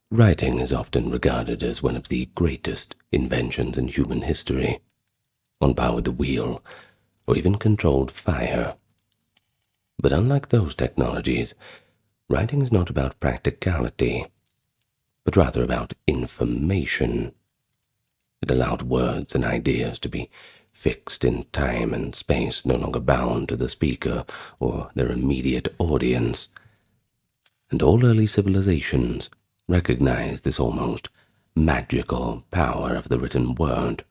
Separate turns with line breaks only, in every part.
Writing is often regarded as one of the greatest inventions in human history, on par with the wheel or even controlled fire. But unlike those technologies, writing is not about practicality, but rather about information. It allowed words and ideas to be fixed in time and space, no longer bound to the speaker or their immediate audience. And all early civilizations recognized this almost magical power of the written word.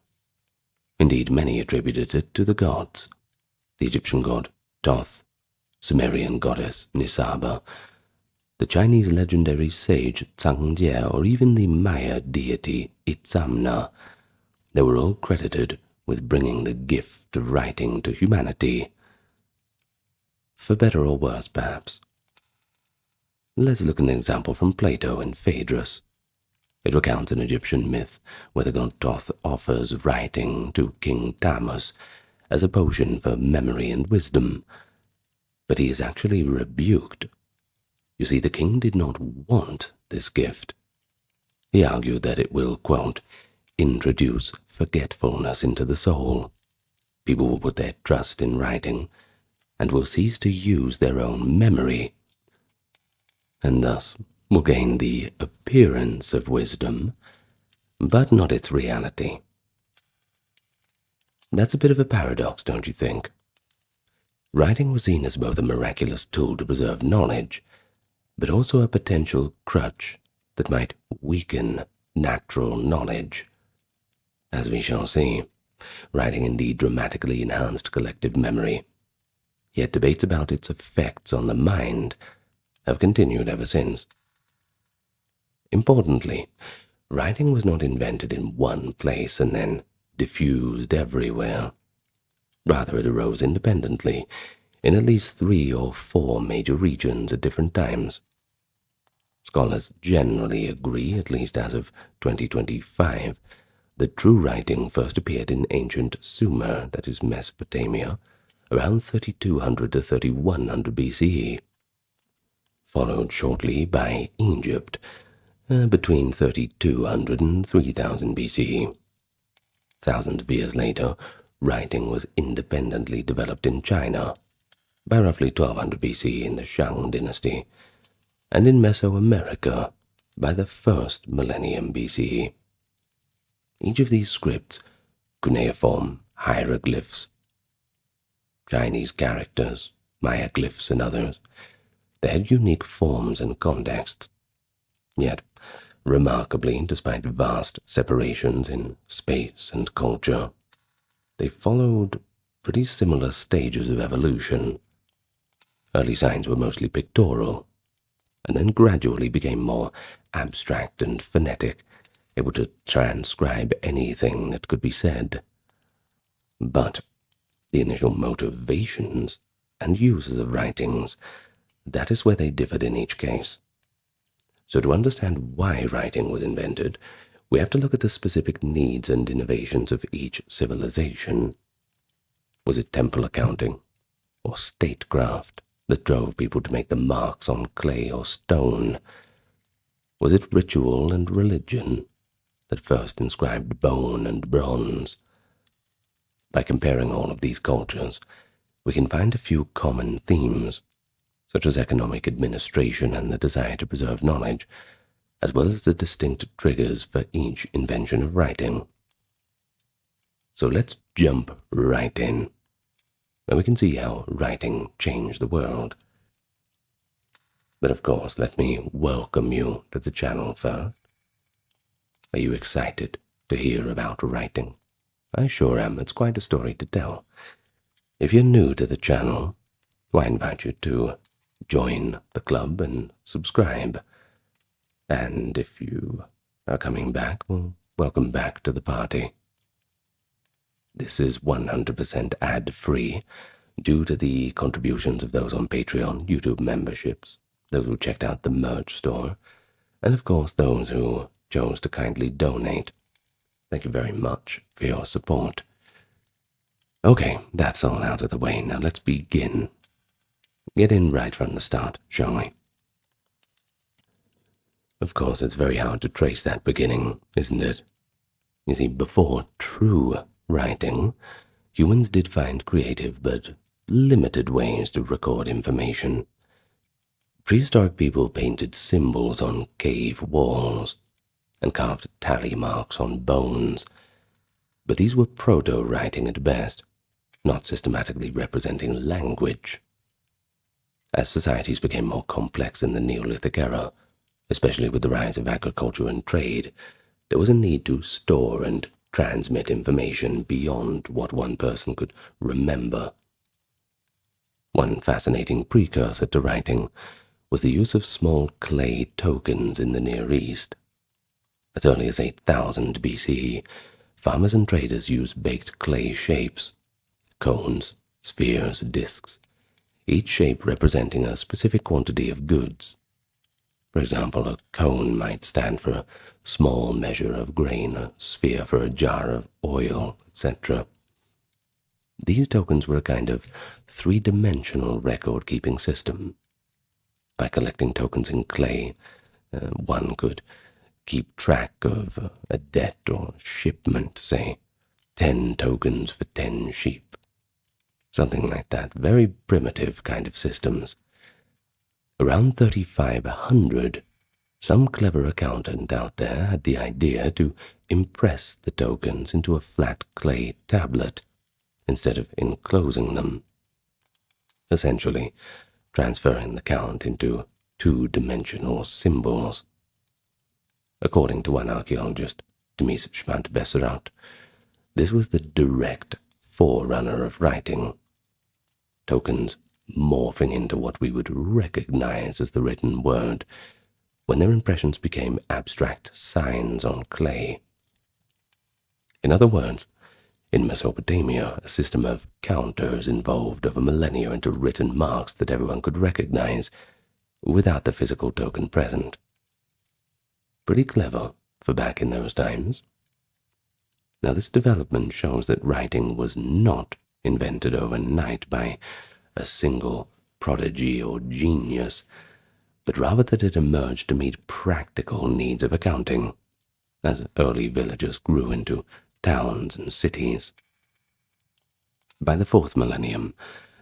Indeed, many attributed it to the gods: the Egyptian god Thoth, Sumerian goddess Nisaba, the Chinese legendary sage Zhang, or even the Maya deity Itzamna. They were all credited with bringing the gift of writing to humanity. For better or worse, perhaps. Let's look at an example from Plato and Phaedrus. It recounts an Egyptian myth where the god Thoth offers writing to King Tamus as a potion for memory and wisdom, but he is actually rebuked. You see, the king did not want this gift. He argued that it will, quote, introduce forgetfulness into the soul. People will put their trust in writing and will cease to use their own memory, and thus will gain the appearance of wisdom, but not its reality. That's a bit of a paradox, don't you think? Writing was seen as both a miraculous tool to preserve knowledge, but also a potential crutch that might weaken natural knowledge. As we shall see, writing indeed dramatically enhanced collective memory, yet debates about its effects on the mind have continued ever since. Importantly, writing was not invented in one place and then diffused everywhere. Rather, it arose independently in at least 3 or 4 major regions at different times. Scholars generally agree, at least as of 2025, that true writing first appeared in ancient Sumer, that is Mesopotamia, around 3200 to 3100 BCE, followed shortly by Egypt, between 3200 and 3000 BCE. Thousands of years later, writing was independently developed in China, by roughly 1200 BC in the Shang dynasty, and in Mesoamerica by the first millennium BCE. Each of these scripts, cuneiform, hieroglyphs, Chinese characters, Maya glyphs, and others, they had unique forms and contexts. Yet, remarkably, despite vast separations in space and culture, they followed pretty similar stages of evolution. Early signs were mostly pictorial, and then gradually became more abstract and phonetic, able to transcribe anything that could be said. But the initial motivations and uses of writings, that is where they differed in each case. So to understand why writing was invented, we have to look at the specific needs and innovations of each civilization. Was it temple accounting or statecraft that drove people to make the marks on clay or stone? Was it ritual and religion that first inscribed bone and bronze? By comparing all of these cultures, we can find a few common themes, such as economic administration and the desire to preserve knowledge, as well as the distinct triggers for each invention of writing. So let's jump right in, and we can see how writing changed the world. But of course, let me welcome you to the channel first. Are you excited to hear about writing? I sure am. It's quite a story to tell. If you're new to the channel, I invite you to join the club and subscribe. And if you are coming back, well, welcome back to the party. This is 100% ad-free due to the contributions of those on Patreon, YouTube memberships, those who checked out the merch store, and of course those who chose to kindly donate. Thank you very much for your support. Okay, that's all out of the way. Now let's begin. Get in right from the start, shall we? Of course, it's very hard to trace that beginning, isn't it? You see, before true writing, humans did find creative but limited ways to record information. Prehistoric people painted symbols on cave walls and carved tally marks on bones, but these were proto-writing at best, not systematically representing language. As societies became more complex in the Neolithic era, especially with the rise of agriculture and trade, there was a need to store and transmit information beyond what one person could remember. One fascinating precursor to writing was the use of small clay tokens in the Near East. As early as 8000 BCE, farmers and traders used baked clay shapes, cones, spheres, discs, each shape representing a specific quantity of goods. For example, a cone might stand for a small measure of grain, a sphere for a jar of oil, etc. These tokens were a kind of three-dimensional record-keeping system. By collecting tokens in clay, one could keep track of a debt or shipment, say, 10 tokens for 10 sheep. Something like that, very primitive kind of systems. Around 3500, some clever accountant out there had the idea to impress the tokens into a flat clay tablet instead of enclosing them, essentially transferring the count into two-dimensional symbols. According to one archaeologist, Demis Schmant-Besserat, this was the direct forerunner of writing. Tokens morphing into what we would recognize as the written word, when their impressions became abstract signs on clay. In other words, in Mesopotamia, a system of counters evolved over millennia into written marks that everyone could recognize without the physical token present. Pretty clever for back in those times. Now, this development shows that writing was not invented overnight by a single prodigy or genius, but rather that it emerged to meet practical needs of accounting, as early villages grew into towns and cities. By the 4th millennium,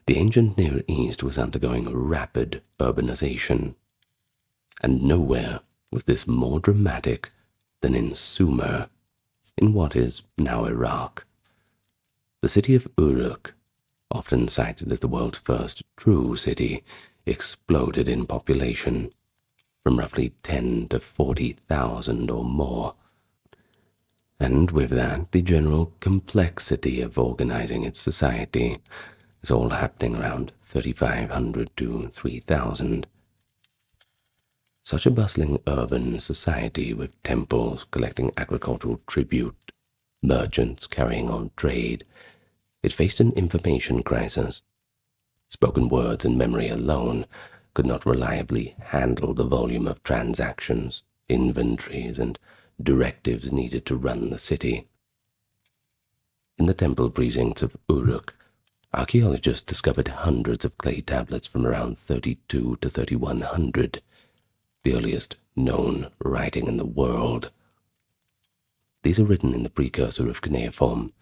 the ancient Near East was undergoing rapid urbanization, and nowhere was this more dramatic than in Sumer, in what is now Iraq. The city of Uruk, often cited as the world's first true city, exploded in population, from roughly 10 to 40,000 or more. And with that, the general complexity of organizing its society is all happening around 3,500 to 3,000. Such a bustling urban society with temples collecting agricultural tribute, merchants carrying on trade, it faced an information crisis. Spoken words and memory alone could not reliably handle the volume of transactions, inventories, and directives needed to run the city. In the temple precincts of Uruk, archaeologists discovered hundreds of clay tablets from around 32 to 3100, the earliest known writing in the world. These are written in the precursor of cuneiform,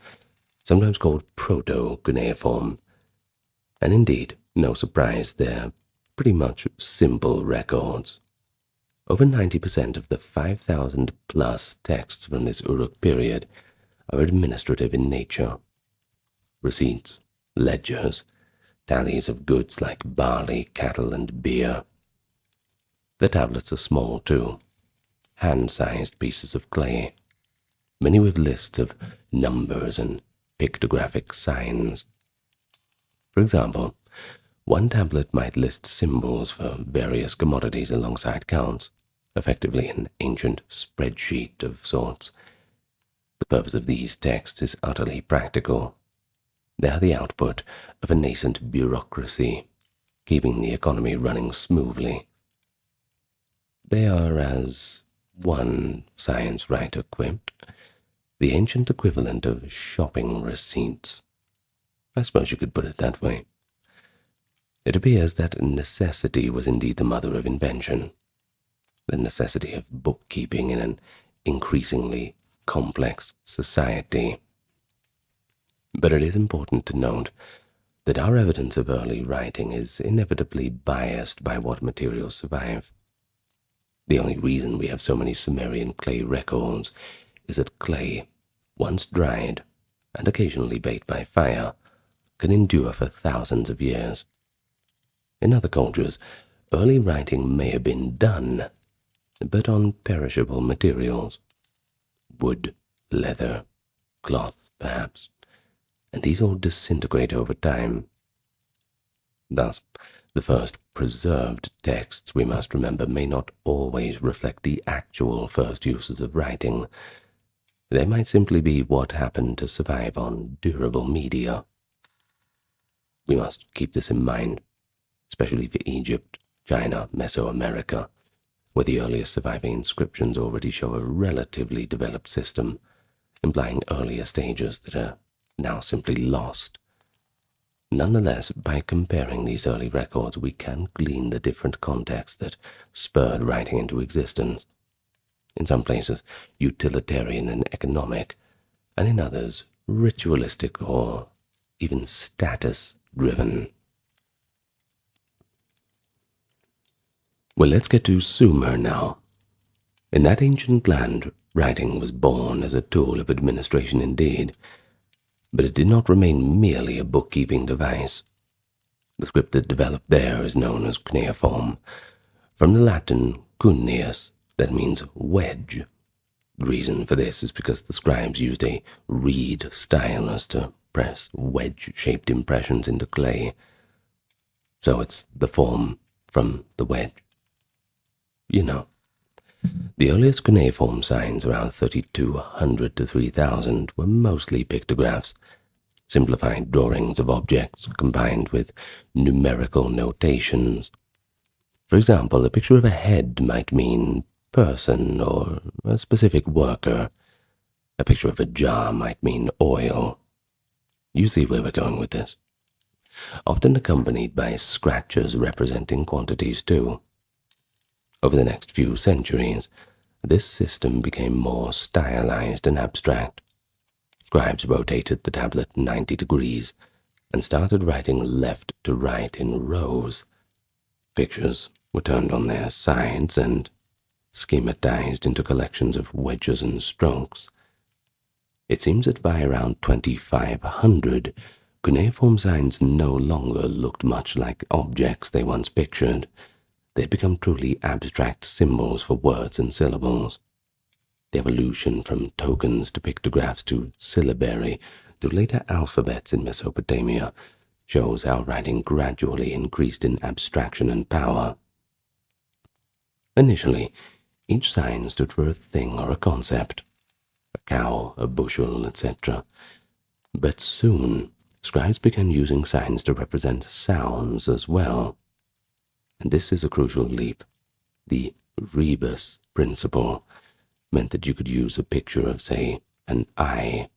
sometimes called proto-cuneiform, and indeed, no surprise, they're pretty much simple records. Over 90% of the 5,000-plus texts from this Uruk period are administrative in nature. Receipts, ledgers, tallies of goods like barley, cattle, and beer. The tablets are small too, hand-sized pieces of clay, many with lists of numbers and pictographic signs. For example, one tablet might list symbols for various commodities alongside counts, effectively an ancient spreadsheet of sorts. The purpose of these texts is utterly practical. They are the output of a nascent bureaucracy, keeping the economy running smoothly. They are, as one science writer quipped, the ancient equivalent of shopping receipts. I suppose you could put it that way. It appears that necessity was indeed the mother of invention. the necessity of bookkeeping in an increasingly complex society. But it is important to note that our evidence of early writing is inevitably biased by what materials survive. The only reason we have so many Sumerian clay records is that clay, once dried and occasionally baked by fire, can endure for thousands of years. In other cultures, early writing may have been done, but on perishable materials, wood, leather, cloth, perhaps, and these all disintegrate over time. Thus, the first preserved texts, we must remember, may not always reflect the actual first uses of writing. They might simply be what happened to survive on durable media. We must keep this in mind, especially for Egypt, China, Mesoamerica, where the earliest surviving inscriptions already show a relatively developed system, implying earlier stages that are now simply lost. Nonetheless, by comparing these early records, we can glean the different contexts that spurred writing into existence. In some places, utilitarian and economic, and in others, ritualistic or even status-driven. Well, let's get to Sumer now. In that ancient land, writing was born as a tool of administration indeed, but it did not remain merely a bookkeeping device. The script that developed there is known as cuneiform, from the Latin cuneus, that means wedge. The reason for this is because the scribes used a reed stylus to press wedge-shaped impressions into clay. So it's the form from the wedge. You know, the earliest cuneiform signs around 3200 to 3000 were mostly pictographs, simplified drawings of objects combined with numerical notations. For example, a picture of a head might mean person or a specific worker. A picture of a jar might mean oil. You see where we're going with this. Often accompanied by scratches representing quantities too. Over the next few centuries, this system became more stylized and abstract. Scribes rotated the tablet 90 degrees and started writing left to right in rows. Pictures were turned on their sides and schematized into collections of wedges and strokes. It seems that by around 2500, cuneiform signs no longer looked much like objects they once pictured. They had become truly abstract symbols for words and syllables. The evolution from tokens to pictographs to syllabary to later alphabets in Mesopotamia shows how writing gradually increased in abstraction and power. Initially, each sign stood for a thing or a concept, a cow, a bushel, etc. But soon, scribes began using signs to represent sounds as well. And this is a crucial leap. The rebus principle meant that you could use a picture of, say, an I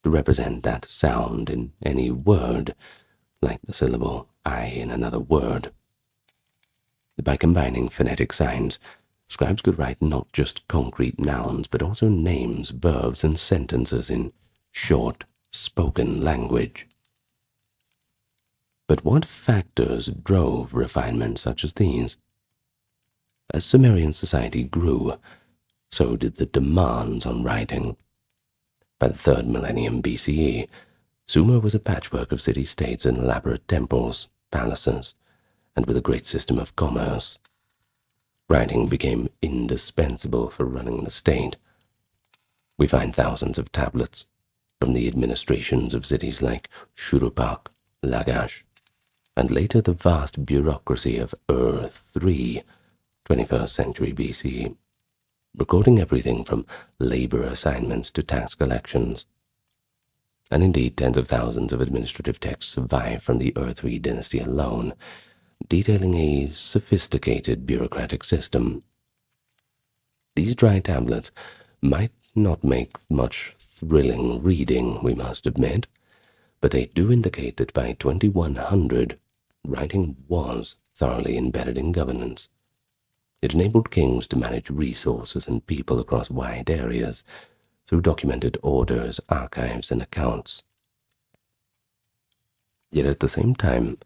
to represent that sound in any word, like the syllable I in another word. By combining phonetic signs, scribes could write not just concrete nouns, but also names, verbs, and sentences in short, spoken language. But what factors drove refinements such as these? As Sumerian society grew, so did the demands on writing. By the 3rd millennium BCE, Sumer was a patchwork of city-states and elaborate temples, palaces, and with a great system of commerce. Writing became indispensable for running the state. We find thousands of tablets from the administrations of cities like Shuruppak, Lagash, and later the vast bureaucracy of Ur-3, 21st century BC, recording everything from labor assignments to tax collections. And indeed, tens of thousands of administrative texts survive from the Ur-3 dynasty alone, detailing a sophisticated bureaucratic system. These dry tablets might not make much thrilling reading, we must admit, but they do indicate that by 2100, writing was thoroughly embedded in governance. It enabled kings to manage resources and people across wide areas through documented orders, archives, and accounts. Yet at the same time,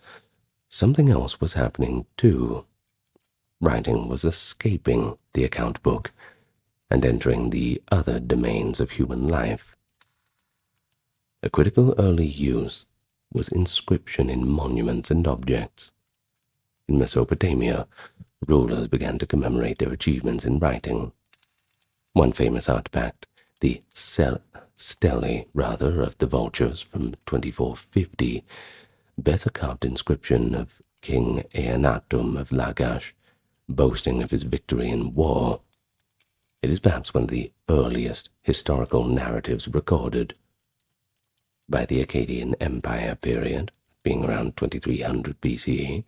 something else was happening too. Writing was escaping the account book and entering the other domains of human life. A critical early use was inscription in monuments and objects. In Mesopotamia, rulers began to commemorate their achievements in writing. One famous artifact, the stele of the vultures from 2450, bears a carved inscription of King Eannatum of Lagash, boasting of his victory in war. It is perhaps one of the earliest historical narratives recorded. By the Akkadian Empire period, being around 2300 BCE,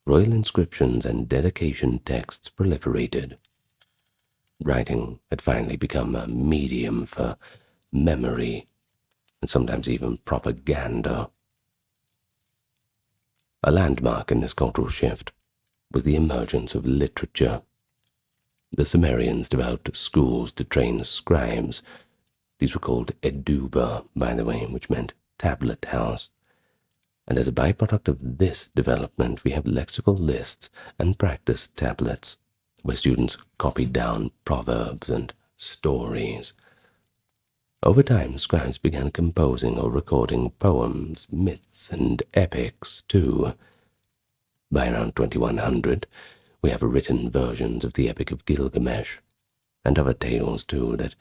royal inscriptions and dedication texts proliferated. Writing had finally become a medium for memory and sometimes even propaganda. A landmark in this cultural shift was the emergence of literature. The Sumerians developed schools to train scribes. These were called eduba, by the way, which meant tablet house. And as a byproduct of this development, we have lexical lists and practice tablets, where students copied down proverbs and stories. Over time, scribes began composing or recording poems, myths, and epics too. By around 2100, we have written versions of the Epic of Gilgamesh, and other tales too that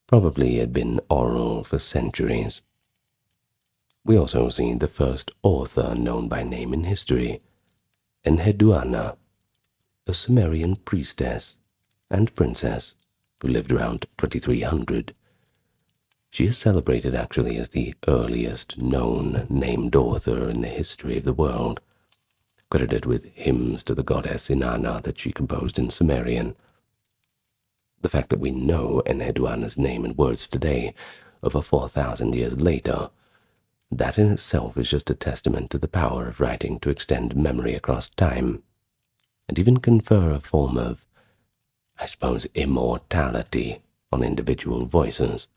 probably had been oral for centuries. We also see the first author known by name in history, Enheduanna, a Sumerian priestess and princess who lived around 2300. She is celebrated actually as the earliest known named author in the history of the world, credited with hymns to the goddess Inanna that she composed in Sumerian. The fact that we know Enheduanna's name and words today, over 4,000 years later, that in itself is just a testament to the power of writing to extend memory across time, and even confer a form of, I suppose, immortality on individual voices.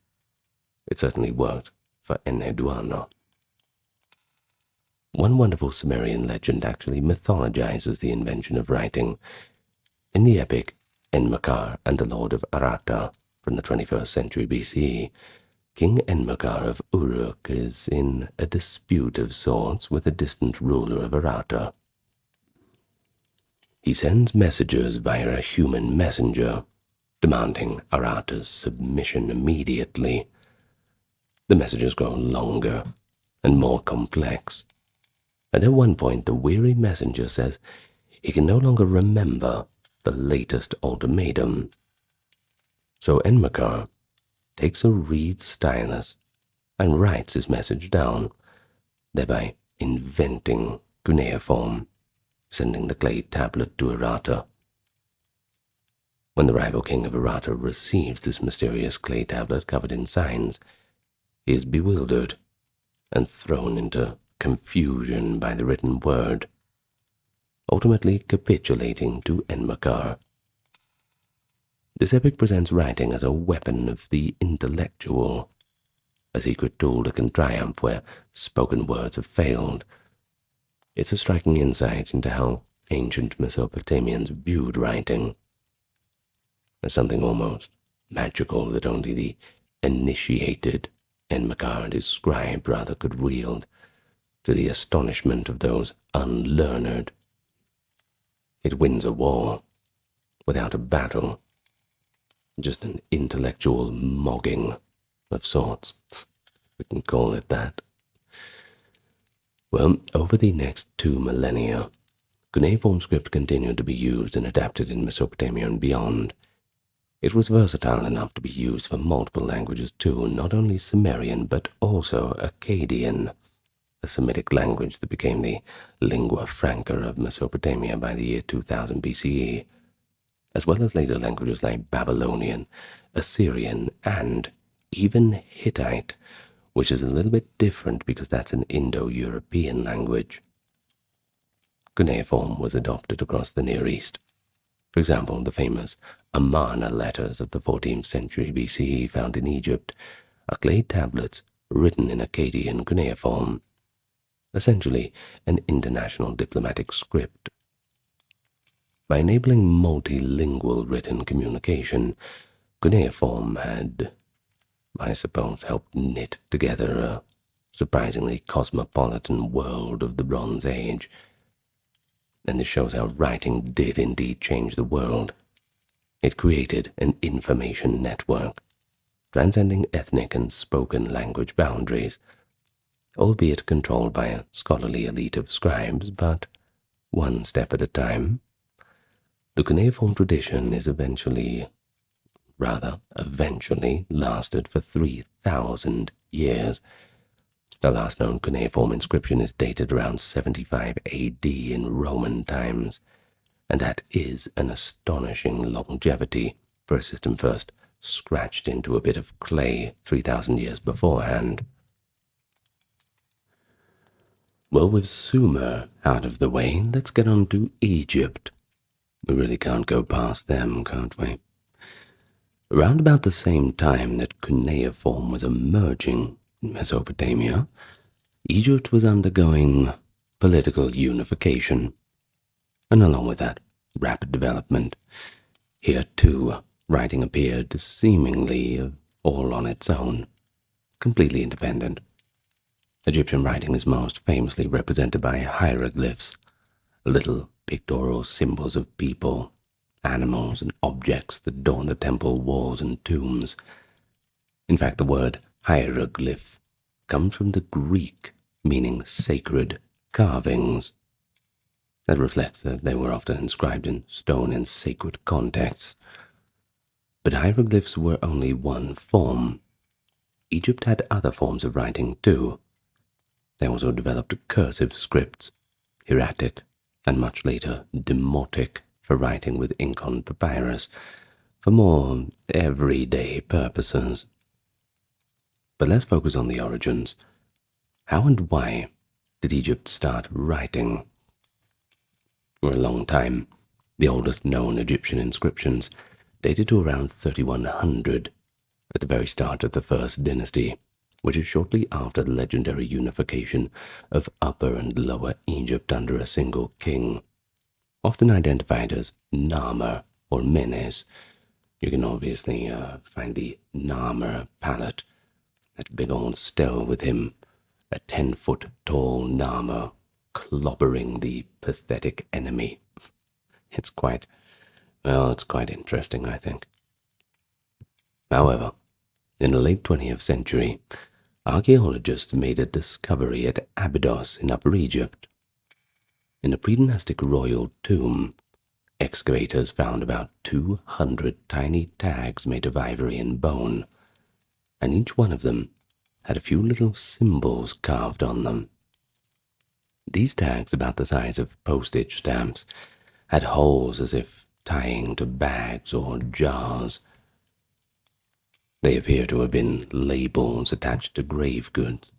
It certainly worked for Enheduanna. One wonderful Sumerian legend actually mythologizes the invention of writing. In the epic Enmerkar and the Lord of Aratta from the 21st century BCE, King Enmerkar of Uruk is in a dispute of sorts with a distant ruler of Aratta. He sends messengers via a human messenger, demanding Aratta's submission immediately. The messages grow longer and more complex, and at one point the weary messenger says he can no longer remember the latest ultimatum. So Enmerkar takes a reed stylus and writes his message down, thereby inventing cuneiform, sending the clay tablet to Aratta. When the rival king of Aratta receives this mysterious clay tablet covered in signs, he is bewildered and thrown into confusion by the written word, ultimately capitulating to Enmerkar. This epic presents writing as a weapon of the intellectual, a secret tool that can triumph where spoken words have failed. It's a striking insight into how ancient Mesopotamians viewed writing, as something almost magical that only the initiated Enmerkar and his scribe rather could wield, to the astonishment of those unlearned. It wins a war without a battle, just an intellectual mogging of sorts. We can call it that. Well, over the next 2 millennia, cuneiform script continued to be used and adapted in Mesopotamia and beyond. It was versatile enough to be used for multiple languages too, not only Sumerian but also Akkadian, a Semitic language that became the lingua franca of Mesopotamia by the year 2000 BCE, as well as later languages like Babylonian, Assyrian, and even Hittite, which is a little bit different because that's an Indo-European language. Cuneiform was adopted across the Near East, For example, the famous Amarna letters of the 14th century BCE found in Egypt are clay tablets written in Akkadian cuneiform, essentially an international diplomatic script. By enabling multilingual written communication, cuneiform had, I suppose, helped knit together a surprisingly cosmopolitan world of the Bronze Age. And this shows how writing did indeed change the world. It created an information network, transcending ethnic and spoken language boundaries, albeit controlled by a scholarly elite of scribes, but one step at a time. The cuneiform tradition is eventually lasted for 3,000 years. The last known cuneiform inscription is dated around 75 AD in Roman times, and that is an astonishing longevity for a system first scratched into a bit of clay 3,000 years beforehand. Well, with Sumer out of the way, let's get on to Egypt. We really can't go past them, can't we? Around about the same time that cuneiform was emerging in Mesopotamia, Egypt was undergoing political unification, and along with that, rapid development. Here, too, writing appeared seemingly all on its own, completely independent. Egyptian writing is most famously represented by hieroglyphs, little pictorial symbols of people, animals, and objects that adorn the temple walls and tombs. In fact, the word hieroglyph comes from the Greek, meaning sacred carvings. That reflects that they were often inscribed in stone in sacred contexts. But hieroglyphs were only one form. Egypt had other forms of writing too. They also developed cursive scripts, hieratic, and much later demotic for writing with ink on papyrus, for more everyday purposes. But let's focus on the origins. How and why did Egypt start writing? For a long time, the oldest known Egyptian inscriptions dated to around 3100, at the very start of the First Dynasty, which is shortly after the legendary unification of Upper and Lower Egypt under a single king, often identified as Narmer or Menes. You can obviously find the Narmer palette, that big old stele with him, a 10-foot tall Narmer clobbering the pathetic enemy. It's quite interesting, I think. However, in the late 20th century, archaeologists made a discovery at Abydos in Upper Egypt. In a pre-dynastic royal tomb, excavators found about 200 tiny tags made of ivory and bone, and each one of them had a few little symbols carved on them. These tags, about the size of postage stamps, had holes as if tying to bags or jars. They appear to have been labels attached to grave goods,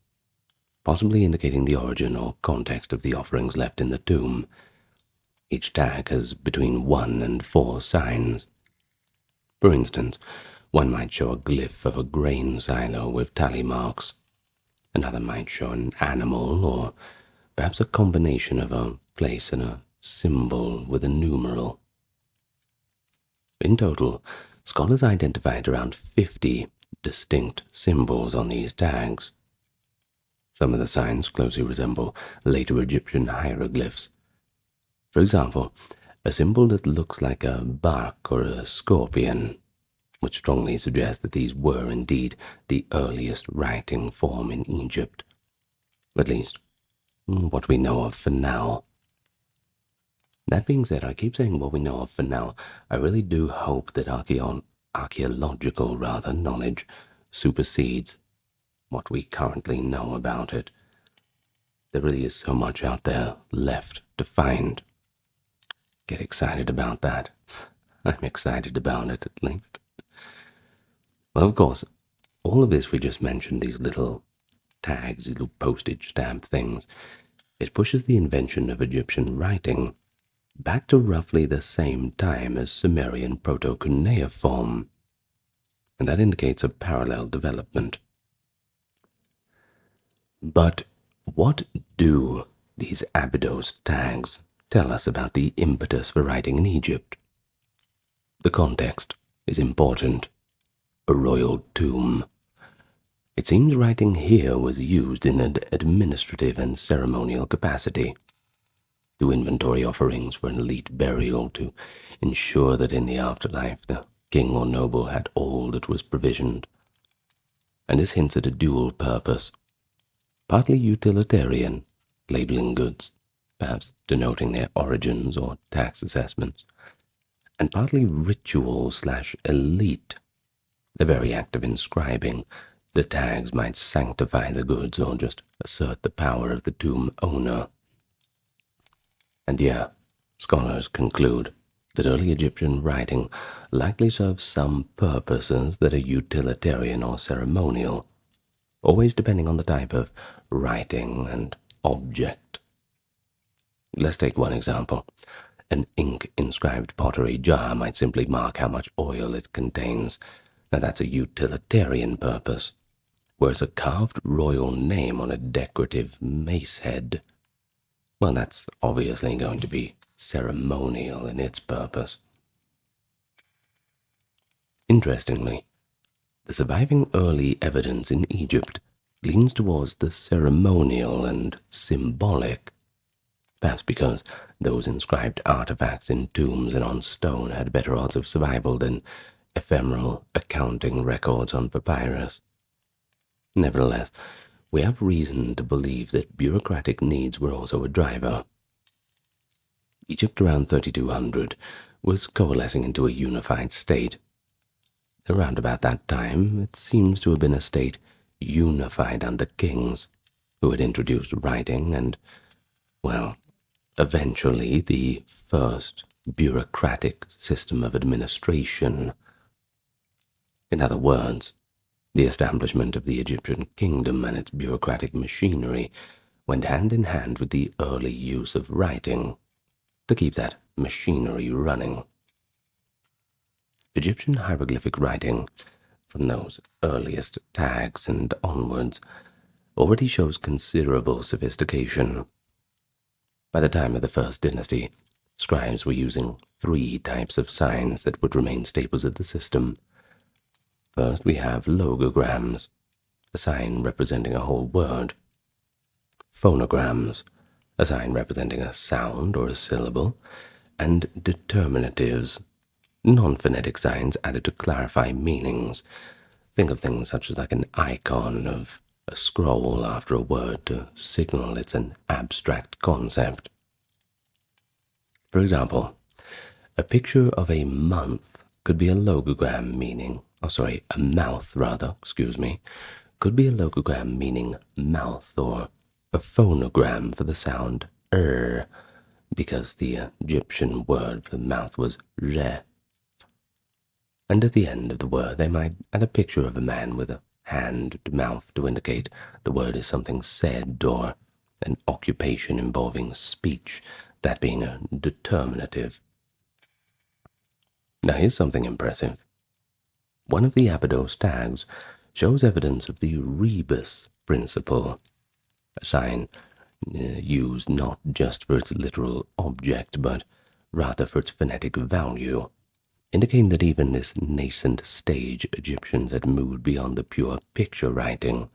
possibly indicating the origin or context of the offerings left in the tomb. Each tag has between 1 and 4 signs. For instance, one might show a glyph of a grain silo with tally marks. Another might show an animal, or perhaps a combination of a place and a symbol with a numeral. In total, scholars identified around 50 distinct symbols on these tags. Some of the signs closely resemble later Egyptian hieroglyphs. For example, a symbol that looks like a bark or a scorpion, which strongly suggests that these were indeed the earliest writing form in Egypt. At least, what we know of for now. That being said, I keep saying what we know of for now. I really do hope that archaeological knowledge supersedes what we currently know about it. There really is so much out there left to find. Get excited about that. I'm excited about it, at least. Well, of course, all of this we just mentioned, these little tags, these little postage stamp things, it pushes the invention of Egyptian writing back to roughly the same time as Sumerian proto-cuneiform, and that indicates a parallel development. But what do these Abydos tags tell us about the impetus for writing in Egypt? The context is important. A royal tomb. It seems writing here was used in an administrative and ceremonial capacity, to inventory offerings for an elite burial, to ensure that in the afterlife the king or noble had all that was provisioned. And this hints at a dual purpose, partly utilitarian, labeling goods, perhaps denoting their origins or tax assessments, and partly ritual/elite. The very act of inscribing the tags might sanctify the goods or just assert the power of the tomb owner. And yeah, scholars conclude that early Egyptian writing likely served some purposes that are utilitarian or ceremonial, always depending on the type of writing and object. Let's take one example. An ink-inscribed pottery jar might simply mark how much oil it contains. Now that's a utilitarian purpose, whereas a carved royal name on a decorative mace head, well, that's obviously going to be ceremonial in its purpose. Interestingly, the surviving early evidence in Egypt leans towards the ceremonial and symbolic, perhaps because those inscribed artifacts in tombs and on stone had better odds of survival than ephemeral accounting records on papyrus. Nevertheless, we have reason to believe that bureaucratic needs were also a driver. Egypt around 3200 was coalescing into a unified state. Around about that time, it seems to have been a state unified under kings, who had introduced writing and, well, eventually the first bureaucratic system of administration. In other words, the establishment of the Egyptian kingdom and its bureaucratic machinery went hand in hand with the early use of writing to keep that machinery running. Egyptian hieroglyphic writing, from those earliest tags and onwards, already shows considerable sophistication. By the time of the First Dynasty, scribes were using 3 types of signs that would remain staples of the system. First, we have logograms, a sign representing a whole word. Phonograms, a sign representing a sound or a syllable. And determinatives, non-phonetic signs added to clarify meanings. Think of things such as like an icon of a scroll after a word to signal it's an abstract concept. For example, a picture of a month could be a logogram meaning, a mouth rather, could be a logogram meaning mouth, or a phonogram for the sound because the Egyptian word for mouth was re. And at the end of the word they might add a picture of a man with a hand to mouth to indicate the word is something said or an occupation involving speech, that being a determinative. Now here's something impressive. One of the Abydos tags shows evidence of the rebus principle, a sign used not just for its literal object, but rather for its phonetic value, indicating that even this nascent stage Egyptians had moved beyond the pure picture writing.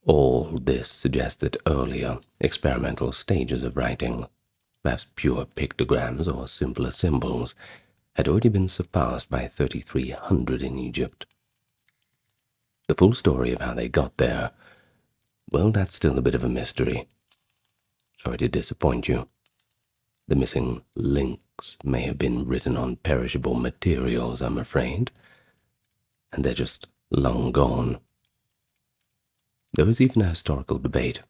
All this suggests that earlier experimental stages of writing, perhaps pure pictograms or simpler symbols, had already been surpassed by 3300 in Egypt. The full story of how they got there, well, that's still a bit of a mystery. Sorry to disappoint you. The missing links may have been written on perishable materials, I'm afraid, and they're just long gone. There was even a historical debate.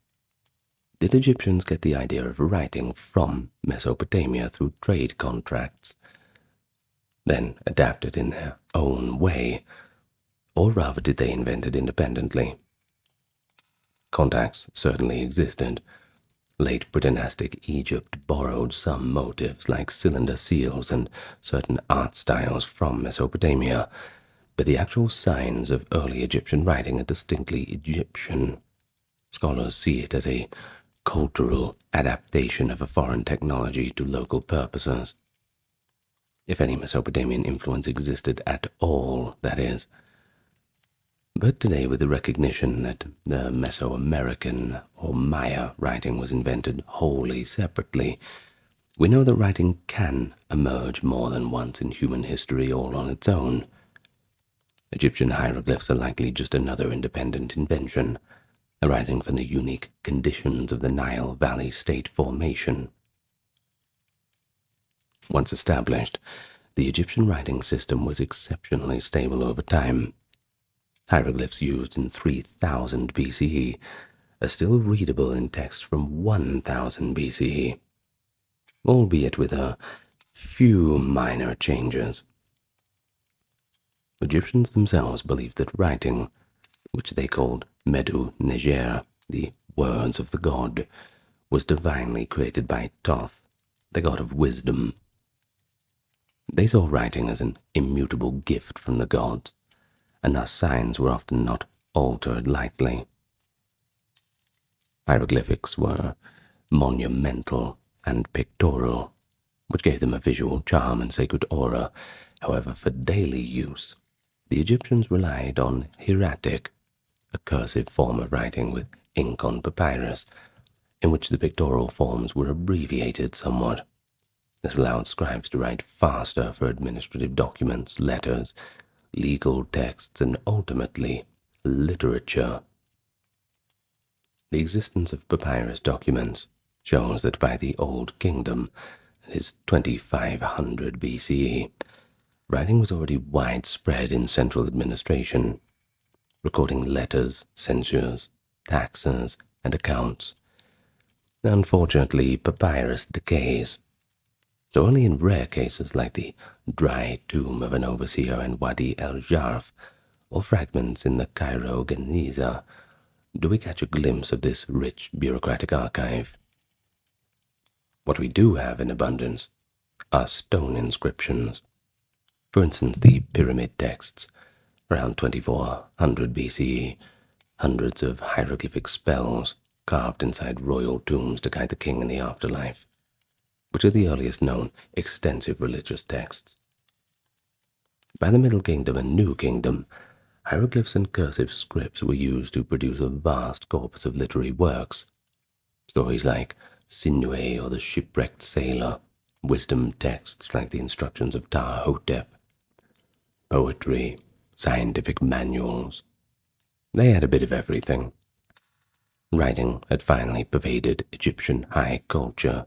Did Egyptians get the idea of writing from Mesopotamia through trade contracts, then adapt it in their own way, or rather did they invent it independently? Contacts certainly existed, Late Britannistic Egypt borrowed some motifs like cylinder seals and certain art styles from Mesopotamia, but the actual signs of early Egyptian writing are distinctly Egyptian. Scholars see it as a cultural adaptation of a foreign technology to local purposes. If any Mesopotamian influence existed at all, that is. But today, with the recognition that the Mesoamerican or Maya writing was invented wholly separately, we know that writing can emerge more than once in human history all on its own. Egyptian hieroglyphs are likely just another independent invention, arising from the unique conditions of the Nile Valley State formation. Once established, the Egyptian writing system was exceptionally stable over time. Hieroglyphs used in 3000 BCE are still readable in text from 1000 BCE, albeit with a few minor changes. Egyptians themselves believed that writing, which they called Medu Neger, the words of the god, was divinely created by Thoth, the god of wisdom. They saw writing as an immutable gift from the gods, and thus signs were often not altered lightly. Hieroglyphics were monumental and pictorial, which gave them a visual charm and sacred aura. However, for daily use, the Egyptians relied on hieratic, a cursive form of writing with ink on papyrus, in which the pictorial forms were abbreviated somewhat. This allowed scribes to write faster for administrative documents, letters, legal texts, and ultimately literature. The existence of papyrus documents shows that by the Old Kingdom, that is 2500 BCE, writing was already widespread in central administration, recording letters, censures, taxes, and accounts. Unfortunately, papyrus decays, so only in rare cases like the dry tomb of an overseer in Wadi el-Jarf or fragments in the Cairo Giza do we catch a glimpse of this rich bureaucratic archive. What we do have in abundance are stone inscriptions. For instance, the pyramid texts, around 2400 BCE, hundreds of hieroglyphic spells carved inside royal tombs to guide the king in the afterlife, which are the earliest known extensive religious texts. By the Middle Kingdom and New Kingdom, hieroglyphs and cursive scripts were used to produce a vast corpus of literary works. Stories like Sinuhe or the Shipwrecked Sailor, wisdom texts like the instructions of Ptah-hotep, poetry, scientific manuals. They had a bit of everything. Writing had finally pervaded Egyptian high culture.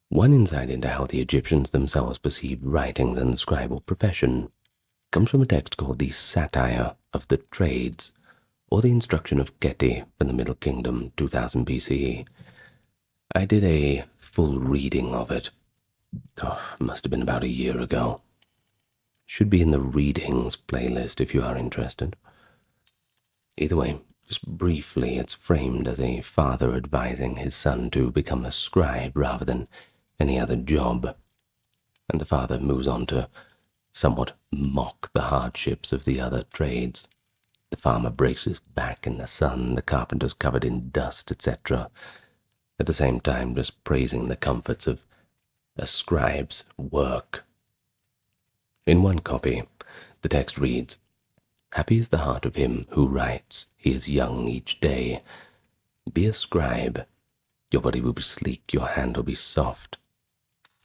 One insight into how the Egyptians themselves perceived writings and the scribal profession comes from a text called the Satire of the Trades, or the Instruction of Geti from the Middle Kingdom, 2000 BCE. I did a full reading of it. Must have been about a year ago. Should be in the readings playlist if you are interested. Either way, just briefly, it's framed as a father advising his son to become a scribe rather than any other job, and the father moves on to somewhat mock the hardships of the other trades. The farmer breaks his back in the sun, the carpenter's covered in dust, etc., at the same time just praising the comforts of a scribe's work. In one copy, the text reads, "Happy is the heart of him who writes, he is young each day. Be a scribe, your body will be sleek, your hand will be soft.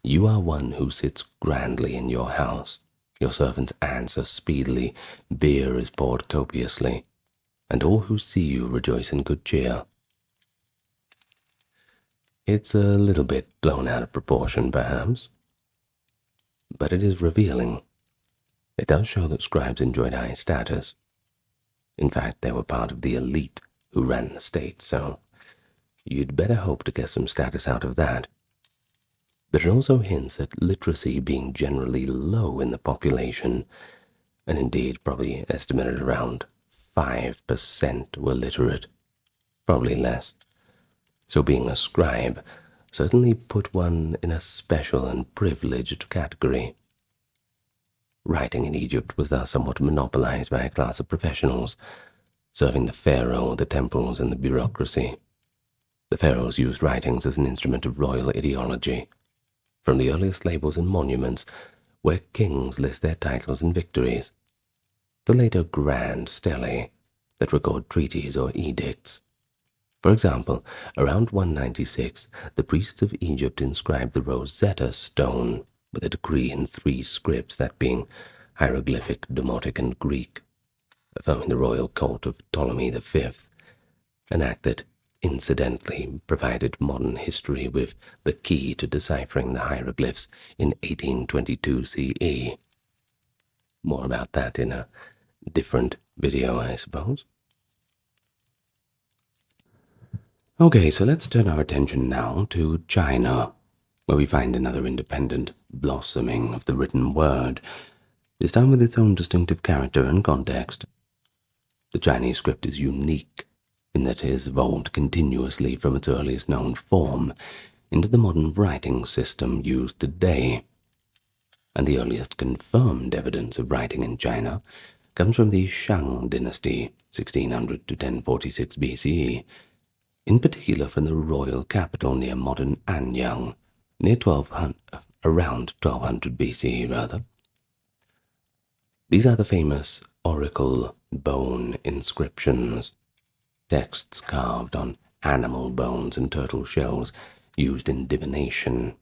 You are one who sits grandly in your house, your servants answer speedily, beer is poured copiously, and all who see you rejoice in good cheer." It's a little bit blown out of proportion, perhaps, but it is revealing. It does show that scribes enjoyed high status. In fact, they were part of the elite who ran the state, so you'd better hope to get some status out of that. But it also hints at literacy being generally low in the population, and indeed probably estimated around 5% were literate, probably less. so being a scribe certainly put one in a special and privileged category. Writing in Egypt was thus somewhat monopolized by a class of professionals, serving the pharaoh, the temples, and the bureaucracy. The pharaohs used writings as an instrument of royal ideology, from the earliest labels and monuments where kings list their titles and victories, to later grand stelae that record treaties or edicts. For example, around 196, the priests of Egypt inscribed the Rosetta Stone with a decree in 3 scripts, that being hieroglyphic, Demotic, and Greek, affirming the royal cult of Ptolemy V, an act that incidentally provided modern history with the key to deciphering the hieroglyphs in 1822 CE. More about that in a different video, I suppose. Okay, so let's turn our attention now to China, where we find another independent blossoming of the written word, this time with its own distinctive character and context. The Chinese script is unique in that it has evolved continuously from its earliest known form into the modern writing system used today. And the earliest confirmed evidence of writing in China comes from the Shang dynasty, 1600 to 1046 BCE, in particular from the royal capital near modern Anyang, around 1200 BCE rather. These are the famous oracle bone inscriptions, texts carved on animal bones and turtle shells used in divination.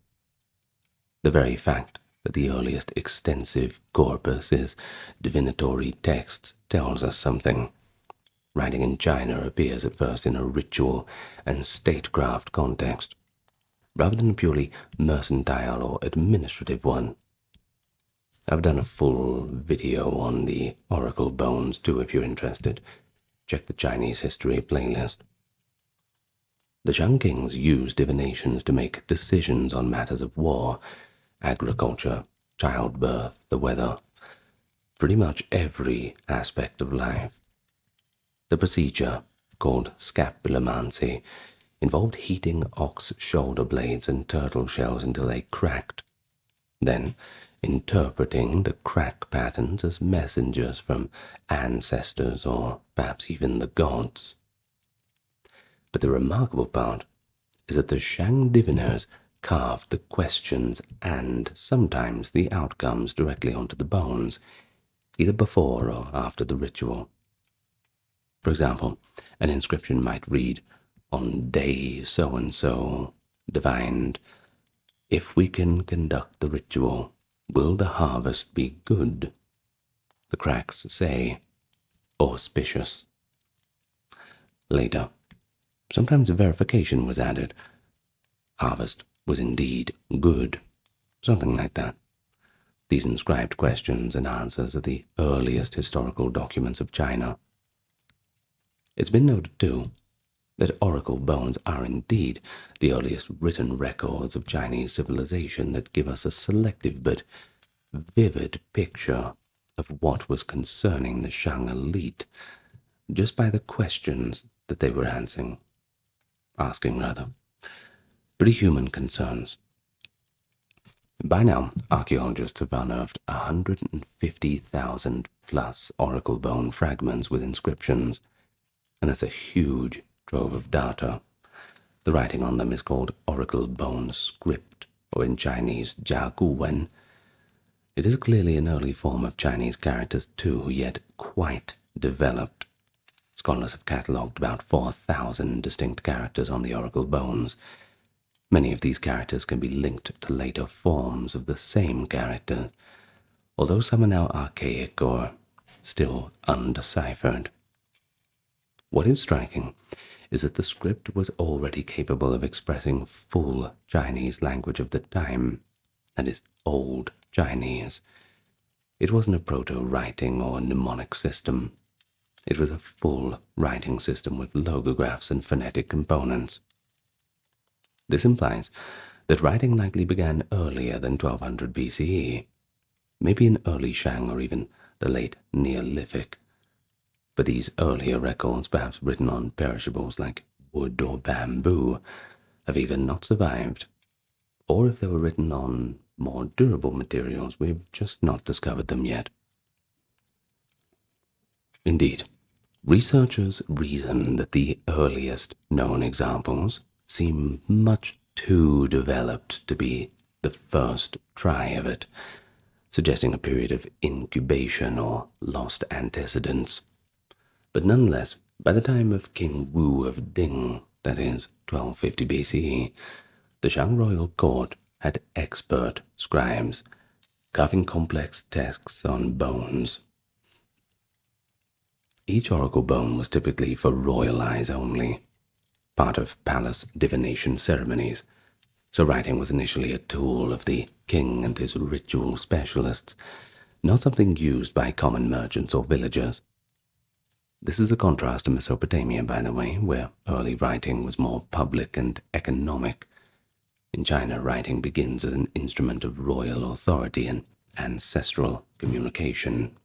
The very fact that the earliest extensive corpus is divinatory texts tells us something. Writing in China appears at first in a ritual and statecraft context, rather than a purely mercantile or administrative one. I've done a full video on the oracle bones too if you're interested. Check the Chinese history playlist. The Shang kings used divinations to make decisions on matters of war, agriculture, childbirth, the weather, pretty much every aspect of life. The procedure, called scapulomancy, involved heating ox shoulder blades and turtle shells until they cracked, then interpreting the crack patterns as messengers from ancestors or perhaps even the gods. But the remarkable part is that the Shang diviners carved the questions and sometimes the outcomes directly onto the bones, either before or after the ritual. For example, an inscription might read, "On day so-and-so, divined, if we can conduct the ritual, will the harvest be good?" The cracks say, "auspicious." Later, sometimes a verification was added. Harvest was indeed good, something like that. These inscribed questions and answers are the earliest historical documents of China. It's been noted, too, that oracle bones are indeed the earliest written records of Chinese civilization that give us a selective but vivid picture of what was concerning the Shang elite, just by the questions that they were asking. Pretty human concerns. By now, archaeologists have unearthed 150,000 plus oracle bone fragments with inscriptions, and that's a huge trove of data. The writing on them is called oracle bone script, or in Chinese, Jia Gu Wen. It is clearly an early form of Chinese characters too, yet quite developed. Scholars have catalogued about 4,000 distinct characters on the oracle bones. Many of these characters can be linked to later forms of the same character, although some are now archaic or still undeciphered. What is striking is that the script was already capable of expressing full Chinese language of the time, that is, Old Chinese. It wasn't a proto-writing or mnemonic system. It was a full writing system with logographs and phonetic components. This implies that writing likely began earlier than 1200 BCE, maybe in early Shang or even the late Neolithic. But these earlier records, perhaps written on perishables like wood or bamboo have either not survived, or if they were written on more durable materials, we've just not discovered them yet. Indeed, researchers reason that the earliest known examples seem much too developed to be the first try of it, suggesting a period of incubation or lost antecedents. But nonetheless, by the time of King Wu of Ding, that is, 1250 BCE, the Shang royal court had expert scribes carving complex texts on bones. Each oracle bone was typically for royal eyes only, part of palace divination ceremonies, so writing was initially a tool of the king and his ritual specialists, not something used by common merchants or villagers. This is a contrast to Mesopotamia, by the way, where early writing was more public and economic. In China, writing begins as an instrument of royal authority and ancestral communication.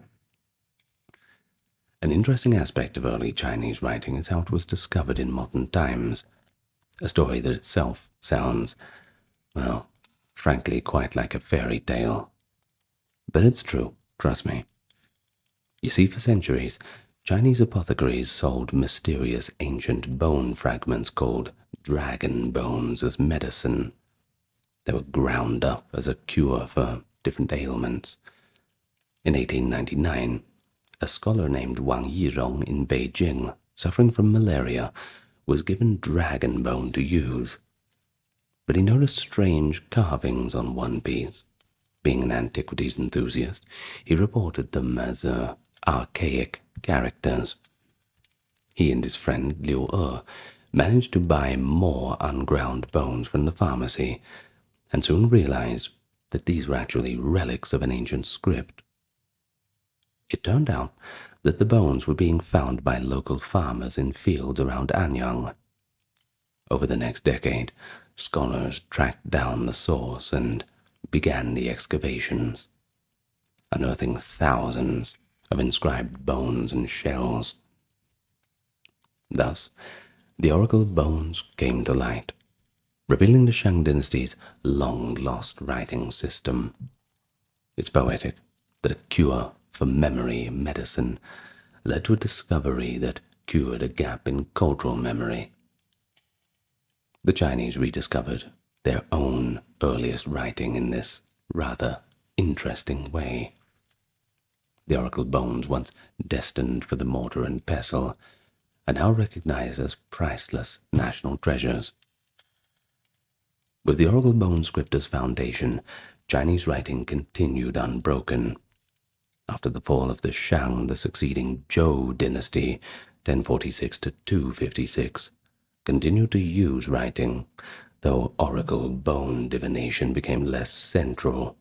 An interesting aspect of early Chinese writing is how it was discovered in modern times, a story that itself sounds, well, frankly, quite like a fairy tale. But it's true, trust me. You see, for centuries, Chinese apothecaries sold mysterious ancient bone fragments called dragon bones as medicine. They were ground up as a cure for different ailments. In 1899, a scholar named Wang Yirong in Beijing, suffering from malaria, was given dragon bone to use. But he noticed strange carvings on one piece. Being an antiquities enthusiast, he reported them as archaic characters. He and his friend Liu managed to buy more unground bones from the pharmacy, and soon realized that these were actually relics of an ancient script. It turned out that the bones were being found by local farmers in fields around Anyang. Over the next decade, scholars tracked down the source and began the excavations, unearthing thousands of inscribed bones and shells. Thus, the oracle bones came to light, revealing the Shang dynasty's long-lost writing system. It's poetic that a cure for memory medicine led to a discovery that cured a gap in cultural memory. The Chinese rediscovered their own earliest writing in this rather interesting way. The oracle bones, once destined for the mortar and pestle, are now recognized as priceless national treasures. With the oracle bone script as foundation, Chinese writing continued unbroken. After the fall of the Shang, the succeeding Zhou dynasty, 1046 to 256, continued to use writing, though oracle bone divination became less central.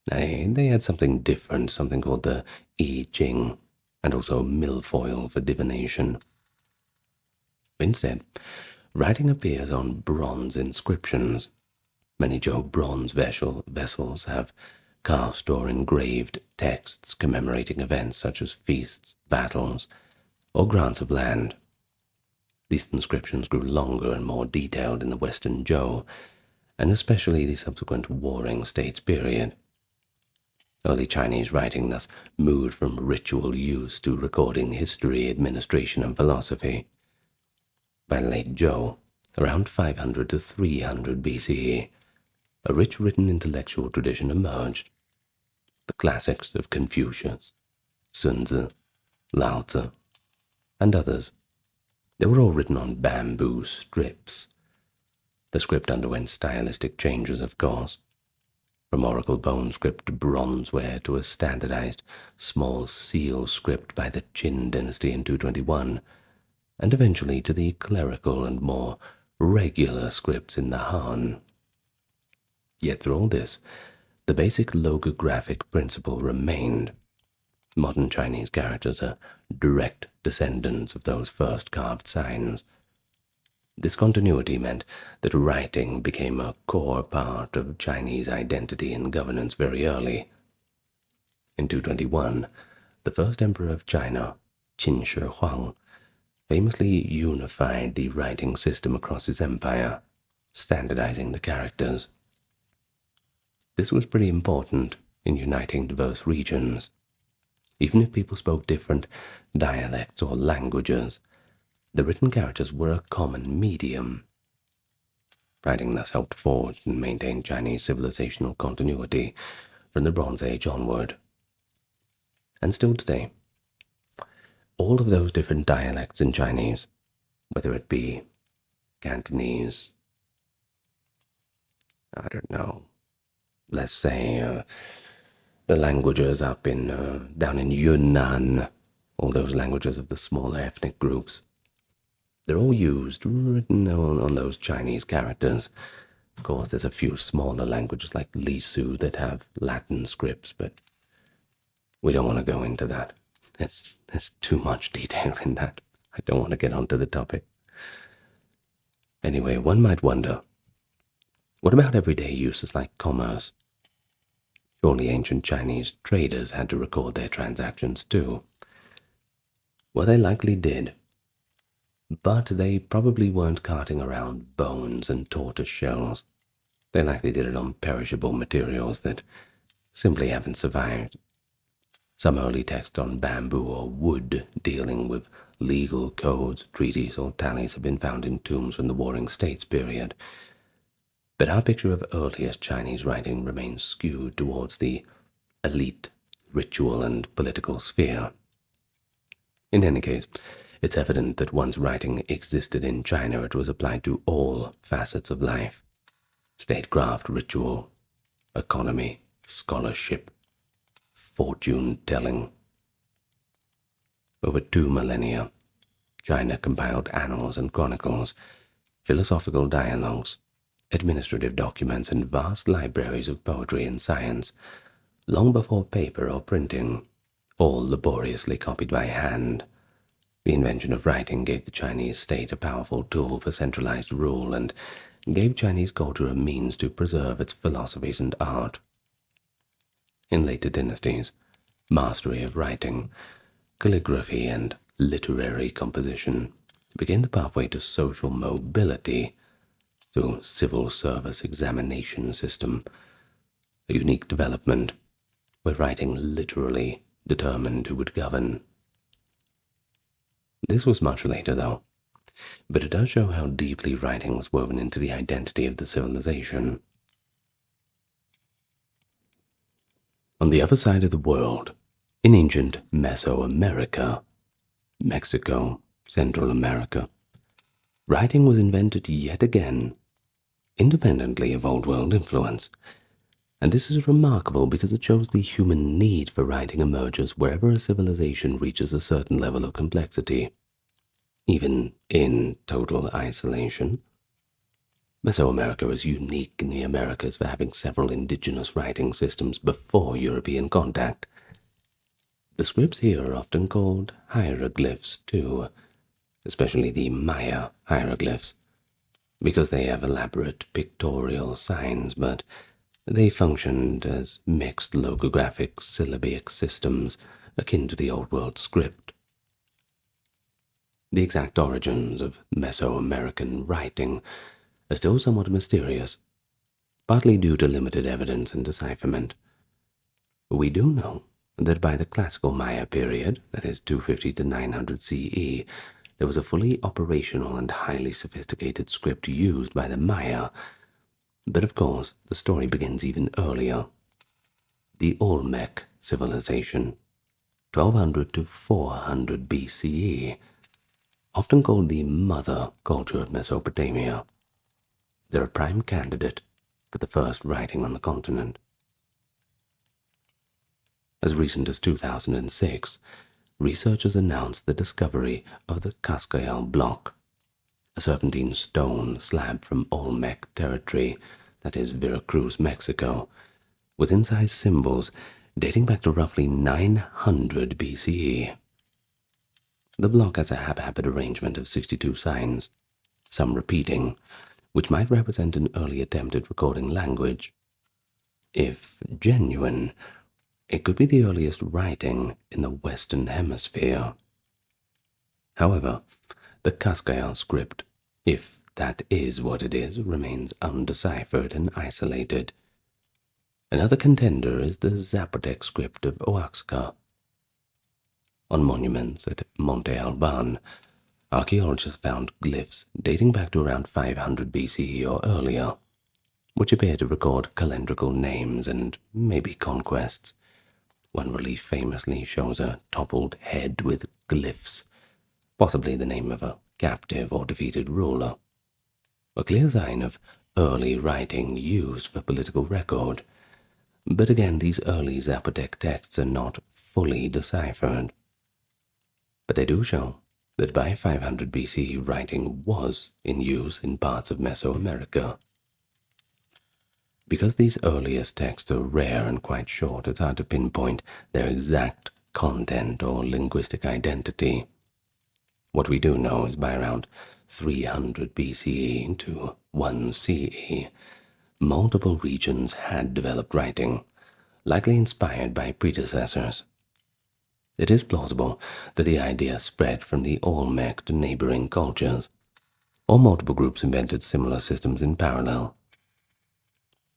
They had something different, something called the I Ching, and also milfoil for divination. Instead, writing appears on bronze inscriptions. Many Zhou bronze vessels have cast or engraved texts commemorating events such as feasts, battles, or grants of land. These inscriptions grew longer and more detailed in the Western Zhou, and especially the subsequent Warring States period. Early Chinese writing thus moved from ritual use to recording history, administration, and philosophy. By late Zhou, around 500 to 300 BCE, a rich written intellectual tradition emerged. The classics of Confucius, Sun Tzu, Lao Tzu, and others. They were all written on bamboo strips. The script underwent stylistic changes, of course, from oracle bone script to bronzeware to a standardized small seal script by the Qin dynasty in 221, and eventually to the clerical and more regular scripts in the Han. Yet through all this, the basic logographic principle remained. Modern Chinese characters are direct descendants of those first carved signs. This continuity meant that writing became a core part of Chinese identity and governance very early. In 221, the first emperor of China, Qin Shi Huang, famously unified the writing system across his empire, standardizing the characters. This was pretty important in uniting diverse regions. Even if people spoke different dialects or languages, the written characters were a common medium. Writing thus helped forge and maintain Chinese civilizational continuity from the Bronze Age onward. And still today, all of those different dialects in Chinese, whether it be Cantonese, I don't know, let's say the languages up in down in Yunnan, all those languages of the smaller ethnic groups, they're all written on those Chinese characters. Of course, there's a few smaller languages like Lisu that have Latin scripts, but we don't want to go into that. There's too much detail in that. I don't want to get onto the topic. Anyway, one might wonder, what about everyday uses like commerce? Surely ancient Chinese traders had to record their transactions too. Well, they likely did. But they probably weren't carting around bones and tortoise shells. They likely did it on perishable materials that simply haven't survived. Some early texts on bamboo or wood dealing with legal codes, treaties, or tallies have been found in tombs from the Warring States period. But our picture of earliest Chinese writing remains skewed towards the elite, ritual, and political sphere. In any case, it's evident that once writing existed in China, it was applied to all facets of life: statecraft, ritual, economy, scholarship, fortune-telling. Over 2 millennia, China compiled annals and chronicles, philosophical dialogues, administrative documents, and vast libraries of poetry and science, long before paper or printing, all laboriously copied by hand. The invention of writing gave the Chinese state a powerful tool for centralized rule and gave Chinese culture a means to preserve its philosophies and art. In later dynasties, mastery of writing, calligraphy, and literary composition became the pathway to social mobility through civil service examination system, a unique development where writing literally determined who would govern. This was much later, though, but it does show how deeply writing was woven into the identity of the civilization. On the other side of the world, in ancient Mesoamerica, Mexico, Central America, writing was invented yet again, independently of Old World influence. And this is remarkable because it shows the human need for writing emerges wherever a civilization reaches a certain level of complexity, even in total isolation. Mesoamerica is unique in the Americas for having several indigenous writing systems before European contact. The scripts here are often called hieroglyphs too, especially the Maya hieroglyphs, because they have elaborate pictorial signs, but they functioned as mixed logographic syllabic systems akin to the Old World script. The exact origins of Mesoamerican writing are still somewhat mysterious, partly due to limited evidence and decipherment. We do know that by the classical Maya period, that is 250 to 900 CE, there was a fully operational and highly sophisticated script used by the Maya. But of course, the story begins even earlier. The Olmec civilization, 1200 to 400 BCE, often called the mother culture of Mesopotamia. They're a prime candidate for the first writing on the continent. As recent as 2006, researchers announced the discovery of the Cascayel block, a serpentine stone slab from Olmec territory, that is Veracruz, Mexico, with incised symbols dating back to roughly 900 BCE. The block has a haphazard arrangement of 62 signs, some repeating, which might represent an early attempt at recording language. If genuine, it could be the earliest writing in the Western Hemisphere. However, The Kaskaya script, if that is what it is, remains undeciphered and isolated. Another contender is the Zapotec script of Oaxaca. On monuments at Monte Alban, archaeologists found glyphs dating back to around 500 BCE or earlier, which appear to record calendrical names and maybe conquests. One relief famously shows a toppled head with glyphs, possibly the name of a captive or defeated ruler. A clear sign of early writing used for political record. But again, these early Zapotec texts are not fully deciphered. But they do show that by 500 BCE writing was in use in parts of Mesoamerica. Because these earliest texts are rare and quite short, it's hard to pinpoint their exact content or linguistic identity. What we do know is by around 300 BCE to 1 CE, multiple regions had developed writing, likely inspired by predecessors. It is plausible that the idea spread from the Olmec to neighboring cultures, or multiple groups invented similar systems in parallel.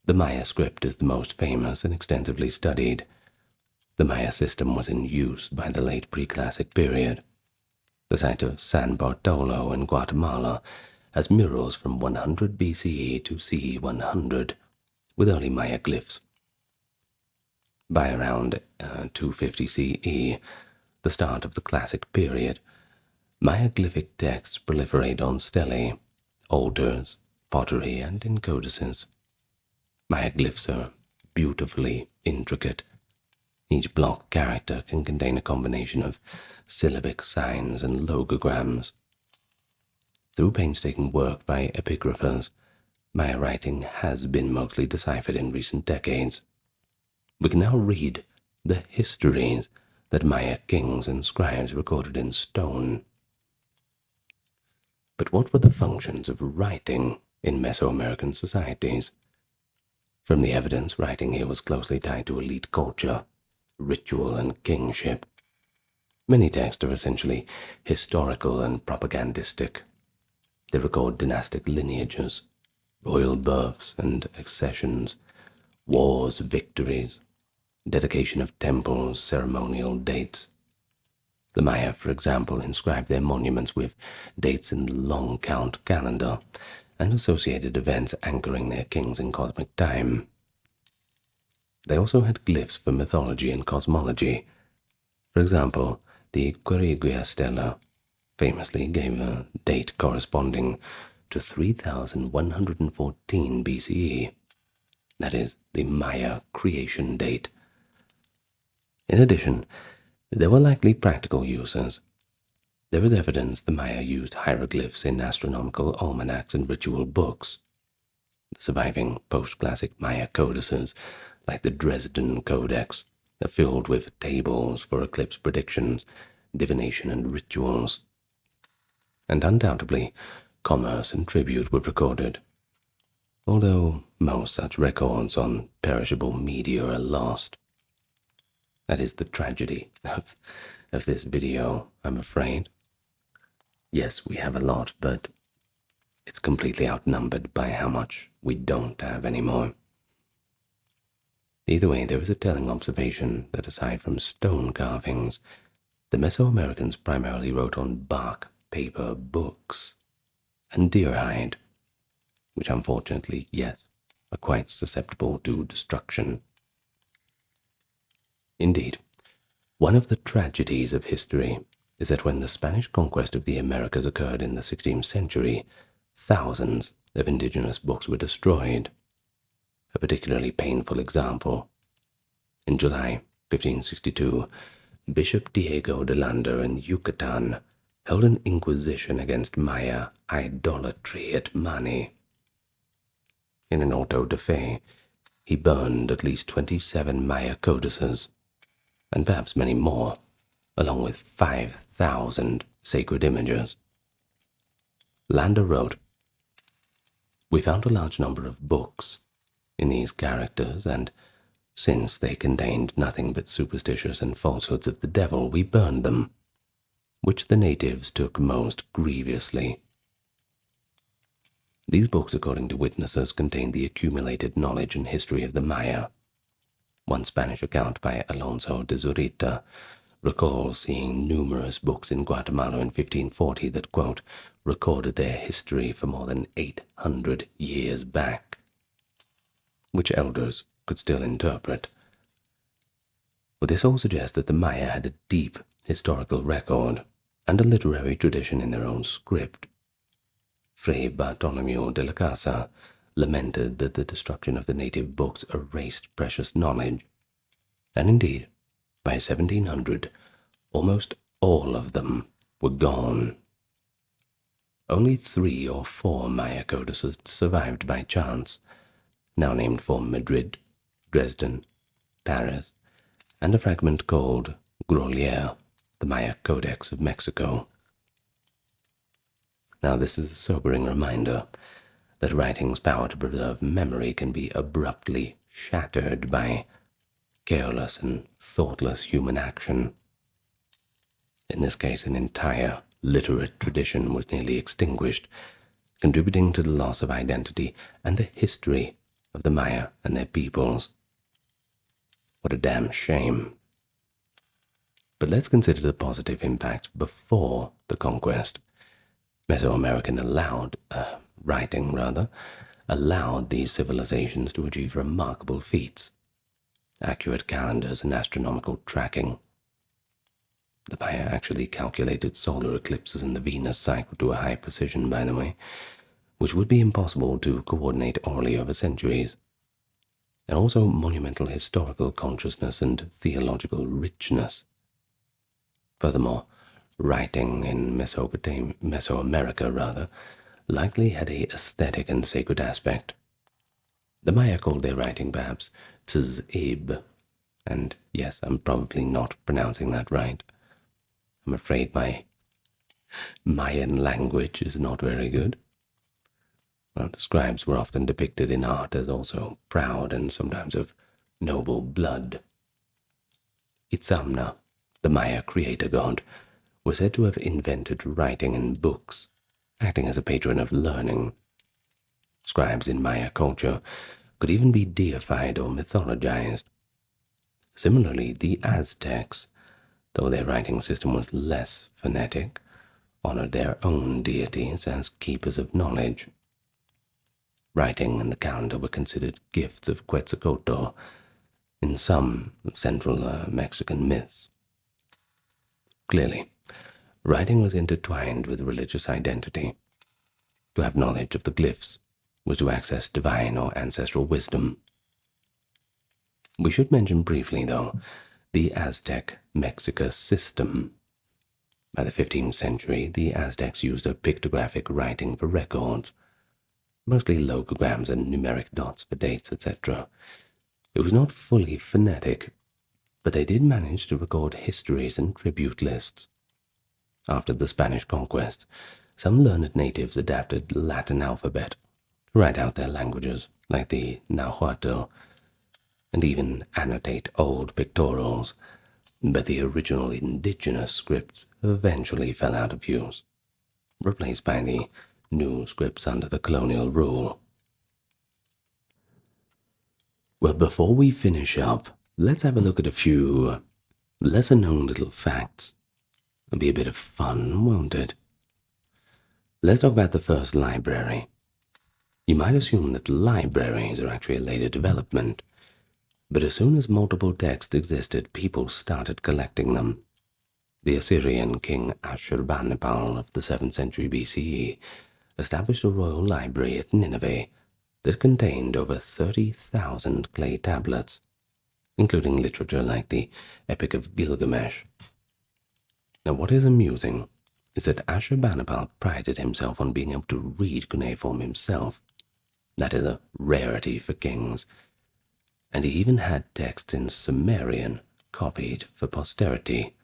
The Maya script is the most famous and extensively studied. The Maya system was in use by the late pre-classic period. The site of San Bartolo in Guatemala has murals from 100 BCE to CE 100 with early Maya glyphs. By around 250 CE, the start of the classic period, Maya glyphic texts proliferate on stelae, altars, pottery, and in codices. Maya glyphs are beautifully intricate. Each block character can contain a combination of syllabic signs and logograms. Through painstaking work by epigraphers, Maya writing has been mostly deciphered in recent decades. We can now read the histories that Maya kings and scribes recorded in stone. But what were the functions of writing in Mesoamerican societies? From the evidence, writing here was closely tied to elite culture, ritual, and kingship. Many texts are essentially historical and propagandistic. They record dynastic lineages, royal births and accessions, wars, victories, dedication of temples, ceremonial dates. The Maya, for example, inscribed their monuments with dates in the long count calendar and associated events anchoring their kings in cosmic time. They also had glyphs for mythology and cosmology. For example, the Quiriguia stela famously gave a date corresponding to 3114 BCE. That is the Maya creation date. In addition, there were likely practical uses. There is evidence the Maya used hieroglyphs in astronomical almanacs and ritual books. The surviving post-classic Maya codices, like the Dresden Codex, are filled with tables for eclipse predictions, divination, and rituals. And undoubtedly, commerce and tribute were recorded, although most such records on perishable media are lost. That is the tragedy of this video, I'm afraid. Yes, we have a lot, but it's completely outnumbered by how much we don't have anymore. Either way, there is a telling observation that aside from stone carvings, the Mesoamericans primarily wrote on bark, paper, books, and deer hide, which unfortunately, yes, are quite susceptible to destruction. Indeed, one of the tragedies of history is that when the Spanish conquest of the Americas occurred in the 16th century, thousands of indigenous books were destroyed. A particularly painful example. In July 1562, Bishop Diego de Landa in Yucatan held an inquisition against Maya idolatry at Mani. In an auto de fe, he burned at least 27 Maya codices, and perhaps many more, along with 5,000 sacred images. Landa wrote, "We found a large number of books in these characters, and since they contained nothing but superstitions and falsehoods of the devil, we burned them. which the natives took most grievously. These books, according to witnesses, contained the accumulated knowledge and history of the Maya. One Spanish account by Alonso de Zurita recalls seeing numerous books in Guatemala in 1540 that, quote, recorded their history for more than 800 years back, which elders could still interpret. But this all suggests that the Maya had a deep historical record and a literary tradition in their own script. Fray Bartolomeu de la Casa lamented that the destruction of the native books erased precious knowledge, and indeed, by 1700, almost all of them were gone. Only 3 or 4 Maya codices survived by chance, now named for Madrid, Dresden, Paris, and a fragment called Grolier, the Maya Codex of Mexico. Now this is a sobering reminder that writing's power to preserve memory can be abruptly shattered by careless and thoughtless human action. In this case, an entire literate tradition was nearly extinguished, contributing to the loss of identity and the history of the Maya and their peoples. What a damn shame. But let's consider the positive impact before the conquest. Mesoamerican writing allowed these civilizations to achieve remarkable feats, accurate calendars and astronomical tracking. The Maya actually calculated solar eclipses and the Venus cycle to a high precision, by the way, which would be impossible to coordinate orally over centuries, and also monumental historical consciousness and theological richness. Furthermore, writing in Mesoamerica likely had a aesthetic and sacred aspect. The Maya called their writing perhaps Tzib, and yes, I'm probably not pronouncing that right. I'm afraid my Mayan language is not very good. Well, the scribes were often depicted in art as also proud and sometimes of noble blood. Itzamna, the Maya creator god, was said to have invented writing and books, acting as a patron of learning. Scribes in Maya culture could even be deified or mythologized. Similarly, the Aztecs, though their writing system was less phonetic, honored their own deities as keepers of knowledge. Writing and the calendar were considered gifts of Quetzalcoatl in some central Mexican myths. Clearly, writing was intertwined with religious identity. To have knowledge of the glyphs was to access divine or ancestral wisdom. We should mention briefly, though, the Aztec Mexica system. By the 15th century, the Aztecs used a pictographic writing for records, mostly logograms and numeric dots for dates, etc. It was not fully phonetic, but they did manage to record histories and tribute lists. After the Spanish conquest, some learned natives adapted the Latin alphabet to write out their languages, like the Nahuatl, and even annotate old pictorials, but the original indigenous scripts eventually fell out of use, replaced by the new scripts under the colonial rule. Well, before we finish up, let's have a look at a few lesser-known little facts. It'll be a bit of fun, won't it? Let's talk about the first library. You might assume that libraries are actually a later development, but as soon as multiple texts existed, people started collecting them. The Assyrian king Ashurbanipal of the 7th century BCE established a royal library at Nineveh that contained over 30,000 clay tablets, including literature like the Epic of Gilgamesh. Now, what is amusing is that Ashurbanipal prided himself on being able to read cuneiform himself. That is a rarity for kings, and he even had texts in Sumerian copied for posterity.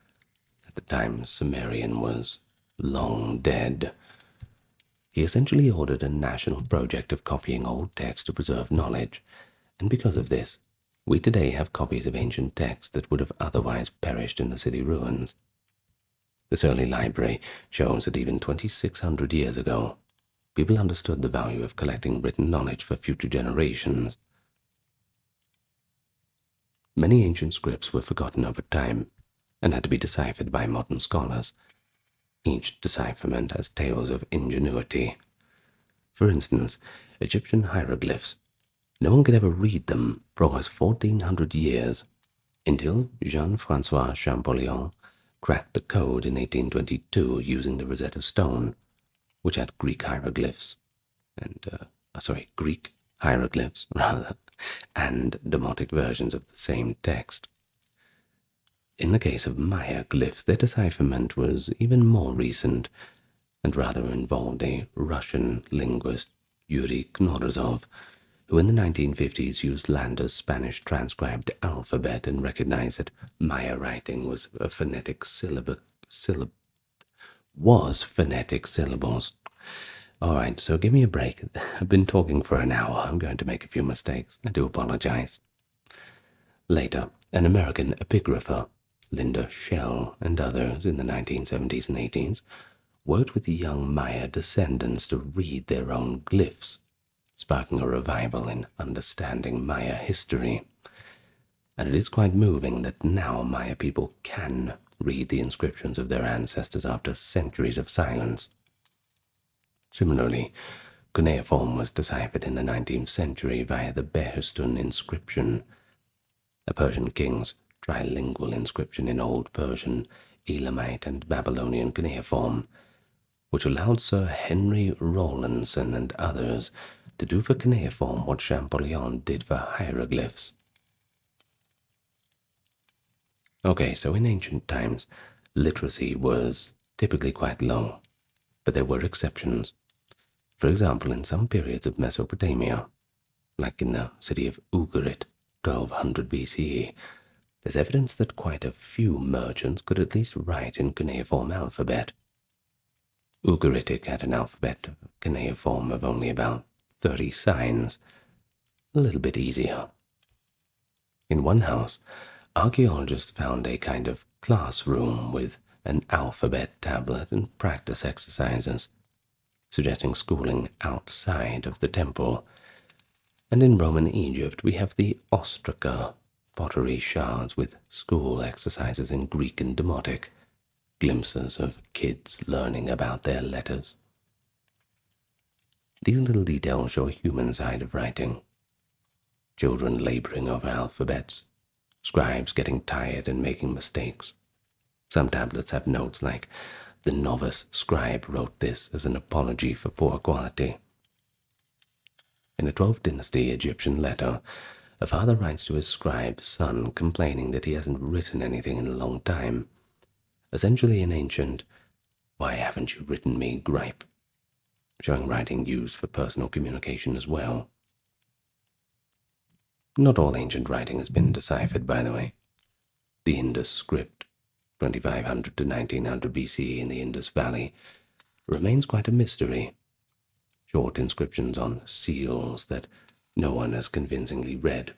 At the time, Sumerian was long dead. He essentially ordered a national project of copying old texts to preserve knowledge, and because of this, we today have copies of ancient texts that would have otherwise perished in the city ruins. This early library shows that even 2,600 years ago, people understood the value of collecting written knowledge for future generations. Many ancient scripts were forgotten over time and had to be deciphered by modern scholars. Each decipherment has tales of ingenuity. For instance, Egyptian hieroglyphs. No one could ever read them for almost 1,400 years until Jean-François Champollion cracked the code in 1822 using the Rosetta Stone, which had Greek hieroglyphs, Greek hieroglyphs rather, and demotic versions of the same text. In the case of Maya glyphs, their decipherment was even more recent and rather involved a Russian linguist, Yuri Knorozov, who in the 1950s used Landa's Spanish transcribed alphabet and recognized that Maya writing was a phonetic phonetic syllables. All right, so give me a break. I've been talking for an hour. I'm going to make a few mistakes. I do apologize. Later, an American epigrapher, Linda Shell, and others in the 1970s and 80s worked with the young Maya descendants to read their own glyphs, sparking a revival in understanding Maya history. And it is quite moving that now Maya people can read the inscriptions of their ancestors after centuries of silence. Similarly, cuneiform was deciphered in the 19th century via the Behistun inscription, a Persian king's trilingual inscription in Old Persian, Elamite, and Babylonian cuneiform, which allowed Sir Henry Rawlinson and others to do for cuneiform what Champollion did for hieroglyphs. Okay, so in ancient times, literacy was typically quite low, but there were exceptions. For example, in some periods of Mesopotamia, like in the city of Ugarit, 1200 BCE, there's evidence that quite a few merchants could at least write in cuneiform alphabet. Ugaritic had an alphabet of cuneiform of only about 30 signs, a little bit easier. In one house, archaeologists found a kind of classroom with an alphabet tablet and practice exercises, suggesting schooling outside of the temple. And in Roman Egypt, we have the ostraca, pottery shards with school exercises in Greek and Demotic, glimpses of kids learning about their letters. These little details show a human side of writing. Children laboring over alphabets, scribes getting tired and making mistakes. Some tablets have notes like, "The novice scribe wrote this as an apology for poor quality." In a 12th dynasty Egyptian letter, a father writes to his scribe's son complaining that he hasn't written anything in a long time, essentially an ancient, "Why haven't you written me?" gripe, showing writing used for personal communication as well. Not all ancient writing has been deciphered, by the way. The Indus script, 2500 to 1900 BCE in the Indus Valley, remains quite a mystery. Short inscriptions on seals that no one has convincingly read,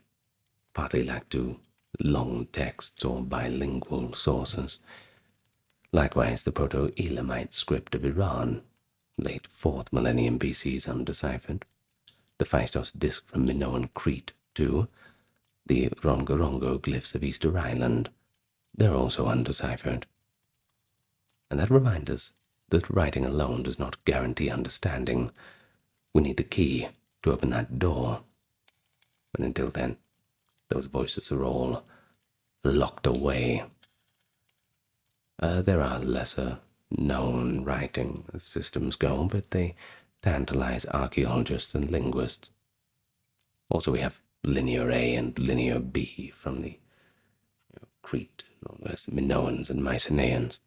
partly lack to long texts or bilingual sources. Likewise, the Proto-Elamite script of Iran, late 4th millennium BC, is undeciphered. The Phaistos disc from Minoan Crete, too, the Rongorongo glyphs of Easter Island, they're also undeciphered. And that reminds us that writing alone does not guarantee understanding. We need the key to open that door. But until then, those voices are all locked away. There are lesser known writing systems go, but they tantalize archaeologists and linguists. Also, we have Linear A and Linear B from the Crete, there's Minoans and Mycenaeans.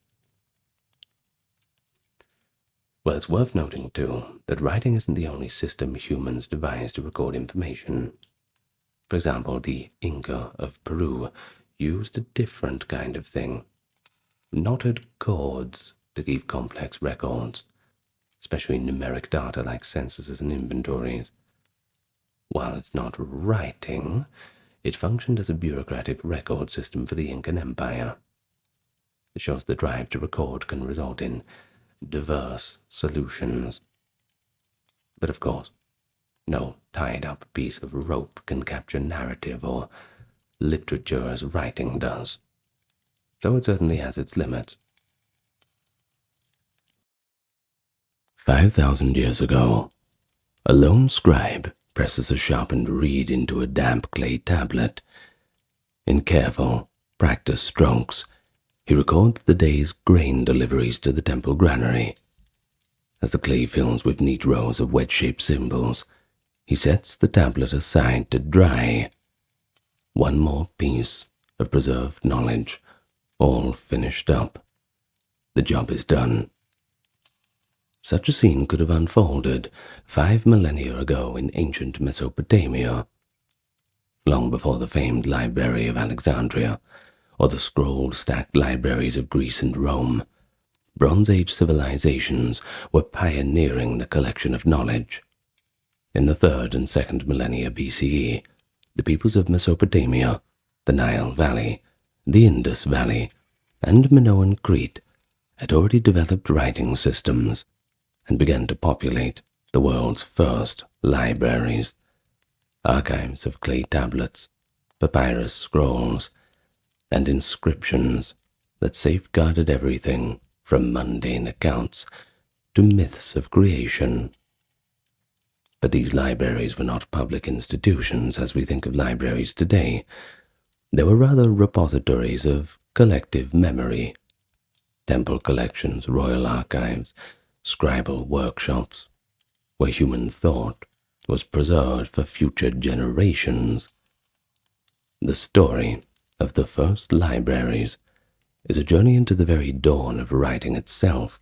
Well, it's worth noting, too, that writing isn't the only system humans devised to record information. For example, the Inca of Peru used a different kind of thing. Knotted cords to keep complex records, especially numeric data like censuses and inventories. While it's not writing, it functioned as a bureaucratic record system for the Incan Empire. shows the drive to record can result in diverse solutions. But of course, no tied-up piece of rope can capture narrative or literature as writing does, though it certainly has its limits. 5,000 years ago, a lone scribe presses a sharpened reed into a damp clay tablet. In careful, practiced strokes, he records the day's grain deliveries to the temple granary. As the clay fills with neat rows of wedge-shaped symbols, he sets the tablet aside to dry. One more piece of preserved knowledge, all finished up. The job is done. Such a scene could have unfolded 5 millennia ago in ancient Mesopotamia, long before the famed Library of Alexandria or the scroll-stacked libraries of Greece and Rome. Bronze Age civilizations were pioneering the collection of knowledge. In the 3rd and 2nd millennia BCE, the peoples of Mesopotamia, the Nile Valley, the Indus Valley, and Minoan Crete had already developed writing systems and began to populate the world's first libraries, archives of clay tablets, papyrus scrolls, and inscriptions that safeguarded everything from mundane accounts to myths of creation. But these libraries were not public institutions as we think of libraries today. They were rather repositories of collective memory, temple collections, royal archives, scribal workshops, where human thought was preserved for future generations. The story of the first libraries is a journey into the very dawn of writing itself,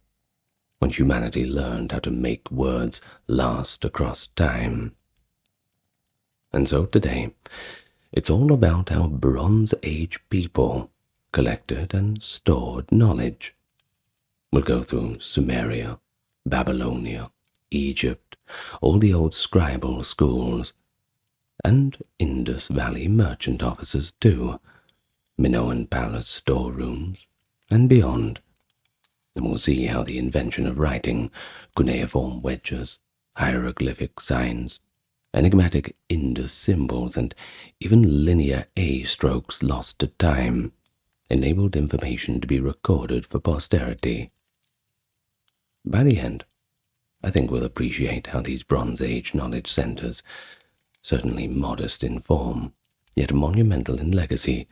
when humanity learned how to make words last across time. And so today, it's all about how Bronze Age people collected and stored knowledge. We'll go through Sumeria, Babylonia, Egypt, all the old scribal schools, and Indus Valley merchant offices too, Minoan palace storerooms, and beyond. And we'll see how the invention of writing, cuneiform wedges, hieroglyphic signs, enigmatic Indus symbols, and even linear A strokes lost to time enabled information to be recorded for posterity. By the end, I think we'll appreciate how these Bronze Age knowledge centers, certainly modest in form, yet monumental in legacy,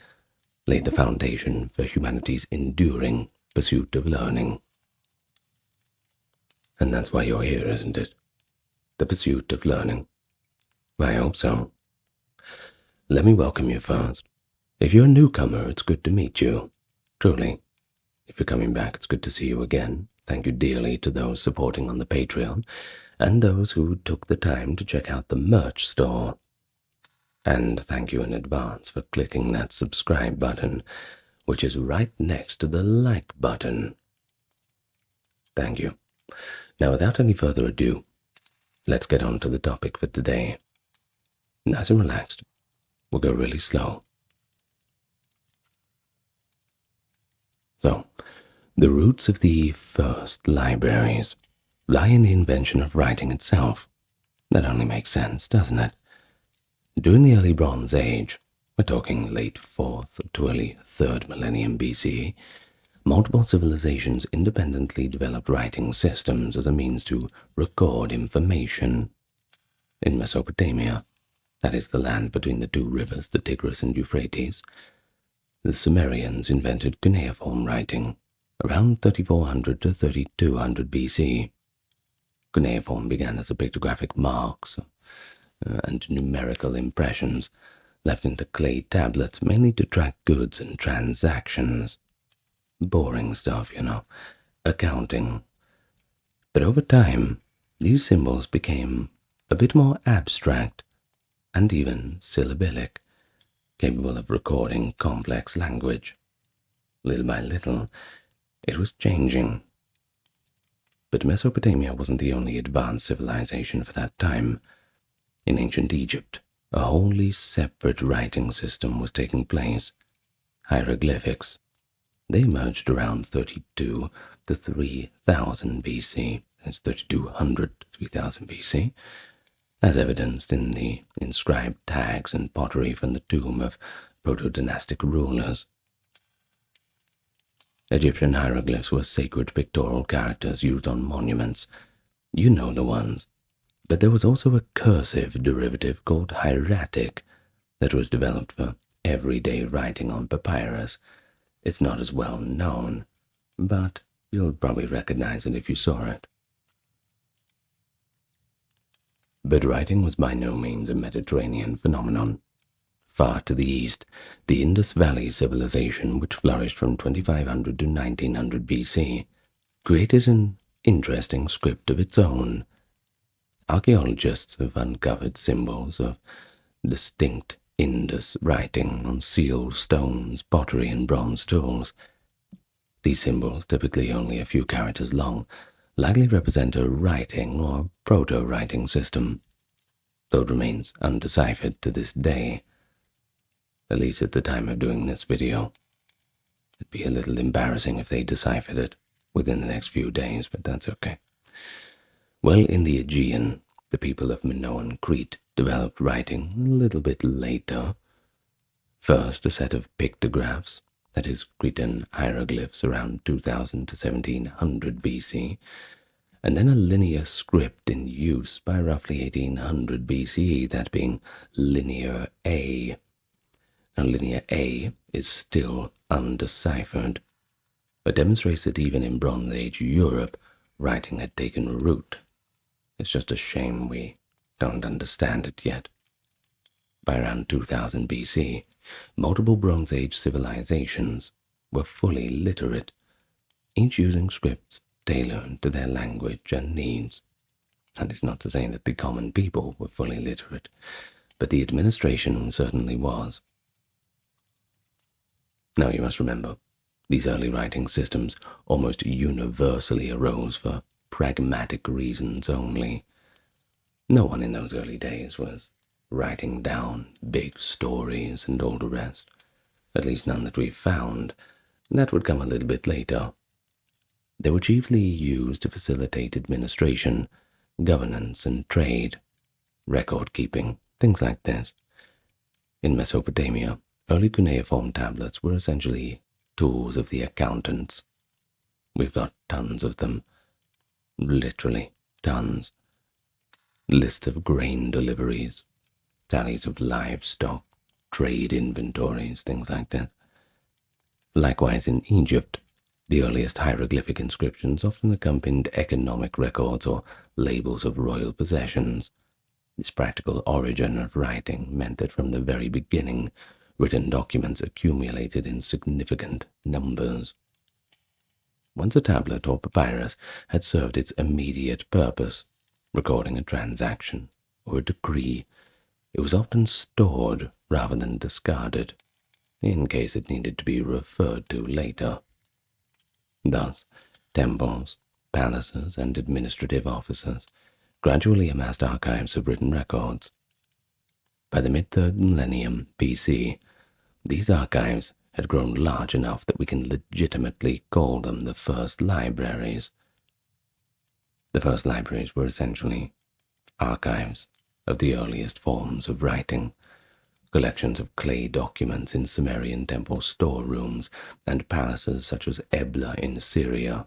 laid the foundation for humanity's enduring pursuit of learning. And that's why you're here, isn't it? The pursuit of learning. I hope so. Let me welcome you first. If you're a newcomer, it's good to meet you. Truly. If you're coming back, it's good to see you again. Thank you dearly to those supporting on the Patreon, and those who took the time to check out the merch store. And thank you in advance for clicking that subscribe button, which is right next to the like button. Thank you. Now, without any further ado, let's get on to the topic for today. Nice and relaxed. We'll go really slow. So, the roots of the first libraries lie in the invention of writing itself. That only makes sense, doesn't it? During the early Bronze Age, we're talking late 4th to early 3rd millennium BCE, multiple civilizations independently developed writing systems as a means to record information. In Mesopotamia, that is the land between the two rivers, the Tigris and Euphrates, the Sumerians invented cuneiform writing around 3400 to 3200 BC. Cuneiform began as a pictographic marks and numerical impressions left into clay tablets mainly to track goods and transactions. Boring stuff, accounting. But over time, these symbols became a bit more abstract and even syllabic, capable of recording complex language. Little by little, it was changing. But Mesopotamia wasn't the only advanced civilization for that time. In ancient Egypt, a wholly separate writing system was taking place, hieroglyphics. They emerged around 32 to 3000 BC, that's 3200 to 3000 BC, as evidenced in the inscribed tags and pottery from the tomb of proto-dynastic rulers. Egyptian hieroglyphs were sacred pictorial characters used on monuments. You know the ones. But there was also a cursive derivative called hieratic that was developed for everyday writing on papyrus. It's not as well known, but you'll probably recognize it if you saw it. But writing was by no means a Mediterranean phenomenon. Far to the east, the Indus Valley civilization, which flourished from 2500 to 1900 BC, created an interesting script of its own. Archaeologists have uncovered symbols of distinct Indus writing on sealed stones, pottery, and bronze tools. These symbols, typically only a few characters long, likely represent a writing or proto-writing system, though it remains undeciphered to this day, at least at the time of doing this video. It'd be a little embarrassing if they deciphered it within the next few days, but that's okay. Well, in the Aegean, the people of Minoan Crete developed writing a little bit later. First, a set of pictographs, that is, Cretan hieroglyphs around 2000 to 1700 BC, and then a linear script in use by roughly 1800 BCE, that being Linear A. Now, Linear A is still undeciphered, but demonstrates that even in Bronze Age Europe, writing had taken root. It's just a shame we don't understand it yet. By around 2000 BC, multiple Bronze Age civilizations were fully literate, each using scripts tailored to their language and needs. That is not to say that the common people were fully literate, but the administration certainly was. Now you must remember, these early writing systems almost universally arose for pragmatic reasons only. No one in those early days was writing down big stories and all the rest, at least none that we've found. That would come a little bit later. They were chiefly used to facilitate administration, governance, and trade, record-keeping, things like this. In Mesopotamia, early cuneiform tablets were essentially tools of the accountants. We've got tons of them, literally tons. Lists of grain deliveries, tallies of livestock, trade inventories, things like that. Likewise in Egypt, the earliest hieroglyphic inscriptions often accompanied economic records or labels of royal possessions. This practical origin of writing meant that from the very beginning, written documents accumulated in significant numbers. Once a tablet or papyrus had served its immediate purpose, recording a transaction or a decree, it was often stored rather than discarded, in case it needed to be referred to later. Thus, temples, palaces, and administrative offices gradually amassed archives of written records. By the mid-3rd millennium BC, these archives had grown large enough that we can legitimately call them the first libraries. The first libraries were essentially archives of the earliest forms of writing, collections of clay documents in Sumerian temple storerooms and palaces such as Ebla in Syria.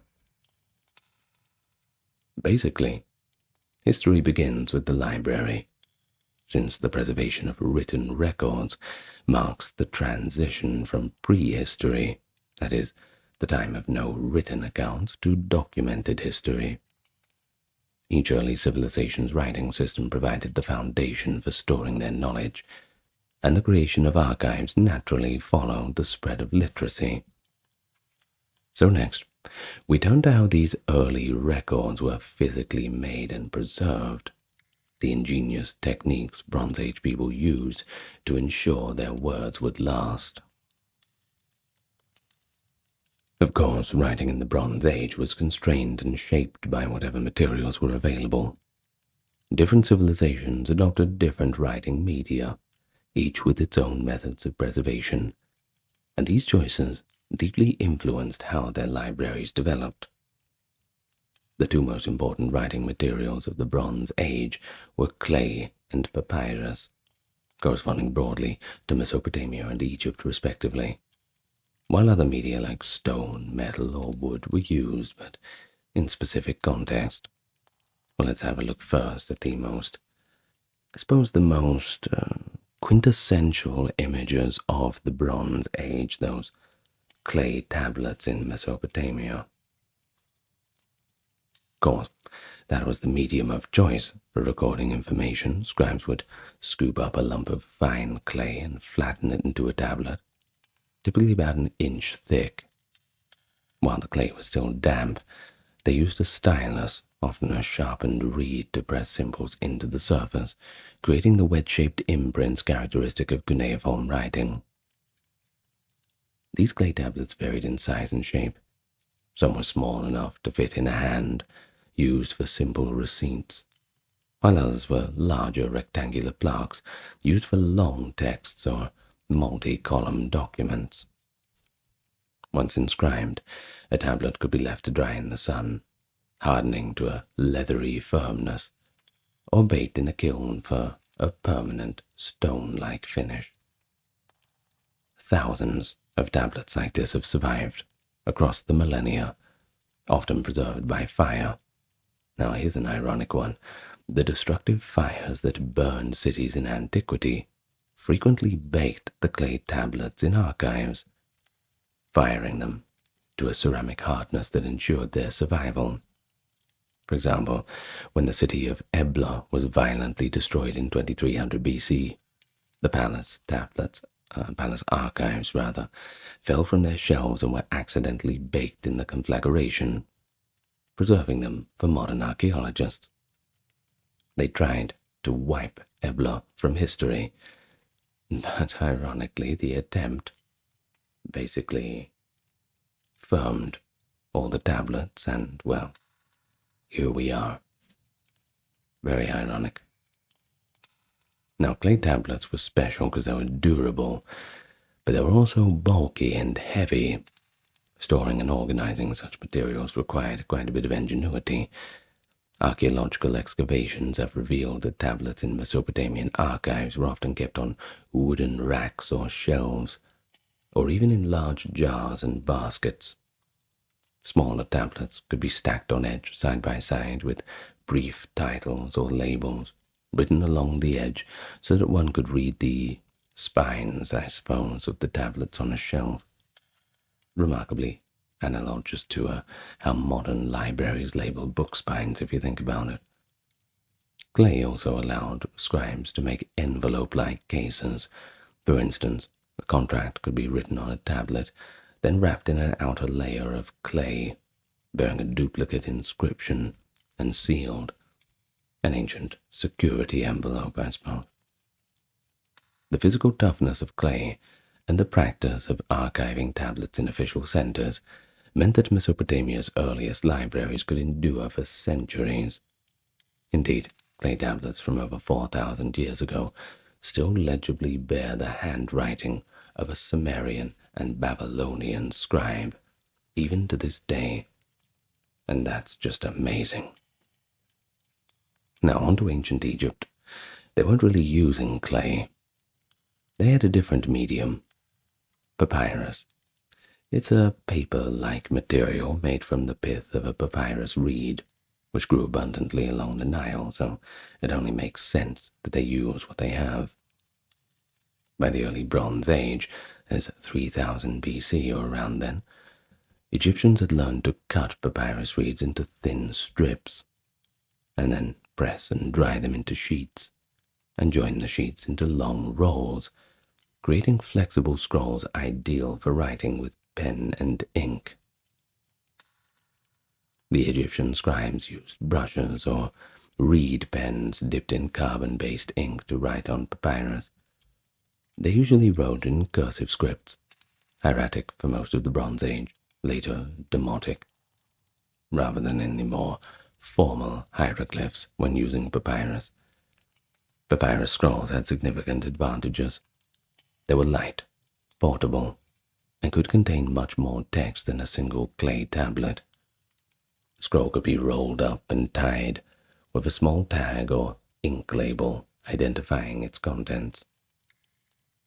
Basically, history begins with the library, since the preservation of written records marks the transition from prehistory, that is, the time of no written accounts, to documented history. Each early civilization's writing system provided the foundation for storing their knowledge, and the creation of archives naturally followed the spread of literacy. So next, we turn to how these early records were physically made and preserved, the ingenious techniques Bronze Age people used to ensure their words would last. Of course, writing in the Bronze Age was constrained and shaped by whatever materials were available. Different civilizations adopted different writing media, each with its own methods of preservation, and these choices deeply influenced how their libraries developed. The two most important writing materials of the Bronze Age were clay and papyrus, corresponding broadly to Mesopotamia and Egypt respectively, while other media like stone, metal, or wood were used, but in specific context. Well, let's have a look first at the most quintessential images of the Bronze Age, those clay tablets in Mesopotamia. Of course, that was the medium of choice for recording information. Scribes would scoop up a lump of fine clay and flatten it into a tablet, typically about an inch thick. While the clay was still damp, they used a stylus, often a sharpened reed, to press symbols into the surface, creating the wedge-shaped imprints characteristic of cuneiform writing. These clay tablets varied in size and shape. Some were small enough to fit in a hand, used for simple receipts, while others were larger rectangular plaques, used for long texts or multi-column documents. Once inscribed, a tablet could be left to dry in the sun, hardening to a leathery firmness, or baked in a kiln for a permanent stone-like finish. Thousands of tablets like this have survived across the millennia, often preserved by fire. Now here's an ironic one. The destructive fires that burned cities in antiquity frequently baked the clay tablets in archives, firing them to a ceramic hardness that ensured their survival. For example, when the city of Ebla was violently destroyed in 2300 BC, the palace archives, fell from their shelves and were accidentally baked in the conflagration, preserving them for modern archaeologists. They tried to wipe Ebla from history, but ironically the attempt basically firmed all the tablets, and, well, here we are. Very ironic. Now, clay tablets were special because they were durable, but they were also bulky and heavy. Storing and organizing such materials required quite a bit of ingenuity. Archaeological excavations have revealed that tablets in Mesopotamian archives were often kept on wooden racks or shelves, or even in large jars and baskets. Smaller tablets could be stacked on edge side by side with brief titles or labels written along the edge so that one could read the spines, I suppose, of the tablets on a shelf. Remarkably analogous to how modern libraries label book spines, if you think about it. Clay also allowed scribes to make envelope-like cases. For instance, a contract could be written on a tablet, then wrapped in an outer layer of clay, bearing a duplicate inscription, and sealed. An ancient security envelope, I suppose. The physical toughness of clay and the practice of archiving tablets in official centers meant that Mesopotamia's earliest libraries could endure for centuries. Indeed, clay tablets from over 4,000 years ago still legibly bear the handwriting of a Sumerian and Babylonian scribe, even to this day. And that's just amazing. Now on to ancient Egypt. They weren't really using clay. They had a different medium, papyrus. It's a paper-like material made from the pith of a papyrus reed, which grew abundantly along the Nile, so it only makes sense that they use what they have. By the early Bronze Age, as 3000 BC or around then, Egyptians had learned to cut papyrus reeds into thin strips, and then press and dry them into sheets, and join the sheets into long rolls, creating flexible scrolls ideal for writing with pen and ink. The Egyptian scribes used brushes or reed pens dipped in carbon-based ink to write on papyrus. They usually wrote in cursive scripts, hieratic for most of the Bronze Age, later demotic, rather than in the more formal hieroglyphs when using papyrus. Papyrus scrolls had significant advantages. They were light, portable, and could contain much more text than a single clay tablet. The scroll could be rolled up and tied with a small tag or ink label identifying its contents.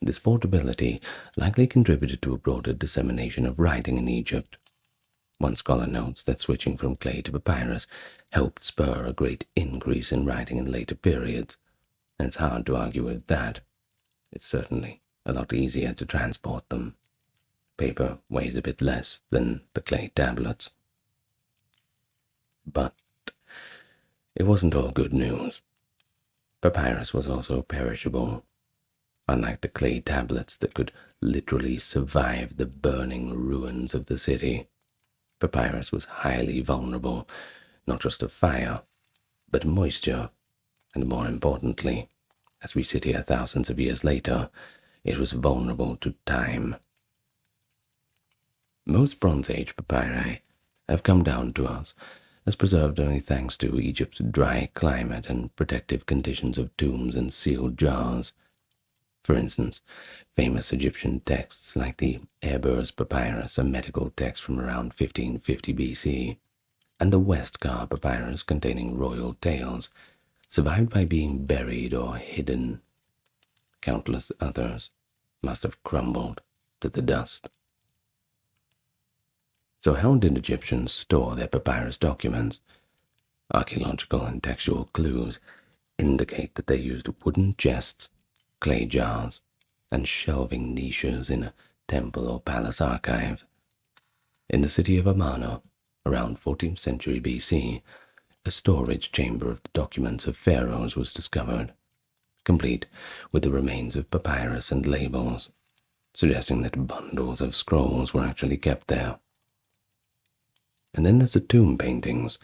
This portability likely contributed to a broader dissemination of writing in Egypt. One scholar notes that switching from clay to papyrus helped spur a great increase in writing in later periods, and it's hard to argue with that. It's certainly a lot easier to transport them. Paper weighs a bit less than the clay tablets. But it wasn't all good news. Papyrus was also perishable. Unlike the clay tablets that could literally survive the burning ruins of the city, papyrus was highly vulnerable, not just to fire, but moisture, and more importantly, as we sit here thousands of years later, it was vulnerable to time. Most Bronze Age papyri have come down to us as preserved only thanks to Egypt's dry climate and protective conditions of tombs and sealed jars. For instance, famous Egyptian texts like the Ebers Papyrus, a medical text from around 1550 BC, and the Westcar Papyrus containing royal tales, survived by being buried or hidden. Countless others must have crumbled to the dust. So how did Egyptians store their papyrus documents? Archaeological and textual clues indicate that they used wooden chests, clay jars, and shelving niches in a temple or palace archive. In the city of Amarna, around 14th century BC, a storage chamber of the documents of pharaohs was discovered, complete with the remains of papyrus and labels, suggesting that bundles of scrolls were actually kept there. And then there's the tomb paintings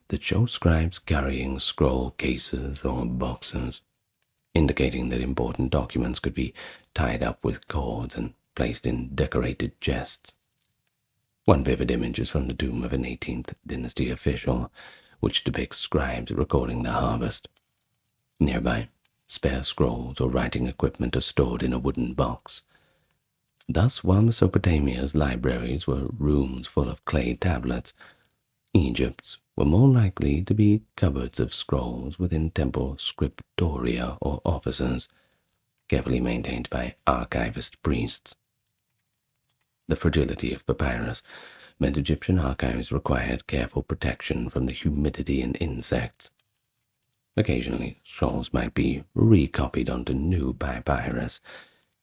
that show scribes carrying scroll cases or boxes, indicating that important documents could be tied up with cords and placed in decorated chests. One vivid image is from the tomb of an 18th dynasty official, which depicts scribes recording the harvest. Nearby, spare scrolls or writing equipment are stored in a wooden box. Thus, while Mesopotamia's libraries were rooms full of clay tablets, Egypt's were more likely to be cupboards of scrolls within temple scriptoria or offices, carefully maintained by archivist priests. The fragility of papyrus meant Egyptian archives required careful protection from the humidity and insects. Occasionally, scrolls might be recopied onto new papyrus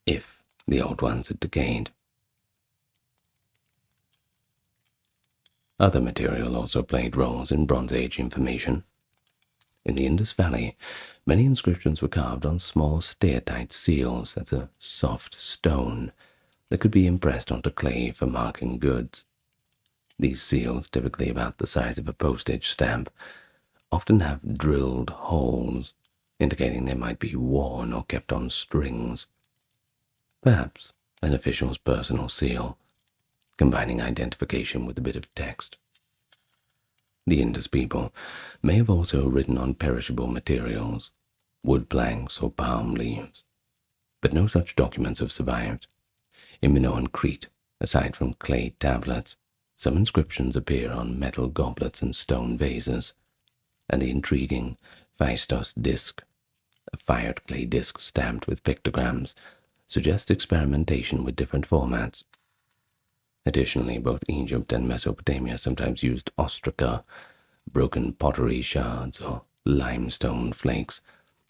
if the old ones had decayed. Other material also played roles in Bronze Age information. In the Indus Valley, many inscriptions were carved on small steatite seals, that's a soft stone, that could be impressed onto clay for marking goods. These seals, typically about the size of a postage stamp, often have drilled holes, indicating they might be worn or kept on strings. Perhaps an official's personal seal, combining identification with a bit of text. The Indus people may have also written on perishable materials, wood planks or palm leaves, but no such documents have survived. In Minoan Crete, aside from clay tablets, some inscriptions appear on metal goblets and stone vases, and the intriguing Phaistos disc, a fired clay disc stamped with pictograms, suggests experimentation with different formats. Additionally, both Egypt and Mesopotamia sometimes used ostraca, broken pottery shards, or limestone flakes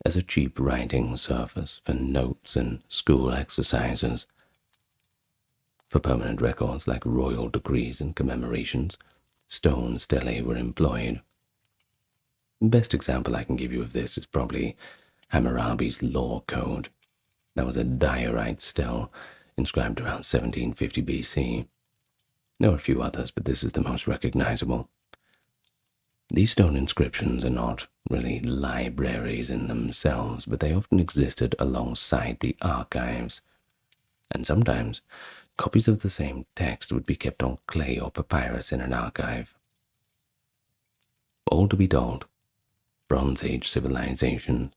as a cheap writing surface for notes and school exercises. For permanent records like royal decrees and commemorations, stone stelae were employed. The best example I can give you of this is probably Hammurabi's Law Code. That was a diorite stele inscribed around 1750 BC. There are a few others, but this is the most recognizable. These stone inscriptions are not really libraries in themselves, but they often existed alongside the archives, and sometimes copies of the same text would be kept on clay or papyrus in an archive. All to be told, Bronze Age civilization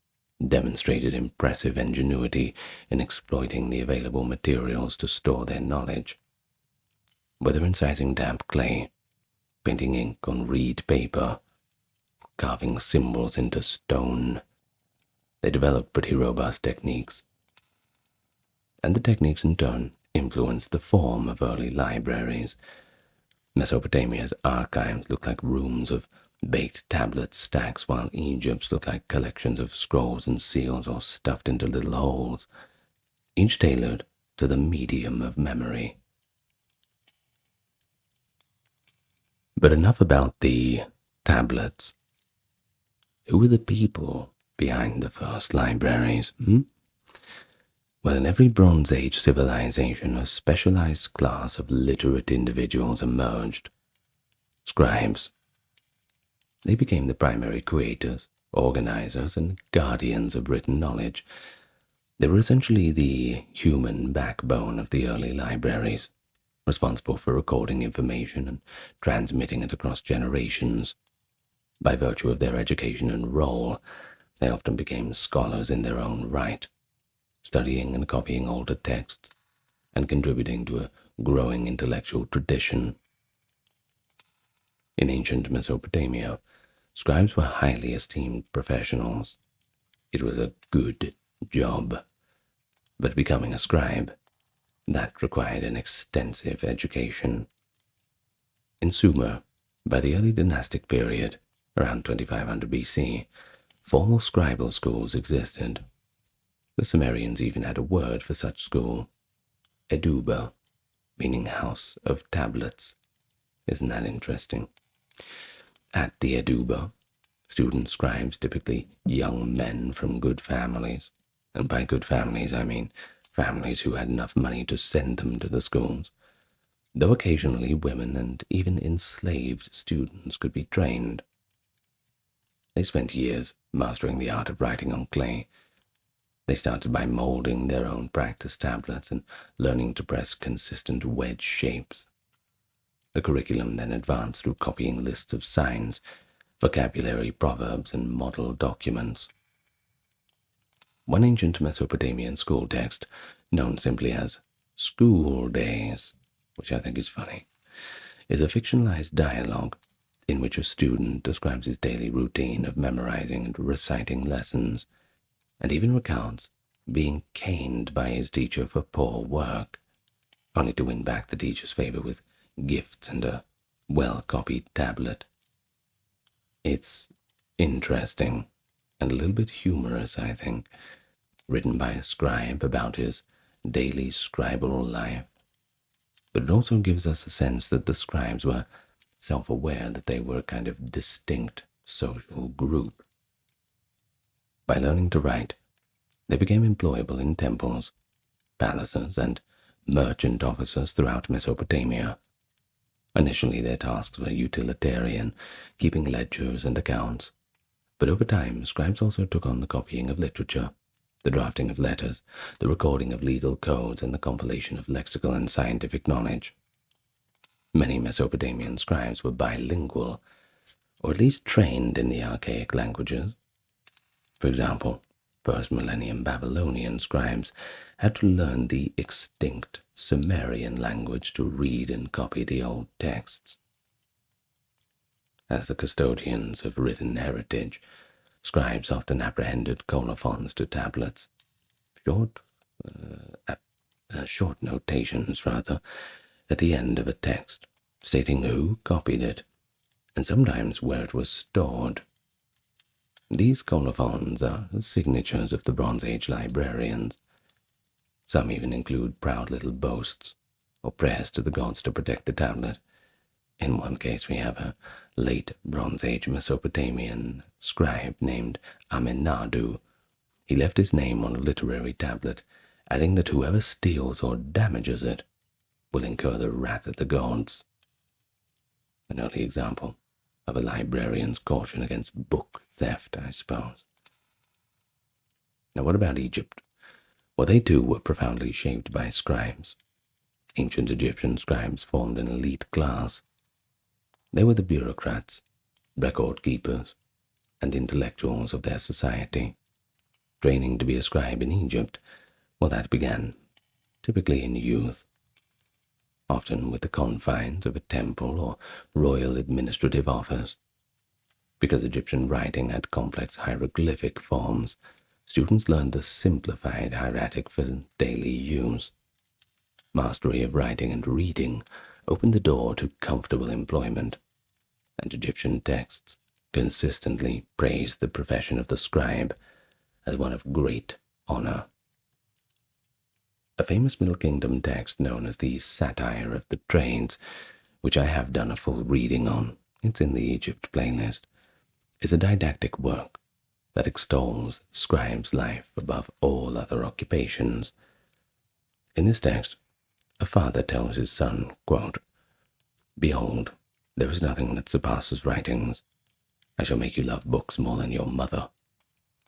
demonstrated impressive ingenuity in exploiting the available materials to store their knowledge. whether incising damp clay, painting ink on reed paper, carving symbols into stone. They developed pretty robust techniques. And the techniques in turn influenced the form of early libraries. Mesopotamia's archives look like rooms of baked tablet stacks, while Egypt's look like collections of scrolls and seals all stuffed into little holes, each tailored to the medium of memory. But enough about the tablets. Who were the people behind the first libraries? Well, in every Bronze Age civilization, a specialized class of literate individuals emerged. Scribes. They became the primary creators, organizers, and guardians of written knowledge. They were essentially the human backbone of the early libraries, responsible for recording information and transmitting it across generations. By virtue of their education and role, they often became scholars in their own right, studying and copying older texts and contributing to a growing intellectual tradition. In ancient Mesopotamia, scribes were highly esteemed professionals. It was a good job, but becoming a scribe, that required an extensive education. In Sumer, by the early dynastic period, around 2500 BC, formal scribal schools existed. The Sumerians even had a word for such school, eduba, meaning house of tablets. Isn't that interesting? At the eduba, student scribes, typically young men from good families, and by good families I mean families who had enough money to send them to the schools, though occasionally women and even enslaved students could be trained. They spent years mastering the art of writing on clay. They started by molding their own practice tablets and learning to press consistent wedge shapes. The curriculum then advanced through copying lists of signs, vocabulary, proverbs, and model documents. One ancient Mesopotamian school text, known simply as School Days, which I think is funny, is a fictionalized dialogue in which a student describes his daily routine of memorizing and reciting lessons, and even recounts being caned by his teacher for poor work, only to win back the teacher's favor with gifts and a well-copied tablet. It's interesting and a little bit humorous, I think, written by a scribe about his daily scribal life. But it also gives us a sense that the scribes were self-aware that they were a kind of distinct social group. By learning to write, they became employable in temples, palaces, and merchant offices throughout Mesopotamia. Initially, their tasks were utilitarian, keeping ledgers and accounts, but over time, scribes also took on the copying of literature, the drafting of letters, the recording of legal codes, and the compilation of lexical and scientific knowledge. Many Mesopotamian scribes were bilingual, or at least trained in the archaic languages. For example, first millennium Babylonian scribes had to learn the extinct Sumerian language to read and copy the old texts. As the custodians of written heritage, scribes often apprehended colophons to tablets, short notations, at the end of a text, stating who copied it, and sometimes where it was stored. These colophons are signatures of the Bronze Age librarians. Some even include proud little boasts, or prayers to the gods to protect the tablet. In one case we have a late Bronze Age Mesopotamian scribe named Amenadu. He left his name on a literary tablet, adding that whoever steals or damages it will incur the wrath of the gods. An early example of a librarian's caution against book theft, I suppose. Now what about Egypt? Well, they too were profoundly shaped by scribes. Ancient Egyptian scribes formed an elite class. They were the bureaucrats, record keepers, and intellectuals of their society. Training to be a scribe in Egypt, well, that began typically in youth. often with the confines of a temple or royal administrative office. Because Egyptian writing had complex hieroglyphic forms, students learned the simplified hieratic for daily use. Mastery of writing and reading opened the door to comfortable employment, and Egyptian texts consistently praised the profession of the scribe as one of great honor. A famous Middle Kingdom text known as the Satire of the Trades, which I have done a full reading on, it's in the Egypt playlist, is a didactic work that extols scribe's life above all other occupations. In this text, a father tells his son, quote, "Behold, there is nothing that surpasses writings. I shall make you love books more than your mother.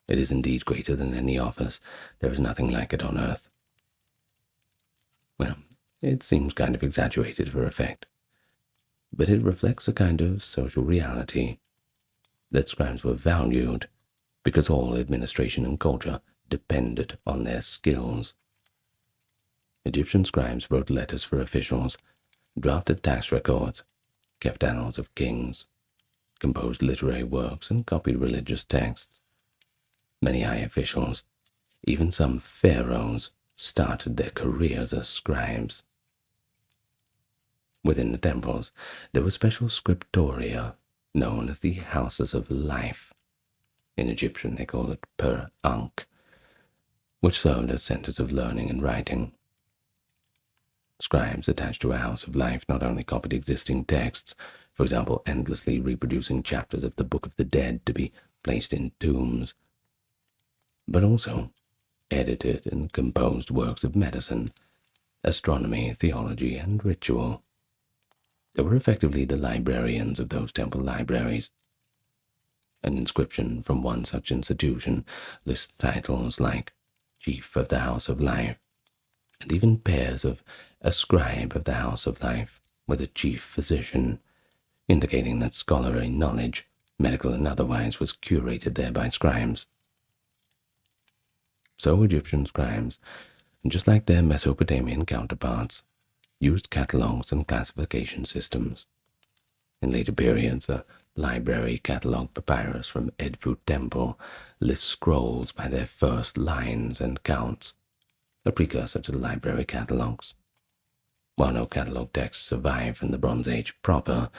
It is indeed greater than any office. There is nothing like it on earth." Well, it seems kind of exaggerated for effect, but it reflects a kind of social reality, that scribes were valued because all administration and culture depended on their skills. Egyptian scribes wrote letters for officials, drafted tax records, kept annals of kings, composed literary works, and copied religious texts. Many high officials, even some pharaohs, started their careers as scribes. Within the temples, there were special scriptoria known as the Houses of Life. In Egyptian, they call it per-ankh, which served as centers of learning and writing. Scribes attached to a House of Life not only copied existing texts, for example, endlessly reproducing chapters of the Book of the Dead to be placed in tombs, but also edited and composed works of medicine, astronomy, theology, and ritual. They were effectively the librarians of those temple libraries. An inscription from one such institution lists titles like Chief of the House of Life, and even pairs of a scribe of the House of Life with a chief physician, indicating that scholarly knowledge, medical and otherwise, was curated there by scribes. So Egyptian scribes, just like their Mesopotamian counterparts, used catalogues and classification systems. In later periods, a library catalog papyrus from Edfu Temple lists scrolls by their first lines and counts, a precursor to the library catalogues. While no catalog texts survive from the Bronze Age proper,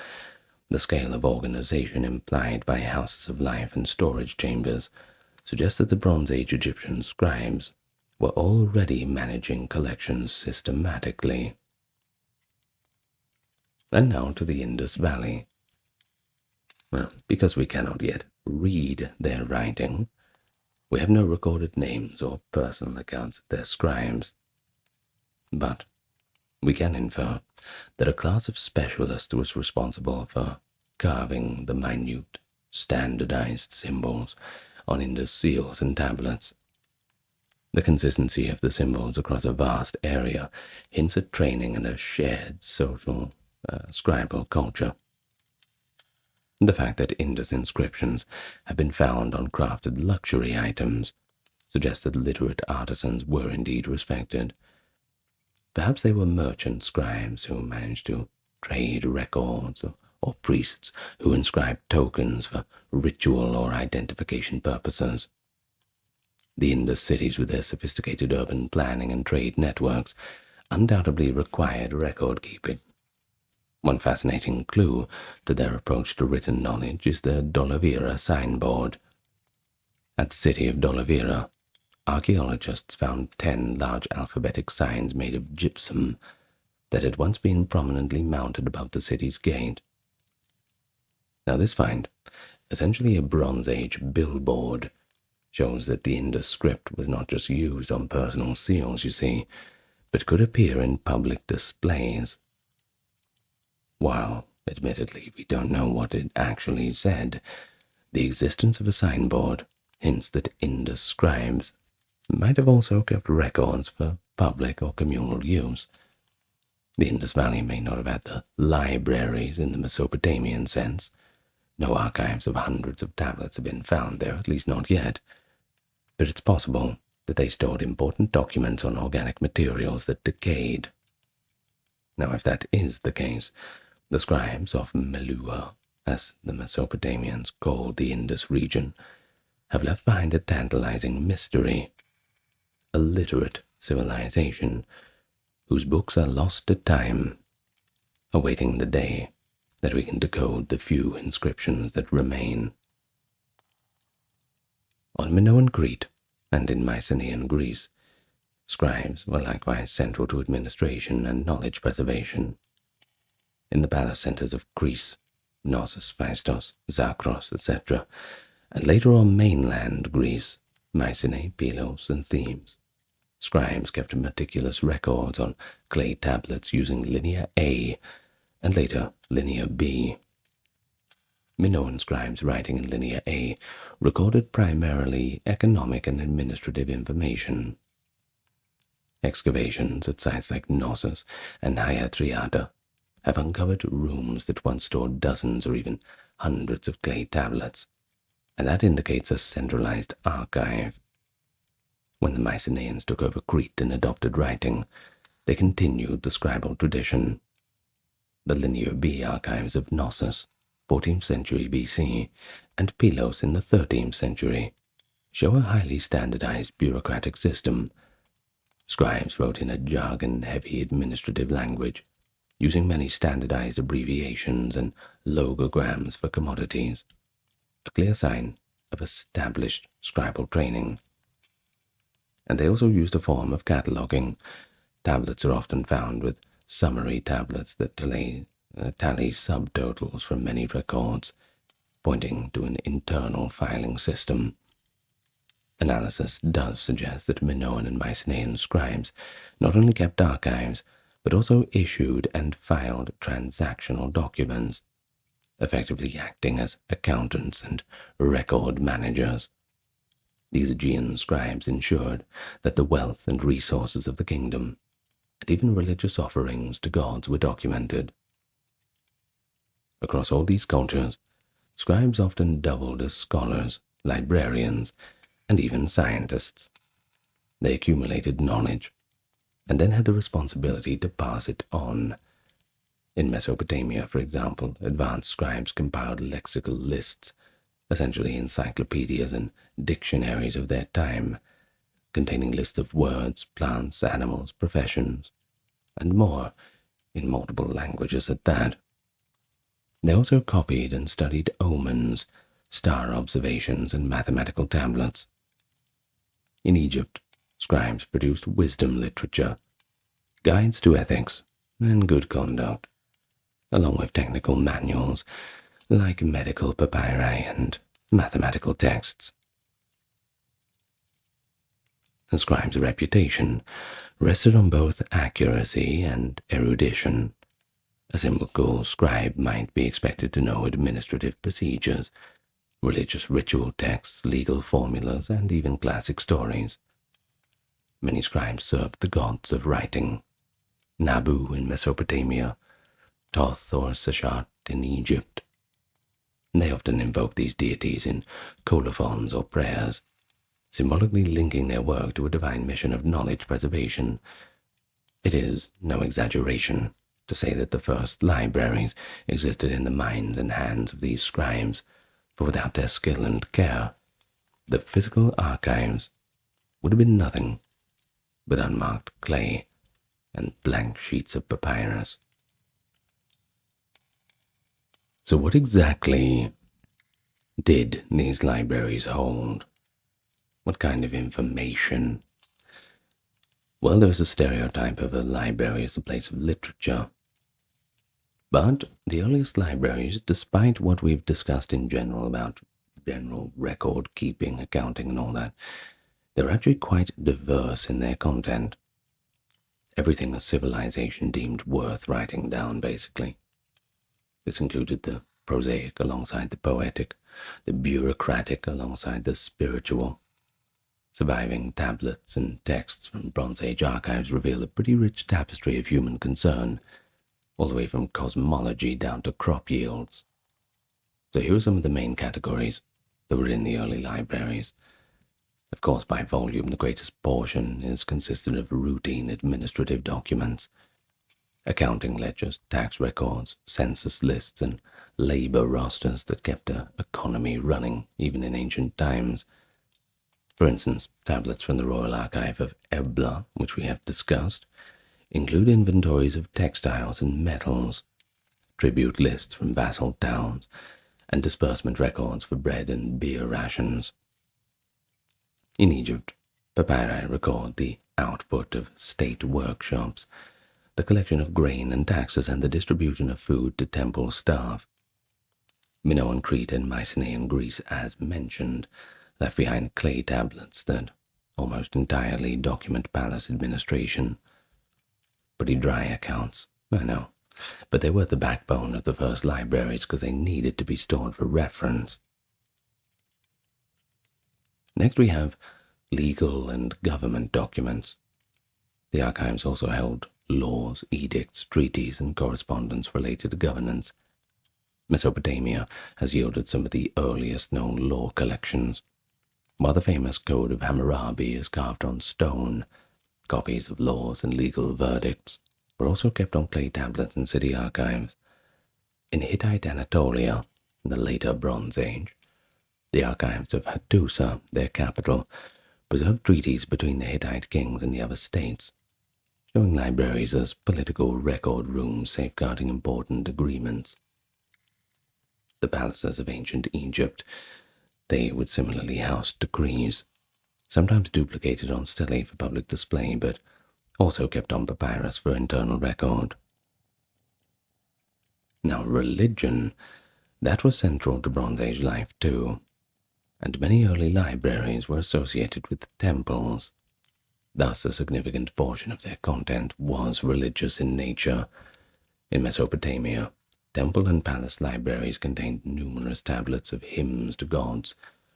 the scale of organization implied by houses of life and storage chambers suggests that the Bronze Age Egyptian scribes were already managing collections systematically. And now to the Indus Valley. Well, because we cannot yet read their writing, we have no recorded names or personal accounts of their scribes. But we can infer that a class of specialists was responsible for carving the minute, standardized symbols on Indus seals and tablets. The consistency of the symbols across a vast area hints at training and a shared social, scribal culture. The fact that Indus inscriptions have been found on crafted luxury items suggests that literate artisans were indeed respected. Perhaps they were merchant scribes who managed to trade records, or priests who inscribed tokens for ritual or identification purposes. The Indus cities, with their sophisticated urban planning and trade networks, undoubtedly required record-keeping. One fascinating clue to their approach to written knowledge is the Dolavira signboard. At the city of Dolavira, archaeologists found 10 large alphabetic signs made of gypsum that had once been prominently mounted above the city's gate. Now this find, essentially a Bronze Age billboard, shows that the Indus script was not just used on personal seals, you see, but could appear in public displays. While, admittedly, we don't know what it actually said, the existence of a signboard hints that Indus scribes might have also kept records for public or communal use. The Indus Valley may not have had the libraries in the Mesopotamian sense. No archives of hundreds of tablets have been found there, at least not yet. But it's possible that they stored important documents on organic materials that decayed. Now, if that is the case, the scribes of Melua, as the Mesopotamians called the Indus region, have left behind a tantalizing mystery, a literate civilization whose books are lost to time, awaiting the day that we can decode the few inscriptions that remain. On Minoan Crete and in Mycenaean Greece, scribes were likewise central to administration and knowledge preservation. In the palace centers of Greece, Knossos, Phaistos, Zakros, etc., and later on mainland Greece, Mycenae, Pylos, and Thebes, scribes kept meticulous records on clay tablets using Linear A and later Linear B. Minoan scribes writing in Linear A recorded primarily economic and administrative information. Excavations at sites like Knossos and Hyatreata have uncovered rooms that once stored dozens or even hundreds of clay tablets, and that indicates a centralized archive. When the Mycenaeans took over Crete and adopted writing, they continued the scribal tradition. The Linear B archives of Knossos, 14th century BC, and Pylos in the 13th century show a highly standardized bureaucratic system. Scribes wrote in a jargon-heavy administrative language, using many standardized abbreviations and logograms for commodities, a clear sign of established scribal training. And they also used a form of cataloging. Tablets are often found with summary tablets that tally subtotals from many records, pointing to an internal filing system. Analysis does suggest that Minoan and Mycenaean scribes not only kept archives, but also issued and filed transactional documents, effectively acting as accountants and record managers. These Aegean scribes ensured that the wealth and resources of the kingdom, and even religious offerings to gods, were documented. Across all these cultures, scribes often doubled as scholars, librarians, and even scientists. They accumulated knowledge, and then had the responsibility to pass it on. In Mesopotamia, for example, advanced scribes compiled lexical lists, essentially encyclopedias and dictionaries of their time, containing lists of words, plants, animals, professions, and more, in multiple languages at that. They also copied and studied omens, star observations, and mathematical tablets. In Egypt, scribes produced wisdom literature, guides to ethics, and good conduct, along with technical manuals like medical papyri and mathematical texts. The scribe's reputation rested on both accuracy and erudition. A simple scribe might be expected to know administrative procedures, religious ritual texts, legal formulas, and even classic stories. Many scribes served the gods of writing: Nabu in Mesopotamia, Thoth or Seshat in Egypt. They often invoked these deities in colophons or prayers, symbolically linking their work to a divine mission of knowledge preservation. It is no exaggeration to say that the first libraries existed in the minds and hands of these scribes, for without their skill and care, the physical archives would have been nothing but unmarked clay and blank sheets of papyrus. So what exactly did these libraries hold? What kind of information? Well, there is a stereotype of a library as a place of literature. But the earliest libraries, despite what we've discussed in general about general record keeping, accounting, and all that, they're actually quite diverse in their content. Everything a civilization deemed worth writing down, basically. This included the prosaic alongside the poetic, the bureaucratic alongside the spiritual. Surviving tablets and texts from Bronze Age archives reveal a pretty rich tapestry of human concern, all the way from cosmology down to crop yields. So here are some of the main categories that were in the early libraries. Of course, by volume, the greatest portion is consisted of routine administrative documents. accounting ledgers, tax records, census lists, and labor rosters that kept an economy running even in ancient times. For instance, tablets from the Royal Archive of Ebla, which we have discussed, include inventories of textiles and metals, tribute lists from vassal towns, and disbursement records for bread and beer rations. In Egypt, papyri record the output of state workshops, the collection of grain and taxes, and the distribution of food to temple staff. Minoan Crete and Mycenaean Greece, as mentioned, left behind clay tablets that almost entirely document palace administration. Pretty dry accounts, I know, but they were the backbone of the first libraries because they needed to be stored for reference. Next we have legal and government documents. The archives also held laws, edicts, treaties, and correspondence related to governance. Mesopotamia has yielded some of the earliest known law collections. While the famous Code of Hammurabi is carved on stone, copies of laws and legal verdicts were also kept on clay tablets in city archives. In Hittite Anatolia, in the later Bronze Age, the archives of Hattusa, their capital, preserved treaties between the Hittite kings and the other states, showing libraries as political record rooms safeguarding important agreements. The palaces of ancient Egypt, they would similarly house decrees, sometimes duplicated on stelae for public display, but also kept on papyrus for internal record. Now religion, that was central to Bronze Age life too, and many early libraries were associated with temples. Thus, a significant portion of their content was religious in nature. In Mesopotamia, temple and palace libraries contained numerous tablets of hymns to gods,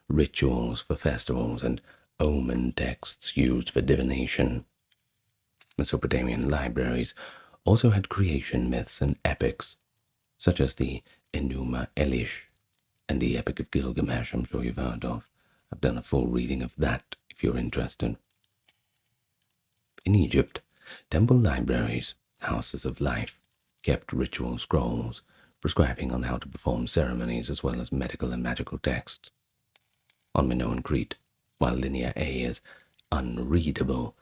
rituals for festivals, and omen texts used for divination. Mesopotamian libraries also had creation myths and epics, such as the Enuma Elish and the Epic of Gilgamesh, I'm sure you've heard of. I've done a full reading of that if you're interested. In Egypt, temple libraries, houses of life, kept ritual scrolls, prescribing on how to perform ceremonies as well as medical and magical texts. On Minoan Crete, while Linear A is unreadable,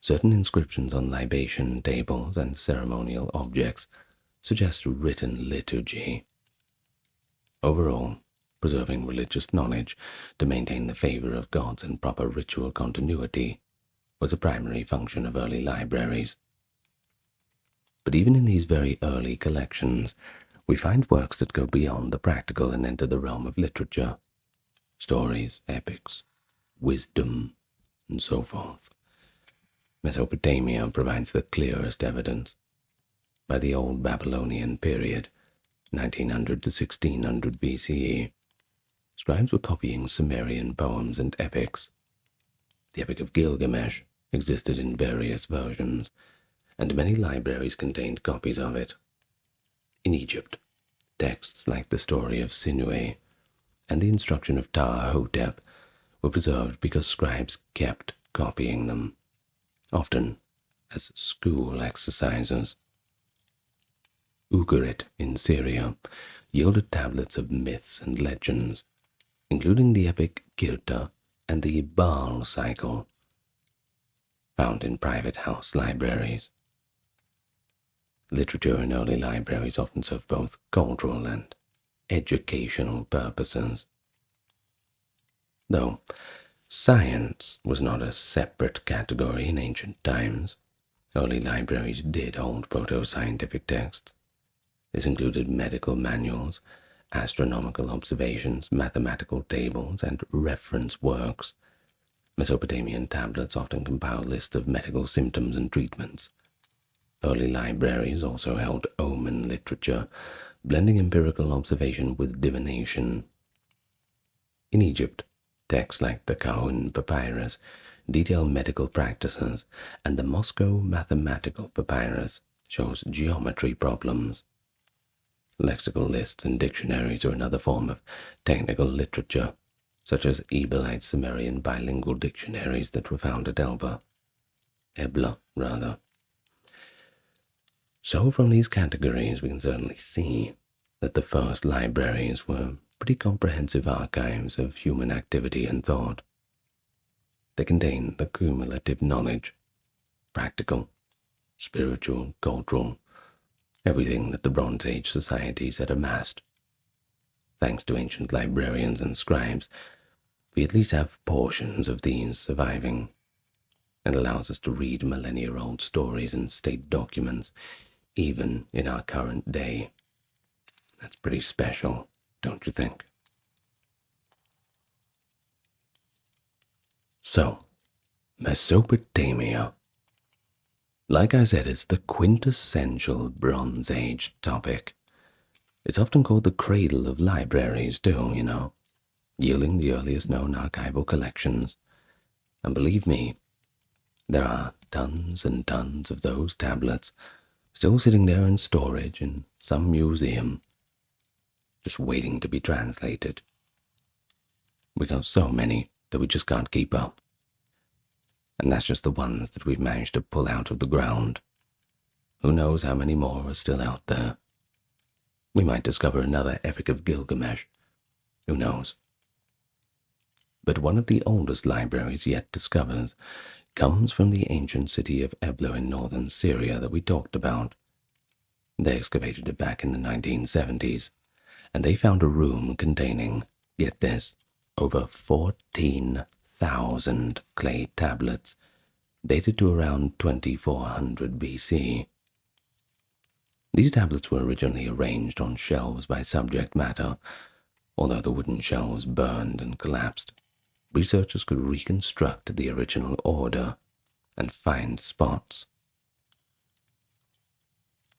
certain inscriptions on libation tables and ceremonial objects suggest written liturgy. Overall, preserving religious knowledge to maintain the favor of gods and proper ritual continuity was a primary function of early libraries. But even in these very early collections, we find works that go beyond the practical and enter the realm of literature. Stories, epics, wisdom, and so forth. Mesopotamia provides the clearest evidence. By the Old Babylonian period, 1900 to 1600 BCE, scribes were copying Sumerian poems and epics. The Epic of Gilgamesh existed in various versions, and many libraries contained copies of it. In Egypt, texts like the story of Sinuhe and the instruction of Ptah-hotep were preserved because scribes kept copying them, often as school exercises. Ugarit in Syria yielded tablets of myths and legends, including the epic Kirta and the Baal cycle, found in private house libraries. Literature in early libraries often served both cultural and educational purposes. Though science was not a separate category in ancient times, early libraries did hold proto-scientific texts. This included medical manuals, astronomical observations, mathematical tables, and reference works. Mesopotamian tablets often compiled lists of medical symptoms and treatments. Early libraries also held omen literature, blending empirical observation with divination. In Egypt, texts like the Kahun Papyrus detail medical practices, and the Moscow Mathematical Papyrus shows geometry problems. Lexical lists and dictionaries are another form of technical literature, such as Ebelite Sumerian bilingual dictionaries that were found at Ebla. So from these categories, we can certainly see that the first libraries were pretty comprehensive archives of human activity and thought. They contained the cumulative knowledge, practical, spiritual, cultural, everything that the Bronze Age societies had amassed. Thanks to ancient librarians and scribes, we at least have portions of these surviving. It allows us to read millennia-old stories and state documents, even in our current day. That's pretty special, don't you think? So, Mesopotamia. Like I said, it's the quintessential Bronze Age topic. It's often called the cradle of libraries too, yielding the earliest known archival collections. And believe me, there are tons and tons of those tablets still sitting there in storage in some museum, just waiting to be translated. We got so many that we just can't keep up. And that's just the ones that we've managed to pull out of the ground. Who knows how many more are still out there? We might discover another Epic of Gilgamesh. Who knows? But one of the oldest libraries yet discovered comes from the ancient city of Ebla in northern Syria that we talked about. They excavated it back in the 1970s, and they found a room containing, get this, over 14,000 clay tablets dated to around 2400 BC. These tablets were originally arranged on shelves by subject matter. Although the wooden shelves burned and collapsed, researchers could reconstruct the original order and find spots.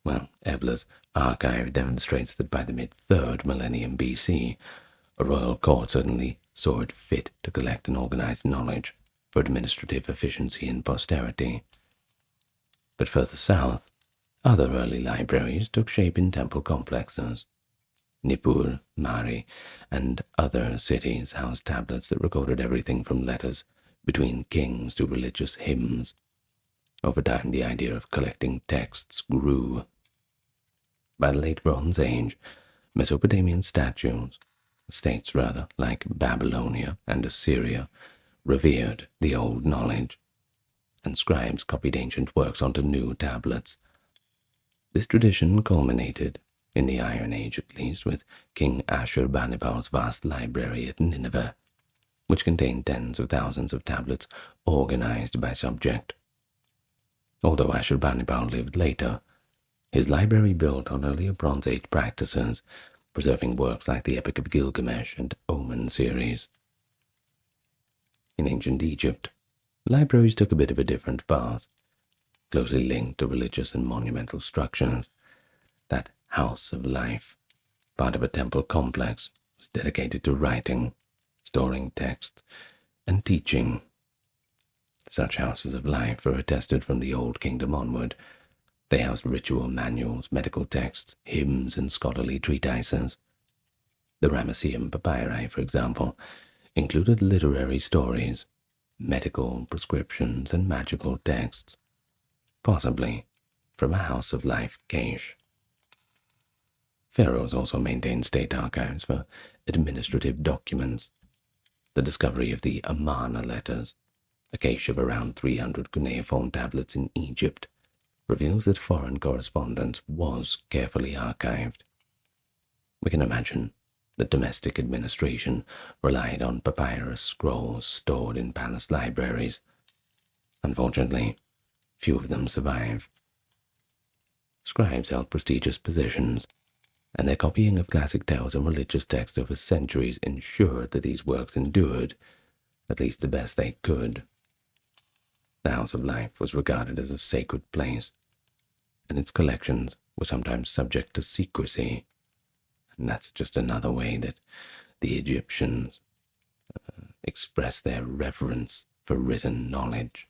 Well, Ebla's archive demonstrates that by the mid-3rd millennium BC, a royal court certainly saw it fit to collect and organize knowledge for administrative efficiency and posterity. But further south, other early libraries took shape in temple complexes. Nippur, Mari, and other cities housed tablets that recorded everything from letters between kings to religious hymns. Over time, the idea of collecting texts grew. By the late Bronze Age, Mesopotamian states like Babylonia and Assyria, revered the old knowledge, and scribes copied ancient works onto new tablets. This tradition culminated, in the Iron Age at least, with King Ashurbanibal's vast library at Nineveh, which contained tens of thousands of tablets organized by subject. Although Ashurbanipal lived later, his library built on earlier Bronze Age practices, preserving works like the Epic of Gilgamesh and Omen series. In ancient Egypt, libraries took a bit of a different path, closely linked to religious and monumental structures. That house of life, part of a temple complex, was dedicated to writing, storing texts, and teaching. Such houses of life are attested from the Old Kingdom onward. They housed ritual manuals, medical texts, hymns, and scholarly treatises. The Ramesseum papyri, for example, included literary stories, medical prescriptions, and magical texts, possibly from a house of life cache. Pharaohs also maintained state archives for administrative documents. The discovery of the Amarna letters, a cache of around 300 cuneiform tablets in Egypt, reveals that foreign correspondence was carefully archived. We can imagine that domestic administration relied on papyrus scrolls stored in palace libraries. Unfortunately, few of them survive. Scribes held prestigious positions, and their copying of classic tales and religious texts over centuries ensured that these works endured, at least the best they could. The House of Life was regarded as a sacred place, and its collections were sometimes subject to secrecy. And that's just another way that the Egyptians expressed their reverence for written knowledge.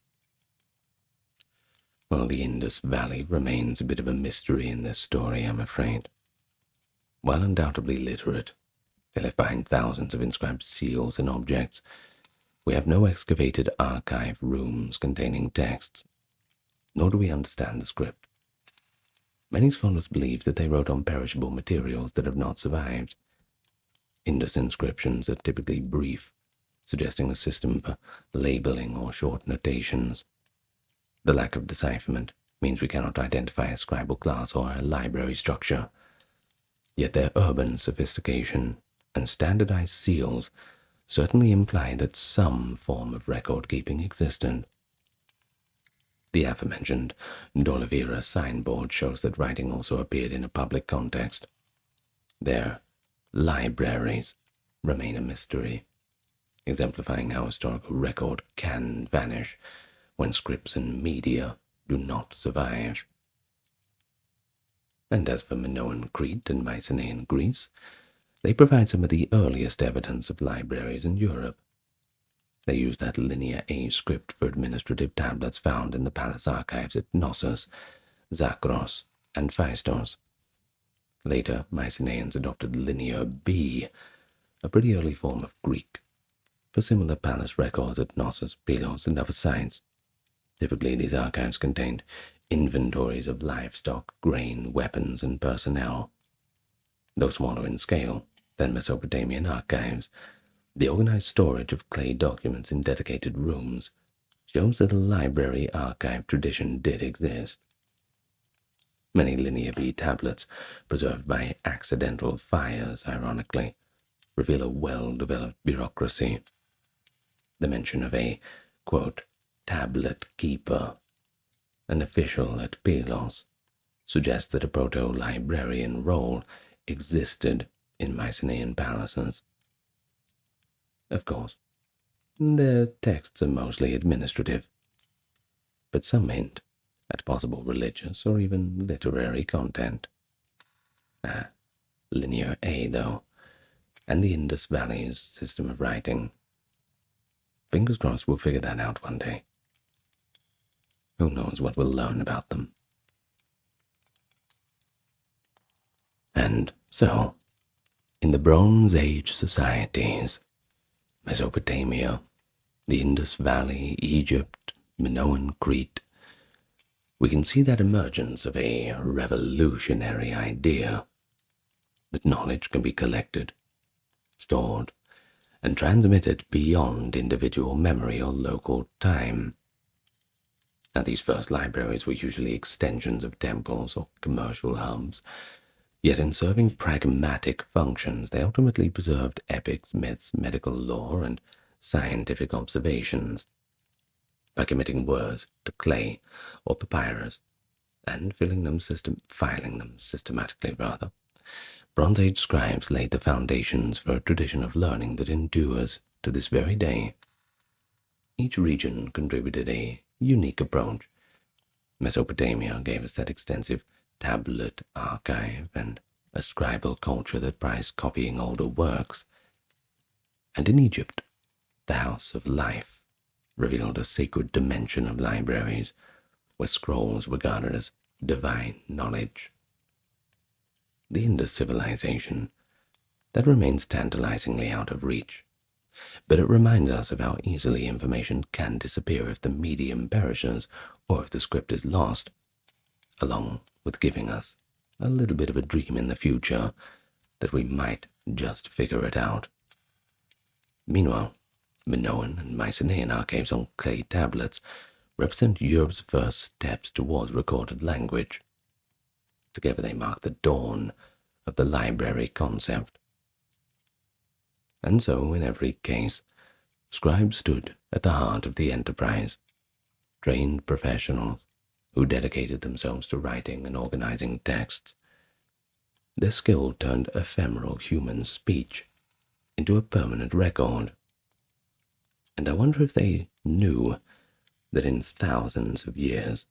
Well, the Indus Valley remains a bit of a mystery in this story, I'm afraid. While undoubtedly literate, they left behind thousands of inscribed seals and objects. We have no excavated archive rooms containing texts, nor do we understand the script. Many scholars believe that they wrote on perishable materials that have not survived. Indus inscriptions are typically brief, suggesting a system for labeling or short notations. The lack of decipherment means we cannot identify a scribal class or a library structure, yet their urban sophistication and standardized seals certainly imply that some form of record-keeping existed. The aforementioned D'Oliveira signboard shows that writing also appeared in a public context. Their libraries remain a mystery, exemplifying how historical record can vanish when scripts and media do not survive. And as for Minoan Crete and Mycenaean Greece, they provide some of the earliest evidence of libraries in Europe. They used that Linear A script for administrative tablets found in the palace archives at Knossos, Zakros, and Phaistos. Later, Mycenaeans adopted Linear B, a pretty early form of Greek, for similar palace records at Knossos, Pylos, and other sites. Typically, these archives contained inventories of livestock, grain, weapons, and personnel. Though smaller in scale than Mesopotamian archives, the organized storage of clay documents in dedicated rooms shows that a library archive tradition did exist. Many Linear B tablets, preserved by accidental fires, ironically, reveal a well-developed bureaucracy. The mention of a, quote, tablet keeper, an official at Pylos, suggests that a proto-librarian role existed in Mycenaean palaces. Of course, their texts are mostly administrative, but some hint at possible religious or even literary content. Linear A, though, and the Indus Valley's system of writing. Fingers crossed we'll figure that out one day. Who knows what we'll learn about them. And so, in the Bronze Age societies, Mesopotamia, the Indus Valley, Egypt, Minoan Crete, we can see that emergence of a revolutionary idea that knowledge can be collected, stored, and transmitted beyond individual memory or local time. Now, these first libraries were usually extensions of temples or commercial hubs, yet in serving pragmatic functions, they ultimately preserved epics, myths, medical lore, and scientific observations. By committing words to clay or papyrus, and filing them systematically, Bronze Age scribes laid the foundations for a tradition of learning that endures to this very day. Each region contributed a unique approach. Mesopotamia gave us that extensive tablet archive and a scribal culture that prized copying older works. And in Egypt, the House of Life revealed a sacred dimension of libraries where scrolls were regarded as divine knowledge. The Indus civilization, that remains tantalizingly out of reach, but it reminds us of how easily information can disappear if the medium perishes or if the script is lost, along with giving us a little bit of a dream in the future that we might just figure it out. Meanwhile, Minoan and Mycenaean archives on clay tablets represent Europe's first steps towards recorded language. Together they mark the dawn of the library concept. And so, in every case, scribes stood at the heart of the enterprise, trained professionals who dedicated themselves to writing and organizing texts. Their skill turned ephemeral human speech into a permanent record. And I wonder if they knew that in thousands of years,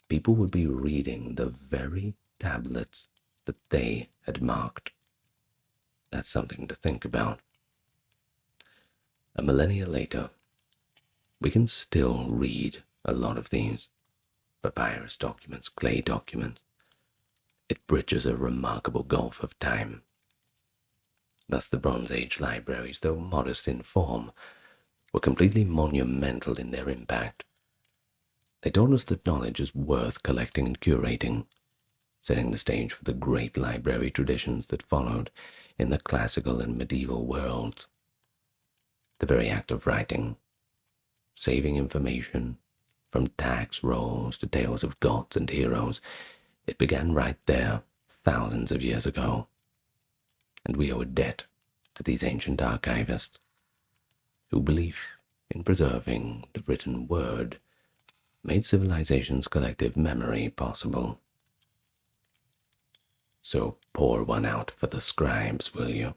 people would be reading the very tablets that they had marked. That's something to think about. A millennia later, we can still read a lot of these papyrus documents, clay documents. It bridges a remarkable gulf of time. Thus the Bronze Age libraries, though modest in form, were completely monumental in their impact. They told us that knowledge is worth collecting and curating, setting the stage for the great library traditions that followed in the classical and medieval worlds. The very act of writing, saving information, from tax rolls to tales of gods and heroes, it began right there thousands of years ago. And we owe a debt to these ancient archivists who believe in preserving the written word made civilization's collective memory possible. So pour one out for the scribes, will you?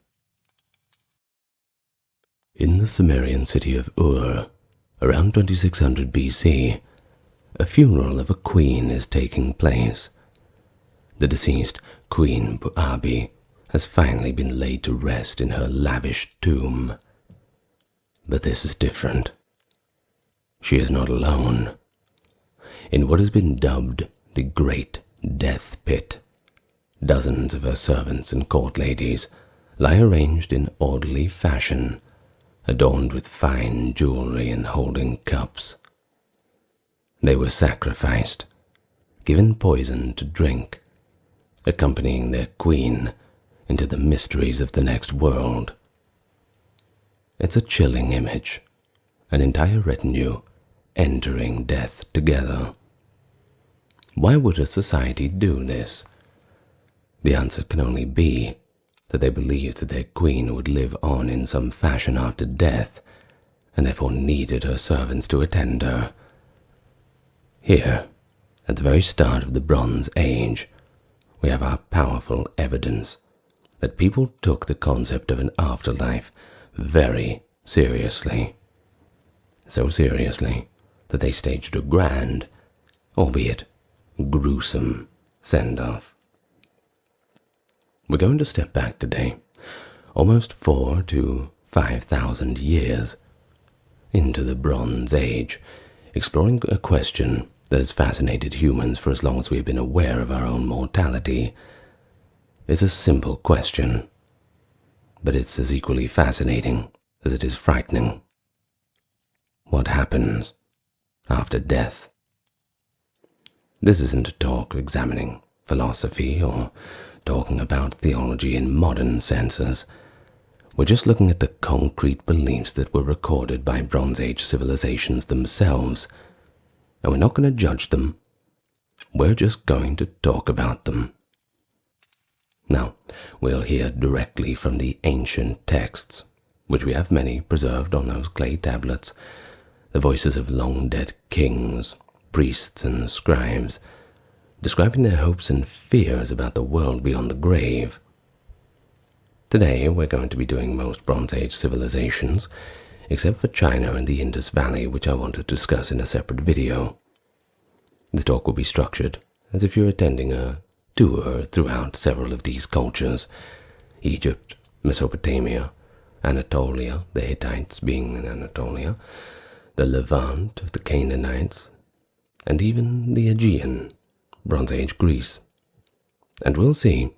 In the Sumerian city of Ur, around 2600 BC, a funeral of a queen is taking place. The deceased Queen Puabi has finally been laid to rest in her lavish tomb. But this is different. She is not alone. In what has been dubbed the Great Death Pit, dozens of her servants and court ladies lie arranged in orderly fashion, adorned with fine jewelry and holding cups. They were sacrificed, given poison to drink, accompanying their queen into the mysteries of the next world. It's a chilling image, an entire retinue entering death together. Why would a society do this? The answer can only be that they believed that their queen would live on in some fashion after death, and therefore needed her servants to attend her. Here, at the very start of the Bronze Age, we have our powerful evidence that people took the concept of an afterlife very seriously. So seriously that they staged a grand, albeit gruesome, send-off. We're going to step back today, almost 4,000 to 5,000 years, into the Bronze Age, exploring a question that has fascinated humans for as long as we have been aware of our own mortality. It's a simple question, but it's as equally fascinating as it is frightening. What happens after death? This isn't a talk examining philosophy or talking about theology in modern senses. We're just looking at the concrete beliefs that were recorded by Bronze Age civilizations themselves, and we're not going to judge them. We're just going to talk about them. Now, we'll hear directly from the ancient texts, which we have many preserved on those clay tablets, the voices of long-dead kings, priests, and scribes, describing their hopes and fears about the world beyond the grave. Today, we're going to be doing most Bronze Age civilizations, except for China and the Indus Valley, which I want to discuss in a separate video. The talk will be structured as if you're attending a tour throughout several of these cultures: Egypt, Mesopotamia, Anatolia, the Hittites being in Anatolia, the Levant, the Canaanites, and even the Aegean, Bronze Age Greece. And we'll see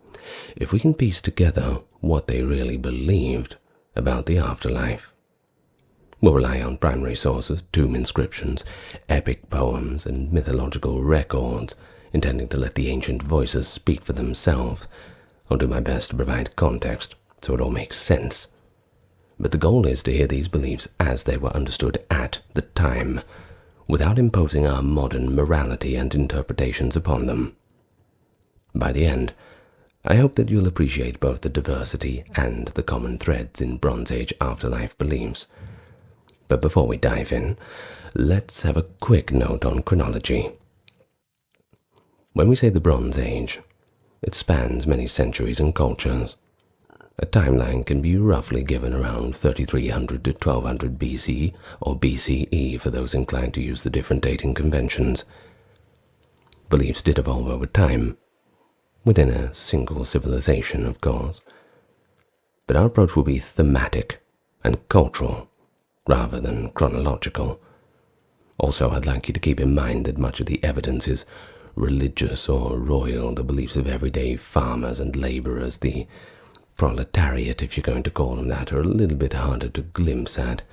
if we can piece together what they really believed about the afterlife. We'll rely on primary sources, tomb inscriptions, epic poems, and mythological records, intending to let the ancient voices speak for themselves. I'll do my best to provide context so it all makes sense. But the goal is to hear these beliefs as they were understood at the time, without imposing our modern morality and interpretations upon them. By the end, I hope that you'll appreciate both the diversity and the common threads in Bronze Age afterlife beliefs. But before we dive in, let's have a quick note on chronology. When we say the Bronze Age, it spans many centuries and cultures. A timeline can be roughly given around 3300 to 1200 BC or BCE for those inclined to use the different dating conventions. Beliefs did evolve over time, within a single civilization, of course. But our approach will be thematic and cultural rather than chronological. Also, I'd like you to keep in mind that much of the evidence is religious or royal, the beliefs of everyday farmers and laborers, the proletariat, if you're going to call them that, are a little bit harder to glimpse at,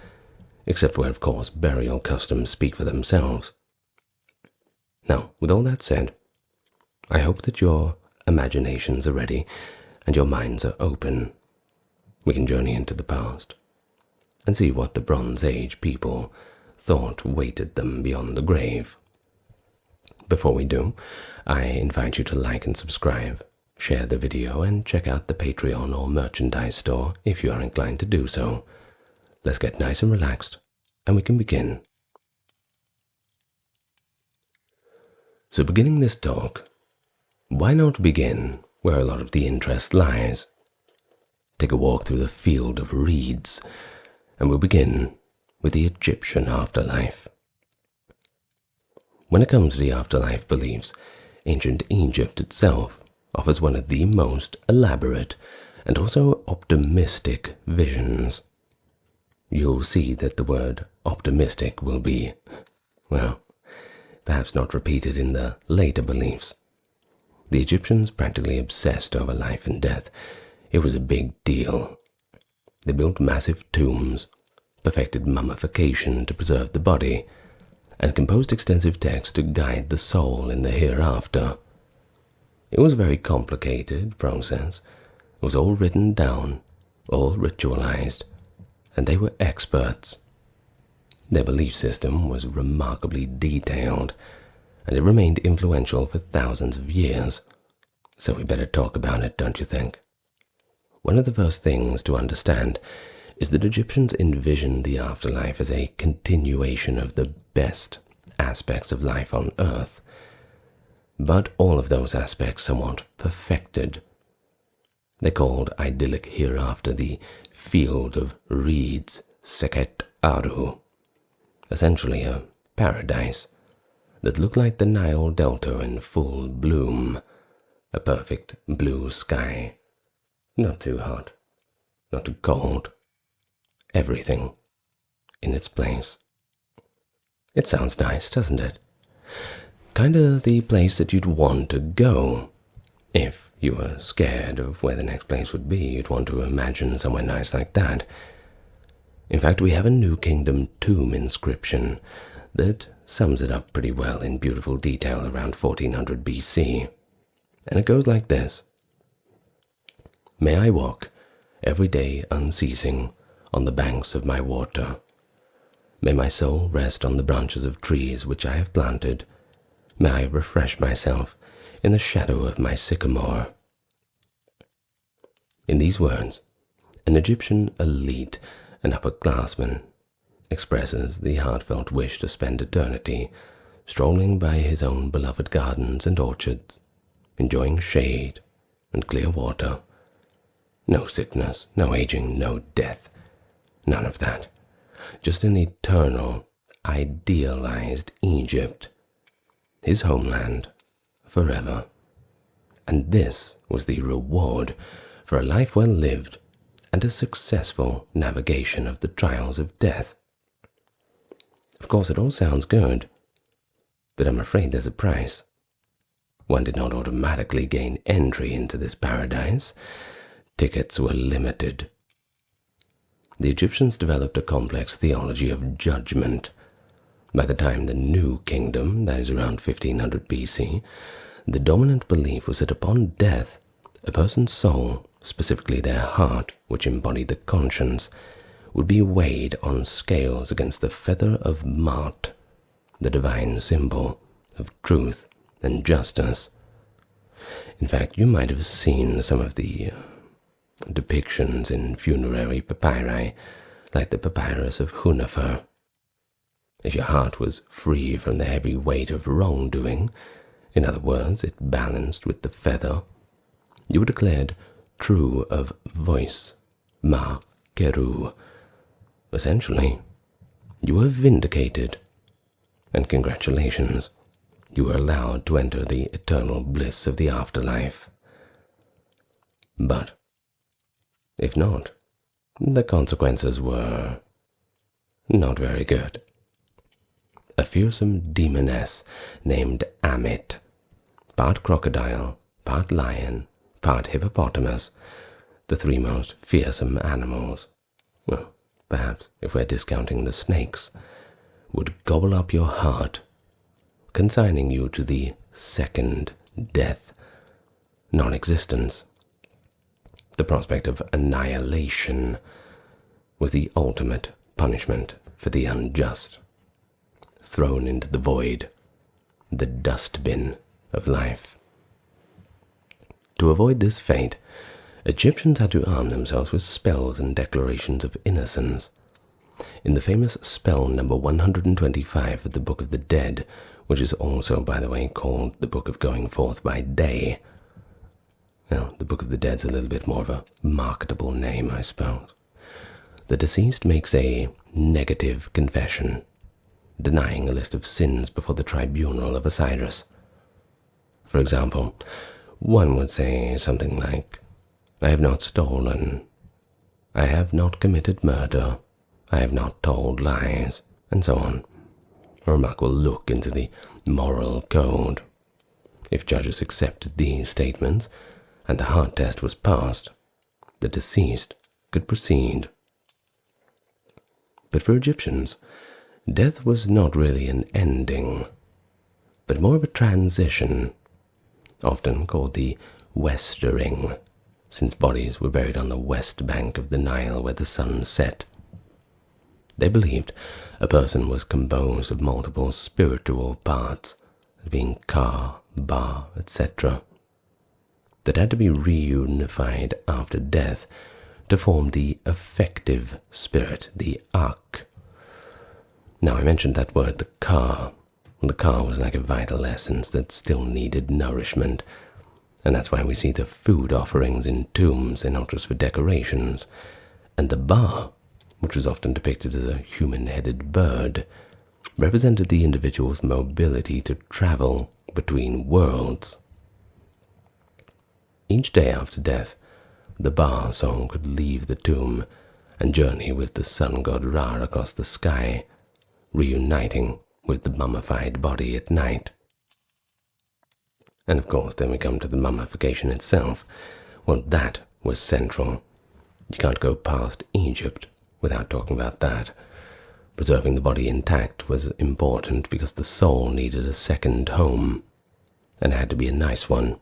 except where, of course, burial customs speak for themselves. Now, with all that said, I hope that you're imaginations are ready and your minds are open, we can journey into the past and see what the Bronze Age people thought waited them beyond the grave. Before we do, I invite you to like and subscribe, share the video, and check out the Patreon or merchandise store if you are inclined to do so. Let's get nice and relaxed, and we can begin. So beginning this talk, why not begin where a lot of the interest lies? Take a walk through the field of reeds, and we'll begin with the Egyptian afterlife. When it comes to the afterlife beliefs, ancient Egypt itself offers one of the most elaborate and also optimistic visions. You'll see that the word optimistic will be, well, perhaps not repeated in the later beliefs. The Egyptians practically obsessed over life and death. It was a big deal. They built massive tombs, perfected mummification to preserve the body, and composed extensive texts to guide the soul in the hereafter. It was a very complicated process. It was all written down, all ritualized, and they were experts. Their belief system was remarkably detailed, and it remained influential for thousands of years. So we better talk about it, don't you think? One of the first things to understand is that Egyptians envisioned the afterlife as a continuation of the best aspects of life on earth, but all of those aspects somewhat perfected. They called idyllic hereafter the field of reeds, Seket Aru, essentially a paradise that looked like the Nile Delta in full bloom, a perfect blue sky, not too hot, not too cold, everything in its place. It sounds nice, doesn't it? Kinda the place that you'd want to go. If you were scared of where the next place would be, you'd want to imagine somewhere nice like that. In fact, we have a New Kingdom tomb inscription that sums it up pretty well in beautiful detail around 1400 BC. And it goes like this. May I walk every day unceasing on the banks of my water. May my soul rest on the branches of trees which I have planted. May I refresh myself in the shadow of my sycamore. In these words, an Egyptian elite, an upperclassman, expresses the heartfelt wish to spend eternity strolling by his own beloved gardens and orchards, enjoying shade and clear water. No sickness, no aging, no death, none of that. Just an eternal, idealized Egypt, his homeland, forever. And this was the reward for a life well lived and a successful navigation of the trials of death. Of course, it all sounds good, but I'm afraid there's a price. One did not automatically gain entry into this paradise. Tickets were limited. The Egyptians developed a complex theology of judgment. By the time the New Kingdom, that is around 1500 BC, the dominant belief was that upon death, a person's soul, specifically their heart, which embodied the conscience, would be weighed on scales against the feather of Ma'at, the divine symbol of truth and justice. In fact, you might have seen some of the depictions in funerary papyri, like the papyrus of Hunefer. If your heart was free from the heavy weight of wrongdoing, in other words, it balanced with the feather, you were declared true of voice, ma keru. Essentially, you were vindicated, and congratulations, you were allowed to enter the eternal bliss of the afterlife. But if not, the consequences were not very good. A fearsome demoness named Amit, part crocodile, part lion, part hippopotamus, the three most fearsome animals, well, perhaps if we're discounting the snakes, would gobble up your heart, consigning you to the second death, non-existence. The prospect of annihilation was the ultimate punishment for the unjust, thrown into the void, the dustbin of life. To avoid this fate, Egyptians had to arm themselves with spells and declarations of innocence. In the famous spell number 125 of the Book of the Dead, which is also, by the way, called the Book of Going Forth by Day. Now, the Book of the Dead's a little bit more of a marketable name, I suppose. The deceased makes a negative confession, denying a list of sins before the tribunal of Osiris. For example, one would say something like, I have not stolen, I have not committed murder, I have not told lies, and so on. A remark will look into the moral code. If judges accepted these statements, and the heart test was passed, the deceased could proceed. But for Egyptians, death was not really an ending, but more of a transition, often called the westering, since bodies were buried on the west bank of the Nile where the sun set. They believed a person was composed of multiple spiritual parts, as being Ka, Ba, etc., that had to be reunified after death to form the effective spirit, the Ak. Now, I mentioned that word, the Ka. The Ka was like a vital essence that still needed nourishment, and that's why we see the food offerings in tombs and not just for decorations. And the Ba, which was often depicted as a human-headed bird, represented the individual's mobility to travel between worlds. Each day after death, the Ba soul could leave the tomb and journey with the sun god Ra across the sky, reuniting with the mummified body at night. And of course, then we come to the mummification itself. Well, that was central. You can't go past Egypt without talking about that. Preserving the body intact was important because the soul needed a second home, and it had to be a nice one.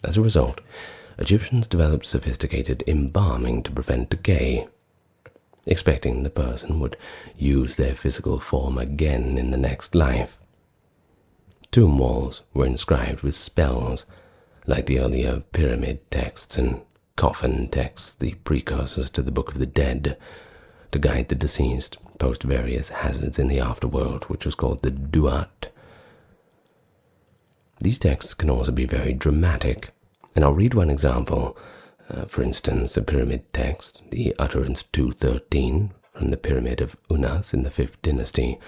As a result, Egyptians developed sophisticated embalming to prevent decay, expecting the person would use their physical form again in the next life. Tomb walls were inscribed with spells, like the earlier pyramid texts and coffin texts, the precursors to the Book of the Dead, to guide the deceased post various hazards in the afterworld, which was called the Duat. These texts can also be very dramatic, and I'll read one example. For instance, the pyramid text, the utterance 213 from the pyramid of Unas in the 5th dynasty,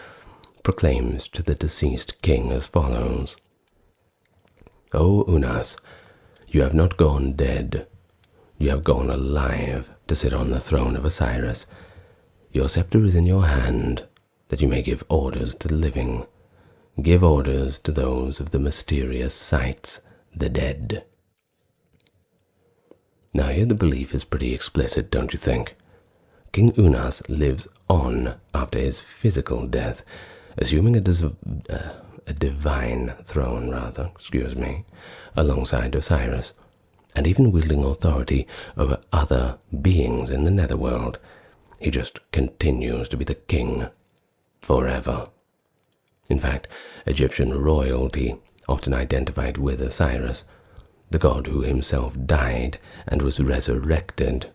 proclaims to the deceased king as follows: O Unas, you have not gone dead, you have gone alive to sit on the throne of Osiris. Your scepter is in your hand, that you may give orders to the living. Give orders to those of the mysterious sights, the dead. Now here the belief is pretty explicit, don't you think? King Unas lives on after his physical death, assuming a divine throne, alongside Osiris, and even wielding authority over other beings in the netherworld. He just continues to be the king forever. In fact, Egyptian royalty often identified with Osiris, the god who himself died and was resurrected.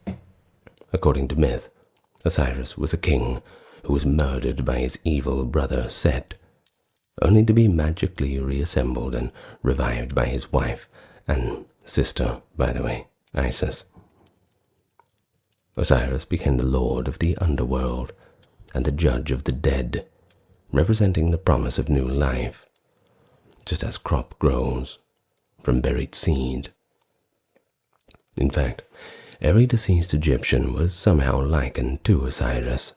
According to myth, Osiris was a king who was murdered by his evil brother Set, only to be magically reassembled and revived by his wife and sister, by the way, Isis. Osiris became the lord of the underworld and the judge of the dead, representing the promise of new life, just as crop grows from buried seed. In fact, every deceased Egyptian was somehow likened to Osiris.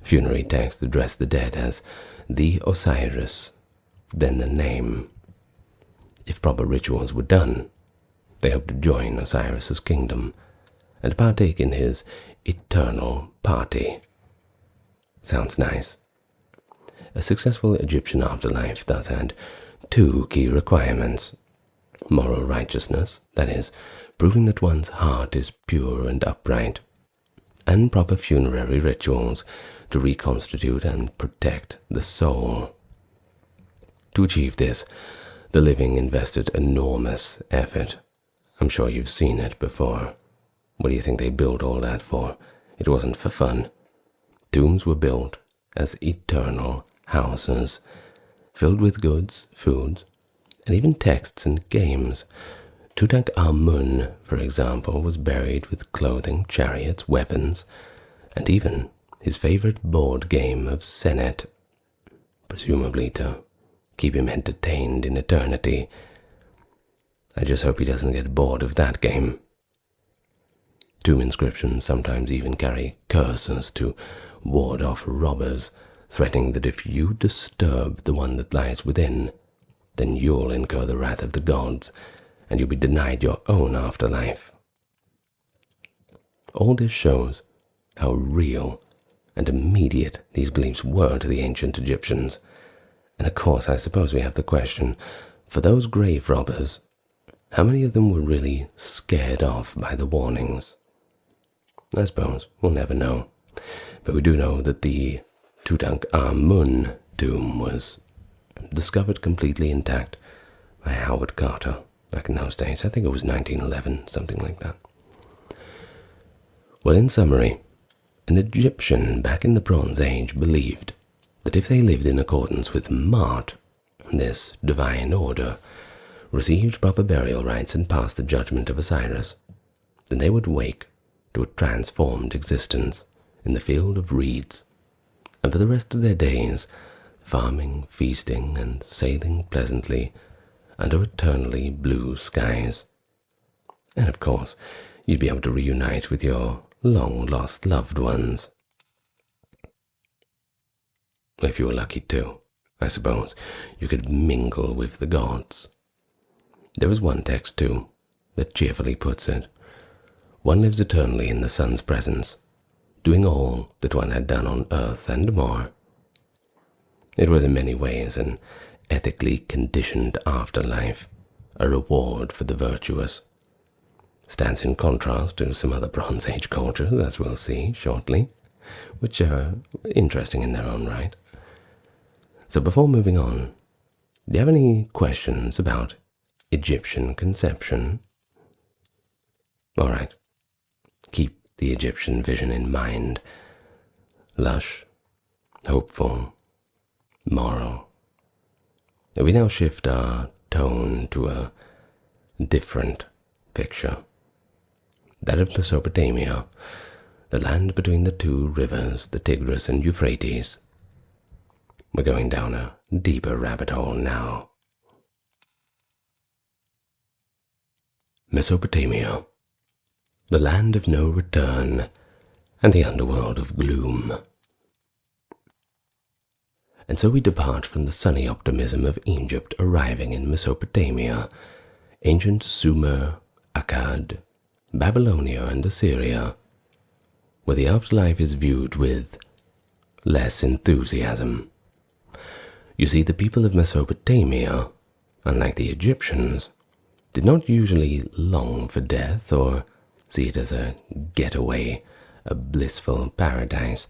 Funerary texts address the dead as the Osiris, then the name. If proper rituals were done, they hoped to join Osiris's kingdom and partake in his eternal party. Sounds nice. A successful Egyptian afterlife thus had two key requirements. moral righteousness, that is, proving that one's heart is pure and upright, and proper funerary rituals to reconstitute and protect the soul. To achieve this, the living invested enormous effort. I'm sure you've seen it before. What do you think they built all that for? It wasn't for fun. Tombs were built as eternal houses, filled with goods, foods, and even texts and games. Tutankhamun, for example, was buried with clothing, chariots, weapons, and even his favorite board game of Senet, presumably to keep him entertained in eternity. I just hope he doesn't get bored of that game. Tomb inscriptions sometimes even carry curses to ward off robbers, threatening that if you disturb the one that lies within, then you'll incur the wrath of the gods, and you'll be denied your own afterlife. All this shows how real and immediate these beliefs were to the ancient Egyptians. And of course, I suppose we have the question, for those grave robbers, how many of them were really scared off by the warnings? I suppose we'll never know. But we do know that the Tutankhamun tomb was discovered completely intact by Howard Carter back in those days. I think it was 1911, something like that. Well, in summary, an Egyptian back in the Bronze Age believed that if they lived in accordance with Ma'at, this divine order, received proper burial rites and passed the judgment of Osiris, then they would wake to a transformed existence in the field of reeds, and for the rest of their days, farming, feasting, and sailing pleasantly under eternally blue skies. And of course, you'd be able to reunite with your long-lost loved ones. If you were lucky too, I suppose, you could mingle with the gods. There is one text too that cheerfully puts it. One lives eternally in the sun's presence, doing all that one had done on earth and more. It was in many ways an ethically conditioned afterlife, a reward for the virtuous. Stands in contrast to some other Bronze Age cultures, as we'll see shortly, which are interesting in their own right. So before moving on, do you have any questions about Egyptian conception? All right, keep the Egyptian vision in mind. Lush, hopeful, moral. We now shift our tone to a different picture. That of Mesopotamia, the land between the two rivers, the Tigris and Euphrates. We're going down a deeper rabbit hole now. Mesopotamia, the land of no return and the underworld of gloom. And so we depart from the sunny optimism of Egypt, arriving in Mesopotamia, ancient Sumer, Akkad, Babylonia and Assyria, where the afterlife is viewed with less enthusiasm. You see, the people of Mesopotamia, unlike the Egyptians, did not usually long for death or see it as a getaway, a blissful paradise.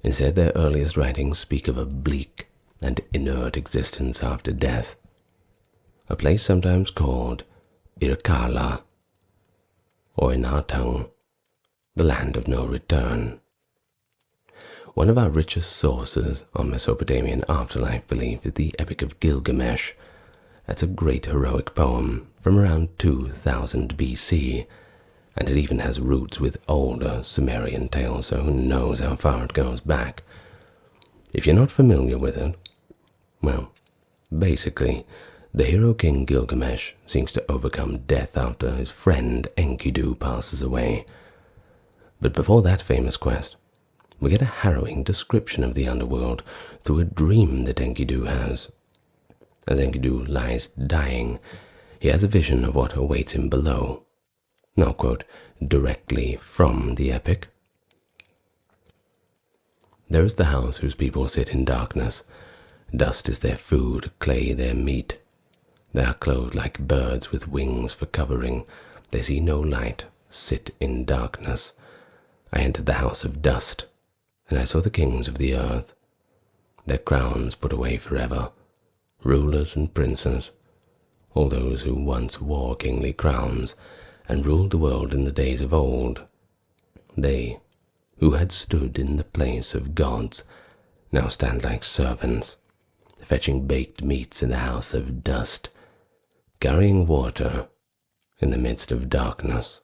Instead, their earliest writings speak of a bleak and inert existence after death, a place sometimes called Irkala, or in our tongue, the land of no return. One of our richest sources on Mesopotamian afterlife belief is the Epic of Gilgamesh. That's a great heroic poem from around 2000 BC, and it even has roots with older Sumerian tales, so who knows how far it goes back. If you're not familiar with it, well, basically, the hero king Gilgamesh seeks to overcome death after his friend Enkidu passes away. But before that famous quest, we get a harrowing description of the underworld through a dream that Enkidu has. As Enkidu lies dying, he has a vision of what awaits him below. Now quote directly from the epic. There is the house whose people sit in darkness. Dust is their food, clay their meat. They are clothed like birds with wings for covering. They see no light, sit in darkness. I entered the house of dust, and I saw the kings of the earth, their crowns put away forever, rulers and princes, all those who once wore kingly crowns and ruled the world in the days of old. They, who had stood in the place of gods, now stand like servants, fetching baked meats in the house of dust, carrying water in the midst of darkness.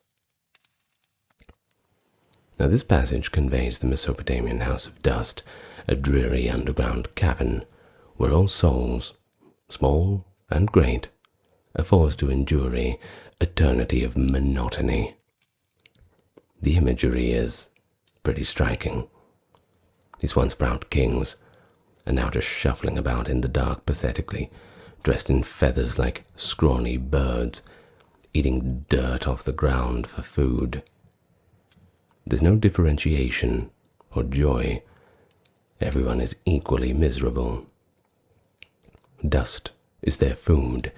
Now this passage conveys the Mesopotamian house of dust, a dreary underground cavern where all souls, small and great, are forced to endure an eternity of monotony. The imagery is pretty striking. These once proud kings are now just shuffling about in the dark pathetically, dressed in feathers like scrawny birds, eating dirt off the ground for food. There's no differentiation or joy. Everyone is equally miserable. Dust is their food.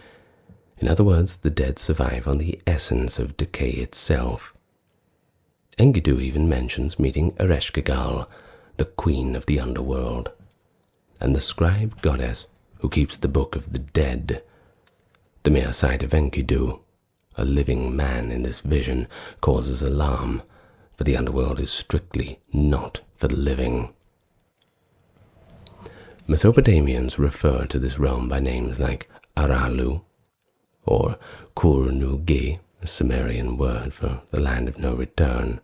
In other words, the dead survive on the essence of decay itself. Enkidu even mentions meeting Ereshkigal, the queen of the underworld, and the scribe goddess who keeps the book of the dead. The mere sight of Enkidu, a living man in this vision, causes alarm, for the underworld is strictly not for the living. Mesopotamians refer to this realm by names like Aralu, or Kur-nu-ge, a Sumerian word for the land of no return.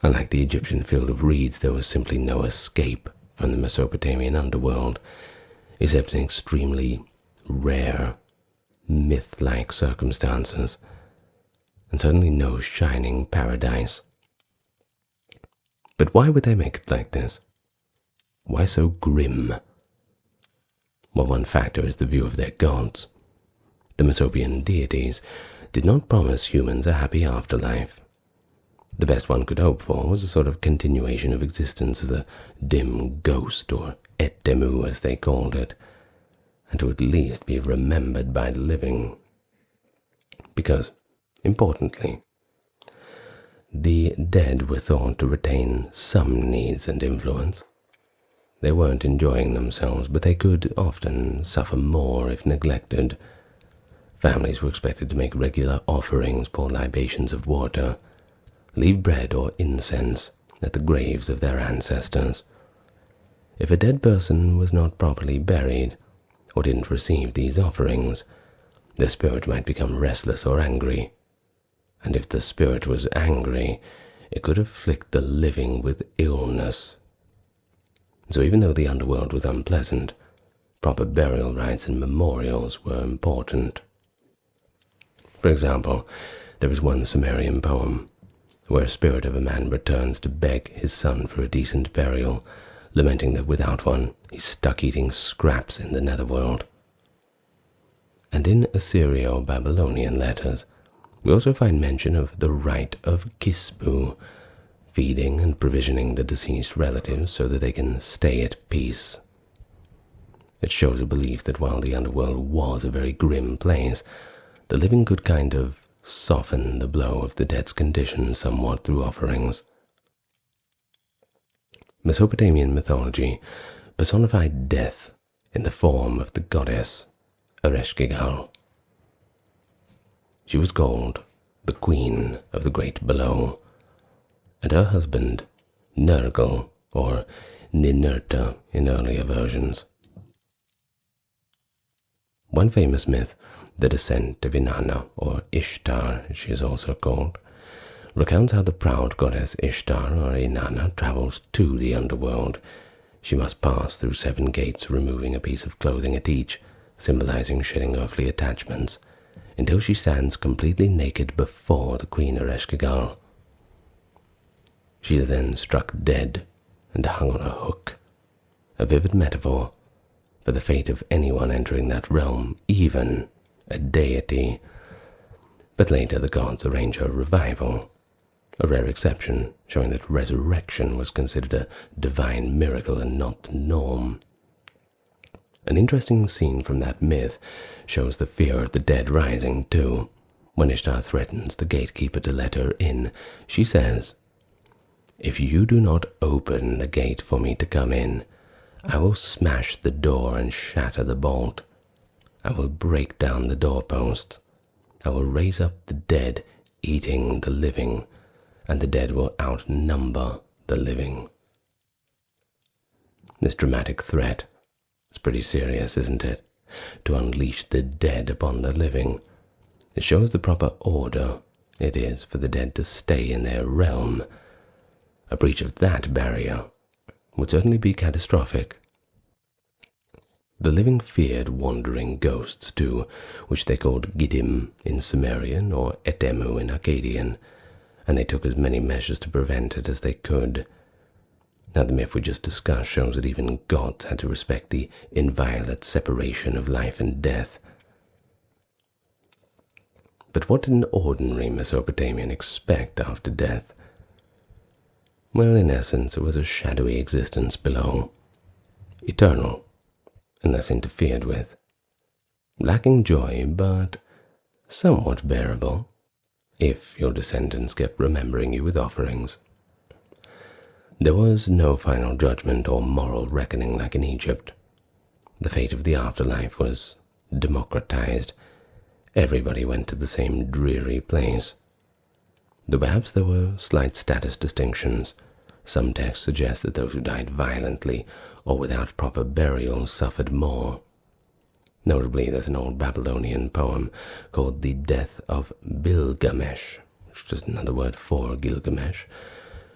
Unlike the Egyptian field of reeds, there was simply no escape from the Mesopotamian underworld, except in extremely rare, myth-like circumstances, and certainly no shining paradise. But why would they make it like this? Why so grim? Well, one factor is the view of their gods. The Mesopotamian deities did not promise humans a happy afterlife. The best one could hope for was a sort of continuation of existence as a dim ghost, or etemu as they called it, and to at least be remembered by the living. Because, importantly, the dead were thought to retain some needs and influence. They weren't enjoying themselves, but they could often suffer more if neglected. Families were expected to make regular offerings, pour libations of water, leave bread or incense at the graves of their ancestors. If a dead person was not properly buried, or didn't receive these offerings, their spirit might become restless or angry. And if the spirit was angry, it could afflict the living with illness. So even though the underworld was unpleasant, proper burial rites and memorials were important. For example, there is one Sumerian poem where a spirit of a man returns to beg his son for a decent burial, lamenting that without one he's stuck eating scraps in the netherworld. And in Assyrio-Babylonian letters, we also find mention of the rite of Kispu, feeding and provisioning the deceased relatives so that they can stay at peace. It shows a belief that while the underworld was a very grim place, the living could kind of soften the blow of the dead's condition somewhat through offerings. Mesopotamian mythology personified death in the form of the goddess Ereshkigal. She was called the Queen of the Great Below, and her husband Nergal, or Ninurta in earlier versions. One famous myth, the descent of Inanna, or Ishtar as she is also called, recounts how the proud goddess Ishtar, or Inanna, travels to the underworld. She must pass through 7 gates, removing a piece of clothing at each, symbolizing shedding earthly attachments, until she stands completely naked before the Queen Ereshkigal. She is then struck dead and hung on a hook, a vivid metaphor for the fate of anyone entering that realm, even a deity. But later the gods arrange her revival, a rare exception showing that resurrection was considered a divine miracle and not the norm. An interesting scene from that myth shows the fear of the dead rising too. When Ishtar threatens the gatekeeper to let her in, she says, "If you do not open the gate for me to come in, I will smash the door and shatter the bolt. I will break down the doorposts. I will raise up the dead, eating the living, and the dead will outnumber the living." This dramatic threat is pretty serious, isn't it? To unleash the dead upon the living. It shows the proper order it is for the dead to stay in their realm. A breach of that barrier would certainly be catastrophic. The living feared wandering ghosts too, which they called Giddim in Sumerian or Etemu in Akkadian, and they took as many measures to prevent it as they could. Now the myth we just discussed shows that even gods had to respect the inviolate separation of life and death. But what did an ordinary Mesopotamian expect after death? Well, in essence, it was a shadowy existence below, eternal, unless interfered with, lacking joy, but somewhat bearable, if your descendants kept remembering you with offerings. There was no final judgment or moral reckoning like in Egypt. The fate of the afterlife was democratized. Everybody went to the same dreary place. Though perhaps there were slight status distinctions. Some texts suggest that those who died violently or without proper burial suffered more. Notably, there's an old Babylonian poem called The Death of Bilgamesh, which is just another word for Gilgamesh,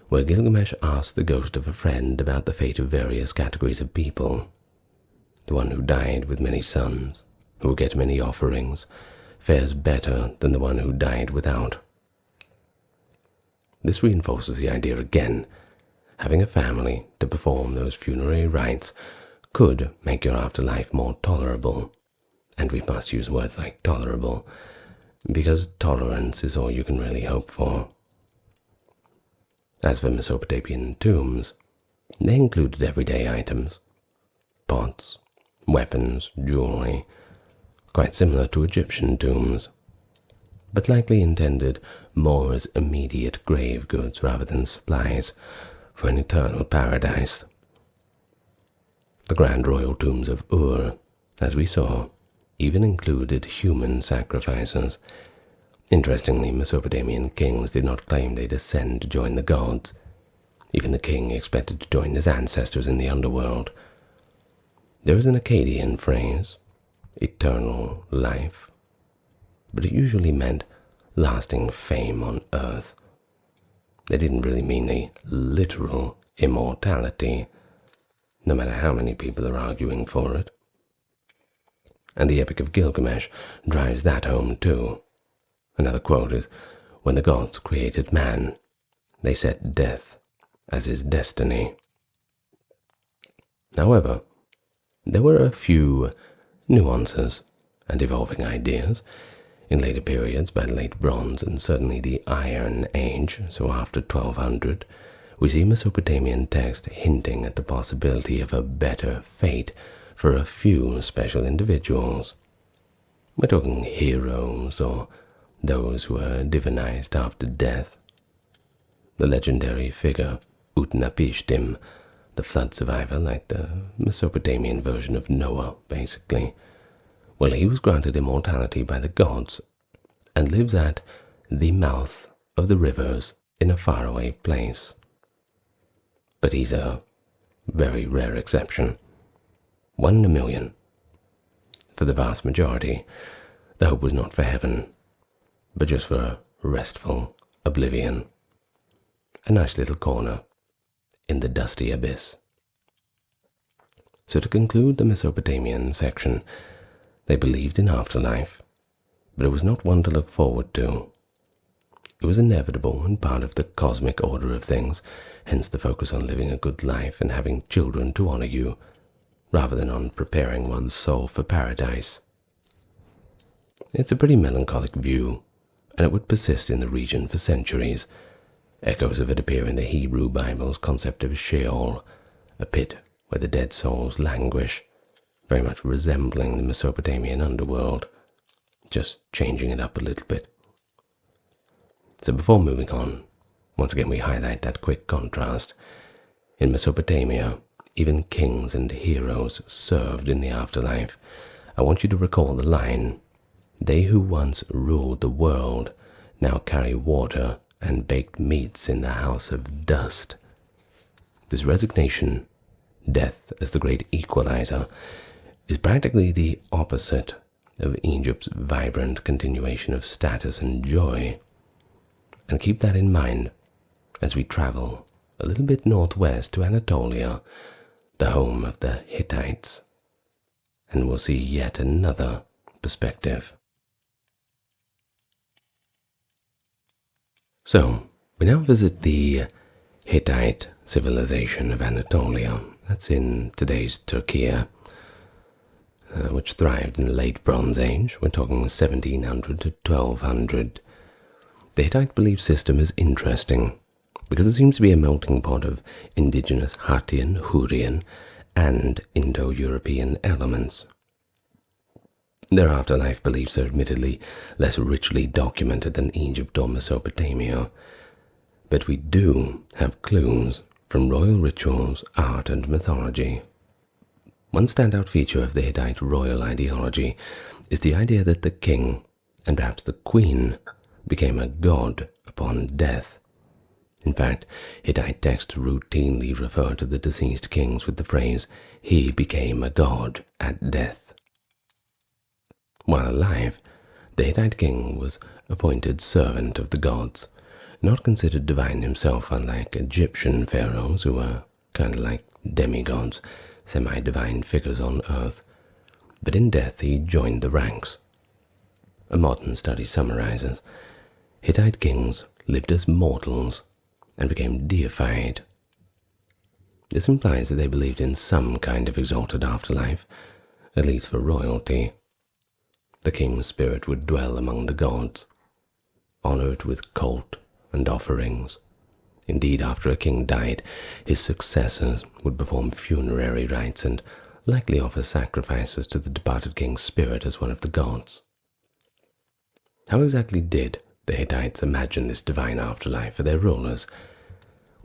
where Gilgamesh asks the ghost of a friend about the fate of various categories of people. The one who died with many sons, who will get many offerings, fares better than the one who died without. This reinforces the idea again. Having a family to perform those funerary rites could make your afterlife more tolerable. And we must use words like tolerable, because tolerance is all you can really hope for. As for Mesopotamian tombs, they included everyday items, pots, weapons, jewelry, quite similar to Egyptian tombs, but likely intended more as immediate grave goods rather than supplies for an eternal paradise. The grand royal tombs of Ur, as we saw, even included human sacrifices. Interestingly, Mesopotamian kings did not claim they'd ascend to join the gods. Even the king expected to join his ancestors in the underworld. There is an Akkadian phrase, eternal life, but it usually meant lasting fame on earth. They didn't really mean a literal immortality, no matter how many people are arguing for it. And the Epic of Gilgamesh drives that home too. Another quote is, "When the gods created man, they set death as his destiny." However, there were a few nuances and evolving ideas. In later periods, by the late Bronze and certainly the Iron Age, so after 1200, we see Mesopotamian texts hinting at the possibility of a better fate for a few special individuals. We're talking heroes or those who are divinized after death. The legendary figure Utnapishtim, the flood survivor, like the Mesopotamian version of Noah, basically. Well, he was granted immortality by the gods and lives at the mouth of the rivers in a faraway place. But he's a very rare exception. 1 in a million. For the vast majority, the hope was not for heaven, but just for restful oblivion. A nice little corner in the dusty abyss. So to conclude the Mesopotamian section, they believed in afterlife, but it was not one to look forward to. It was inevitable and part of the cosmic order of things, hence the focus on living a good life and having children to honor you, rather than on preparing one's soul for paradise. It's a pretty melancholic view, and it would persist in the region for centuries. Echoes of it appear in the Hebrew Bible's concept of Sheol, a pit where the dead souls languish. very much resembling the Mesopotamian underworld, just changing it up a little bit. So before moving on, once again we highlight that quick contrast. In Mesopotamia, even kings and heroes served in the afterlife. I want you to recall the line, "They who once ruled the world now carry water and baked meats in the house of dust." This resignation, death as the great equalizer, is practically the opposite of Egypt's vibrant continuation of status and joy. And keep that in mind as we travel a little bit northwest to Anatolia, the home of the Hittites, and we'll see yet another perspective. So, we now visit the Hittite civilization of Anatolia. That's in today's Turkey, which thrived in the late Bronze Age. We're talking 1700 to 1200. The Hittite belief system is interesting because it seems to be a melting pot of indigenous Hattian, Hurrian, and Indo-European elements. Their afterlife beliefs are admittedly less richly documented than Egypt or Mesopotamia, but we do have clues from royal rituals, art, and mythology. One standout feature of the Hittite royal ideology is the idea that the king, and perhaps the queen, became a god upon death. In fact, Hittite texts routinely refer to the deceased kings with the phrase, "he became a god at death." While alive, the Hittite king was appointed servant of the gods, not considered divine himself, unlike Egyptian pharaohs who were kind of like demigods, semi-divine figures on earth. But in death he joined the ranks. A modern study summarizes, Hittite kings lived as mortals and became deified. This implies that they believed in some kind of exalted afterlife, at least for royalty. The king's spirit would dwell among the gods, honored with cult and offerings. Indeed, after a king died, his successors would perform funerary rites and likely offer sacrifices to the departed king's spirit as one of the gods. How exactly did the Hittites imagine this divine afterlife for their rulers?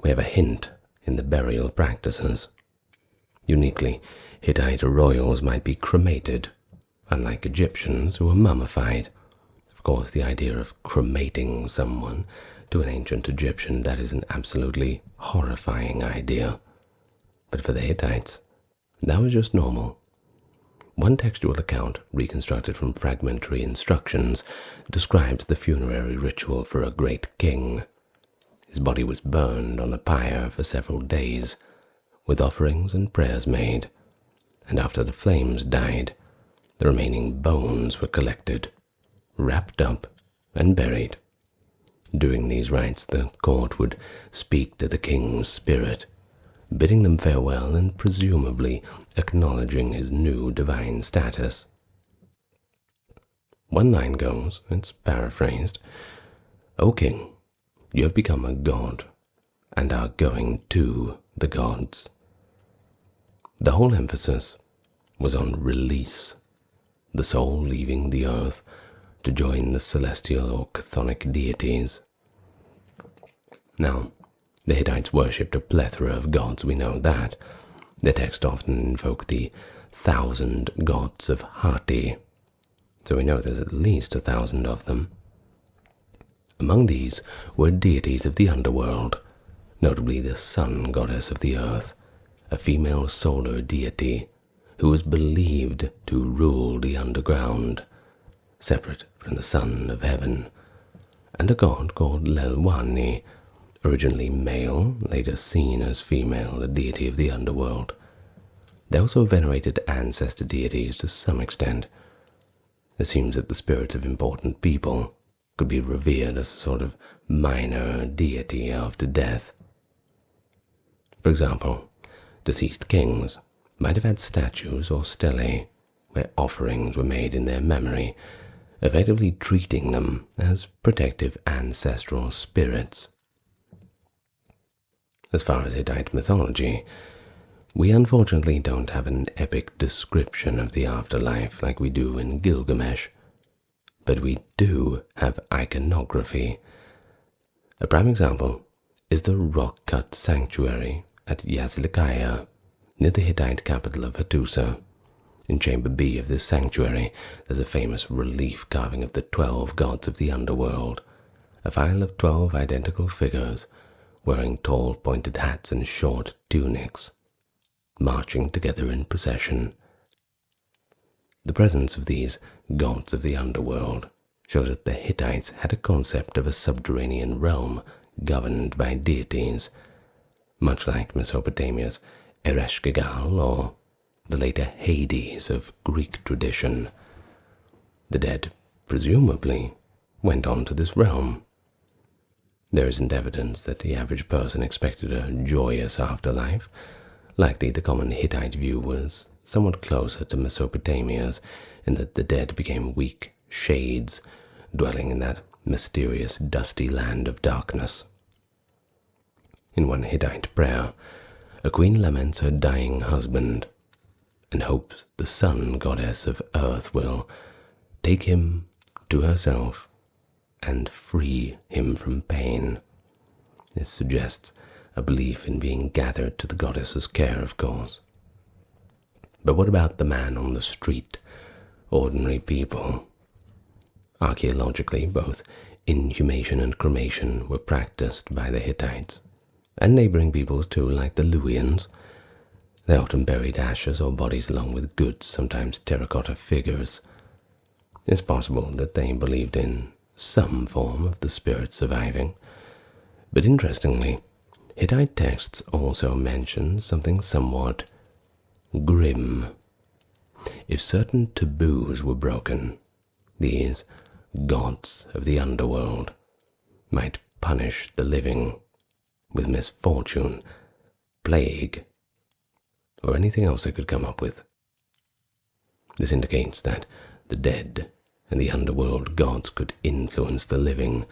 We have a hint in the burial practices. Uniquely, Hittite royals might be cremated, unlike Egyptians who were mummified. Of course, the idea of cremating someone to an ancient Egyptian, that is an absolutely horrifying idea. But for the Hittites, that was just normal. One textual account, reconstructed from fragmentary instructions, describes the funerary ritual for a great king. His body was burned on a pyre for several days, with offerings and prayers made, and after the flames died, the remaining bones were collected, wrapped up, and buried. During these rites, the court would speak to the king's spirit, bidding them farewell and presumably acknowledging his new divine status. One line goes, it's paraphrased, "O king, you have become a god, and are going to the gods." The whole emphasis was on release, the soul leaving the earth to join the celestial or chthonic deities. Now, the Hittites worshipped a plethora of gods, we know that. Their text often invoke the 1,000 gods of Hatti, so we know there's at least 1,000 of them. Among these were deities of the underworld, notably the sun goddess of the earth, a female solar deity who was believed to rule the underground, separate from the sun of heaven, and a god called Lelwani, originally male, later seen as female, a deity of the underworld. They also venerated ancestor deities to some extent. It seems that the spirits of important people could be revered as a sort of minor deity after death. For example, deceased kings might have had statues or stelae where offerings were made in their memory, effectively treating them as protective ancestral spirits. As far as Hittite mythology, We unfortunately don't have an epic description of the afterlife like we do in Gilgamesh, but we do have iconography. A prime example is the rock-cut sanctuary at Yazilikaya, near the Hittite capital of Hattusa. In Chamber B of this sanctuary, there's a famous relief carving of the 12 gods of the underworld, a file of 12 identical figures wearing tall pointed hats and short tunics, marching together in procession. The presence of these gods of the underworld shows that the Hittites had a concept of a subterranean realm governed by deities, much like Mesopotamia's Ereshkigal or the later Hades of Greek tradition. The dead, presumably, went on to this realm. There isn't evidence that the average person expected a joyous afterlife. Likely the common Hittite view was somewhat closer to Mesopotamia's, in that the dead became weak shades, dwelling in that mysterious dusty land of darkness. In one Hittite prayer, a queen laments her dying husband and hopes the sun goddess of earth will take him to herself and free him from pain. This suggests a belief in being gathered to the goddess's care, of course. But what about the man on the street, ordinary people? Archaeologically, both inhumation and cremation were practiced by the Hittites, and neighboring peoples too, like the Luwians. They often buried ashes or bodies along with goods, sometimes terracotta figures. It's possible that they believed in some form of the spirit surviving, but interestingly, Hittite texts also mention something somewhat grim. If certain taboos were broken, these gods of the underworld might punish the living with misfortune, plague, or anything else they could come up with. This indicates that the dead and the underworld gods could influence the living,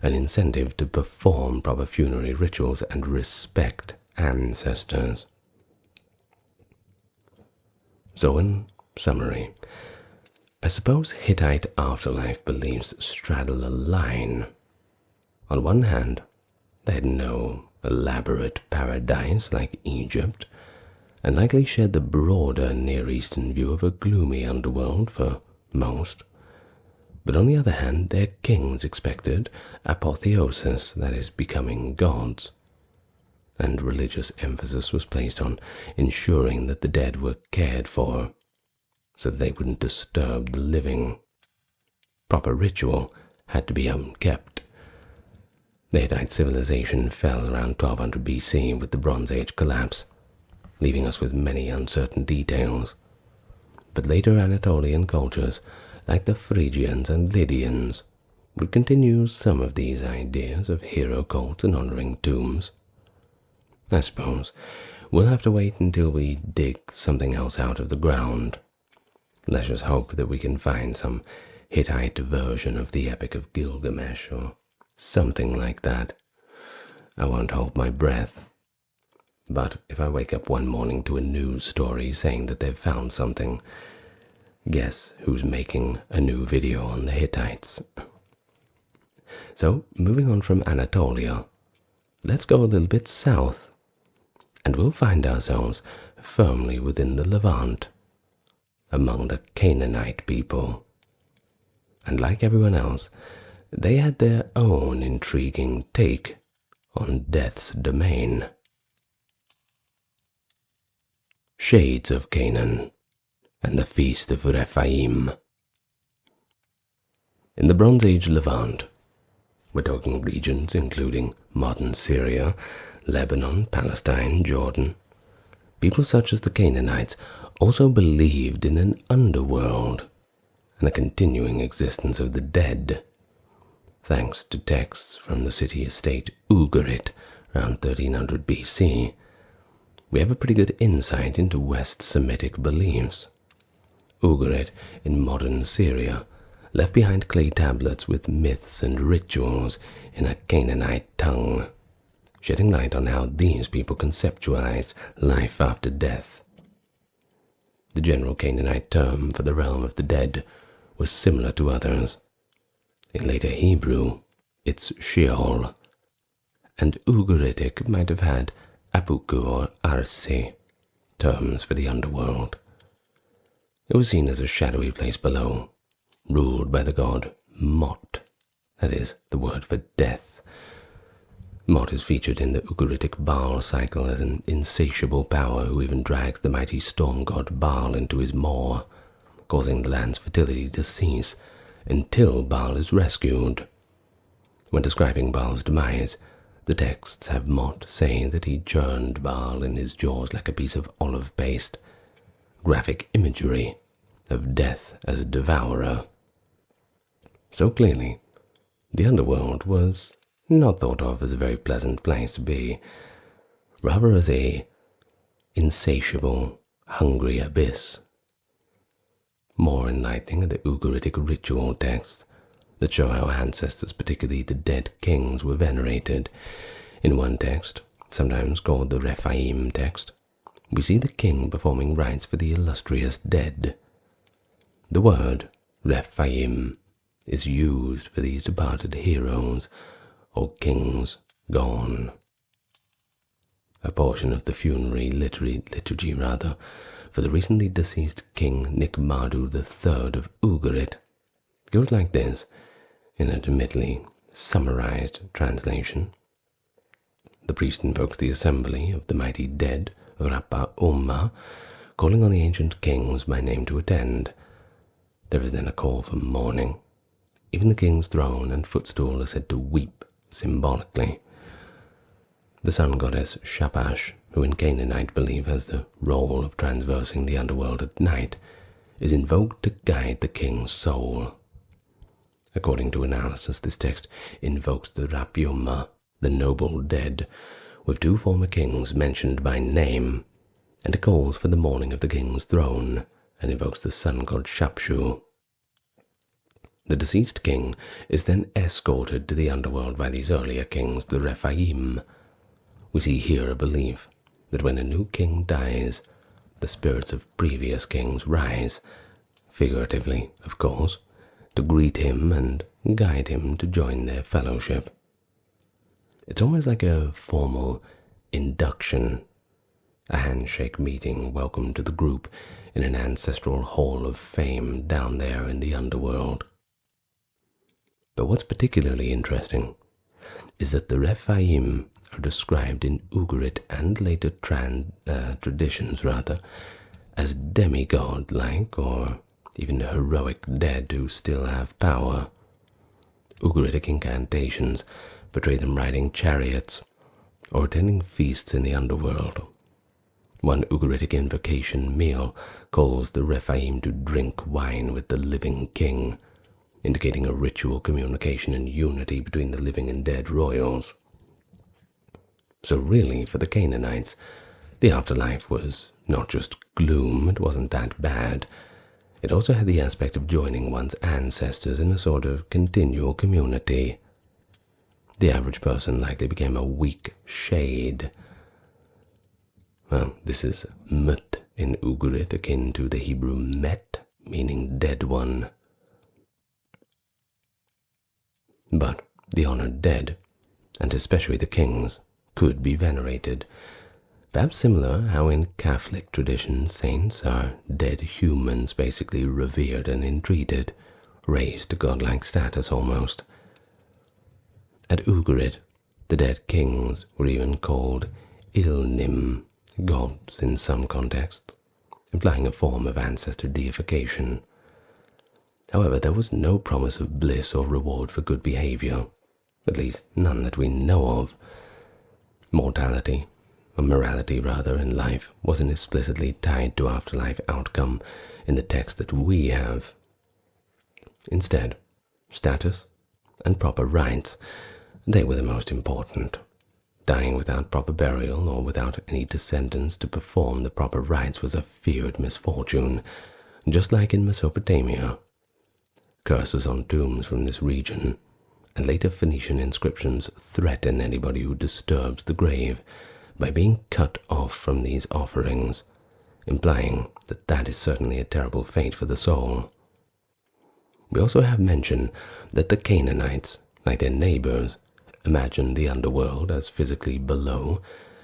an incentive to perform proper funerary rituals and respect ancestors. So in summary, I suppose Hittite afterlife beliefs straddle a line. On one hand, they had no elaborate paradise like Egypt, and likely shared the broader Near Eastern view of a gloomy underworld for most. But on the other hand, their kings expected apotheosis, that is, becoming gods, and religious emphasis was placed on ensuring that the dead were cared for, so that they wouldn't disturb the living. Proper ritual had to be kept. The Hittite civilization fell around 1200 BC with the Bronze Age collapse, leaving us with many uncertain details. But later Anatolian cultures, like the Phrygians and Lydians, would continue some of these ideas of hero cults and honoring tombs. I suppose we'll have to wait until we dig something else out of the ground. Let's just hope that we can find some Hittite version of the Epic of Gilgamesh or something like that. I won't hold my breath. But if I wake up one morning to a news story saying that they've found something, guess who's making a new video on the Hittites? So, moving on from Anatolia, let's go a little bit south, and we'll find ourselves firmly within the Levant, among the Canaanite people. And like everyone else, they had their own intriguing take on death's domain. Shades of Canaan and the Feast of Rephaim. In the Bronze Age Levant, we're talking regions including modern Syria, Lebanon, Palestine, Jordan, people such as the Canaanites also believed in an underworld and a continuing existence of the dead. Thanks to texts from the city-state Ugarit around 1300 BC, we have a pretty good insight into West Semitic beliefs. Ugarit, in modern Syria, left behind clay tablets with myths and rituals in a Canaanite tongue, shedding light on how these people conceptualized life after death. The general Canaanite term for the realm of the dead was similar to others. In later Hebrew, it's Sheol, and Ugaritic might have had Apuku or Arse, terms for the underworld. It was seen as a shadowy place below, ruled by the god Mot, that is, the word for death. Mot is featured in the Ugaritic Baal cycle as an insatiable power who even drags the mighty storm god Baal into his maw, causing the land's fertility to cease until Baal is rescued. When describing Baal's demise, the texts have Mot saying that he churned Baal in his jaws like a piece of olive paste, graphic imagery of death as a devourer. So clearly, the underworld was not thought of as a very pleasant place to be, rather as a insatiable, hungry abyss. More enlightening are the Ugaritic ritual texts that show how ancestors, particularly the dead kings, were venerated. In one text, sometimes called the Rephaim text, we see the king performing rites for the illustrious dead. The word Rephaim is used for these departed heroes or kings gone. A portion of the funerary liturgy for the recently deceased King Nikmadu III of Ugarit goes like this, in an admittedly summarized translation. The priest invokes the assembly of the mighty dead, Rapa Umma, calling on the ancient kings by name to attend. There is then a call for mourning. Even the king's throne and footstool are said to weep symbolically. The sun goddess Shapash, who in Canaanite belief has the role of transversing the underworld at night, is invoked to guide the king's soul. According to analysis, this text invokes the Rapiumma, the noble dead, with two former kings mentioned by name, and it calls for the mourning of the king's throne, and invokes the sun god Shapshu. The deceased king is then escorted to the underworld by these earlier kings, the Rephaim. We see here a belief that when a new king dies, the spirits of previous kings rise, figuratively, of course, to greet him and guide him to join their fellowship. It's almost like a formal induction, a handshake meeting, welcome to the group in an ancestral hall of fame down there in the underworld. But what's particularly interesting is that the Rephaim are described in Ugarit and later traditions as demigod-like or even heroic dead who still have power. Ugaritic incantations portray them riding chariots or attending feasts in the underworld. One Ugaritic invocation meal calls the Rephaim to drink wine with the living king, indicating a ritual communication and unity between the living and dead royals. So really, for the Canaanites, the afterlife was not just gloom, it wasn't that bad. It also had the aspect of joining one's ancestors in a sort of continual community. The average person likely became a weak shade. Well, this is mut in Ugarit, akin to the Hebrew met, meaning dead one. But the honored dead, and especially the kings, could be venerated. Perhaps similar how in Catholic tradition saints are dead humans basically revered and entreated, raised to godlike status almost. At Ugarit, the dead kings were even called Ilnim, gods in some contexts, implying a form of ancestor deification. However, there was no promise of bliss or reward for good behavior, at least none that we know of. Mortality, or morality rather, in life wasn't explicitly tied to afterlife outcome in the text that we have. Instead, status and proper rites, they were the most important. Dying without proper burial or without any descendants to perform the proper rites was a feared misfortune, just like in Mesopotamia. Curses on tombs from this region, and later Phoenician inscriptions threaten anybody who disturbs the grave by being cut off from these offerings, implying that that is certainly a terrible fate for the soul. We also have mention that the Canaanites, like their neighbors, imagined the underworld as physically below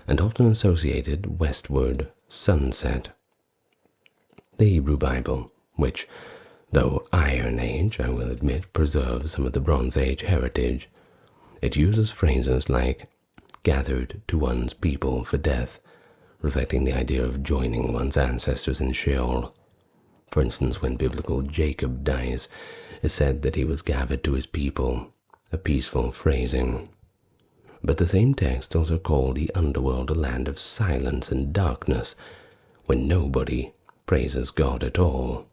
and often associated westward sunset. The Hebrew Bible, which, though Iron Age, I will admit, preserves some of the Bronze Age heritage, it uses phrases like gathered to one's people for death, reflecting the idea of joining one's ancestors in Sheol. For instance, when biblical Jacob dies, it is said that he was gathered to his people, a peaceful phrasing. But the same text also called the underworld a land of silence and darkness, when nobody praises God at all.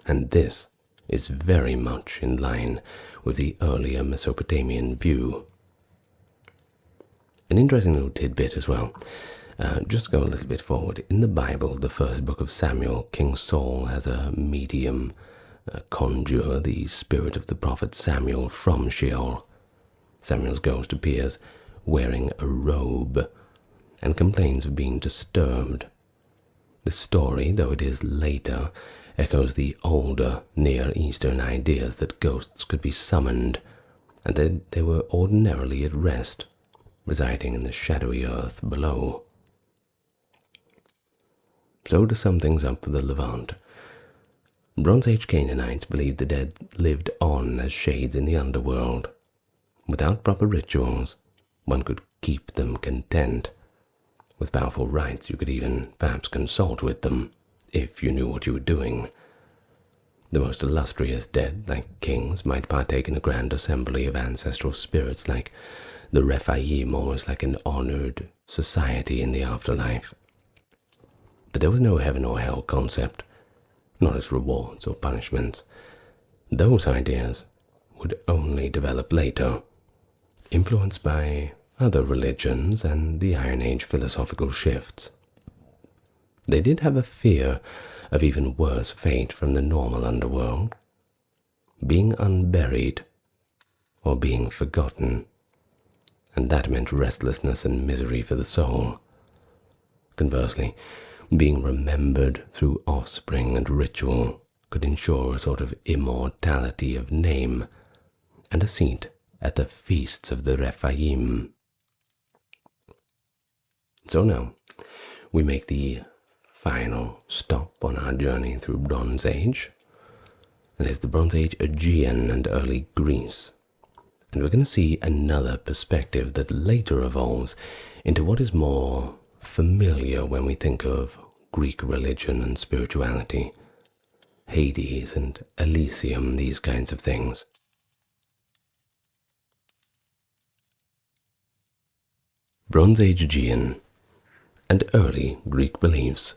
And this is very much in line with the earlier Mesopotamian view. An interesting little tidbit as well. Just go a little bit forward. In the Bible, the first book of Samuel, King Saul has a medium conjure the spirit of the prophet Samuel from Sheol. Samuel's ghost appears wearing a robe and complains of being disturbed. The story, though it is later, echoes the older Near Eastern ideas that ghosts could be summoned and that they were ordinarily at rest, residing in the shadowy earth below. So to sum things up for the Levant, Bronze Age Canaanites believed the dead lived on as shades in the underworld. Without proper rituals, one could keep them content. With powerful rites, you could even perhaps consult with them, if you knew what you were doing. The most illustrious dead, like kings, might partake in a grand assembly of ancestral spirits like the Rephaim, almost like an honored society in the afterlife. But there was no heaven or hell concept, not as rewards or punishments. Those ideas would only develop later, influenced by other religions and the Iron Age philosophical shifts. They did have a fear of even worse fate from the normal underworld, being unburied or being forgotten, and that meant restlessness and misery for the soul. Conversely, being remembered through offspring and ritual could ensure a sort of immortality of name and a seat at the feasts of the Rephaim. So now, we make the final stop on our journey through Bronze Age, and it's the Bronze Age Aegean and early Greece. And we're going to see another perspective that later evolves into what is more familiar when we think of Greek religion and spirituality, Hades and Elysium, these kinds of things. Bronze Age Aegean and early Greek beliefs,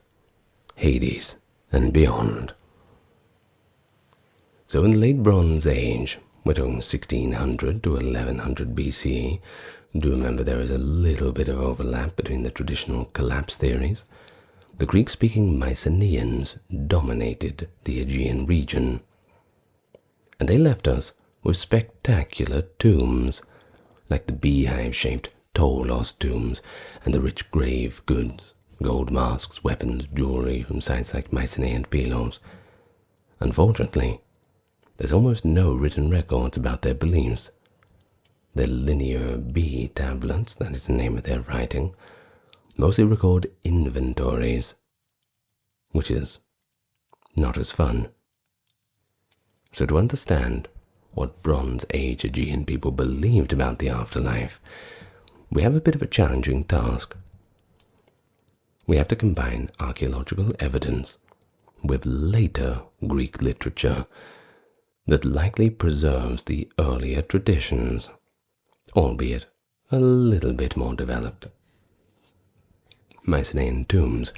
Hades and beyond. So in the late Bronze Age, we're talking 1600 to 1100 BCE. Do remember there is a little bit of overlap between the traditional collapse theories. The Greek-speaking Mycenaeans dominated the Aegean region, and they left us with spectacular tombs, like the beehive-shaped Toulos tombs and the rich grave goods, gold masks, weapons, jewelry from sites like Mycenae and Pylos. Unfortunately, there's almost no written records about their beliefs. Their linear B tablets, that is the name of their writing, mostly record inventories, which is not as fun. So to understand what Bronze Age Aegean people believed about the afterlife, we have a bit of a challenging task. We have to combine archaeological evidence with later Greek literature that likely preserves the earlier traditions, albeit a little bit more developed. Mycenaean tombs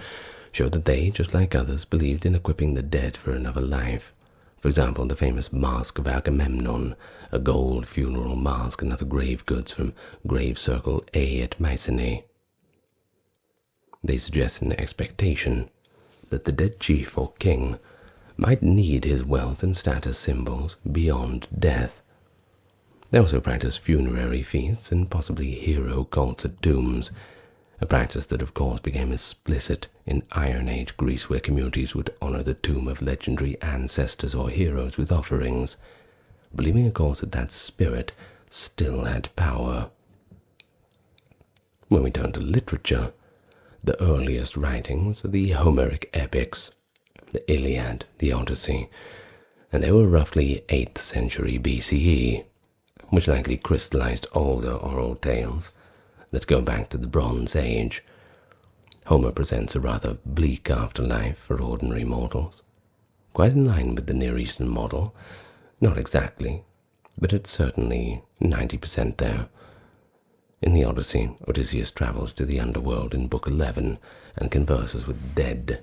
show that they, just like others, believed in equipping the dead for another life. For example, the famous Mask of Agamemnon, a gold funeral mask, and other grave goods from Grave Circle A at Mycenae. They suggest an expectation that the dead chief or king might need his wealth and status symbols beyond death. They also practiced funerary feasts and possibly hero cults at tombs, a practice that of course became explicit in Iron Age Greece, where communities would honor the tomb of legendary ancestors or heroes with offerings, believing of course that spirit still had power. When we turn to literature, the earliest writings are the Homeric epics, the Iliad, the Odyssey, and they were roughly 8th century BCE, which likely crystallized older oral tales that go back to the Bronze Age. Homer presents a rather bleak afterlife for ordinary mortals, quite in line with the Near Eastern model. Not exactly, but it's certainly 90% there. In the Odyssey, Odysseus travels to the underworld in Book 11 and converses with dead.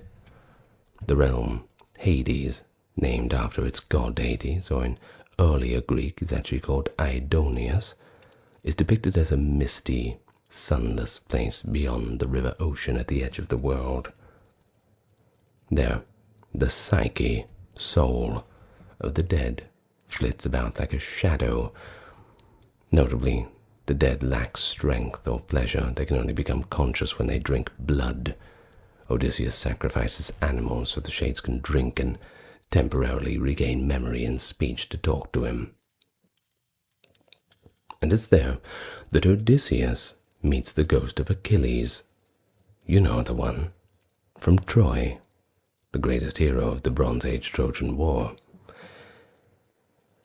The realm, Hades, named after its god Hades, or in earlier Greek is actually called Aidoneus, is depicted as a misty, sunless place beyond the river ocean at the edge of the world. There, the psyche, soul, of the dead flits about like a shadow. Notably, the dead lack strength or pleasure. They can only become conscious when they drink blood. Odysseus sacrifices animals so the shades can drink and temporarily regain memory and speech to talk to him. And it's there that Odysseus meets the ghost of Achilles. You know the one, from Troy, the greatest hero of the Bronze Age Trojan War.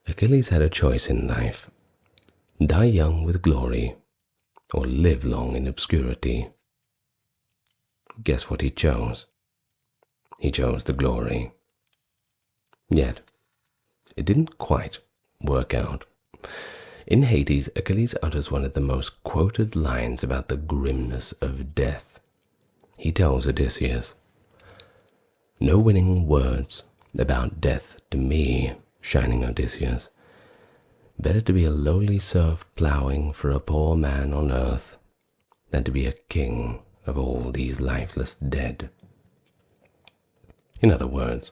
Achilles had a choice in life: die young with glory, or live long in obscurity. Guess what he chose? He chose the glory. Yet, it didn't quite work out. In Hades, Achilles utters one of the most quoted lines about the grimness of death. He tells Odysseus, "No winning words about death to me, shining Odysseus. Better to be a lowly serf ploughing for a poor man on earth than to be a king of all these lifeless dead." In other words,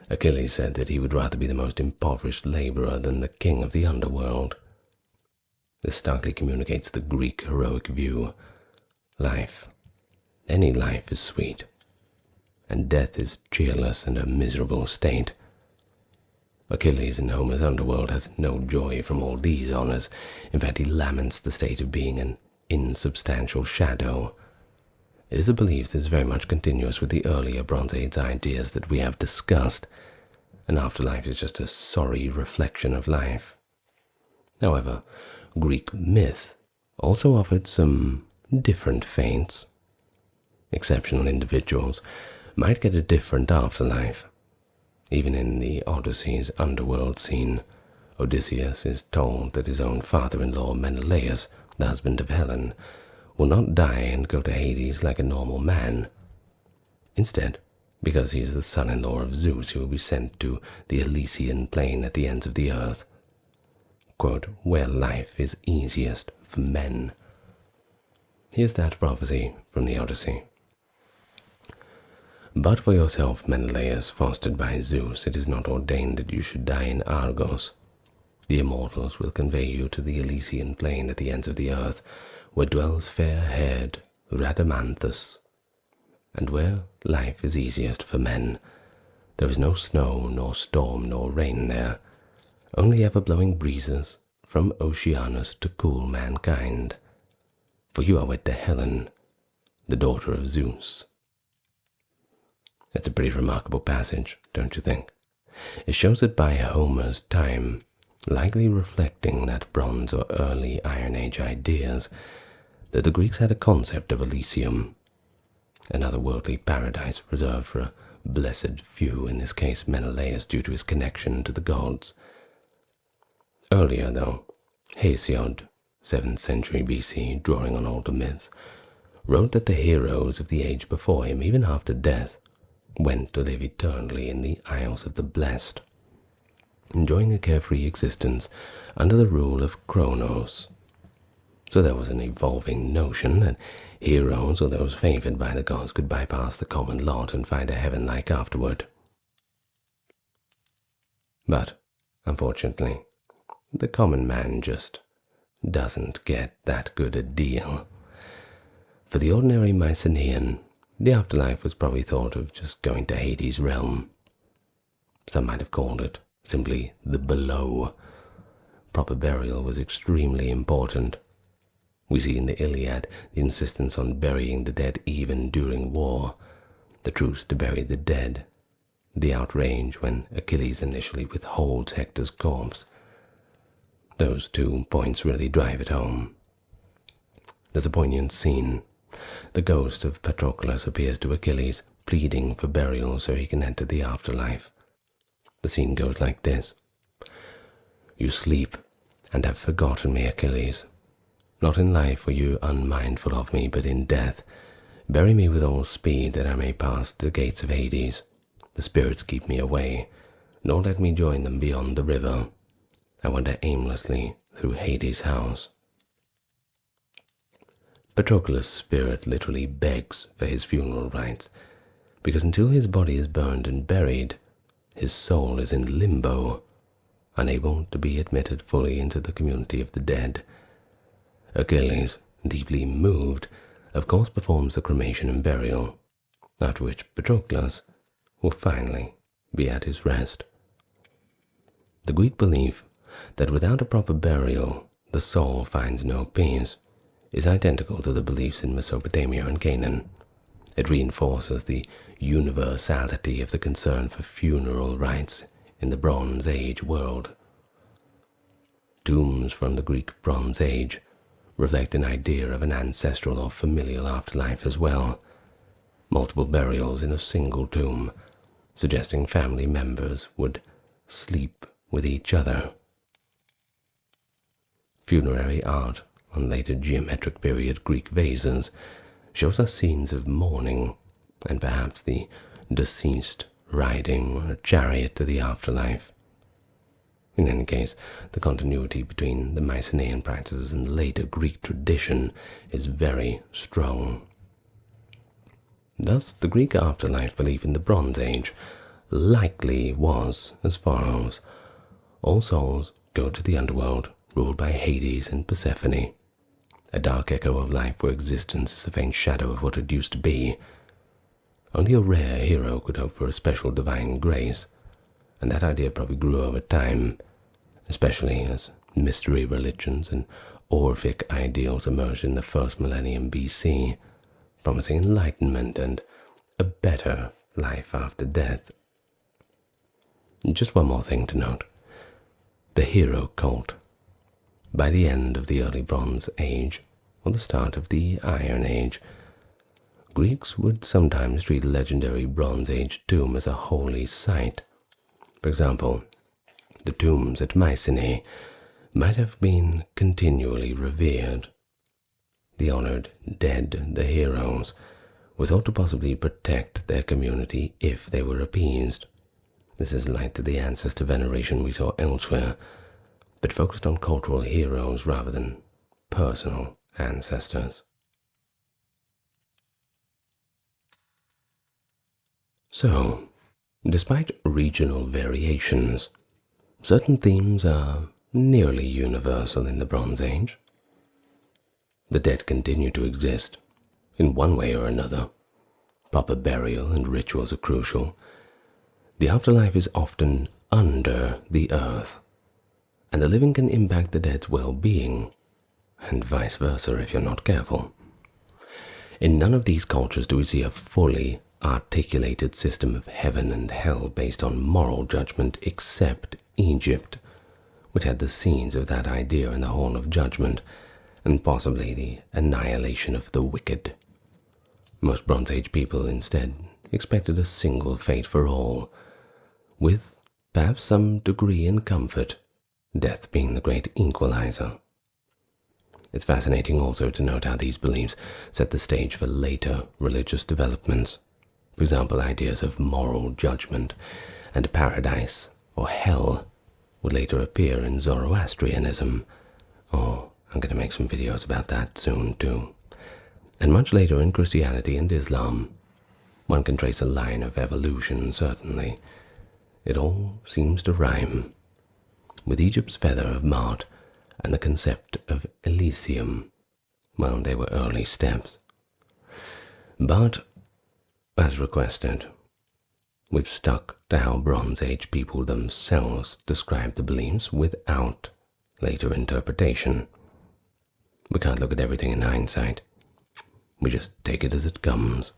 Achilles said that he would rather be the most impoverished laborer than the king of the underworld. This starkly communicates the Greek heroic view. Life, any life, is sweet, and death is cheerless and a miserable state. Achilles in Homer's underworld has no joy from all these honors. In fact, he laments the state of being an insubstantial shadow. It is a belief that is very much continuous with the earlier Bronze Age ideas that we have discussed. An afterlife is just a sorry reflection of life. However, Greek myth also offered some different fates. Exceptional individuals might get a different afterlife. Even in the Odyssey's underworld scene, Odysseus is told that his own father-in-law Menelaus, the husband of Helen, will not die and go to Hades like a normal man. Instead, because he is the son-in-law of Zeus, he will be sent to the Elysian plain at the ends of the earth, quote, where life is easiest for men. Here's that prophecy from the Odyssey. But for yourself, Menelaus, fostered by Zeus, it is not ordained that you should die in Argos. The immortals will convey you to the Elysian plain at the ends of the earth, where dwells fair-haired Rhadamanthus, and where life is easiest for men. There is no snow, nor storm, nor rain there, only ever-blowing breezes from Oceanus to cool mankind. For you are wed to Helen, the daughter of Zeus. It's a pretty remarkable passage, don't you think? It shows that by Homer's time, likely reflecting that Bronze or early Iron Age ideas, that the Greeks had a concept of Elysium, an otherworldly paradise reserved for a blessed few, in this case Menelaus, due to his connection to the gods. Earlier, though, Hesiod, 7th century BC, drawing on older myths, wrote that the heroes of the age before him, even after death, went to live eternally in the Isles of the Blessed, enjoying a carefree existence under the rule of Kronos. So there was an evolving notion that heroes or those favored by the gods could bypass the common lot and find a heaven-like afterward. But, unfortunately, the common man just doesn't get that good a deal. For the ordinary Mycenaean, the afterlife was probably thought of just going to Hades' realm. Some might have called it simply the below. Proper burial was extremely important. We see in the Iliad the insistence on burying the dead even during war, the truce to bury the dead, the outrage when Achilles initially withholds Hector's corpse. Those 2 points really drive it home. There's a poignant scene. The ghost of Patroclus appears to Achilles, pleading for burial so he can enter the afterlife. The scene goes like this. You sleep and have forgotten me, Achilles. Not in life were you unmindful of me, but in death. Bury me with all speed that I may pass the gates of Hades. The spirits keep me away, nor let me join them beyond the river. I wander aimlessly through Hades' house. Patroclus' spirit literally begs for his funeral rites, because until his body is burned and buried, his soul is in limbo, unable to be admitted fully into the community of the dead. Achilles, deeply moved, of course performs the cremation and burial, after which Patroclus will finally be at his rest. The Greek belief that without a proper burial the soul finds no peace is identical to the beliefs in Mesopotamia and Canaan. It reinforces the universality of the concern for funeral rites in the Bronze Age world. Tombs from the Greek Bronze Age reflect an idea of an ancestral or familial afterlife as well. Multiple burials in a single tomb, suggesting family members would sleep with each other. Funerary art on later geometric period Greek vases shows us scenes of mourning and perhaps the deceased riding on a chariot to the afterlife. In any case, the continuity between the Mycenaean practices and the later Greek tradition is very strong. Thus, the Greek afterlife belief in the Bronze Age likely was as follows. All souls go to the underworld, ruled by Hades and Persephone, a dark echo of life where existence is a faint shadow of what it used to be. Only a rare hero could hope for a special divine grace, and that idea probably grew over time, especially as mystery religions and Orphic ideals emerged in the first millennium BC, promising enlightenment and a better life after death. Just one more thing to note. The hero cult. By the end of the early Bronze Age, or the start of the Iron Age, Greeks would sometimes treat a legendary Bronze Age tomb as a holy site. For example, the tombs at Mycenae might have been continually revered. The honored dead, the heroes, were thought to possibly protect their community if they were appeased. This is like to the ancestor veneration we saw elsewhere, but focused on cultural heroes rather than personal ancestors. So, despite regional variations, certain themes are nearly universal in the Bronze Age. The dead continue to exist, in one way or another. Proper burial and rituals are crucial. The afterlife is often under the earth, and the living can impact the dead's well-being, and vice versa if you're not careful. In none of these cultures do we see a fully articulated system of heaven and hell based on moral judgment, except Egypt, which had the seeds of that idea in the Hall of Judgment, and possibly the annihilation of the wicked. Most Bronze Age people instead expected a single fate for all, with perhaps some degree in comfort, death being the great equalizer. It's fascinating also to note how these beliefs set the stage for later religious developments. For example, ideas of moral judgment and paradise or hell would later appear in Zoroastrianism. Oh, I'm going to make some videos about that soon too. And much later in Christianity and Islam. One can trace a line of evolution, certainly. It all seems to rhyme. with Egypt's feather of Mart and the concept of Elysium. Well, they were early steps. But, as requested, we've stuck to how Bronze Age people themselves described the beliefs without later interpretation. We can't look at everything in hindsight. We just take it as it comes.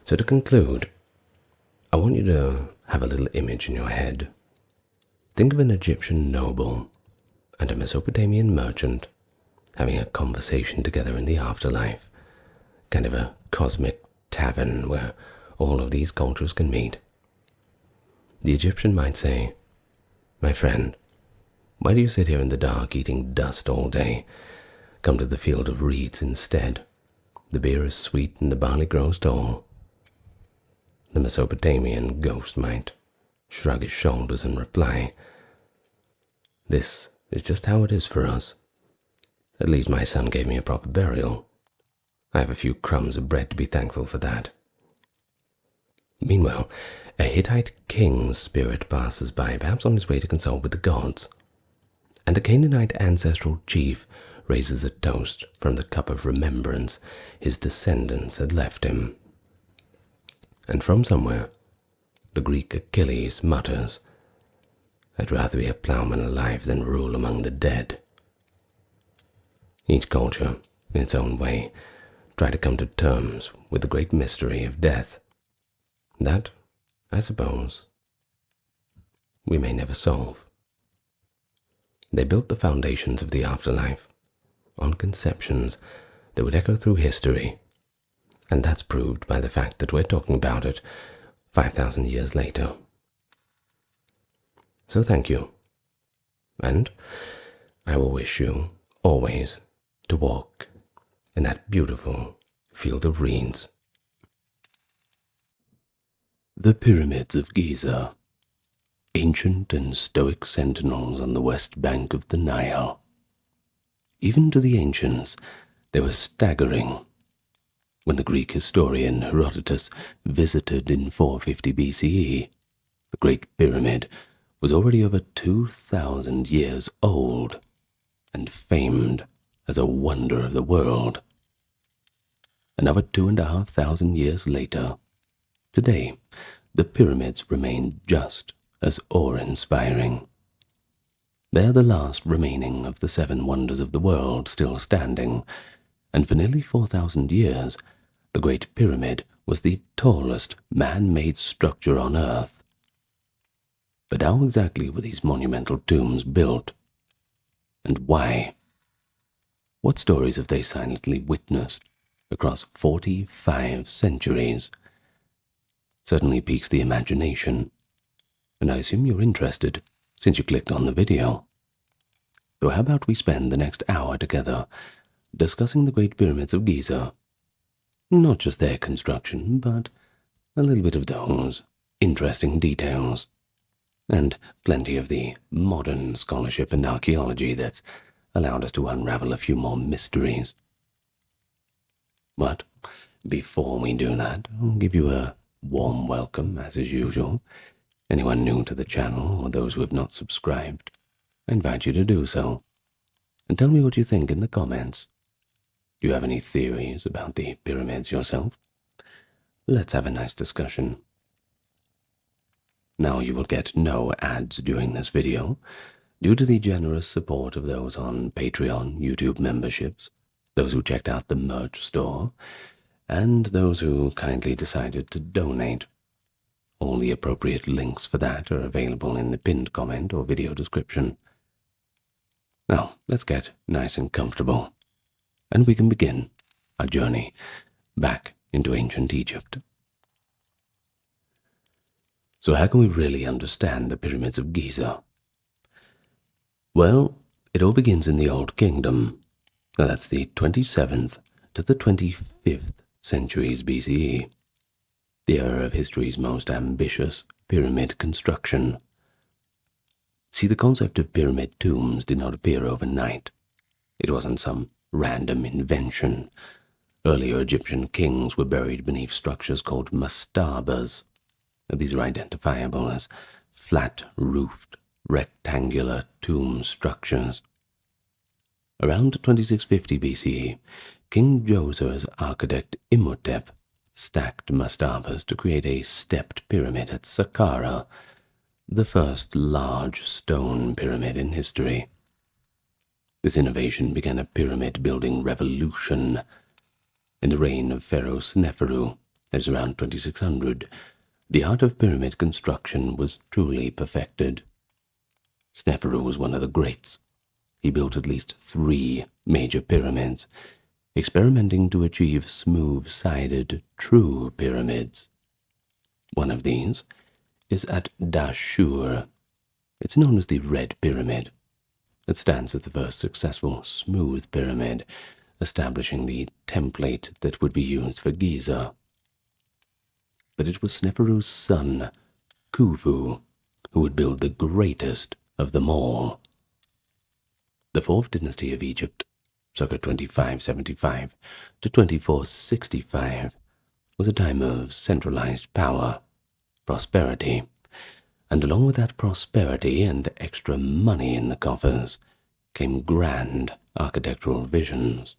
So to conclude, I want you to have a little image in your head. Think of an Egyptian noble and a Mesopotamian merchant having a conversation together in the afterlife, kind of a cosmic tavern where all of these cultures can meet. The Egyptian might say, "My friend, why do you sit here in the dark eating dust all day? Come to the field of reeds instead. The beer is sweet and the barley grows tall." The Mesopotamian ghost might shrug his shoulders and reply, "This is just how it is for us. At least my son gave me a proper burial. I have a few crumbs of bread to be thankful for that." Meanwhile, a Hittite king's spirit passes by, perhaps on his way to consult with the gods, and a Canaanite ancestral chief raises a toast from the cup of remembrance his descendants had left him. And from somewhere, the Greek Achilles mutters, "I'd rather be a plowman alive than rule among the dead." Each culture, in its own way, tried to come to terms with the great mystery of death. That, I suppose, we may never solve. They built the foundations of the afterlife on conceptions that would echo through history, and that's proved by the fact that we're talking about it 5,000 years later. So thank you, and I will wish you always to walk in that beautiful field of reeds. The Pyramids of Giza, ancient and stoic sentinels on the west bank of the Nile. Even to the ancients, they were staggering. When the Greek historian Herodotus visited in 450 BCE, the Great Pyramid was already over 2,000 years old and famed as a wonder of the world. Another 2,500 years later, today, the pyramids remain just as awe-inspiring. They are the last remaining of the 7 wonders of the world still standing, and for nearly 4,000 years, the Great Pyramid was the tallest man-made structure on Earth. But how exactly were these monumental tombs built? And why? What stories have they silently witnessed across 45 centuries? Certainly piques the imagination, and I assume you're interested since you clicked on the video. So how about we spend the next hour together discussing the Great Pyramids of Giza? Not just their construction, but a little bit of those interesting details, and plenty of the modern scholarship and archaeology that's allowed us to unravel a few more mysteries. But before we do that, I'll give you a warm welcome, as is usual. Anyone new to the channel or those who have not subscribed, I invite you to do so. And tell me what you think in the comments. Do you have any theories about the pyramids yourself? Let's have a nice discussion. Now you will get no ads during this video, due to the generous support of those on Patreon, YouTube memberships, those who checked out the merch store, and those who kindly decided to donate. All the appropriate links for that are available in the pinned comment or video description. Now, let's get nice and comfortable, and we can begin our journey back into ancient Egypt. So how can we really understand the pyramids of Giza? Well, it all begins in the Old Kingdom. Now that's the 27th to the 25th centuries BCE, the era of history's most ambitious pyramid construction. See, the concept of pyramid tombs did not appear overnight. It wasn't some random invention. Earlier Egyptian kings were buried beneath structures called mastabas. These are identifiable as flat-roofed rectangular tomb structures. Around 2650 BCE, King Djoser's architect Imhotep stacked mastabas to create a stepped pyramid at Saqqara, the first large stone pyramid in history. This innovation began a pyramid-building revolution. In the reign of Pharaoh Sneferu, that is around 2600, the art of pyramid construction was truly perfected. Sneferu was one of the greats. He built at least 3 major pyramids, experimenting to achieve smooth-sided, true pyramids. One of these is at Dashur. It's known as the Red Pyramid. It stands as the first successful smooth pyramid, establishing the template that would be used for Giza. But it was Sneferu's son, Khufu, who would build the greatest of them all. The 4th dynasty of Egypt, circa 2575 to 2465, was a time of centralized power, prosperity, and along with that prosperity and extra money in the coffers came grand architectural visions.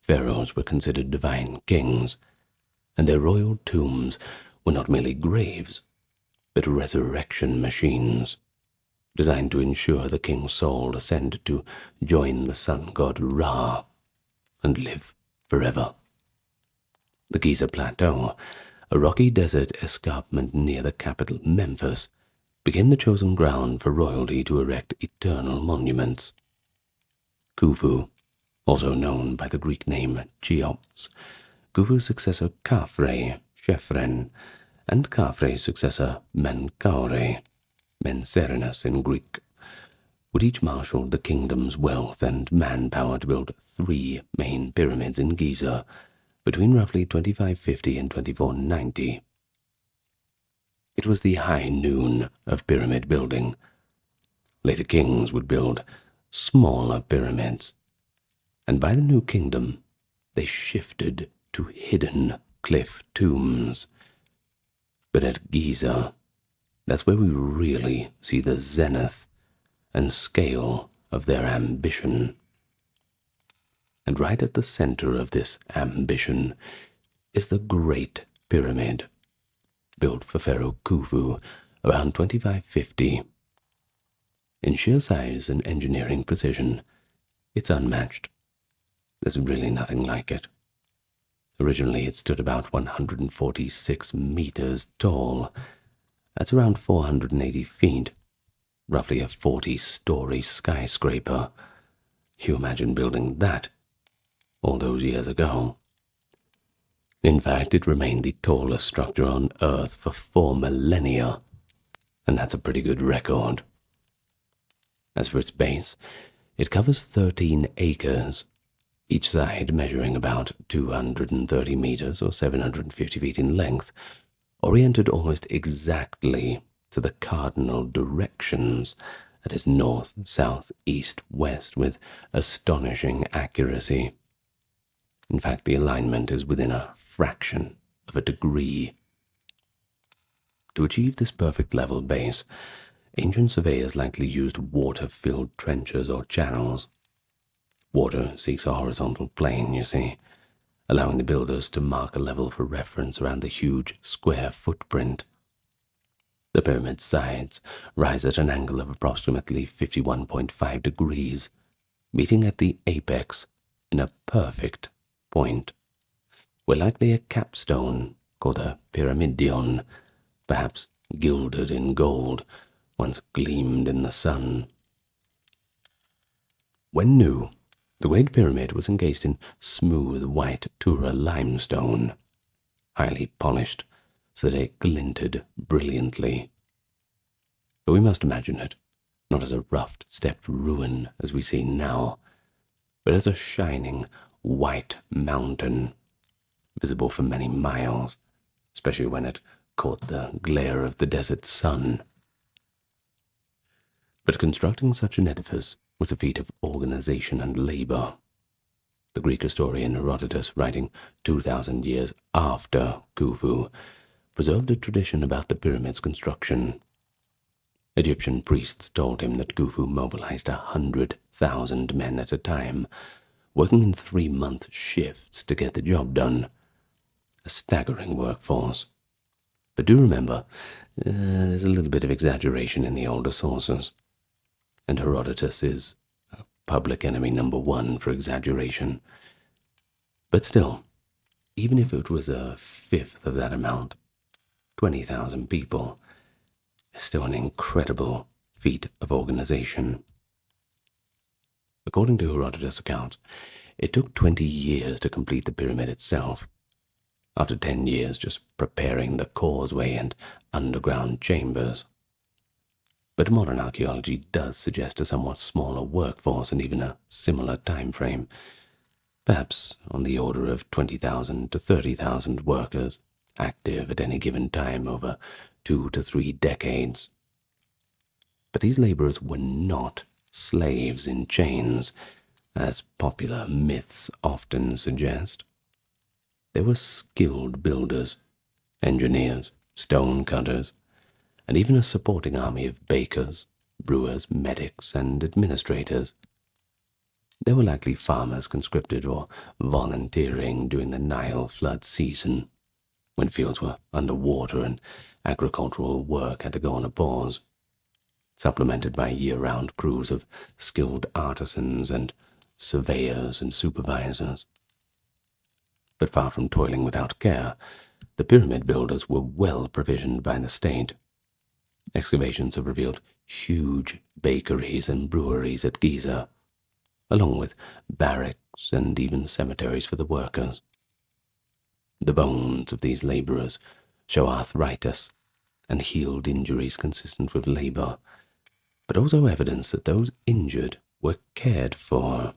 Pharaohs were considered divine kings, and their royal tombs were not merely graves, but resurrection machines, designed to ensure the king's soul ascended to join the sun god Ra and live forever. The Giza Plateau, a rocky desert escarpment near the capital Memphis, became the chosen ground for royalty to erect eternal monuments. Khufu, also known by the Greek name Cheops, Khufu's successor Khafre, Chephren, and Khafre's successor Menkaure, Menserinus in Greek, would each marshal the kingdom's wealth and manpower to build 3 main pyramids in Giza between roughly 2550 and 2490. It was the high noon of pyramid building. Later kings would build smaller pyramids, and by the New Kingdom they shifted to hidden cliff tombs. But at Giza, that's where we really see the zenith and scale of their ambition. And right at the center of this ambition is the Great Pyramid, built for Pharaoh Khufu around 2550. In sheer size and engineering precision, it's unmatched. There's really nothing like it. Originally, it stood about 146 meters tall. That's around 480 feet, roughly a 40-story skyscraper. You imagine building that all those years ago. In fact, it remained the tallest structure on Earth for 4 millennia, and that's a pretty good record. As for its base, it covers 13 acres, each side measuring about 230 meters or 750 feet in length, oriented almost exactly to the cardinal directions, that is north, south, east, west, with astonishing accuracy. In fact, the alignment is within a fraction of a degree. To achieve this perfect level base, ancient surveyors likely used water-filled trenches or channels. Water seeks a horizontal plane, you see, allowing the builders to mark a level for reference around the huge square footprint. The pyramid's sides rise at an angle of approximately 51.5 degrees, meeting at the apex in a perfect point, where likely a capstone called a pyramidion, perhaps gilded in gold, once gleamed in the sun. When new, the Great Pyramid was encased in smooth white Tura limestone, highly polished so that it glinted brilliantly. But we must imagine it not as a rough, stepped ruin as we see now, but as a shining white mountain, visible for many miles, especially when it caught the glare of the desert sun. But constructing such an edifice was a feat of organization and labor. The Greek historian Herodotus, writing 2,000 years after Khufu, preserved a tradition about the pyramid's construction. Egyptian priests told him that Khufu mobilized 100,000 men at a time, working in 3-month shifts to get the job done. A staggering workforce. But do remember, there's a little bit of exaggeration in the older sources, and Herodotus is public enemy number 1 for exaggeration. But still, even if it was a fifth of that amount, 20,000 people, is still an incredible feat of organization. According to Herodotus' account, it took 20 years to complete the pyramid itself, after 10 years just preparing the causeway and underground chambers. But modern archaeology does suggest a somewhat smaller workforce and even a similar time frame, perhaps on the order of 20,000 to 30,000 workers, active at any given time over 2 to 3 decades. But these laborers were not slaves in chains, as popular myths often suggest. They were skilled builders, engineers, stone cutters, and even a supporting army of bakers, brewers, medics, and administrators. They were likely farmers conscripted or volunteering during the Nile flood season, when fields were underwater and agricultural work had to go on a pause, supplemented by year-round crews of skilled artisans and surveyors and supervisors. But far from toiling without care, the pyramid builders were well provisioned by the state. Excavations have revealed huge bakeries and breweries at Giza, along with barracks and even cemeteries for the workers. The bones of these laborers show arthritis and healed injuries consistent with labor, but also evidence that those injured were cared for.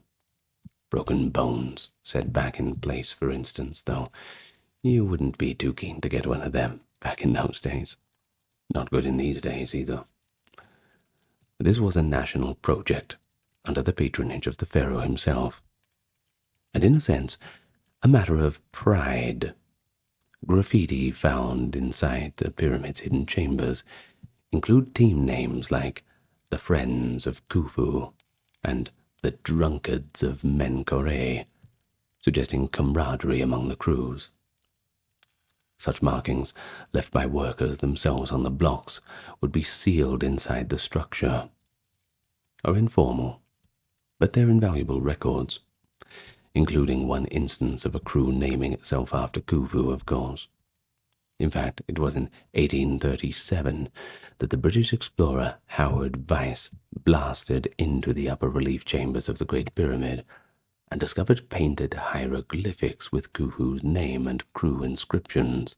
Broken bones set back in place, for instance, though you wouldn't be too keen to get one of them back in those days. Not good in these days either. This was a national project under the patronage of the pharaoh himself, and in a sense, a matter of pride. Graffiti found inside the pyramid's hidden chambers include team names like the Friends of Khufu and the Drunkards of Menkore, suggesting camaraderie among the crews. Such markings, left by workers themselves on the blocks, would be sealed inside the structure. Are informal, but they're invaluable records, including one instance of a crew naming itself after Khufu, of course. In fact, it was in 1837 that the British explorer Howard Vyse blasted into the upper relief chambers of the Great Pyramid and discovered painted hieroglyphics with Khufu's name and crew inscriptions,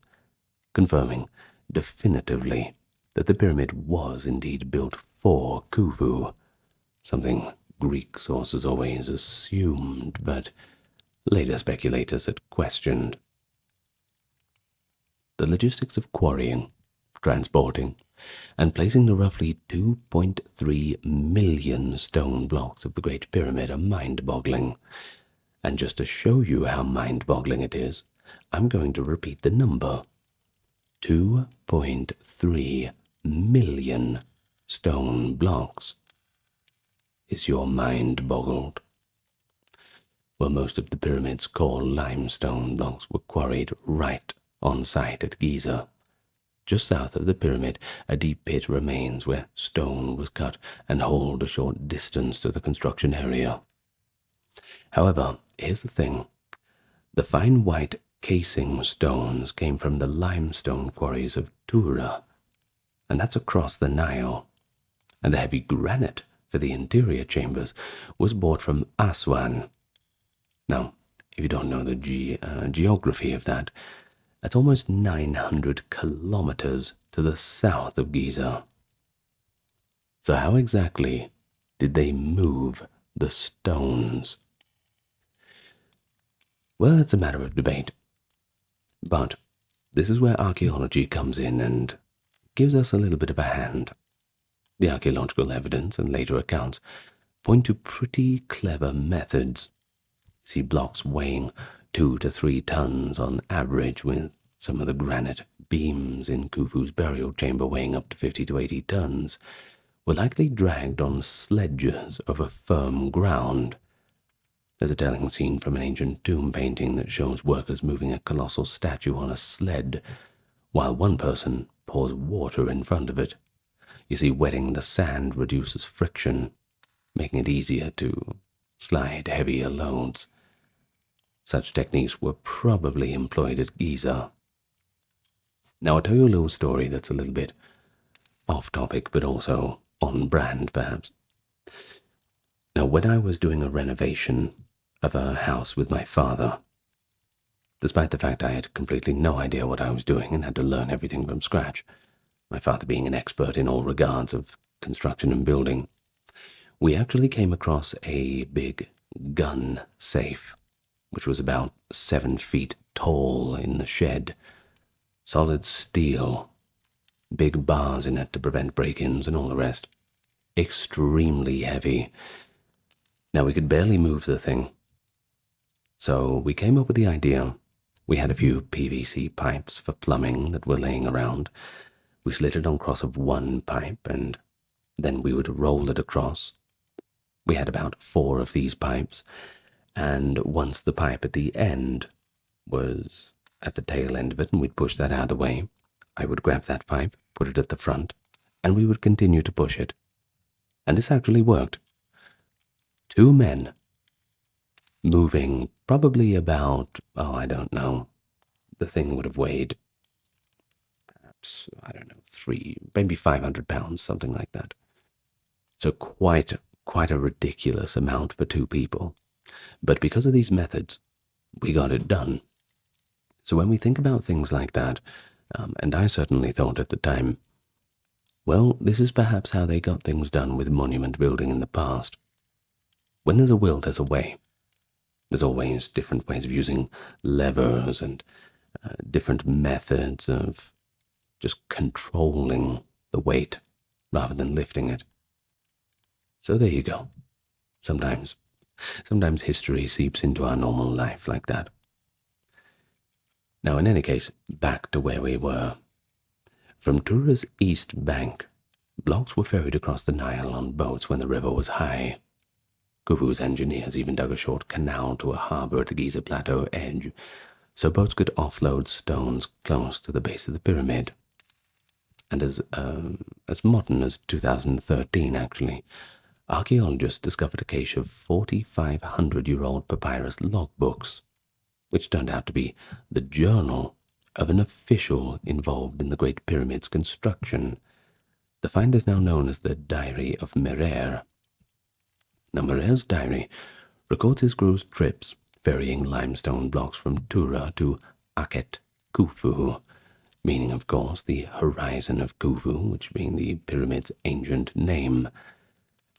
confirming definitively that the pyramid was indeed built for Khufu, something Greek sources always assumed, but later speculators had questioned. The logistics of quarrying, transporting, and placing the roughly 2.3 million stone blocks of the Great Pyramid are mind-boggling. And just to show you how mind-boggling it is, I'm going to repeat the number. 2.3 million stone blocks. Is your mind boggled? Well, most of the pyramid's core limestone blocks were quarried right on site at Giza. Just south of the pyramid, a deep pit remains where stone was cut and hauled a short distance to the construction area. However, here's the thing. The fine white casing stones came from the limestone quarries of Tura, and that's across the Nile. And the heavy granite for the interior chambers was brought from Aswan. Now, if you don't know the geography of that, that's almost 900 kilometers to the south of Giza. So how exactly did they move the stones? Well, it's a matter of debate. But this is where archaeology comes in and gives us a little bit of a hand. The archaeological evidence and later accounts point to pretty clever methods. See blocks weighing 2 to 3 tons on average, with some of the granite beams in Khufu's burial chamber weighing up to 50 to 80 tons. were likely dragged on sledges over firm ground. There's a telling scene from an ancient tomb painting that shows workers moving a colossal statue on a sled, while one person pours water in front of it. You see, wetting the sand reduces friction, making it easier to slide heavier loads. Such techniques were probably employed at Giza. Now, I'll tell you a little story that's a little bit off topic, but also on brand, perhaps. Now, when I was doing a renovation of a house with my father, despite the fact I had completely no idea what I was doing and had to learn everything from scratch, my father being an expert in all regards of construction and building, we actually came across a big gun safe, which was about 7 feet tall in the shed. Solid steel, big bars in it to prevent break-ins and all the rest. Extremely heavy. Now, we could barely move the thing. So we came up with the idea. We had a few PVC pipes for plumbing that were laying around. We slid it on cross of one pipe, and then we would roll it across. We had about 4 of these pipes, and once the pipe at the end was at the tail end of it, and we'd push that out of the way, I would grab that pipe, put it at the front, and we would continue to push it. And this actually worked. 2 men, moving probably about, I don't know, the thing would have weighed perhaps, maybe 500 pounds, something like that. So quite a ridiculous amount for 2 people. But because of these methods, we got it done. So when we think about things like that, and I certainly thought at the time, well, this is perhaps how they got things done with monument building in the past. When there's a will, there's a way. There's always different ways of using levers and different methods of just controlling the weight rather than lifting it. So there you go. Sometimes history seeps into our normal life like that. Now, in any case, back to where we were. From Tura's east bank, blocks were ferried across the Nile on boats when the river was high. Khufu's engineers even dug a short canal to a harbor at the Giza Plateau edge, so boats could offload stones close to the base of the pyramid. And as modern as 2013, actually, archaeologists discovered a cache of 4,500-year-old papyrus logbooks, which turned out to be the journal of an official involved in the Great Pyramid's construction. The find is now known as the Diary of Merer. Now, Merer's diary records his crew's trips ferrying limestone blocks from Tura to Akhet Khufu, meaning, of course, the horizon of Khufu, which being the pyramid's ancient name.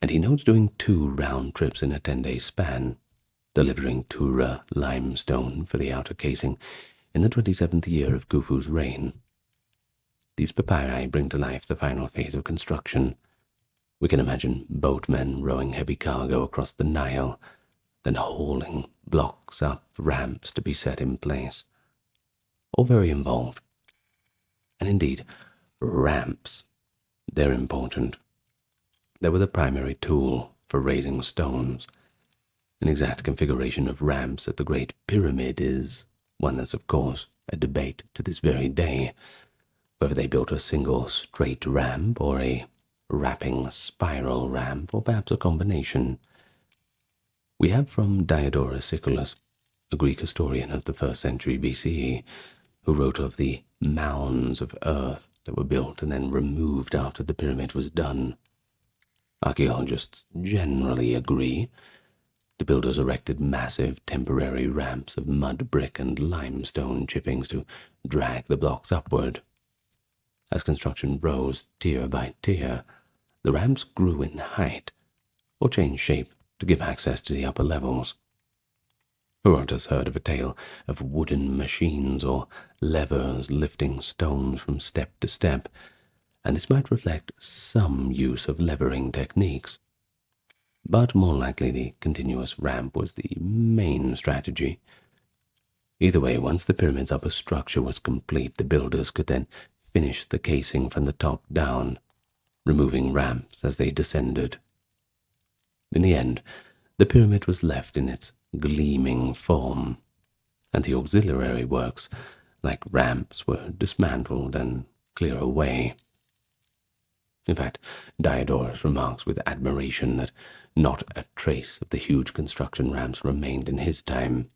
And he notes doing 2 round trips in a 10-day span, delivering Tura limestone for the outer casing in the 27th year of Khufu's reign. These papyri bring to life the final phase of construction. We can imagine boatmen rowing heavy cargo across the Nile, then hauling blocks up ramps to be set in place. All very involved. And indeed, ramps, they're important. They were the primary tool for raising stones. An exact configuration of ramps at the Great Pyramid is one that's, of course, a debate to this very day, whether they built a single straight ramp or a wrapping spiral ramp, or perhaps a combination. We have from Diodorus Siculus, a Greek historian of the 1st century BCE, who wrote of the mounds of earth that were built and then removed after the pyramid was done. Archaeologists generally agree. The builders erected massive temporary ramps of mud, brick, and limestone chippings to drag the blocks upward. As construction rose tier by tier, the ramps grew in height or changed shape to give access to the upper levels. Herodotus heard of a tale of wooden machines or levers lifting stones from step to step, and this might reflect some use of levering techniques. But more likely the continuous ramp was the main strategy. Either way, once the pyramid's upper structure was complete, the builders could then finish the casing from the top down. removing ramps as they descended. In the end, the pyramid was left in its gleaming form, and the auxiliary works, like ramps, were dismantled and cleared away. In fact, Diodorus remarks with admiration that not a trace of the huge construction ramps remained in his time,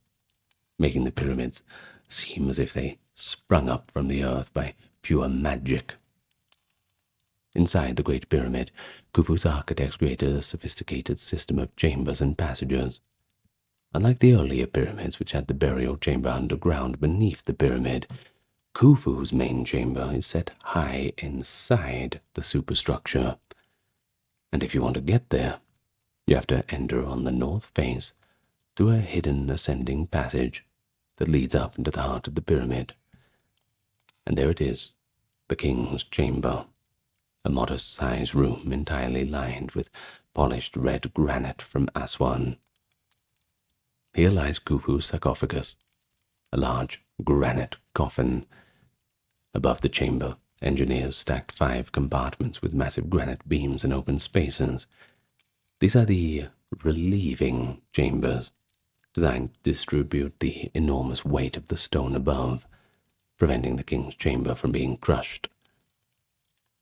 making the pyramids seem as if they sprung up from the earth by pure magic. Inside the Great Pyramid, Khufu's architects created a sophisticated system of chambers and passages. Unlike the earlier pyramids, which had the burial chamber underground beneath the pyramid, Khufu's main chamber is set high inside the superstructure. And if you want to get there, you have to enter on the north face through a hidden ascending passage that leads up into the heart of the pyramid. And there it is, the king's chamber, a modest-sized room entirely lined with polished red granite from Aswan. Here lies Khufu's sarcophagus, a large granite coffin. Above the chamber, engineers stacked 5 compartments with massive granite beams and open spaces. These are the relieving chambers, designed to distribute the enormous weight of the stone above, preventing the king's chamber from being crushed.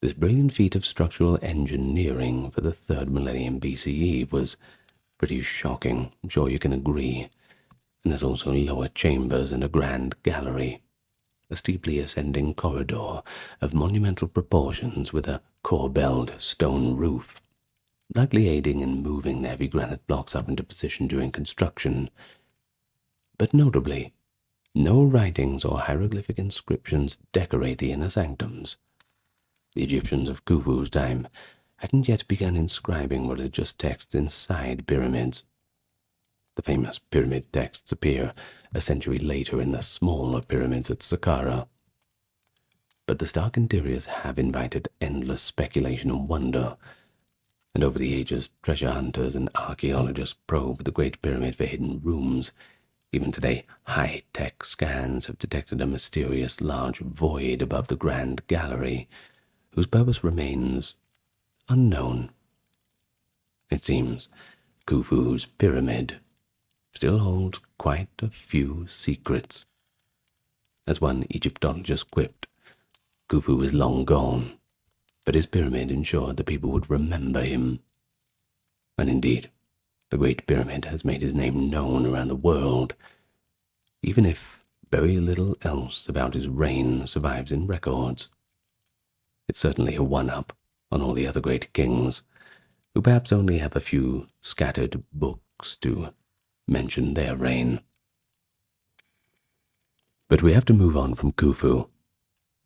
This brilliant feat of structural engineering for the 3rd millennium BCE was pretty shocking, I'm sure you can agree. And there's also lower chambers and a grand gallery, a steeply ascending corridor of monumental proportions with a corbelled stone roof, likely aiding in moving the heavy granite blocks up into position during construction. But notably, no writings or hieroglyphic inscriptions decorate the inner sanctums. The Egyptians of Khufu's time hadn't yet begun inscribing religious texts inside pyramids. The famous pyramid texts appear a century later in the smaller pyramids at Saqqara. But the stark interiors have invited endless speculation and wonder, and over the ages treasure hunters and archaeologists probe the Great Pyramid for hidden rooms. Even today, high-tech scans have detected a mysterious large void above the grand gallery, whose purpose remains unknown. It seems Khufu's pyramid still holds quite a few secrets. As one Egyptologist quipped, Khufu is long gone, but his pyramid ensured that people would remember him. And indeed, the Great Pyramid has made his name known around the world, even if very little else about his reign survives in records. It's certainly a one-up on all the other great kings, who perhaps only have a few scattered books to mention their reign. But we have to move on from Khufu.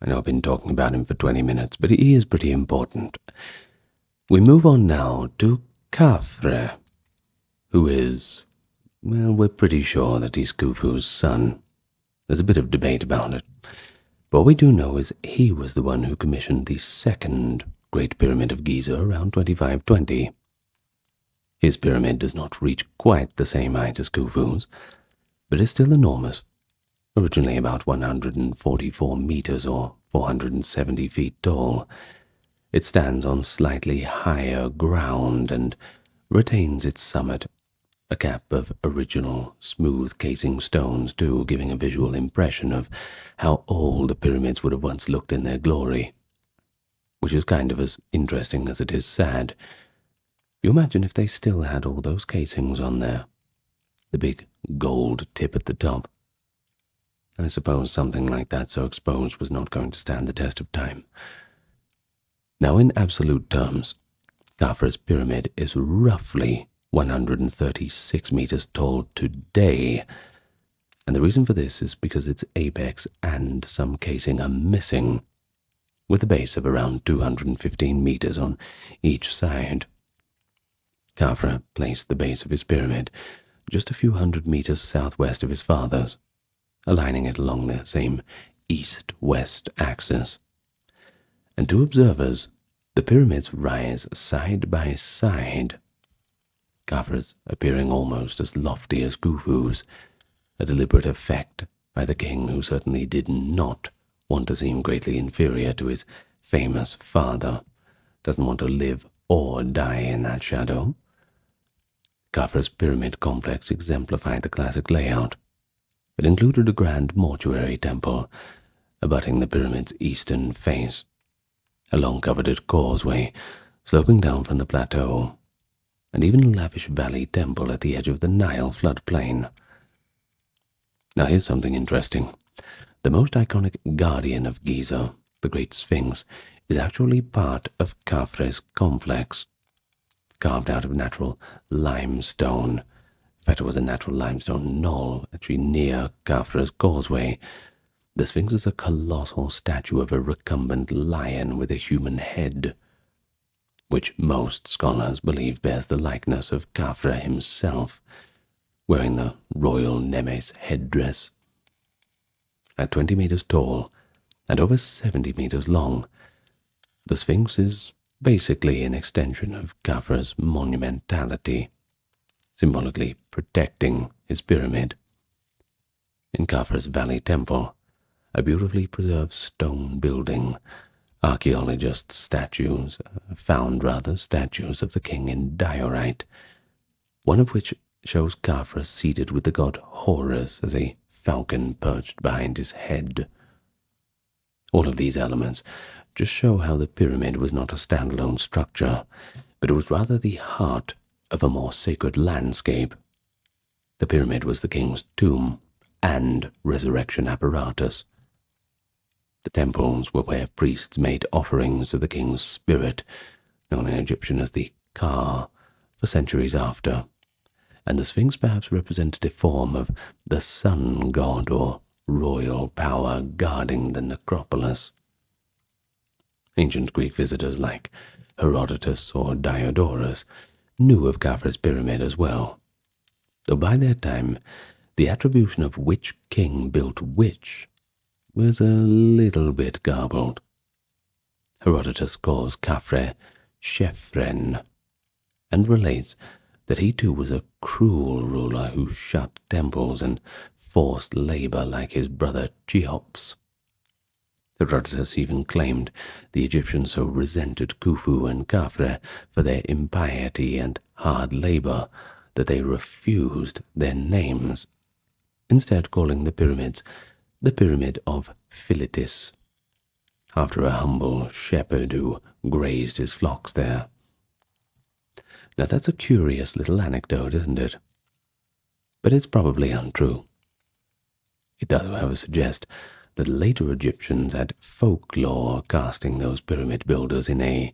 I know I've been talking about him for 20 minutes, but he is pretty important. We move on now to Khafre, who is, well, we're pretty sure that he's Khufu's son. There's a bit of debate about it. But what we do know is he was the one who commissioned the 2nd Great Pyramid of Giza around 2520. His pyramid does not reach quite the same height as Khufu's, but is still enormous, originally about 144 meters or 470 feet tall. It stands on slightly higher ground and retains its summit, a cap of original smooth casing stones too, giving a visual impression of how old the pyramids would have once looked in their glory, which is kind of as interesting as it is sad. You imagine if they still had all those casings on there, the big gold tip at the top. I suppose something like that so exposed was not going to stand the test of time. Now, in absolute terms, Khafre's pyramid is roughly 136 meters tall today, and the reason for this is because its apex and some casing are missing, with a base of around 215 meters on each side. Khafre placed the base of his pyramid just a few hundred meters southwest of his father's, aligning it along the same east-west axis. And to observers, the pyramids rise side by side, Khafre's appearing almost as lofty as Khufu's, a deliberate effect by the king who certainly did not want to seem greatly inferior to his famous father, doesn't want to live or die in that shadow. Khafra's pyramid complex exemplified the classic layout. It included a grand mortuary temple abutting the pyramid's eastern face, a long coveted causeway sloping down from the plateau, and even a lavish valley temple at the edge of the Nile floodplain. Now here's something interesting. The most iconic guardian of Giza, the Great Sphinx, is actually part of Khafre's complex, carved out of natural limestone. In fact, it was a natural limestone knoll actually near Khafre's causeway. The Sphinx is a colossal statue of a recumbent lion with a human head, which most scholars believe bears the likeness of Khafre himself, wearing the royal Nemes headdress. At 20 meters tall and over 70 meters long, the Sphinx is basically an extension of Khafre's monumentality, symbolically protecting his pyramid. In Khafre's Valley Temple, a beautifully preserved stone building, archaeologists found statues of the king in diorite, one of which shows Khafre seated with the god Horus as a falcon perched behind his head. All of these elements just show how the pyramid was not a standalone structure, but it was rather the heart of a more sacred landscape. The pyramid was the king's tomb and resurrection apparatus. The temples were where priests made offerings to the king's spirit, known in Egyptian as the Ka, for centuries after, and the Sphinx perhaps represented a form of the sun god or royal power guarding the necropolis. Ancient Greek visitors like Herodotus or Diodorus knew of Khafre's pyramid as well, though by their time the attribution of which king built which was a little bit garbled. Herodotus calls Khafre Shephren, and relates that he too was a cruel ruler who shut temples and forced labor like his brother Cheops. Herodotus even claimed the Egyptians so resented Khufu and Khafre for their impiety and hard labor that they refused their names, instead calling the pyramids the Pyramid of Philotis, after a humble shepherd who grazed his flocks there. Now that's a curious little anecdote, isn't it? But it's probably untrue. It does, however, suggest that later Egyptians had folklore casting those pyramid builders in a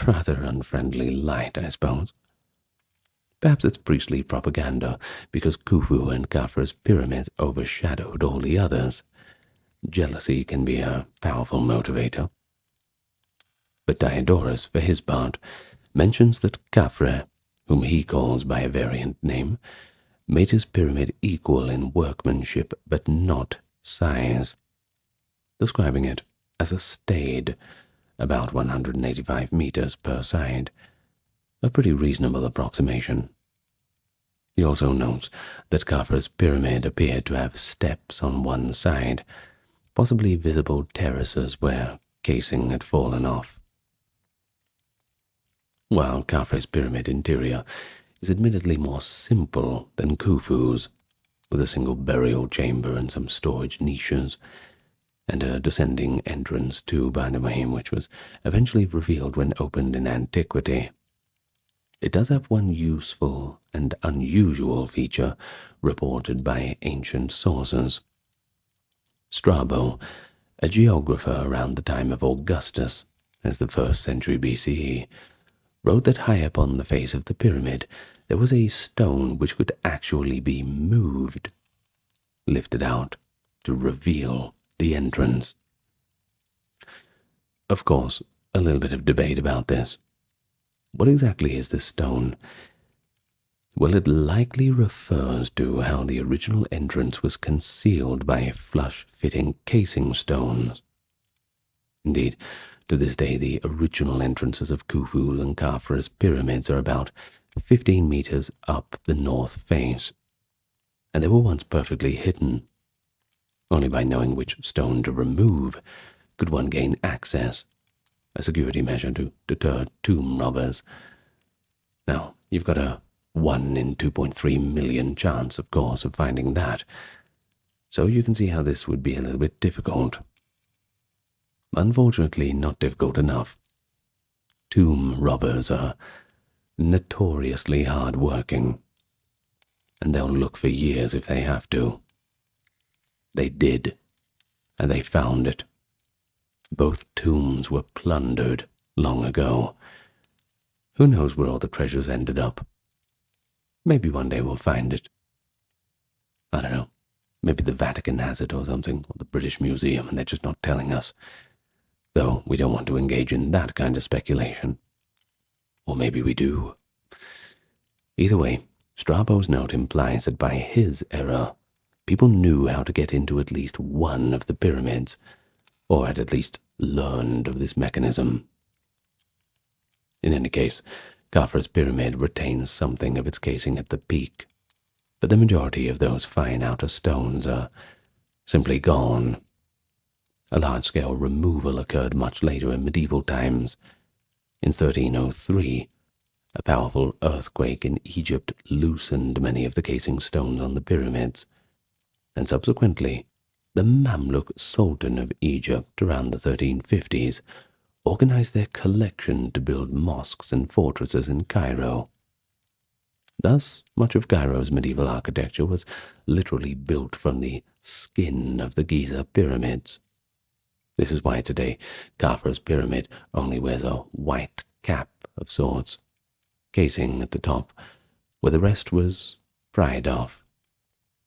rather unfriendly light, I suppose. Perhaps it's priestly propaganda, because Khufu and Khafre's pyramids overshadowed all the others. Jealousy can be a powerful motivator. But Diodorus, for his part, mentions that Khafre, whom he calls by a variant name, made his pyramid equal in workmanship but not size, describing it as a stade, about 185 meters per side, a pretty reasonable approximation. He also notes that Khafre's pyramid appeared to have steps on one side, possibly visible terraces where casing had fallen off. While Khafre's pyramid interior is admittedly more simple than Khufu's, with a single burial chamber and some storage niches, and a descending entrance too, by the way, which was eventually revealed when opened in antiquity. It does have one useful and unusual feature reported by ancient sources. Strabo, a geographer around the time of Augustus, as the 1st century BCE, wrote that high up on the face of the pyramid there was a stone which could actually be moved, lifted out to reveal the entrance. Of course, a little bit of debate about this. What exactly is this stone? Well, it likely refers to how the original entrance was concealed by flush-fitting casing stones. Indeed, to this day, the original entrances of Khufu and Khafre's pyramids are about 15 meters up the north face, and they were once perfectly hidden. Only by knowing which stone to remove could one gain access. a security measure to deter tomb robbers. Now, you've got a 1 in 2.3 million chance, of course, of finding that, so you can see how this would be a little bit difficult. Unfortunately, not difficult enough. Tomb robbers are notoriously hard-working, and they'll look for years if they have to. They did, and they found it. Both tombs were plundered long ago. Who knows where all the treasures ended up? Maybe one day we'll find it. I don't know. Maybe the Vatican has it or something, or the British Museum, and they're just not telling us. Though we don't want to engage in that kind of speculation. Or maybe we do. Either way, Strabo's note implies that by his era, people knew how to get into at least one of the pyramids, or had at least learned of this mechanism. In any case, Khafra's pyramid retains something of its casing at the peak, but the majority of those fine outer stones are simply gone. A large-scale removal occurred much later in medieval times. In 1303, a powerful earthquake in Egypt loosened many of the casing stones on the pyramids, and subsequently, the Mamluk Sultan of Egypt around the 1350s organized their collection to build mosques and fortresses in Cairo. Thus, much of Cairo's medieval architecture was literally built from the skin of the Giza pyramids. This is why today Khafra's pyramid only wears a white cap of sorts, casing at the top, where the rest was pried off,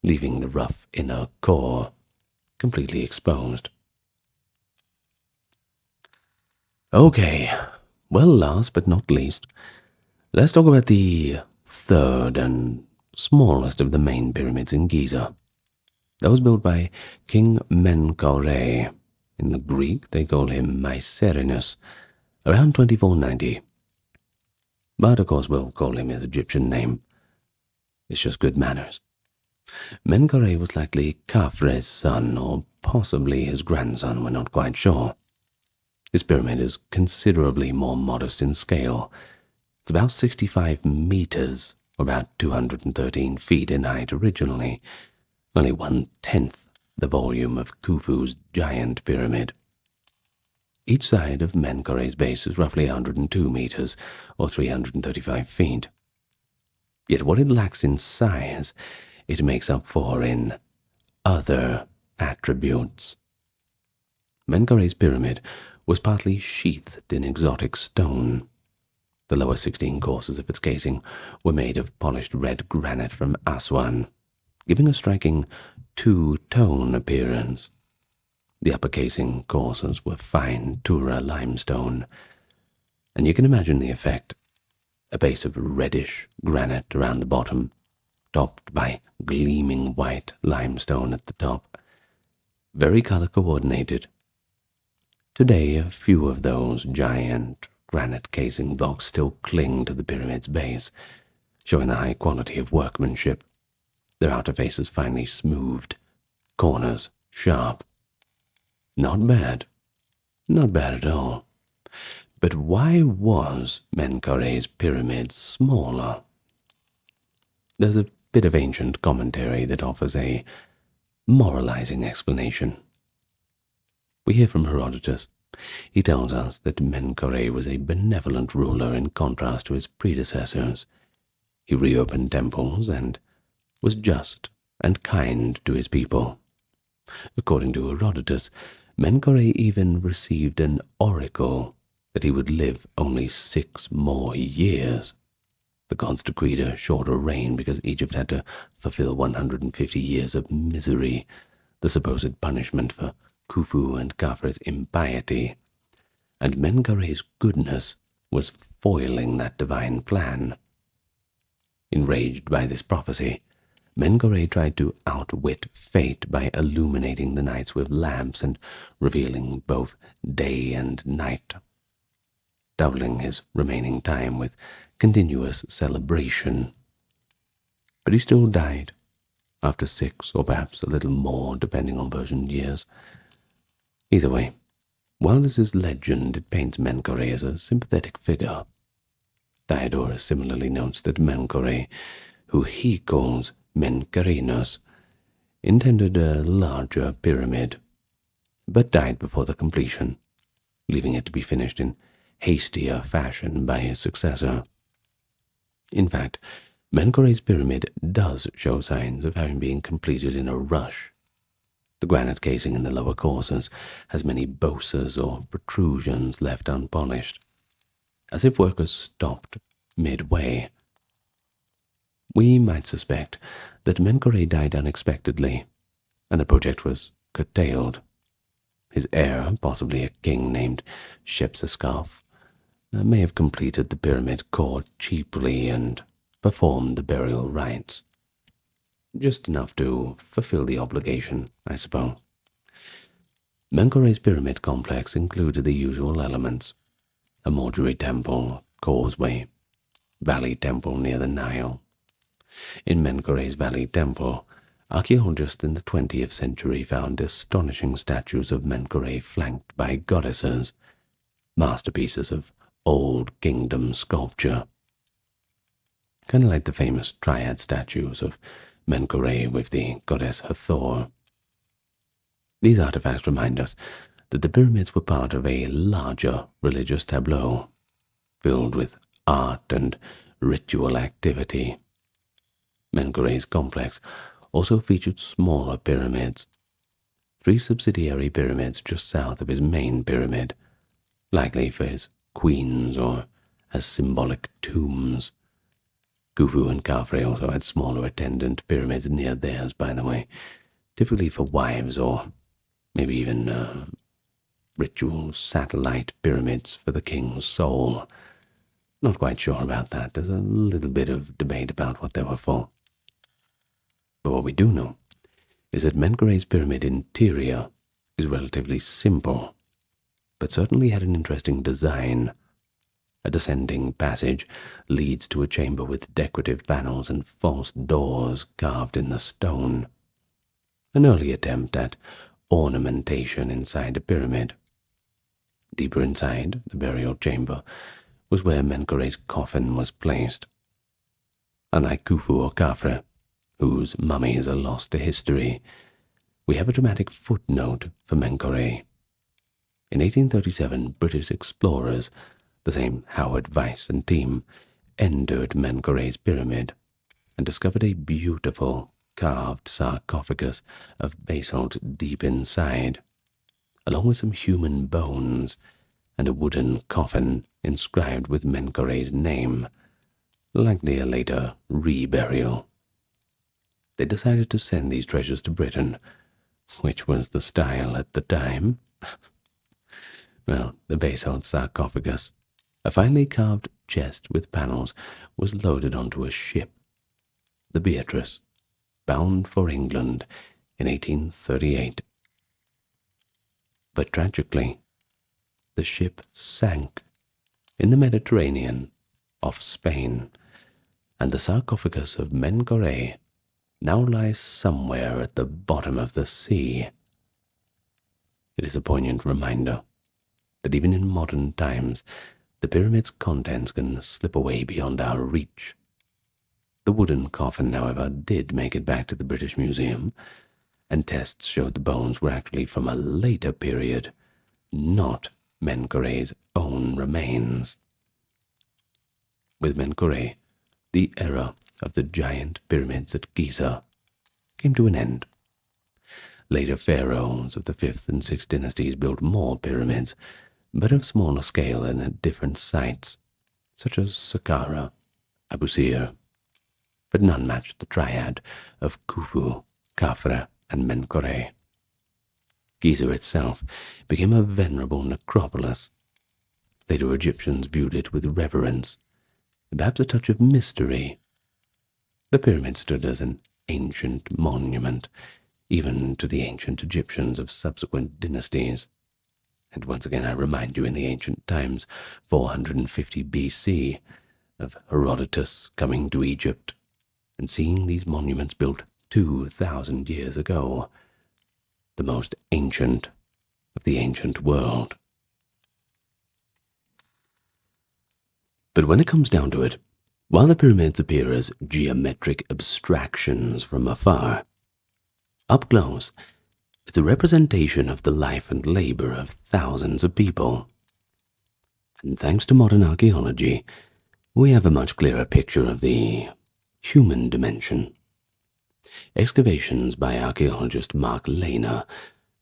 leaving the rough inner core completely exposed. Okay, well, last but not least, let's talk about the third and smallest of the main pyramids in Giza. That was built by King Menkaure. In the Greek, they call him Mycerinus, around 2490. But, of course, we'll call him his Egyptian name. It's just good manners. Menkaure was likely Khafre's son, or possibly his grandson, we're not quite sure. His pyramid is considerably more modest in scale. It's about 65 meters, or about 213 feet in height originally, only 1/10 the volume of Khufu's giant pyramid. Each side of Menkaure's base is roughly 102 meters, or 335 feet. Yet what it lacks in size, it makes up for in other attributes. Menkaure's pyramid was partly sheathed in exotic stone. The lower 16 courses of its casing were made of polished red granite from Aswan, giving a striking two-tone appearance. The upper casing courses were fine Tura limestone, and you can imagine the effect. A base of reddish granite around the bottom, topped by gleaming white limestone at the top. Very color-coordinated. Today, a few of those giant granite casing blocks still cling to the pyramid's base, showing the high quality of workmanship. Their outer faces finely smoothed, corners sharp. Not bad. Not bad at all. But why was Menkaure's pyramid smaller? There's a bit of ancient commentary that offers a moralizing explanation. We hear from Herodotus. He tells us that Menkaure was a benevolent ruler in contrast to his predecessors. He reopened temples and was just and kind to his people. According to Herodotus, Menkaure even received an oracle that he would live only 6 more years. The gods decreed a shorter reign because Egypt had to fulfill 150 years of misery, the supposed punishment for Khufu and Khafre's impiety, and Menkaure's goodness was foiling that divine plan. Enraged by this prophecy, Menkaure tried to outwit fate by illuminating the nights with lamps and revealing both day and night, doubling his remaining time with continuous celebration. But he still died, after 6 or perhaps a little more, depending on version years. Either way, While this is legend, it paints Menkore as a sympathetic figure. Diodorus similarly notes that Menkore, who he calls Menkerinos, intended a larger pyramid, but died before the completion, leaving it to be finished in hastier fashion by his successor. In fact, Menkore's pyramid does show signs of having been completed in a rush. The granite casing in the lower courses has many bosses or protrusions left unpolished, as if workers stopped midway. We might suspect that Menkore died unexpectedly, and the project was curtailed. His heir, possibly a king named Shepseskaf, may have completed the pyramid core cheaply and performed the burial rites. Just enough to fulfill the obligation, I suppose. Menkore's pyramid complex included the usual elements: a mortuary temple, causeway, valley temple near the Nile. In Menkore's valley temple, archaeologists in the 20th century found astonishing statues of Menkore flanked by goddesses, masterpieces of Old Kingdom sculpture. Kind of like the famous triad statues of Menkore with the goddess Hathor. These artifacts remind us that the pyramids were part of a larger religious tableau, filled with art and ritual activity. Menkore's complex also featured smaller pyramids, 3 subsidiary pyramids just south of his main pyramid, likely for his queens or as symbolic tombs. Khufu and Khafre also had smaller attendant pyramids near theirs, by the way, typically for wives or maybe even ritual satellite pyramids for the king's soul. Not quite sure about that. There's a little bit of debate about what they were for. But what we do know is that Menkore's pyramid interior is relatively simple, but certainly had an interesting design. A descending passage leads to a chamber with decorative panels and false doors carved in the stone. An early attempt at ornamentation inside a pyramid. Deeper inside, the burial chamber was where Menkore's coffin was placed. Unlike Khufu or Khafre, whose mummies are lost to history, we have a dramatic footnote for Menkore. In 1837, British explorers, the same Howard Weiss and team, entered Menkore's pyramid and discovered a beautiful carved sarcophagus of basalt deep inside, along with some human bones and a wooden coffin inscribed with Menkore's name, likely a later reburial. They decided to send these treasures to Britain, which was the style at the time. Well, the basalt sarcophagus, a finely carved chest with panels, was loaded onto a ship, the Beatrice, bound for England in 1838. But tragically, the ship sank in the Mediterranean off Spain, and the sarcophagus of Menkore now lies somewhere at the bottom of the sea. It is a poignant reminder that even in modern times, the pyramid's contents can slip away beyond our reach. The wooden coffin, however, did make it back to the British Museum, and tests showed the bones were actually from a later period, not Menkore's own remains. With Menkore, the era of the giant pyramids at Giza came to an end. Later pharaohs of the 5th and 6th dynasties built more pyramids, but of smaller scale and at different sites, such as Saqqara, Abusir, but none matched the triad of Khufu, Khafre, and Menkore. Giza itself became a venerable necropolis. Later Egyptians viewed it with reverence, and perhaps a touch of mystery. The pyramid stood as an ancient monument, even to the ancient Egyptians of subsequent dynasties. And once again I remind you, in the ancient times, 450 BC, of Herodotus coming to Egypt and seeing these monuments built 2,000 years ago, the most ancient of the ancient world. But when it comes down to it, while the pyramids appear as geometric abstractions from afar, up close, it's a representation of the life and labor of thousands of people. And thanks to modern archaeology, we have a much clearer picture of the human dimension. Excavations by archaeologist Mark Lehner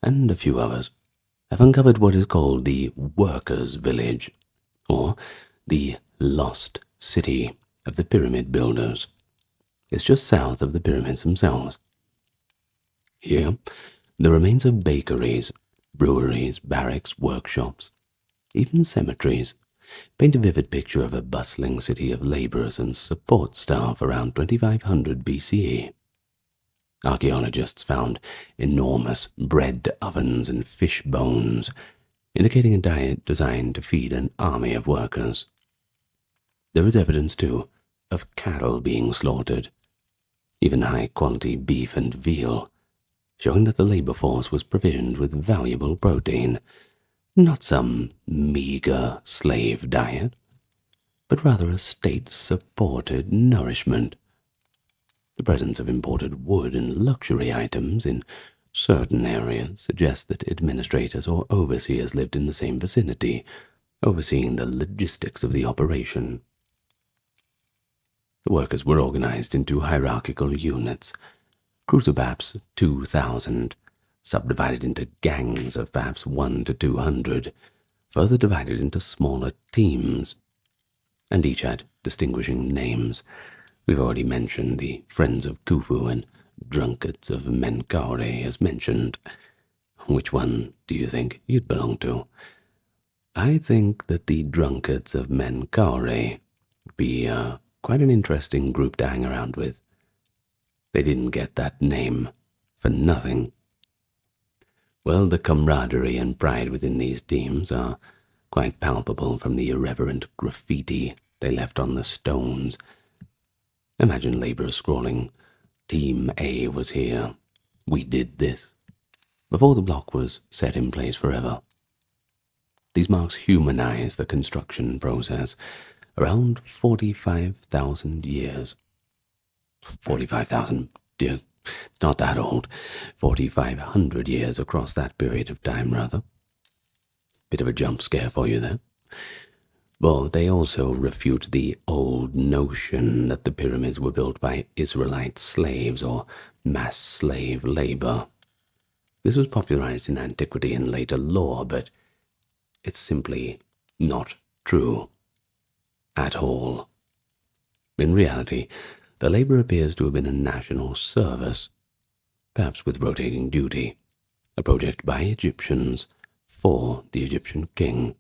and a few others have uncovered what is called the Workers' Village, or the Lost City of the Pyramid Builders. It's just south of the pyramids themselves. Here, the remains of bakeries, breweries, barracks, workshops, even cemeteries, paint a vivid picture of a bustling city of laborers and support staff around 2500 BCE. Archaeologists found enormous bread ovens and fish bones, indicating a diet designed to feed an army of workers. There is evidence, too, of cattle being slaughtered, even high-quality beef and veal, showing that the labor force was provisioned with valuable protein, not some meager slave diet, but rather a state-supported nourishment. The presence of imported wood and luxury items in certain areas suggests that administrators or overseers lived in the same vicinity, overseeing the logistics of the operation. The workers were organized into hierarchical units, crews of perhaps 2,000, subdivided into gangs of perhaps 1 to 200, further divided into smaller teams, and each had distinguishing names. We've already mentioned the Friends of Khufu and Drunkards of Menkaure as mentioned. Which one do you think you'd belong to? I think that the Drunkards of Menkaure would be quite an interesting group to hang around with. They didn't get that name for nothing. Well, the camaraderie and pride within these teams are quite palpable from the irreverent graffiti they left on the stones. Imagine laborers scrawling, "Team A was here. We did this," before the block was set in place forever. These marks humanize the construction process around 45,000 years. 45,000, dear, it's not that old. 4,500 years across that period of time, rather. Bit of a jump scare for you there. But they also refute the old notion that the pyramids were built by Israelite slaves or mass slave labor. This was popularized in antiquity and later law, but it's simply not true at all. In reality, the labor appears to have been a national service, perhaps with rotating duty, a project by Egyptians for the Egyptian king.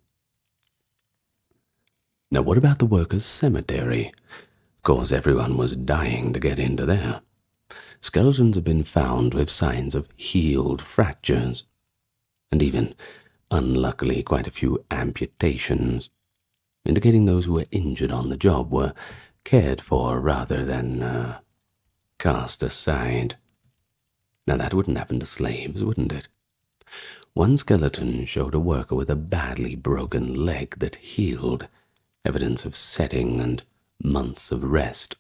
Now, what about the workers' cemetery? Of course, everyone was dying to get into there. Skeletons have been found with signs of healed fractures, and even, unluckily, quite a few amputations, indicating those who were injured on the job were cared for rather than cast aside. Now, that wouldn't happen to slaves, wouldn't it? One skeleton showed a worker with a badly broken leg that healed, evidence of setting and months of rest.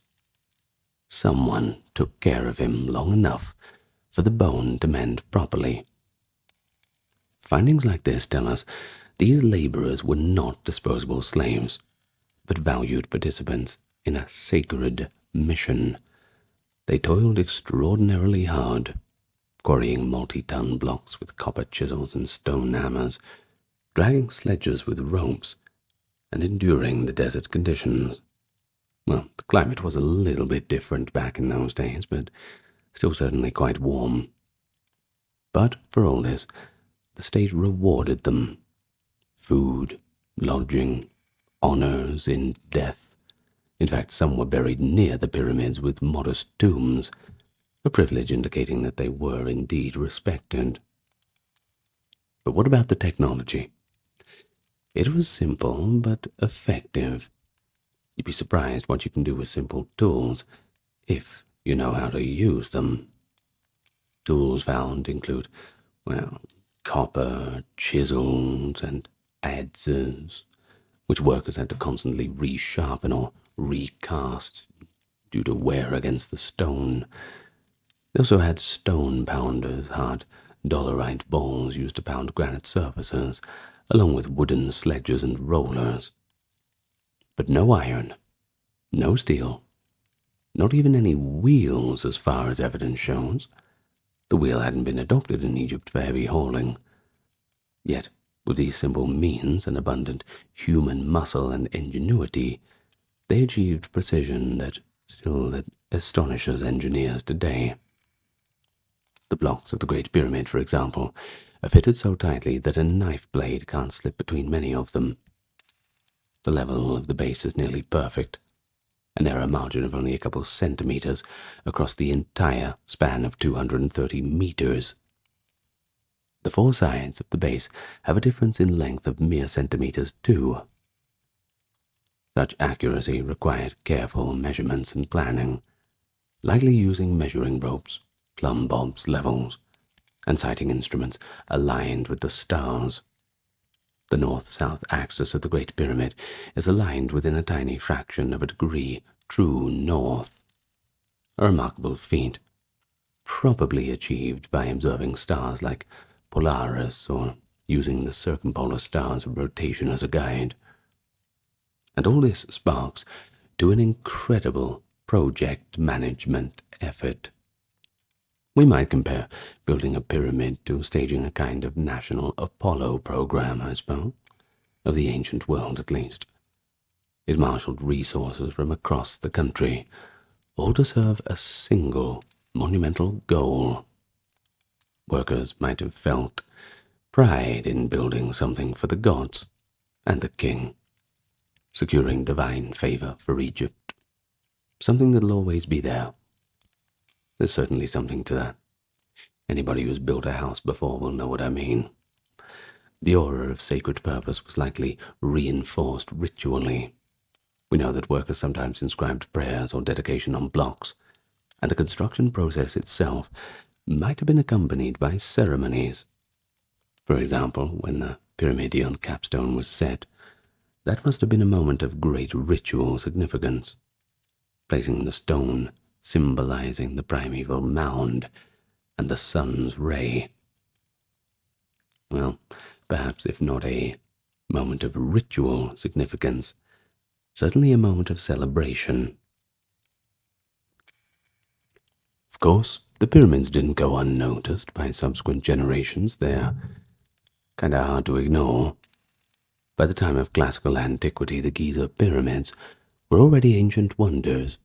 Someone took care of him long enough for the bone to mend properly. Findings like this tell us these laborers were not disposable slaves, but valued participants in a sacred mission. They toiled extraordinarily hard, quarrying multi-ton blocks with copper chisels and stone hammers, dragging sledges with ropes, and enduring the desert conditions. Well, the climate was a little bit different back in those days, but still certainly quite warm. But for all this, the state rewarded them. Food, lodging, honors in death. In fact, some were buried near the pyramids with modest tombs, a privilege indicating that they were indeed respected. But what about the technology? It was simple but effective. You'd be surprised what you can do with simple tools, if you know how to use them. Tools found include, well, copper, chisels, and adzes, which workers had to constantly resharpen or recast due to wear against the stone. They also had stone pounders, hard dolerite balls used to pound granite surfaces, along with wooden sledges and rollers. But no iron, no steel, not even any wheels as far as evidence shows. The wheel hadn't been adopted in Egypt for heavy hauling. Yet, with these simple means and abundant human muscle and ingenuity, they achieved precision that still astonishes engineers today. The blocks of the Great Pyramid, for example, are fitted so tightly that a knife blade can't slip between many of them. The level of the base is nearly perfect, a narrow margin of only a couple centimeters across the entire span of 230 meters. The four sides of the base have a difference in length of mere centimeters too. Such accuracy required careful measurements and planning, likely using measuring ropes, plumb bobs, levels, and sighting instruments aligned with the stars. The north-south axis of the Great Pyramid is aligned within a tiny fraction of a degree true north. A remarkable feat, probably achieved by observing stars like Polaris or using the circumpolar star's rotation as a guide. And all this sparks to an incredible project management effort. We might compare building a pyramid to staging a kind of national Apollo program, I suppose, of the ancient world at least. It marshaled resources from across the country, all to serve a single monumental goal. Workers might have felt pride in building something for the gods and the king, securing divine favor for Egypt, something that'll always be there. There's certainly something to that. Anybody who's built a house before will know what I mean. The aura of sacred purpose was likely reinforced ritually. We know that workers sometimes inscribed prayers or dedication on blocks, and the construction process itself might have been accompanied by ceremonies. For example, when the pyramidion capstone was set, that must have been a moment of great ritual significance, placing the stone symbolizing the primeval mound and the sun's ray. Well, perhaps if not a moment of ritual significance, certainly a moment of celebration. Of course, the pyramids didn't go unnoticed by subsequent generations. They're kind of hard to ignore. By the time of classical antiquity, the Giza pyramids were already ancient wonders,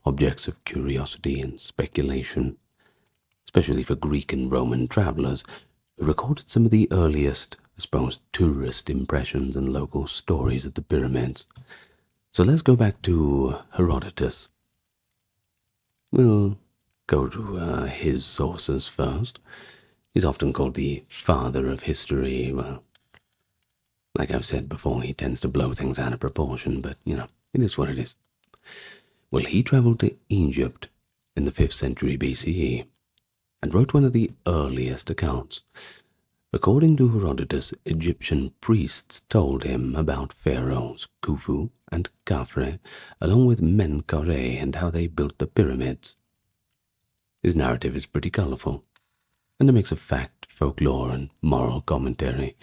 objects of curiosity and speculation, especially for Greek and Roman travelers who recorded some of the earliest, I suppose, tourist impressions and local stories of the pyramids. So let's go back to Herodotus. We'll go to his sources first. He's often called the father of history. Well, like I've said before, he tends to blow things out of proportion, but, it is what it is. Well, he traveled to Egypt in the 5th century BCE and wrote one of the earliest accounts. According to Herodotus, Egyptian priests told him about pharaohs Khufu and Khafre, along with Menkaure, and how they built the pyramids. His narrative is pretty colorful, and a mix of fact, folklore, and moral commentary.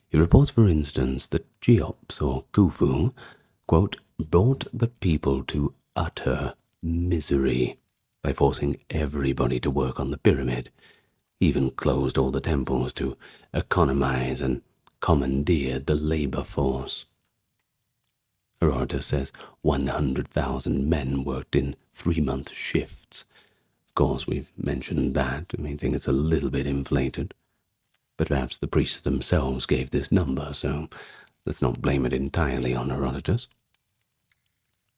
He reports, for instance, that Cheops, or Khufu, quote, brought the people to utter misery by forcing everybody to work on the pyramid. He even closed all the temples to economize and commandeered the labor force. Herodotus says 100,000 men worked in 3-month shifts. Of course, we've mentioned that, and we think it's a little bit inflated. But perhaps the priests themselves gave this number, so let's not blame it entirely on Herodotus.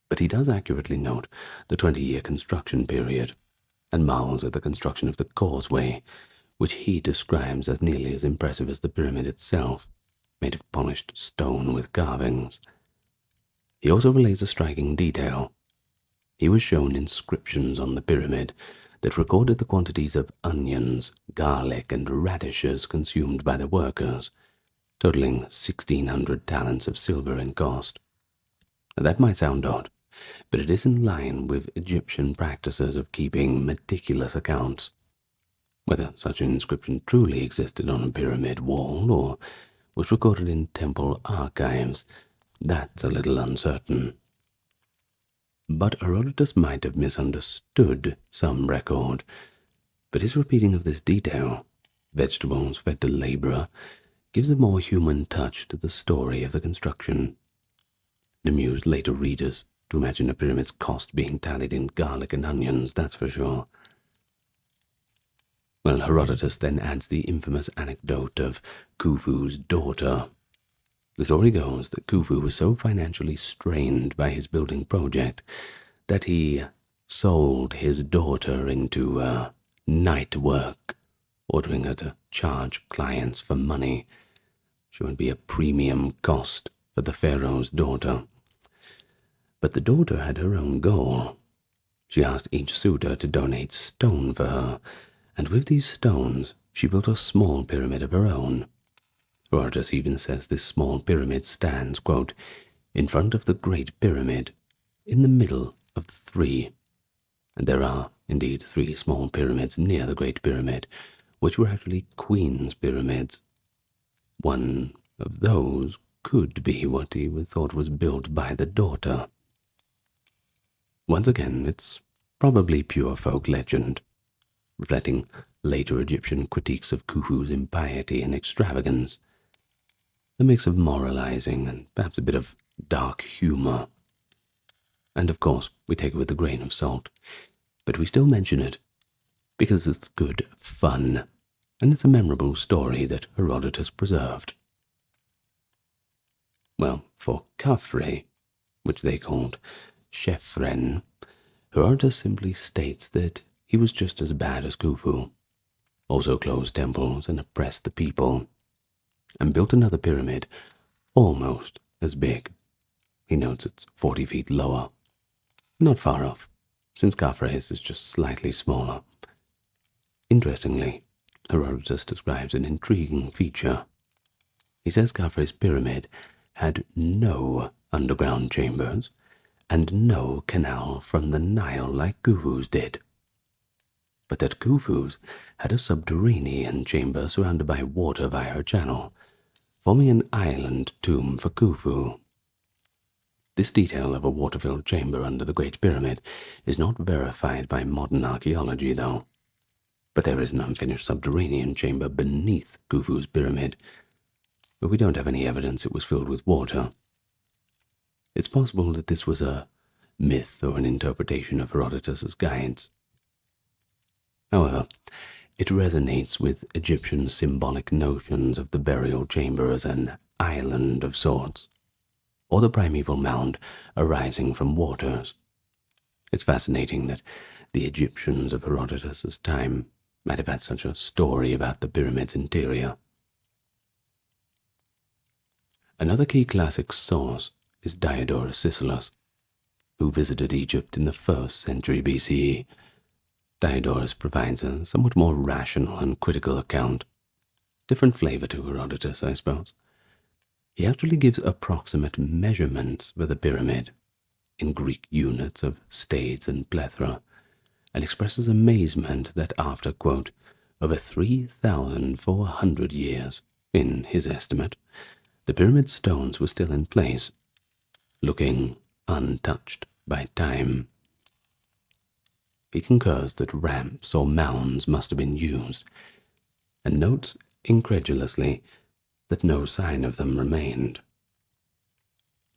But he does accurately note the 20-year construction period, and marvels at the construction of the causeway, which he describes as nearly as impressive as the pyramid itself, made of polished stone with carvings. He also relays a striking detail. He was shown inscriptions on the pyramid that recorded the quantities of onions, garlic, and radishes consumed by the workers, totaling 1,600 talents of silver in cost. Now, that might sound odd, but it is in line with Egyptian practices of keeping meticulous accounts. Whether such an inscription truly existed on a pyramid wall or was recorded in temple archives, that's a little uncertain. But Herodotus might have misunderstood some record, but his repeating of this detail, vegetables fed to laborer, gives a more human touch to the story of the construction. It amused later readers to imagine a pyramid's cost being tallied in garlic and onions, that's for sure. Well, Herodotus then adds the infamous anecdote of Khufu's daughter. The story goes that Khufu was so financially strained by his building project that he sold his daughter into night work, ordering her to charge clients for money. She would be a premium cost for the pharaoh's daughter. But the daughter had her own goal. She asked each suitor to donate stone for her, and with these stones she built a small pyramid of her own. Herodotus even says this small pyramid stands, quote, in front of the Great Pyramid, in the middle of the three. And there are indeed 3 small pyramids near the Great Pyramid, which were actually queen's pyramids. One of those could be what he thought was built by the daughter. Once again, it's probably pure folk legend, reflecting later Egyptian critiques of Khufu's impiety and extravagance, a mix of moralizing and perhaps a bit of dark humor. And of course, we take it with a grain of salt, but we still mention it because it's good fun, and it's a memorable story that Herodotus preserved. Well, for Khafre, which they called Chefren, Herodotus simply states that he was just as bad as Khufu, also closed temples and oppressed the people, and built another pyramid almost as big. He notes it's 40 feet lower. Not far off, since Khafre's is just slightly smaller. Interestingly, Herodotus describes an intriguing feature. He says Khafre's pyramid had no underground chambers and no canal from the Nile like Khufu's did, but that Khufu's had a subterranean chamber surrounded by water via a channel, forming an island tomb for Khufu. This detail of a water-filled chamber under the Great Pyramid is not verified by modern archaeology, though. But there is an unfinished subterranean chamber beneath Khufu's pyramid, but we don't have any evidence it was filled with water. It's possible that this was a myth or an interpretation of Herodotus's guides. However, it resonates with Egyptian symbolic notions of the burial chamber as an island of sorts, or the primeval mound arising from waters. It's fascinating that the Egyptians of Herodotus's time might have had such a story about the pyramid's interior. Another key classic source is Diodorus Siculus, who visited Egypt in the 1st century BCE. Diodorus provides a somewhat more rational and critical account. Different flavor to Herodotus, I suppose. He actually gives approximate measurements for the pyramid in Greek units of stades and plethra, and expresses amazement that after, quote, over 3,400 years, in his estimate, the pyramid stones were still in place, looking untouched by time. He concurs that ramps or mounds must have been used, and notes incredulously that no sign of them remained.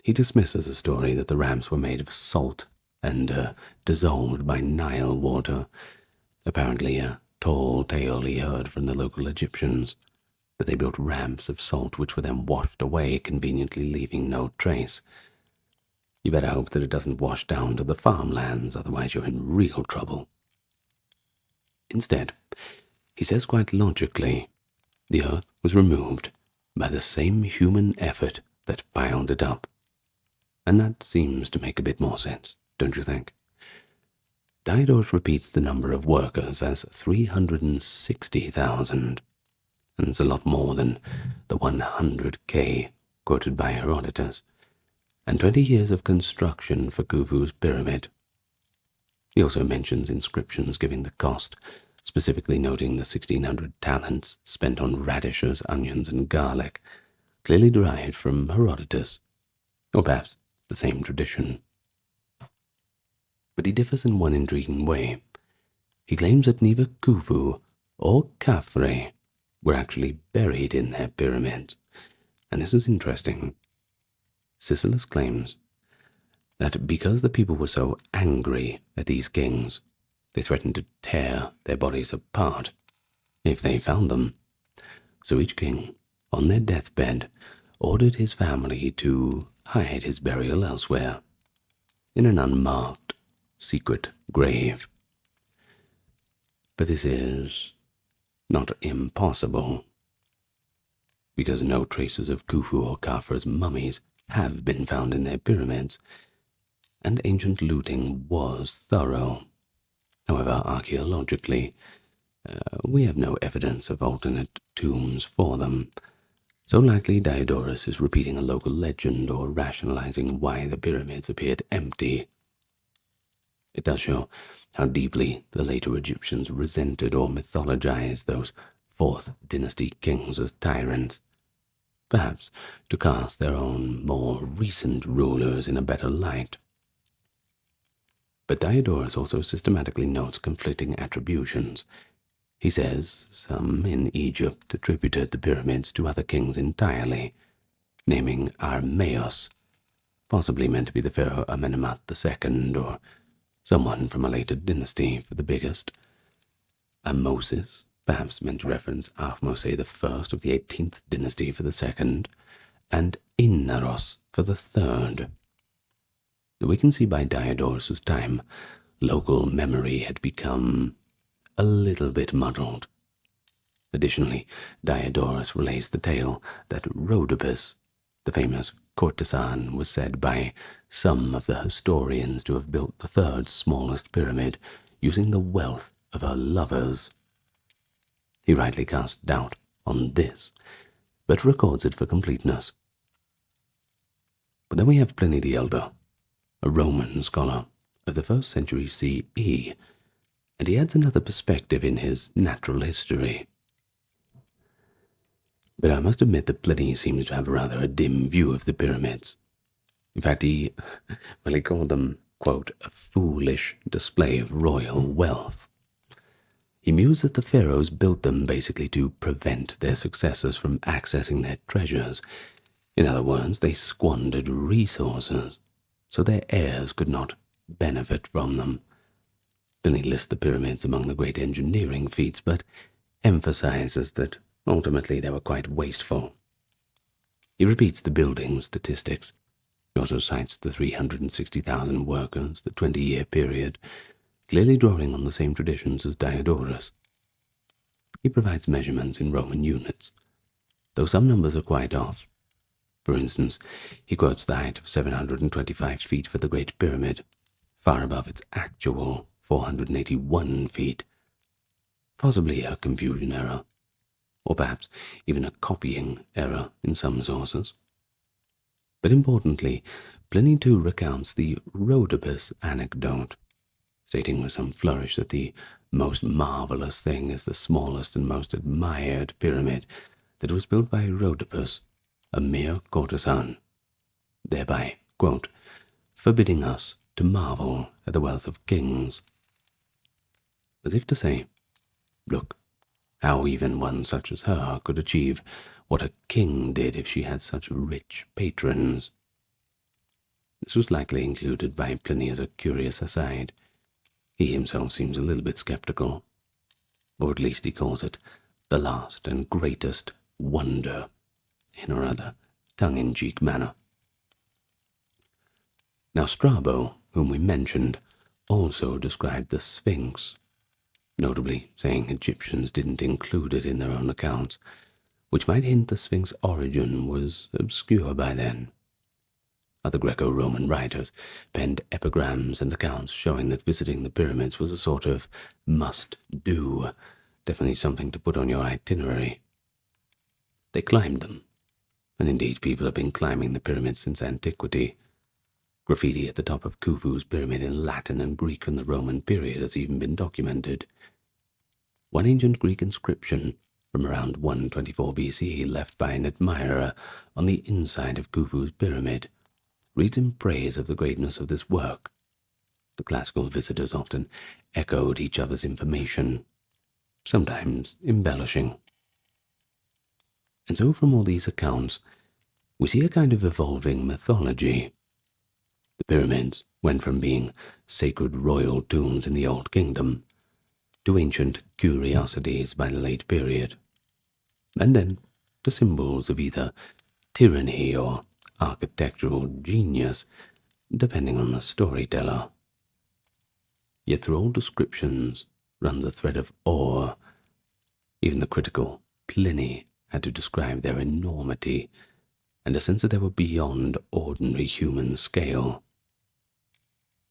He dismisses a story that the ramps were made of salt and dissolved by Nile water, apparently a tall tale he heard from the local Egyptians, that they built ramps of salt which were then washed away, conveniently leaving no trace. You better hope that it doesn't wash down to the farmlands, otherwise you're in real trouble. Instead, he says quite logically, the earth was removed by the same human effort that piled it up. And that seems to make a bit more sense, don't you think? Diodorus repeats the number of workers as 360,000, and it's a lot more than the 100K quoted by Herodotus, and 20 years of construction for Khufu's pyramid. He also mentions inscriptions giving the cost, specifically noting the 1,600 talents spent on radishes, onions, and garlic, clearly derived from Herodotus, or perhaps the same tradition. But he differs in one intriguing way. He claims that neither Khufu or Khafre were actually buried in their pyramids, and this is interesting. Sicelus claims that because the people were so angry at these kings, they threatened to tear their bodies apart if they found them. So each king, on their deathbed, ordered his family to hide his burial elsewhere, in an unmarked, secret grave. But this is not impossible, because no traces of Khufu or Khafre's mummies have been found in their pyramids, and ancient looting was thorough. However, archaeologically, we have no evidence of alternate tombs for them, so likely Diodorus is repeating a local legend or rationalizing why the pyramids appeared empty. It does show how deeply the later Egyptians resented or mythologized those 4th dynasty kings as tyrants, perhaps to cast their own more recent rulers in a better light. But Diodorus also systematically notes conflicting attributions. He says some in Egypt attributed the pyramids to other kings entirely, naming Armaeus, possibly meant to be the pharaoh Amenemhat II, or someone from a later dynasty for the biggest. Amosis, perhaps meant to reference Ahmose I of the 18th dynasty for the second, and Innaros for the third. We can see by Diodorus' time, local memory had become a little bit muddled. Additionally, Diodorus relays the tale that Rhodopis, the famous courtesan, was said by some of the historians to have built the 3rd smallest pyramid using the wealth of her lovers. He rightly casts doubt on this, but records it for completeness. But then we have Pliny the Elder, a Roman scholar of the 1st century CE, and he adds another perspective in his natural history. But I must admit that Pliny seems to have rather a dim view of the pyramids. In fact, he called them, quote, a foolish display of royal wealth. He mused that the pharaohs built them basically to prevent their successors from accessing their treasures. In other words, they squandered resources, so their heirs could not benefit from them. Pliny lists the pyramids among the great engineering feats, but emphasizes that ultimately they were quite wasteful. He repeats the building statistics. He also cites the 360,000 workers, the 20-year period, clearly drawing on the same traditions as Diodorus. He provides measurements in Roman units, though some numbers are quite off. For instance, he quotes the height of 725 feet for the Great Pyramid, far above its actual 481 feet. Possibly a confusion error, or perhaps even a copying error in some sources. But importantly, Pliny too recounts the Rhodopis anecdote, stating with some flourish that the most marvelous thing is the smallest and most admired pyramid that was built by Rhodopis, a mere courtesan, thereby, quote, forbidding us to marvel at the wealth of kings. As if to say, look, how even one such as her could achieve what a king did if she had such rich patrons. This was likely included by Pliny as a curious aside. He himself seems a little bit skeptical, or at least he calls it the last and greatest wonder, in a rather tongue-in-cheek manner. Now Strabo, whom we mentioned, also described the Sphinx, notably saying Egyptians didn't include it in their own accounts, which might hint the Sphinx's origin was obscure by then. Other Greco-Roman writers penned epigrams and accounts showing that visiting the pyramids was a sort of must-do, definitely something to put on your itinerary. They climbed them, and indeed people have been climbing the pyramids since antiquity. Graffiti at the top of Khufu's pyramid in Latin and Greek from the Roman period has even been documented. One ancient Greek inscription from around 124 BCE left by an admirer on the inside of Khufu's pyramid reads in praise of the greatness of this work. The classical visitors often echoed each other's information, sometimes embellishing. And so from all these accounts, we see a kind of evolving mythology. The pyramids went from being sacred royal tombs in the Old Kingdom to ancient curiosities by the late period, and then to symbols of either tyranny or architectural genius, depending on the storyteller. Yet through all descriptions runs a thread of awe. Even the critical Pliny had to describe their enormity and a sense that they were beyond ordinary human scale.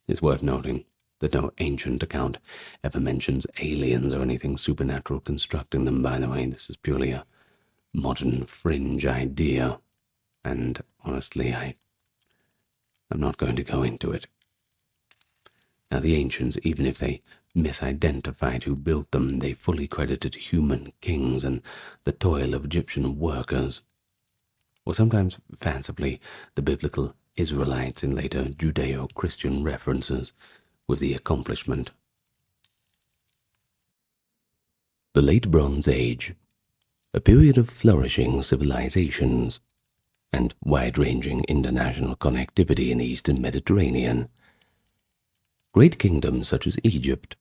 It's worth noting that no ancient account ever mentions aliens or anything supernatural constructing them, by the way. This is purely a modern fringe idea, and honestly, I'm not going to go into it. Now, the ancients, even if they misidentified who built them, they fully credited human kings and the toil of Egyptian workers, or sometimes fancifully the biblical Israelites in later Judeo-Christian references, with the accomplishment. The Late Bronze Age, a period of flourishing civilizations and wide-ranging international connectivity in the Eastern Mediterranean. Great kingdoms such as Egypt,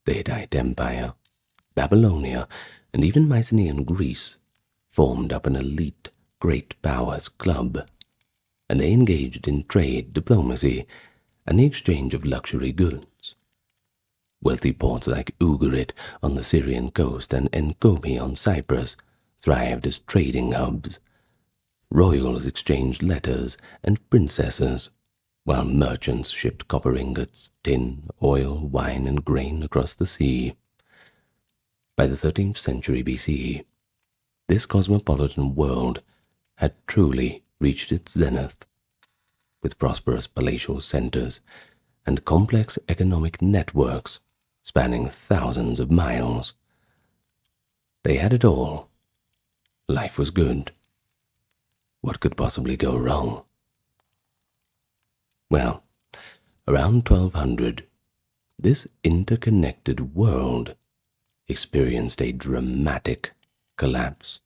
the Hittite Empire, Babylonia, and even Mycenaean Greece formed up an elite great powers club, and they engaged in trade, diplomacy, and the exchange of luxury goods. Wealthy ports like Ugarit on the Syrian coast and Enkomi on Cyprus thrived as trading hubs. Royals exchanged letters and princesses, while merchants shipped copper ingots, tin, oil, wine, and grain across the sea. By the 13th century BCE, this cosmopolitan world had truly reached its zenith, with prosperous palatial centers and complex economic networks spanning thousands of miles. They had it all. Life was good. What could possibly go wrong? Well, around 1200, this interconnected world experienced a dramatic collapse.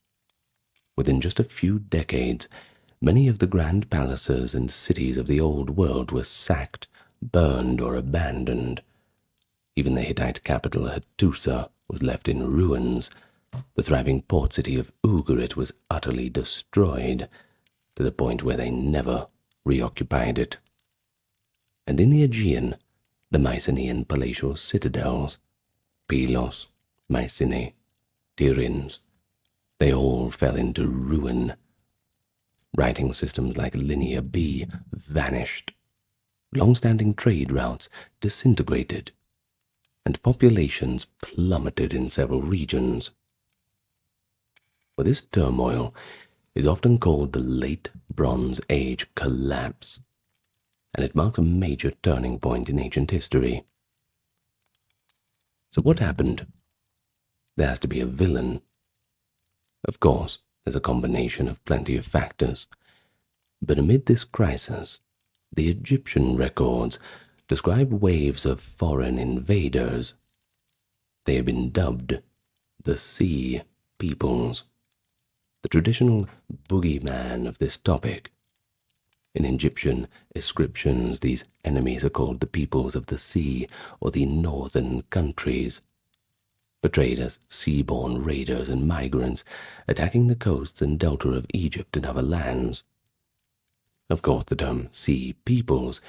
Within just a few decades, many of the grand palaces and cities of the old world were sacked, burned, or abandoned. Even the Hittite capital Hattusa was left in ruins. The thriving port city of Ugarit was utterly destroyed, to the point where they never reoccupied it. And in the Aegean, the Mycenaean palatial citadels, Pylos, Mycenae, Tiryns, they all fell into ruin. Writing systems like Linear B vanished. Long-standing trade routes disintegrated, and populations plummeted in several regions. But this turmoil is often called the Late Bronze Age collapse, and it marks a major turning point in ancient history. So what happened? There has to be a villain. Of course, there's a combination of plenty of factors, but amid this crisis, the Egyptian records describe waves of foreign invaders. They have been dubbed the Sea Peoples, the traditional boogeyman of this topic. In Egyptian inscriptions, these enemies are called the peoples of the sea or the northern countries, portrayed as sea-born raiders and migrants attacking the coasts and delta of Egypt and other lands. Of course, the term Sea Peoples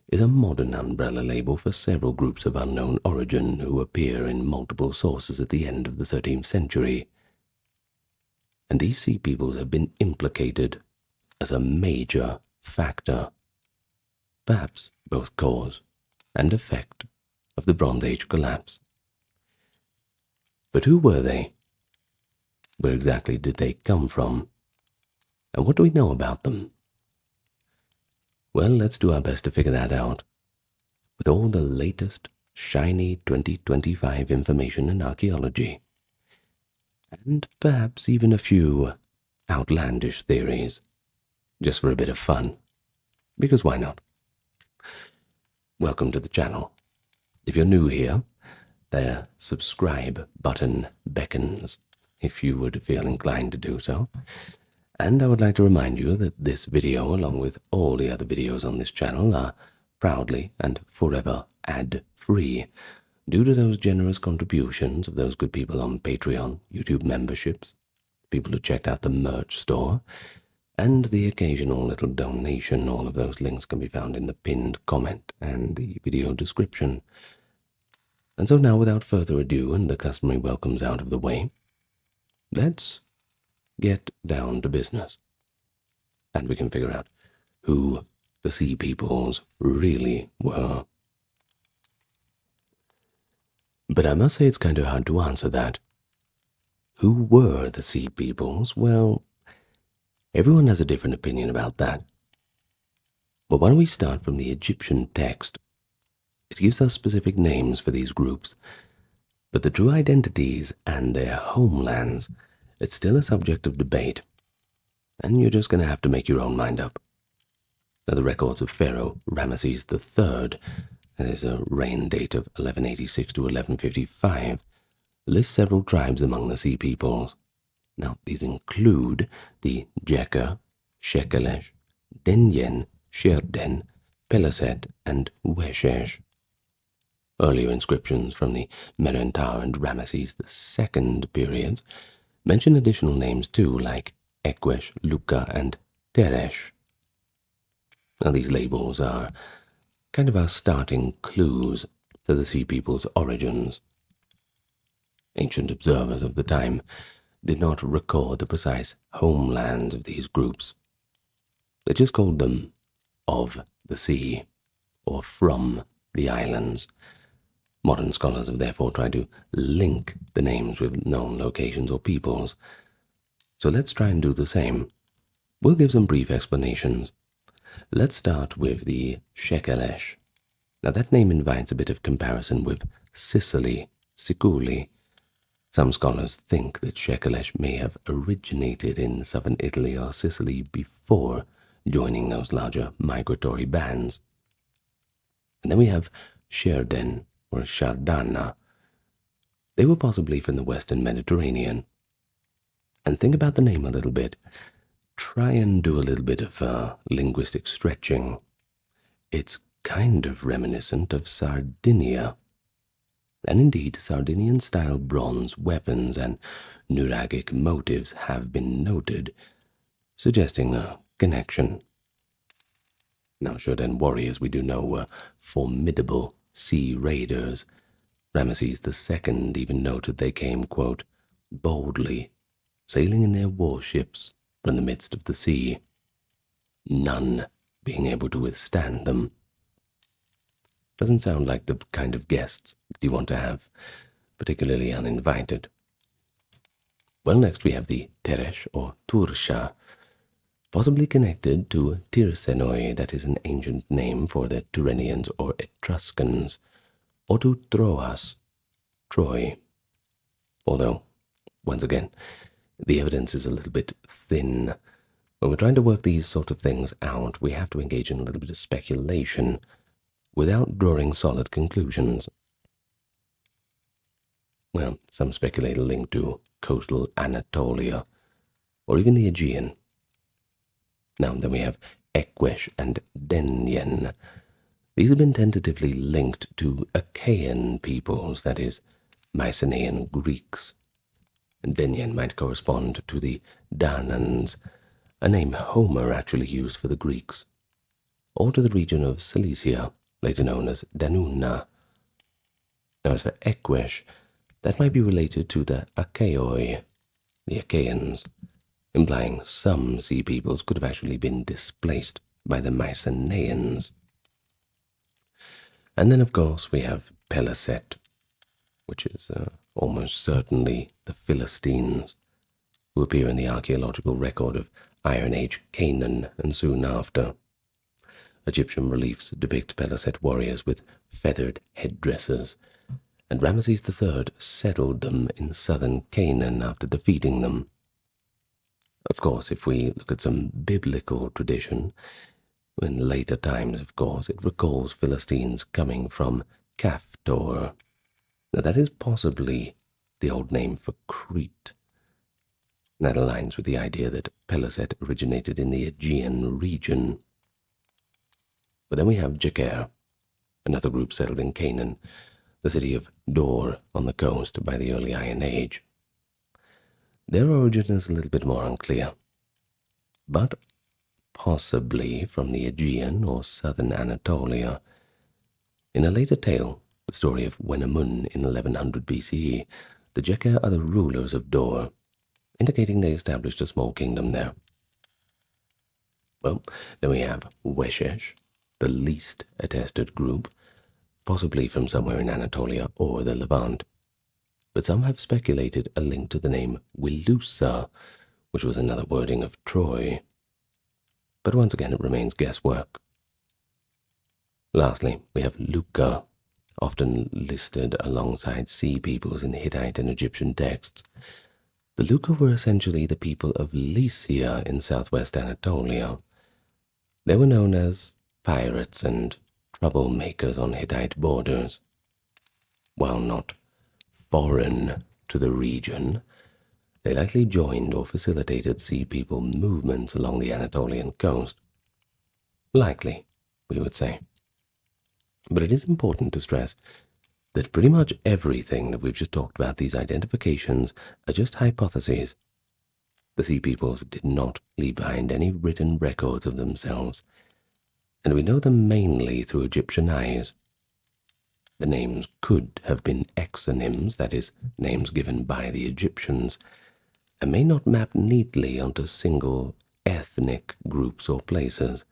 is a modern umbrella label for several groups of unknown origin who appear in multiple sources at the end of the 13th century. And these Sea Peoples have been implicated as a major factor, perhaps both cause and effect, of the Bronze Age collapse. But who were they? Where exactly did they come from? And what do we know about them? Well, let's do our best to figure that out with all the latest shiny 2025 information in archaeology, and perhaps even a few outlandish theories, just for a bit of fun, because why not? Welcome to the channel. If you're new here, the subscribe button beckons, if you would feel inclined to do so. And I would like to remind you that this video, along with all the other videos on this channel, are proudly and forever ad-free, due to those generous contributions of those good people on Patreon, YouTube memberships, people who checked out the merch store, and the occasional little donation. All of those links can be found in the pinned comment and the video description. And so now, without further ado, and the customary welcomes out of the way, let's get down to business. And we can figure out who the Sea Peoples really were. But I must say it's kind of hard to answer that. Who were the Sea Peoples? Well, everyone has a different opinion about that. But why don't we start from the Egyptian text? It gives us specific names for these groups, but the true identities and their homelands, it's still a subject of debate, and you're just going to have to make your own mind up. Now, the records of Pharaoh Ramesses III, there's a reign date of 1186 to 1155, lists several tribes among the Sea Peoples. Now, these include the Jeka, Shekelesh, Denyen, Sherden, Peleset, and Weshesh. Earlier inscriptions from the Merentar and Ramesses II periods mention additional names too, like Ekwesh, Luka, and Teresh. Now, these labels are kind of our starting clues to the Sea People's origins. Ancient observers of the time did not record the precise homelands of these groups. They just called them of the sea, or from the islands. Modern scholars have therefore tried to link the names with known locations or peoples. So let's try and do the same. We'll give some brief explanations. Let's start with the Shekelesh. Now, that name invites a bit of comparison with Sicily, Siculi. Some scholars think that Shekelesh may have originated in southern Italy or Sicily before joining those larger migratory bands. And then we have Sherden, or Shardana. They were possibly from the western Mediterranean. And think about the name a little bit. Try and do a little bit of linguistic stretching. It's kind of reminiscent of Sardinia. And indeed, Sardinian-style bronze weapons and nuragic motifs have been noted, suggesting a connection. Now, Sherden warriors, we do know, were formidable sea raiders. Ramesses II even noted they came, quote, boldly, sailing in their warships from the midst of the sea, none being able to withstand them. Doesn't sound like the kind of guests that you want to have, particularly uninvited. Well, next we have the Teresh or Tursha, possibly connected to Tirsenoi, that is an ancient name for the Tyrrhenians or Etruscans, or to Troas, Troy. Although, once again, the evidence is a little bit thin. When we're trying to work these sort of things out, we have to engage in a little bit of speculation without drawing solid conclusions. Well, some speculate a link to coastal Anatolia, or even the Aegean. Now, then we have Ekwesh and Denyen. These have been tentatively linked to Achaean peoples, that is, Mycenaean Greeks. Denyen might correspond to the Danans, a name Homer actually used for the Greeks, or to the region of Cilicia, later known as Danuna. Now, as for Ekwesh, that might be related to the Achaeoi, the Achaeans, implying some sea peoples could have actually been displaced by the Mycenaeans. And then, of course, we have Peleset, which is almost certainly the Philistines. who appear in the archaeological record of Iron Age Canaan and soon after. Egyptian reliefs depict Peliset warriors with feathered headdresses, and Ramesses III settled them in southern Canaan after defeating them. Of course, if we look at some biblical tradition, in later times, of course, it recalls Philistines coming from Caphtor. Now, that is possibly the old name for Crete. That aligns with the idea that Peliset originated in the Aegean region. But then we have Jeker, another group settled in Canaan, the city of Dor on the coast by the early Iron Age. Their origin is a little bit more unclear, but possibly from the Aegean or southern Anatolia. In a later tale, the story of Wenamun in 1100 BCE, the Jeker are the rulers of Dor, indicating they established a small kingdom there. Well, then we have Weshesh, the least attested group, possibly from somewhere in Anatolia or the Levant. But some have speculated a link to the name Wilusa, which was another wording of Troy. But once again, it remains guesswork. Lastly, we have Luka, often listed alongside sea peoples in Hittite and Egyptian texts. The Luka were essentially the people of Lycia in southwest Anatolia. They were known as pirates and troublemakers on Hittite borders. While not foreign to the region, they likely joined or facilitated sea people movements along the Anatolian coast. Likely, we would say. But it is important to stress that pretty much everything that we've just talked about, these identifications, are just hypotheses. The sea peoples did not leave behind any written records of themselves, and we know them mainly through Egyptian eyes. The names could have been exonyms, that is, names given by the Egyptians, and may not map neatly onto single ethnic groups or places.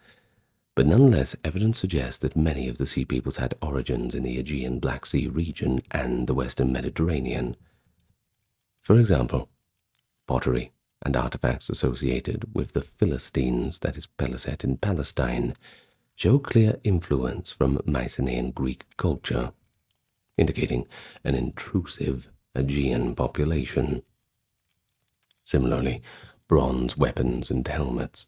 But nonetheless, evidence suggests that many of the sea peoples had origins in the Aegean Black Sea region and the Western Mediterranean. For example, pottery and artifacts associated with the Philistines, that is Peliset in Palestine, show clear influence from Mycenaean Greek culture, indicating an intrusive Aegean population. Similarly, bronze weapons and helmets,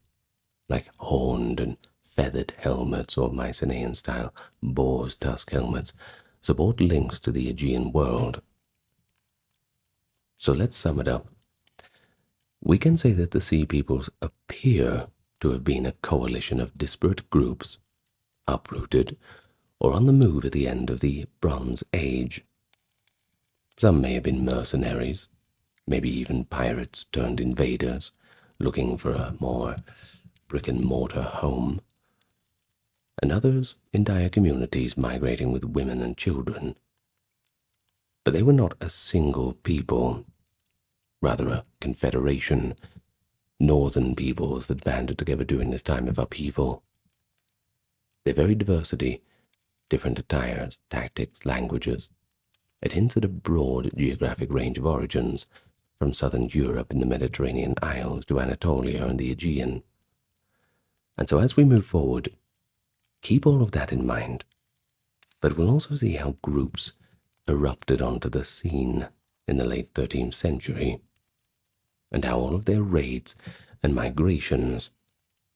like horned and feathered helmets or Mycenaean-style boar's tusk helmets, support links to the Aegean world. So let's sum it up. We can say that the sea peoples appear to have been a coalition of disparate groups, uprooted or on the move at the end of the Bronze Age. Some may have been mercenaries, maybe even pirates turned invaders, looking for a more brick-and-mortar home, and others entire communities migrating with women and children. But they were not a single people, rather a confederation, northern peoples that banded together during this time of upheaval. Their very diversity, different attires, tactics, languages, it hints at a broad geographic range of origins, from southern Europe and the Mediterranean Isles to Anatolia and the Aegean. And so as we move forward, keep all of that in mind, but we'll also see how groups erupted onto the scene in the late 13th century, and how all of their raids and migrations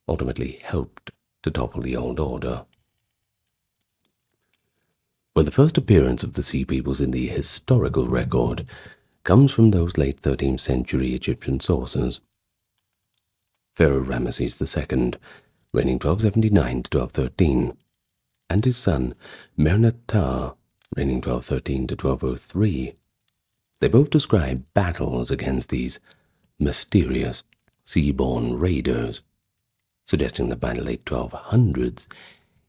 ultimately helped to topple the old order. Well, the first appearance of the sea peoples in the historical record comes from those late 13th century Egyptian sources. Pharaoh Ramesses II, reigning 1279 to 1213, and his son Merneptah, reigning 1213 to 1203, they both describe battles against these mysterious sea-born raiders, suggesting that by the late 1200s,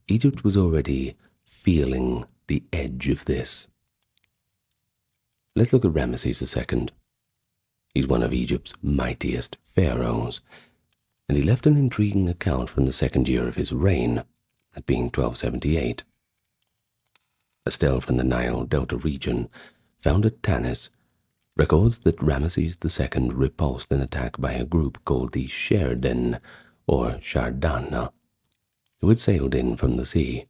Egypt was already feeling the edge of this. Let's look at Ramesses II. He's one of Egypt's mightiest pharaohs, and he left an intriguing account from the second year of his reign, that being 1278. A stele from the Nile Delta region, found at Tanis, records that Ramesses II repulsed an attack by a group called the Sherden, or Shardana, who had sailed in from the sea.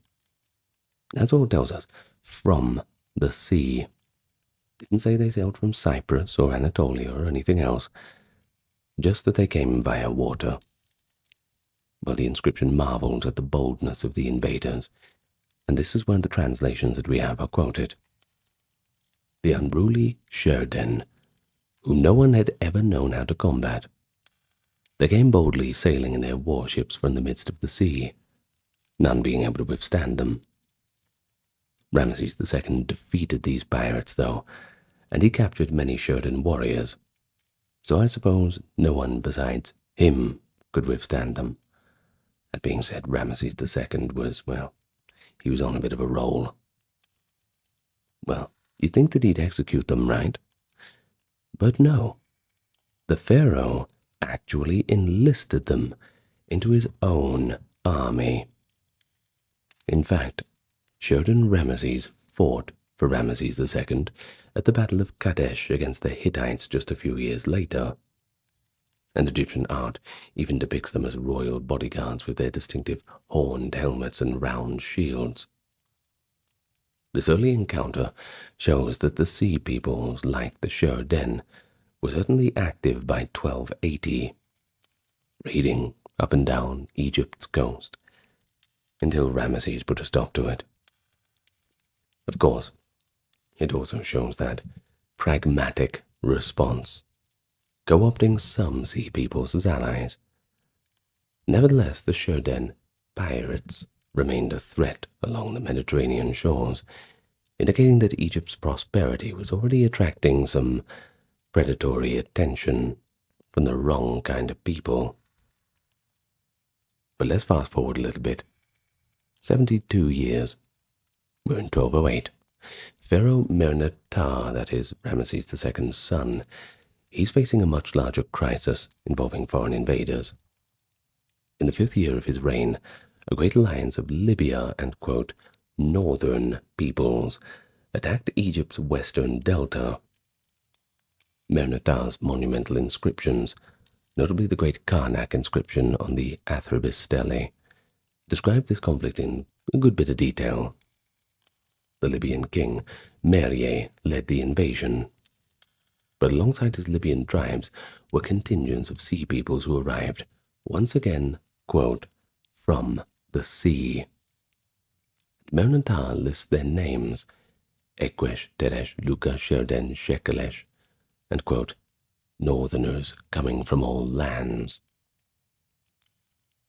That's all it tells us, from the sea. Didn't say they sailed from Cyprus or Anatolia or anything else, just that they came via water. Well, the inscription marvels at the boldness of the invaders, and this is where the translations that we have are quoted. The unruly Sherden, whom no one had ever known how to combat. They came boldly sailing in their warships from the midst of the sea, none being able to withstand them. Ramesses II defeated these pirates, though, and he captured many Sherden warriors, so I suppose no one besides him could withstand them. That being said, Ramesses II was, well, he was on a bit of a roll. Well, you'd think that he'd execute them, right? But no. The pharaoh actually enlisted them into his own army. In fact, Sherden Ramesses fought for Ramesses II at the Battle of Kadesh against the Hittites just a few years later, and Egyptian art even depicts them as royal bodyguards with their distinctive horned helmets and round shields. This early encounter shows that the sea peoples, like the Sherden, were certainly active by 1280, raiding up and down Egypt's coast, until Ramesses put a stop to it. Of course, it also shows that pragmatic response, co-opting some sea peoples as allies. Nevertheless, the Sherden pirates remained a threat along the Mediterranean shores, indicating that Egypt's prosperity was already attracting some predatory attention from the wrong kind of people. But let's fast forward a little bit. 72 years. We're in 1208. Pharaoh Mernetar, that is Ramesses II's son, he's facing a much larger crisis involving foreign invaders. In the 5th year of his reign, a great alliance of Libya and, quote, northern peoples attacked Egypt's western delta. Mernetar's monumental inscriptions, notably the great Karnak inscription on the Athribis stele, describe this conflict in a good bit of detail. The Libyan king, Merye, led the invasion, but alongside his Libyan tribes were contingents of sea peoples who arrived, once again, quote, from the sea. Mernetar lists their names, Ekwesh, Teresh, Luka, Sherden, Shekelesh, and, quote, northerners coming from all lands.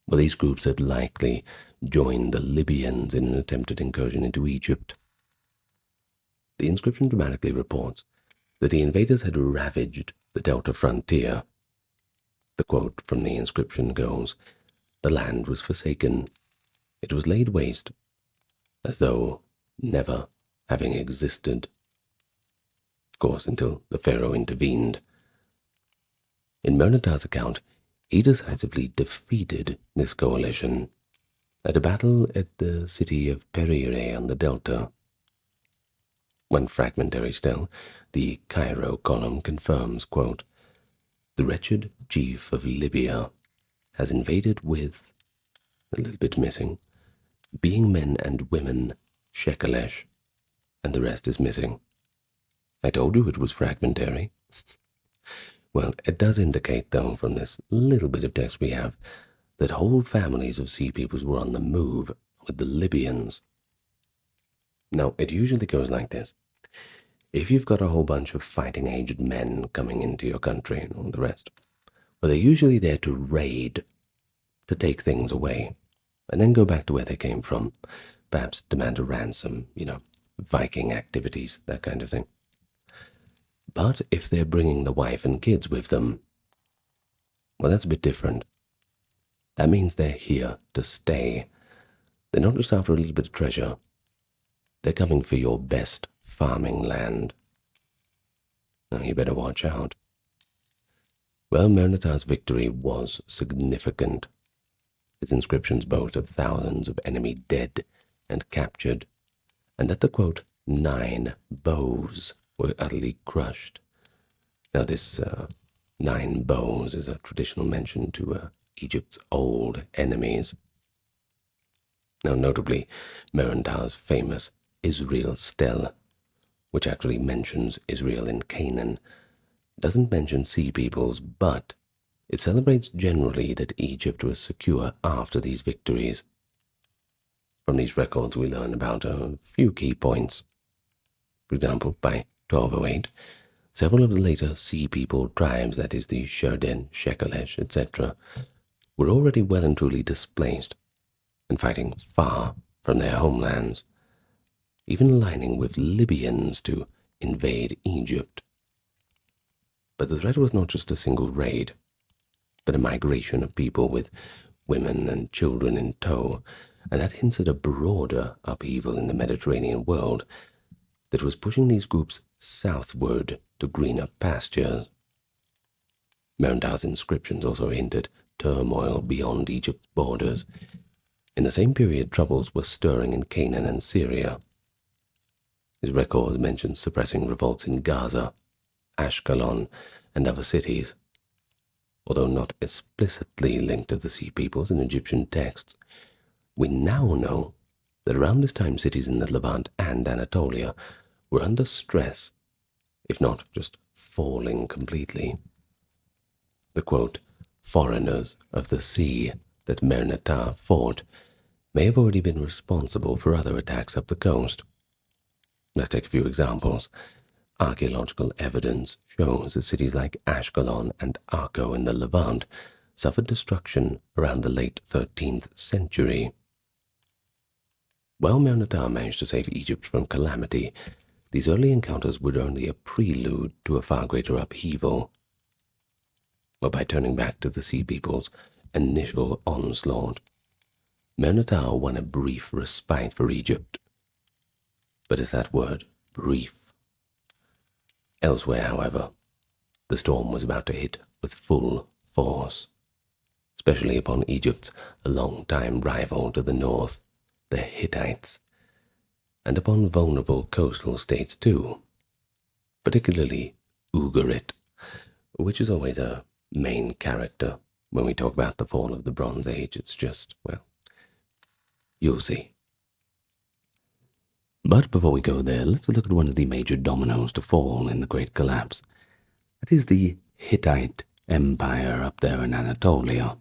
Well, these groups had likely joined the Libyans in an attempted incursion into Egypt. The inscription dramatically reports that the invaders had ravaged the delta frontier. The quote from the inscription goes, "The land was forsaken. It was laid waste, as though never having existed." Of course, until the pharaoh intervened. In Mernetar's account, he decisively defeated this coalition at a battle at the city of Perire on the delta. One fragmentary still, the Cairo column confirms, quote, "The wretched chief of Libya has invaded with," a little bit missing, "being men and women, Shekelesh," and the rest is missing. I told you it was fragmentary. Well, it does indicate, though, from this little bit of text we have, that whole families of sea peoples were on the move with the Libyans. Now, it usually goes like this. If you've got a whole bunch of fighting-aged men coming into your country and all the rest, well, they're usually there to raid, to take things away, and then go back to where they came from, perhaps demand a ransom, Viking activities, that kind of thing. But if they're bringing the wife and kids with them, well, that's a bit different. That means they're here to stay. They're not just after a little bit of treasure. They're coming for your best farming land. Now, you better watch out. Well, Mernetar's victory was significant. His inscriptions boast of thousands of enemy dead and captured, and that the, quote, 9 bows were utterly crushed, Now this 9 bows is a traditional mention to Egypt's old enemies. Now notably, Merendar's famous Israel Stele, which actually mentions Israel in Canaan, doesn't mention sea peoples, but it celebrates generally that Egypt was secure after these victories. From these records we learn about a few key points. For example, by 1208, several of the later sea people tribes, that is the Sherden, Shekelesh, etc., were already well and truly displaced and fighting far from their homelands, even aligning with Libyans to invade Egypt. But the threat was not just a single raid, but a migration of people with women and children in tow, and that hints at a broader upheaval in the Mediterranean world that was pushing these groups southward to greener pastures. Merendar's inscriptions also hint at turmoil beyond Egypt's borders. In the same period, troubles were stirring in Canaan and Syria. His records mention suppressing revolts in Gaza, Ashkelon, and other cities. Although not explicitly linked to the sea peoples in Egyptian texts, we now know that around this time cities in the Levant and Anatolia were under stress, if not just falling completely. The quote, foreigners of the sea that Merentar fought may have already been responsible for other attacks up the coast. Let's take a few examples. Archaeological evidence shows that cities like Ashkelon and Akko in the Levant suffered destruction around the late 13th century. While Merentar managed to save Egypt from calamity, these early encounters were only a prelude to a far greater upheaval. Or by turning back to the sea people's initial onslaught, Merentar won a brief respite for Egypt. But is that word brief? Elsewhere, however, the storm was about to hit with full force, especially upon Egypt's long-time rival to the north, the Hittites, and upon vulnerable coastal states too, particularly Ugarit, which is always a main character when we talk about the fall of the Bronze Age. It's just, well, you'll see. But before we go there, let's look at one of the major dominoes to fall in the Great Collapse. That is the Hittite Empire up there in Anatolia.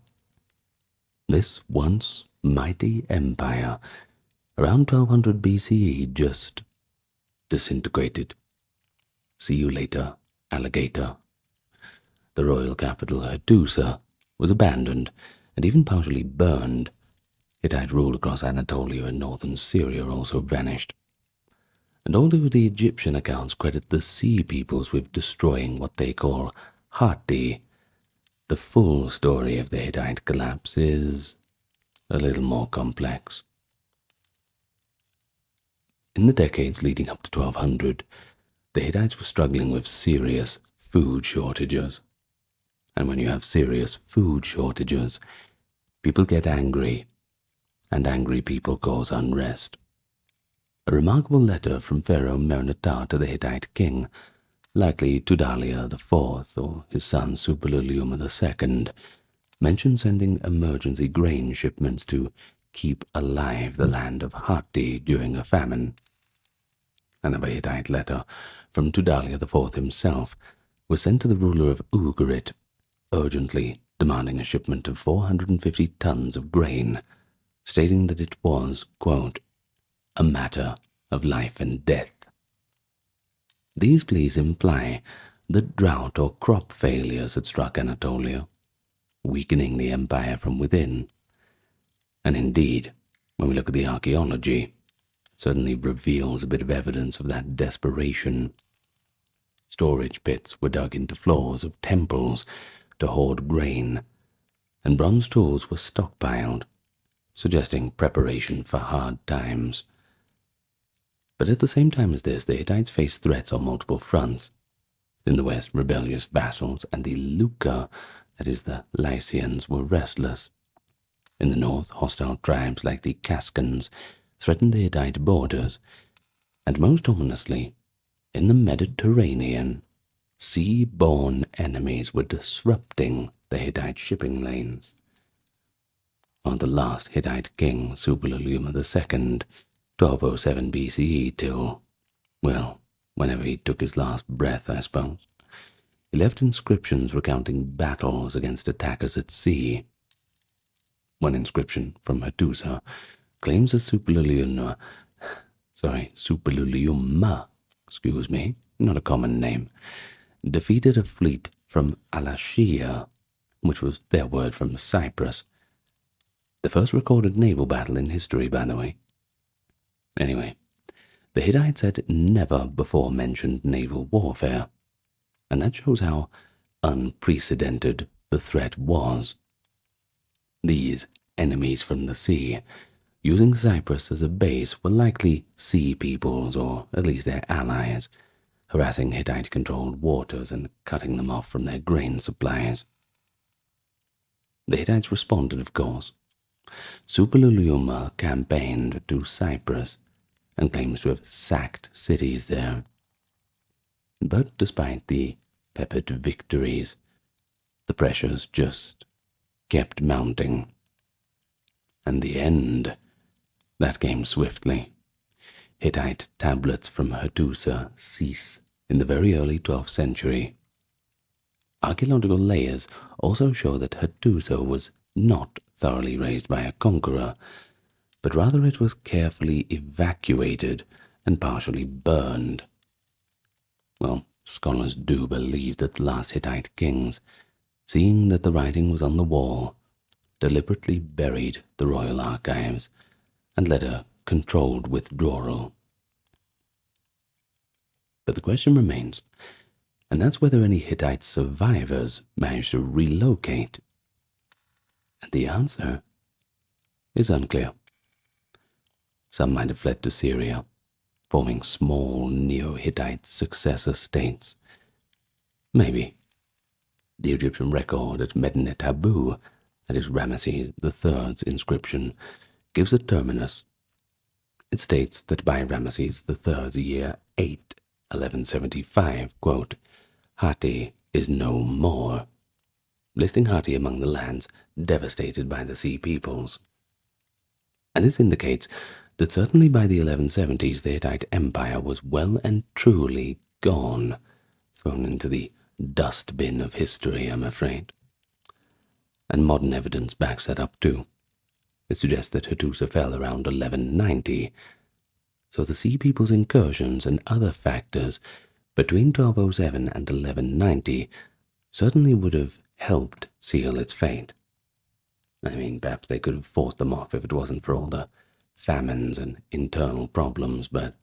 This once mighty empire, around 1200 BCE, just disintegrated. See you later, alligator. The royal capital, Hattusa, was abandoned and even partially burned. Hittite rule across Anatolia and northern Syria also vanished. And although the Egyptian accounts credit the sea peoples with destroying what they call Hatti, the full story of the Hittite collapse is a little more complex. In the decades leading up to 1200, the Hittites were struggling with serious food shortages. And when you have serious food shortages, people get angry, and angry people cause unrest. A remarkable letter from Pharaoh Merentar to the Hittite king, likely Tudalia IV or his son Suppiluliuma II, mentions sending emergency grain shipments to keep alive the land of Hatti during a famine. Another Hittite letter from Tudalia IV himself was sent to the ruler of Ugarit, urgently demanding a shipment of 450 tons of grain, stating that it was, quote, a matter of life and death. These pleas imply that drought or crop failures had struck Anatolia, weakening the empire from within. And indeed, when we look at the archaeology, it certainly reveals a bit of evidence of that desperation. Storage pits were dug into floors of temples to hoard grain, and bronze tools were stockpiled, suggesting preparation for hard times. But at the same time as this, the Hittites faced threats on multiple fronts. In the west, rebellious vassals and the Luca, that is the Lycians, were restless. In the north, hostile tribes like the Cascans threatened the Hittite borders. And most ominously, in the Mediterranean, sea-borne enemies were disrupting the Hittite shipping lanes. On the last Hittite king, Suppiluliuma II, 1207 BCE till, well, whenever he took his last breath, I suppose, he left inscriptions recounting battles against attackers at sea. One inscription from Hattusa claims that Suppiluliuma, not a common name, defeated a fleet from Alashia, which was their word from Cyprus. The first recorded naval battle in history, by the way. Anyway, the Hittites had never before mentioned naval warfare, and that shows how unprecedented the threat was. These enemies from the sea, using Cyprus as a base, were likely sea peoples, or at least their allies, harassing Hittite-controlled waters and cutting them off from their grain supplies. The Hittites responded, of course. Suppiluliuma campaigned to Cyprus and claims to have sacked cities there. But despite the peppered victories, the pressures just kept mounting. And the end, that came swiftly. Hittite tablets from Hattusa cease in the very early 12th century. Archaeological layers also show that Hattusa was not thoroughly razed by a conqueror, but rather it was carefully evacuated and partially burned. Well, scholars do believe that the last Hittite kings, seeing that the writing was on the wall, deliberately buried the royal archives and led a controlled withdrawal. But the question remains, and that's whether any Hittite survivors managed to relocate. And the answer is unclear. Some might have fled to Syria, forming small Neo-Hittite successor states. Maybe. The Egyptian record at Medinet Habu, that is Ramesses III's inscription, gives a terminus. It states that by Ramesses III's year 8, 1175, quote, Hatti is no more, listing Hatti among the lands devastated by the sea peoples. And this indicates that certainly by the 1170s the Hittite Empire was well and truly gone, thrown into the dustbin of history, I'm afraid. And modern evidence backs that up too. It suggests that Hattusa fell around 1190, so the sea people's incursions and other factors between 1207 and 1190 certainly would have helped seal its fate. I mean, perhaps they could have fought them off if it wasn't for all the famines and internal problems, but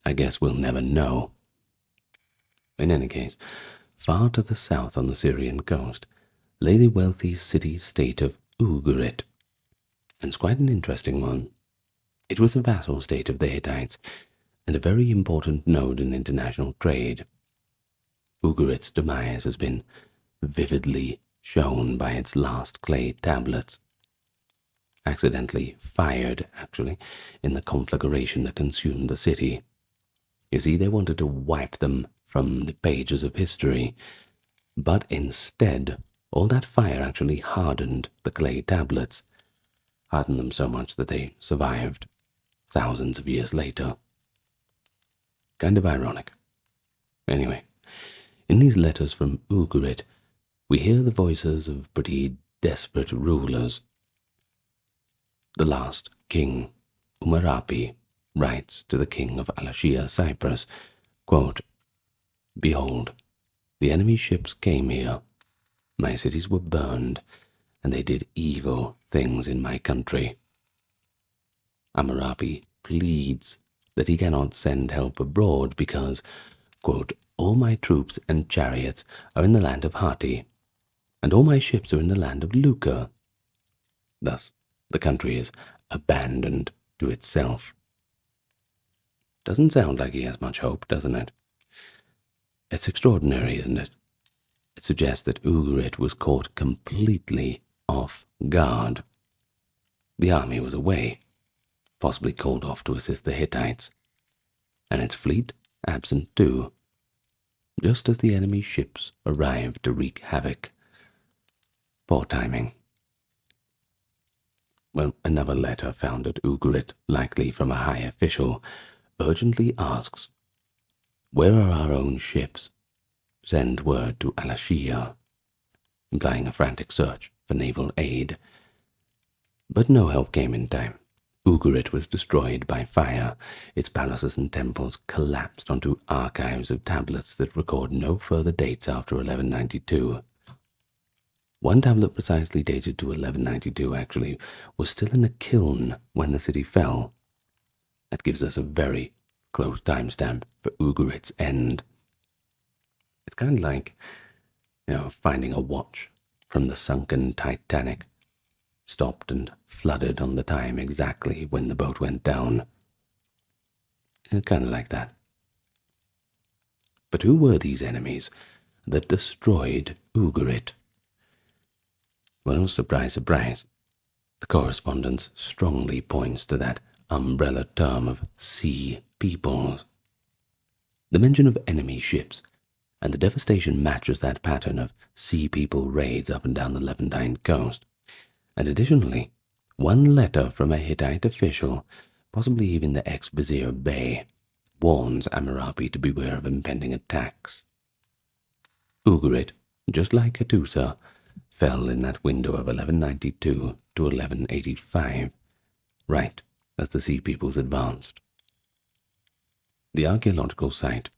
I guess we'll never know. In any case, far to the south on the Syrian coast lay the wealthy city-state of Ugarit, and it's quite an interesting one. It was a vassal state of the Hittites and a very important node in international trade. Ugarit's demise has been vividly shown by its last clay tablets, accidentally fired, actually, in the conflagration that consumed the city. You see, they wanted to wipe them from the pages of history, but instead, all that fire actually hardened the clay tablets, hardened them so much that they survived thousands of years later. Kind of ironic. Anyway, in these letters from Ugarit, we hear the voices of pretty desperate rulers. The last king, Umarapi, writes to the king of Alashia, Cyprus, quote, Behold, the enemy's ships came here. My cities were burned, and they did evil things in my country. Amarapi pleads that he cannot send help abroad because, quote, all my troops and chariots are in the land of Hatti, and all my ships are in the land of Lucca. Thus, the country is abandoned to itself. Doesn't sound like he has much hope, doesn't it? It's extraordinary, isn't it? It suggests that Ugarit was caught completely off guard. The army was away, possibly called off to assist the Hittites, and its fleet absent too. just as the enemy ships arrived to wreak havoc. Poor timing. Well, another letter found at Ugarit, likely from a high official, urgently asks, "Where are our own ships? Send word to Alashia," implying a frantic search for naval aid. But no help came in time. Ugarit was destroyed by fire. Its palaces and temples collapsed onto archives of tablets that record no further dates after 1192. One tablet precisely dated to 1192, actually, was still in a kiln when the city fell. That gives us a very close timestamp for Ugarit's end. It's kind of like, finding a watch from the sunken Titanic, stopped and flooded on the time exactly when the boat went down. Kind of like that. But who were these enemies that destroyed Ugarit? Well, surprise, surprise, the correspondence strongly points to that umbrella term of sea peoples. The mention of enemy ships and the devastation matches that pattern of sea people raids up and down the Levantine coast. And additionally, one letter from a Hittite official, possibly even the ex-vizier Bey, warns Amurabi to beware of impending attacks. Ugarit, just like Hattusa, fell in that window of 1192 to 1185, right as the Sea Peoples advanced. The archaeological site,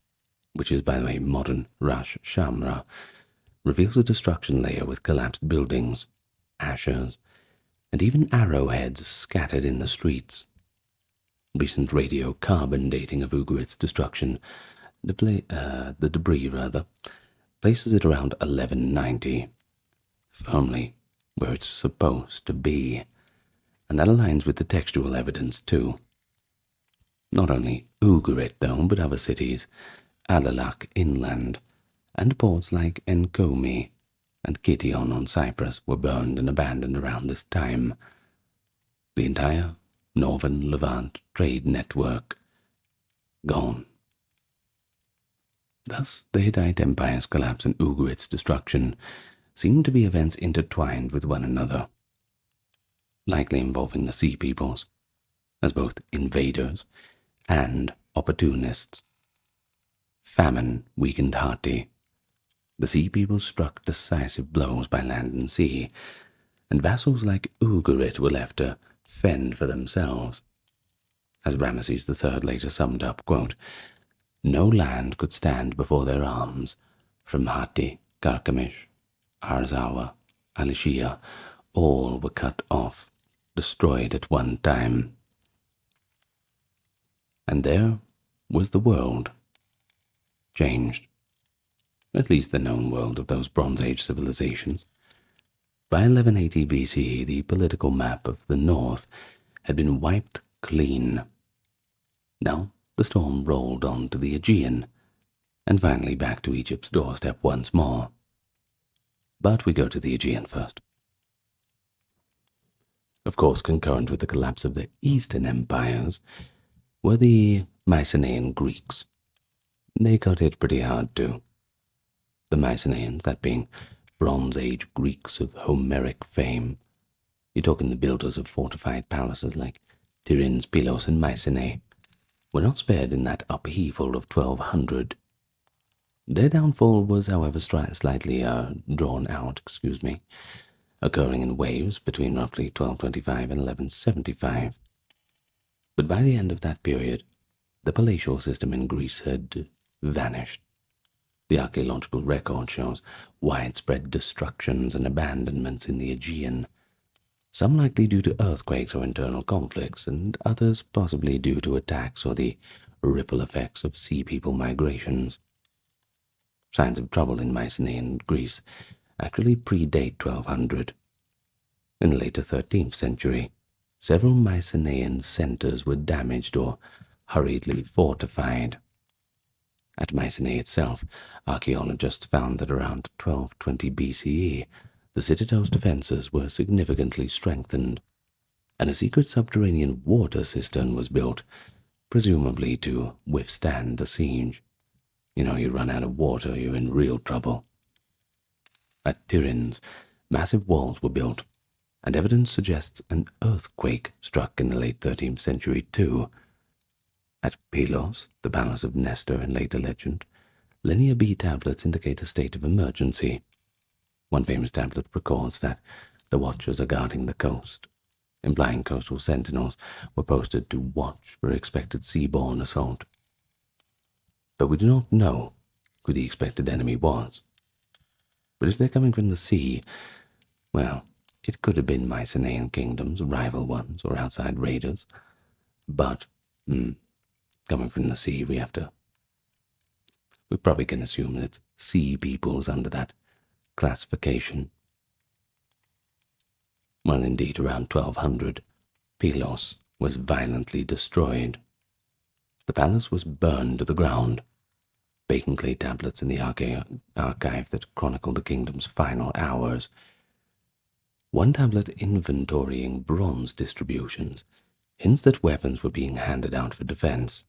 which is by the way modern Ras Shamra, reveals a destruction layer with collapsed buildings, ashes, and even arrowheads scattered in the streets. Recent radiocarbon dating of Ugarit's destruction, the debris places it around 1190, firmly where it's supposed to be, and that aligns with the textual evidence too. Not only Ugarit though, but other cities, Alalak inland, and ports like Enkomi and Kition on Cyprus were burned and abandoned around this time. The entire northern Levant trade network gone. Thus, the Hittite Empire's collapse and Ugarit's destruction seem to be events intertwined with one another, likely involving the Sea Peoples, as both invaders and opportunists. Famine weakened Hatti. The Sea Peoples struck decisive blows by land and sea, and vassals like Ugarit were left to fend for themselves. As Ramesses III later summed up, quote, "No land could stand before their arms, from Hatti, Carchemish, Arzawa, Alishia, all were cut off, destroyed at one time." And there was the world, changed, at least the known world of those Bronze Age civilizations. By 1180 BCE, the political map of the north had been wiped clean. Now the storm rolled on to the Aegean, and finally back to Egypt's doorstep once more. But we go to the Aegean first. Of course, concurrent with the collapse of the Eastern empires were the Mycenaean Greeks. They got hit pretty hard too. The Mycenaeans, that being Bronze Age Greeks of Homeric fame. You're talking the builders of fortified palaces like Tiryns, Pylos, and Mycenae, were not spared in that upheaval of 1200. Their downfall was, however, slightly drawn out, occurring in waves between roughly 1225 and 1175. But by the end of that period, the palatial system in Greece had vanished. The archaeological record shows widespread destructions and abandonments in the Aegean, some likely due to earthquakes or internal conflicts, and others possibly due to attacks or the ripple effects of sea people migrations. Signs of trouble in Mycenaean Greece actually predate 1200. In the later 13th century, several Mycenaean centers were damaged or hurriedly fortified. At Mycenae itself, archaeologists found that around 1220 BCE, the citadel's defenses were significantly strengthened, and a secret subterranean water cistern was built, presumably to withstand the siege. You run out of water, you're in real trouble. At Tiryns, massive walls were built, and evidence suggests an earthquake struck in the late 13th century too. At Pylos, the palace of Nestor in later legend, Linear B tablets indicate a state of emergency. One famous tablet records that the watchers are guarding the coast, implying coastal sentinels were posted to watch for expected seaborne assault. But we do not know who the expected enemy was. But if they're coming from the sea, well, it could have been Mycenaean kingdoms, rival ones, or outside raiders. But, coming from the sea, we probably can assume that it's sea peoples under that classification. Well, indeed, around 1200, Pylos was violently destroyed. The palace was burned to the ground. Bacon clay tablets in the archive that chronicle the kingdom's final hours. One tablet inventorying bronze distributions hints that weapons were being handed out for defense.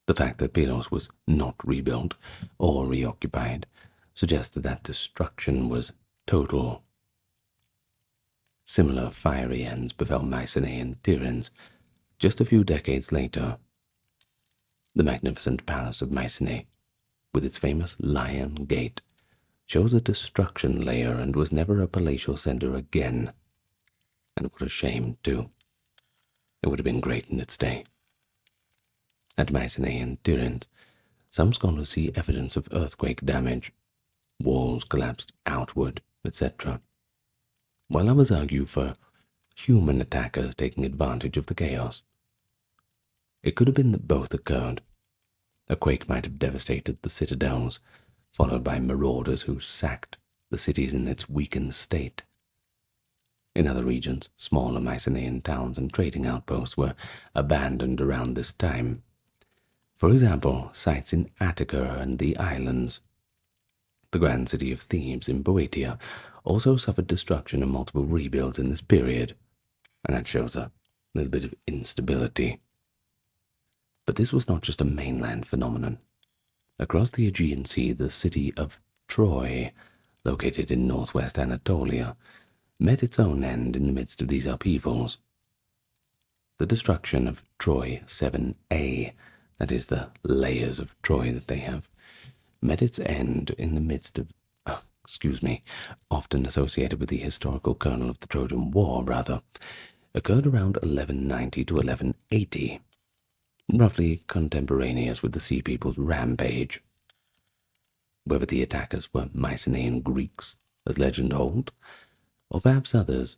The fact that Pylos was not rebuilt or reoccupied suggests that destruction was total. Similar fiery ends befell Mycenaean Tiryns just a few decades later. The magnificent palace of Mycenae, with its famous lion gate, shows a destruction layer and was never a palatial center again. And what a shame, too. It would have been great in its day. At Mycenaean Tiryns, some scholars see evidence of earthquake damage. Walls collapsed outward, etc., while others argue for human attackers taking advantage of the chaos. It could have been that both occurred. A quake might have devastated the citadels, followed by marauders who sacked the cities in its weakened state. In other regions, smaller Mycenaean towns and trading outposts were abandoned around this time. For example, sites in Attica and the islands. The grand city of Thebes in Boeotia also suffered destruction and multiple rebuilds in this period, and that shows a little bit of instability. But this was not just a mainland phenomenon. Across the Aegean Sea, the city of Troy, located in northwest Anatolia, met its own end in the midst of these upheavals. The destruction of Troy 7a, that is the layers of Troy that they have, met its end in the midst of, often associated with the historical kernel of the Trojan War, occurred around 1190 to 1180, roughly contemporaneous with the Sea People's rampage. Whether the attackers were Mycenaean Greeks, as legend holds, or perhaps others,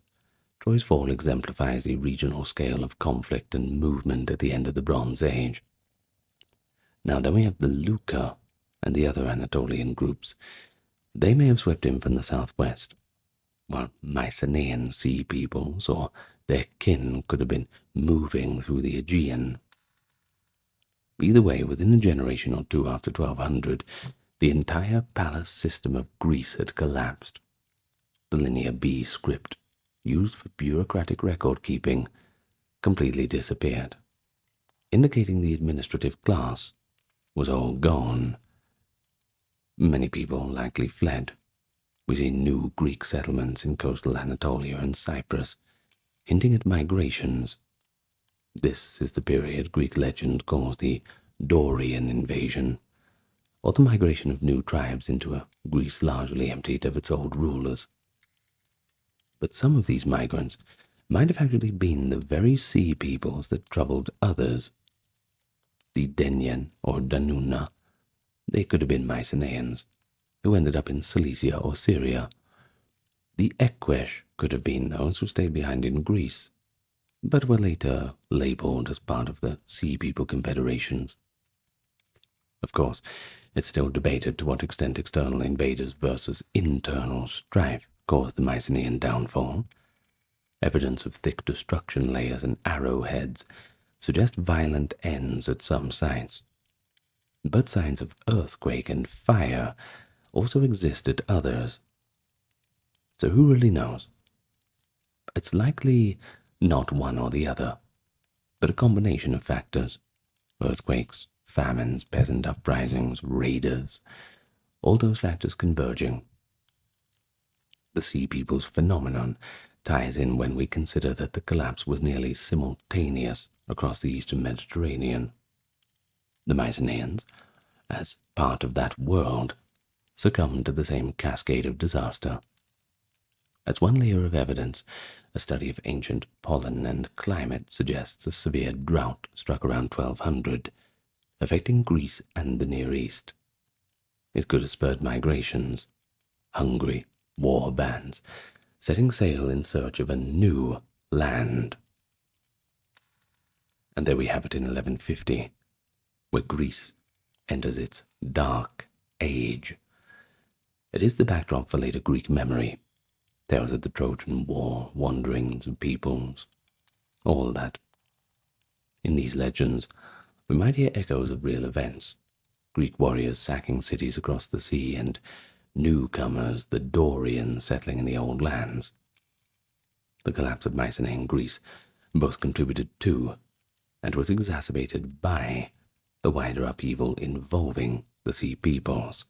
Troy's fall exemplifies the regional scale of conflict and movement at the end of the Bronze Age. Now, then we have the Luca and the other Anatolian groups. They may have swept in from the southwest, while Mycenaean sea peoples or their kin could have been moving through the Aegean. Either way, within a generation or two after 1200, the entire palace system of Greece had collapsed. The Linear B script, used for bureaucratic record-keeping, completely disappeared, indicating the administrative class was all gone. Many people likely fled. We see new Greek settlements in coastal Anatolia and Cyprus, hinting at migrations. This is the period Greek legend calls the Dorian invasion, or the migration of new tribes into a Greece largely emptied of its old rulers. But some of these migrants might have actually been the very sea peoples that troubled others. The Denyen or Danuna, they could have been Mycenaeans, who ended up in Cilicia or Syria. The Equesh could have been those who stayed behind in Greece, but were later labeled as part of the Sea People Confederations. Of course, it's still debated to what extent external invaders versus internal strife caused the Mycenaean downfall. Evidence of thick destruction layers and arrowheads suggest violent ends at some sites. But signs of earthquake and fire also exist at others. So who really knows? It's likely not one or the other, but a combination of factors. Earthquakes, famines, peasant uprisings, raiders, all those factors converging. The Sea People's phenomenon ties in when we consider that the collapse was nearly simultaneous across the eastern Mediterranean. The Mycenaeans, as part of that world, succumbed to the same cascade of disaster. As one layer of evidence, a study of ancient pollen and climate suggests a severe drought struck around 1200, affecting Greece and the Near East. It could have spurred migrations, hungry war bands, setting sail in search of a new land. And there we have it in 1150, where Greece enters its dark age. It is the backdrop for later Greek memory, tales of the Trojan War, wanderings of peoples, all that. In these legends, we might hear echoes of real events, Greek warriors sacking cities across the sea, and newcomers, the Dorians, settling in the old lands. The collapse of Mycenaean Greece both contributed to, and was exacerbated by, the wider upheaval involving the Sea Peoples.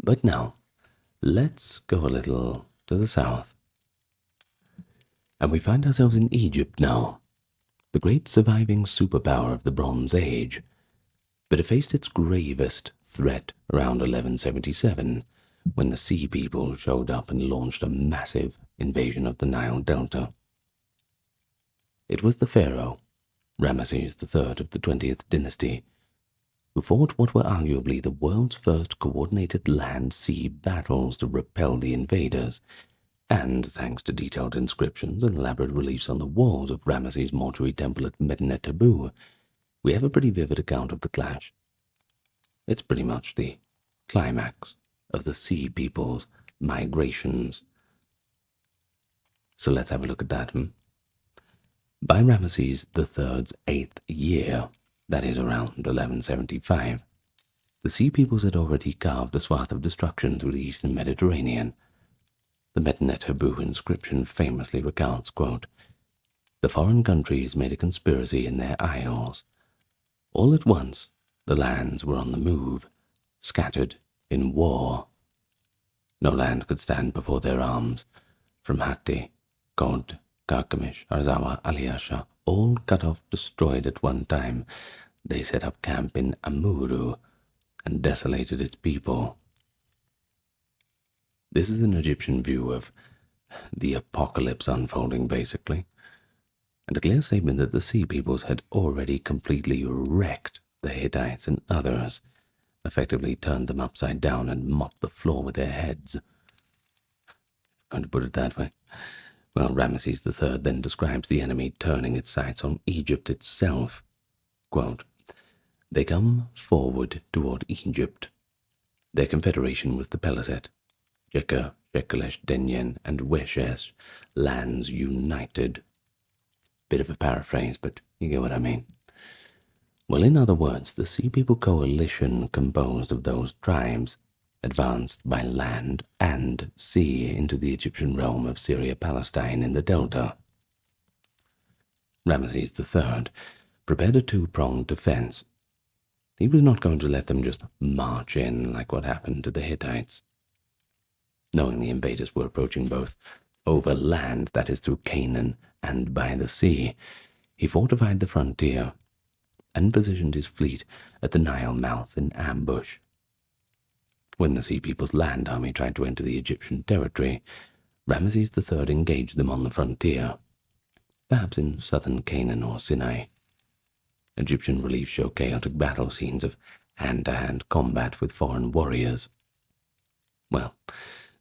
But now, let's go a little to the south. And we find ourselves in Egypt now, the great surviving superpower of the Bronze Age, but it faced its gravest threat around 1177, when the Sea People showed up and launched a massive invasion of the Nile Delta. It was the pharaoh, Ramesses III of the 20th dynasty, who fought what were arguably the world's first coordinated land-sea battles to repel the invaders, and thanks to detailed inscriptions and elaborate reliefs on the walls of Ramesses' mortuary temple at Medinet Habu, we have a pretty vivid account of the clash. It's pretty much the climax of the Sea People's migrations. So let's have a look at that. By Ramesses III's 8th year, that is around 1175, the Sea Peoples had already carved a swath of destruction through the eastern Mediterranean. The Medinet Habu inscription famously recounts, quote, "The foreign countries made a conspiracy in their isles. All at once, the lands were on the move, scattered in war. No land could stand before their arms. From Hatti, Kod, Karkemish, Arzawa, Aliasha, all cut off, destroyed at one time. They set up camp in Amuru and desolated its people." This is an Egyptian view of the apocalypse unfolding, basically, and a clear statement that the Sea Peoples had already completely wrecked the Hittites and others, effectively turned them upside down and mopped the floor with their heads. I'm going to put it that way. Well, Ramesses III then describes the enemy turning its sights on Egypt itself. Quote, "They come forward toward Egypt. Their confederation was the Peliset, Jeker, Shekelesh, Denyen, and Weshesh, lands united." Bit of a paraphrase, but you get what I mean. Well, in other words, the Sea People coalition composed of those tribes advanced by land and sea into the Egyptian realm of Syria-Palestine in the Delta. Ramesses III prepared a two-pronged defense. He was not going to let them just march in like what happened to the Hittites. Knowing the invaders were approaching both over land, that is through Canaan, and by the sea, he fortified the frontier and positioned his fleet at the Nile mouth in ambush. When the Sea People's land army tried to enter the Egyptian territory, Ramesses III engaged them on the frontier, perhaps in southern Canaan or Sinai. Egyptian reliefs show chaotic battle scenes of hand-to-hand combat with foreign warriors. Well,